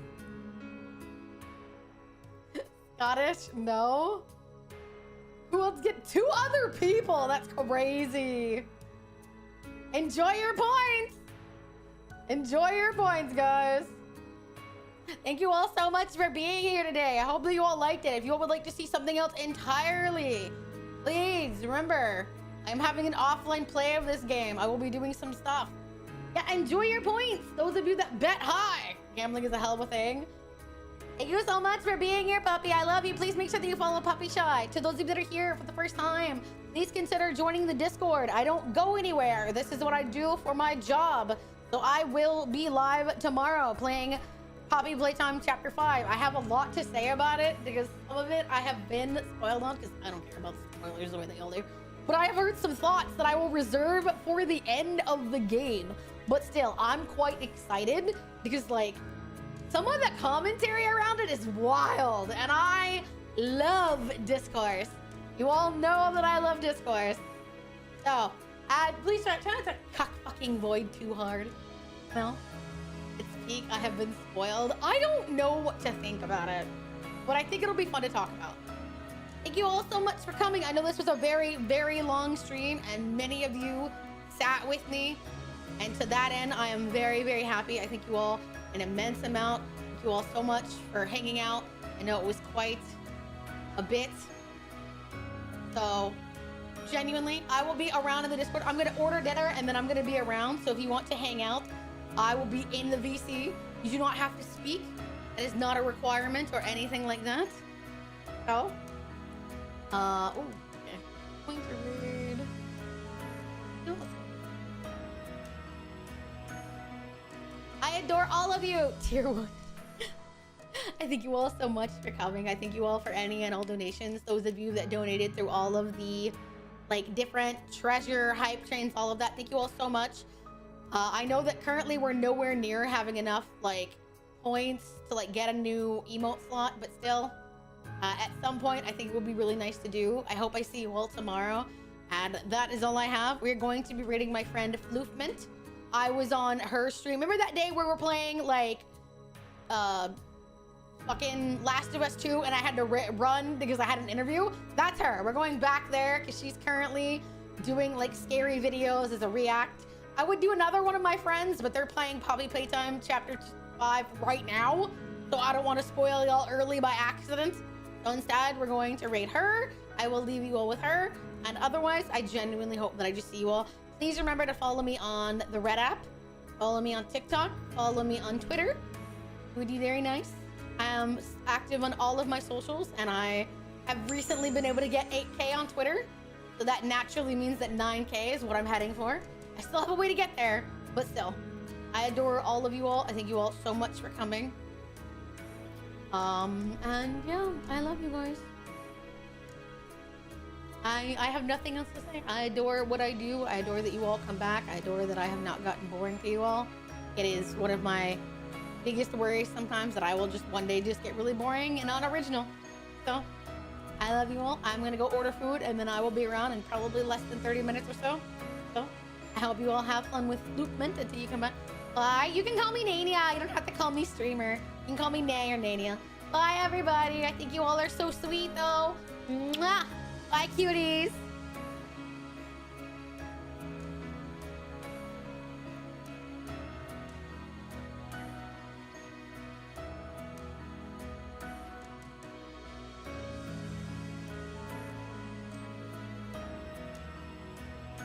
Scottish? No. Who else get 2 other people? That's crazy. Enjoy your points. Enjoy your points, guys. Thank you all so much for being here today. I hope that you all liked it. If you all would like to see something else entirely, please remember, I'm having an offline play of this game. I will be doing some stuff. Yeah, enjoy your points. Those of you that bet high. Gambling is a hell of a thing. Thank you so much for being here, Puppy. I love you. Please make sure that you follow Puppy Shy. To those of you that are here for the first time, please consider joining the Discord. I don't go anywhere. This is what I do for my job. So I will be live tomorrow playing Poppy Playtime Chapter 5. I have a lot to say about it because some of it I have been spoiled on because I don't care about spoilers the way they all do. But I have heard some thoughts that I will reserve for the end of the game. But still, I'm quite excited because, like, some of the commentary around it is wild, and I love discourse. You all know that I love discourse. So, please try not to cuck fucking Void too hard. No, it's peak. I have been spoiled. I don't know what to think about it, but I think it'll be fun to talk about. Thank you all so much for coming. I know this was a very, very long stream, and many of you sat with me. And to that end, I am very, very happy. I thank you all an immense amount. Thank you all so much for hanging out. I know it was quite a bit. So, genuinely, I will be around in the Discord. I'm going to order dinner, and then I'm going to be around. So if you want to hang out, I will be in the VC. You do not have to speak. It is not a requirement or anything like that. So, oh, okay. Pointer raid. No. I adore all of you, tier 1. I thank you all so much for coming. I thank you all for any and all donations. Those of you that donated through all of the like different treasure hype trains, all of that. Thank you all so much. I know that currently we're nowhere near having enough like points to like get a new emote slot, but still, at some point I think it would be really nice to do. I hope I see you all tomorrow. And that is all I have. We're going to be raiding my friend Floofmint. I was on her stream. Remember that day where we're playing like fucking Last of Us 2 and I had to run because I had an interview? That's her. We're going back there because she's currently doing like scary videos as a react. I would do another one of my friends, but they're playing Poppy Playtime Chapter 5 right now, so I don't want to spoil y'all early by accident. So instead, we're going to raid her. I will leave you all with her. And otherwise, I genuinely hope that I just see you all. Please remember to follow me on the Red app. Follow me on TikTok. Follow me on Twitter. It would be very nice. I am active on all of my socials, and I have recently been able to get 8K on Twitter. So that naturally means that 9K is what I'm heading for. I still have a way to get there, but still. I adore all of you all. I thank you all so much for coming. And yeah, I love you guys. I have nothing else to say. I adore what I do. I adore that you all come back. I adore that I have not gotten boring for you all. It is one of my biggest worries sometimes that I will just one day just get really boring and unoriginal. So I love you all. I'm gonna go order food and then I will be around in probably less than 30 minutes or so. So I hope you all have fun with Floofmint until you come back. Bye. You can call me Nania. You don't have to call me streamer. You can call me Nay or Nania. Bye everybody. I think you all are so sweet though. Mwah. Bye cuties.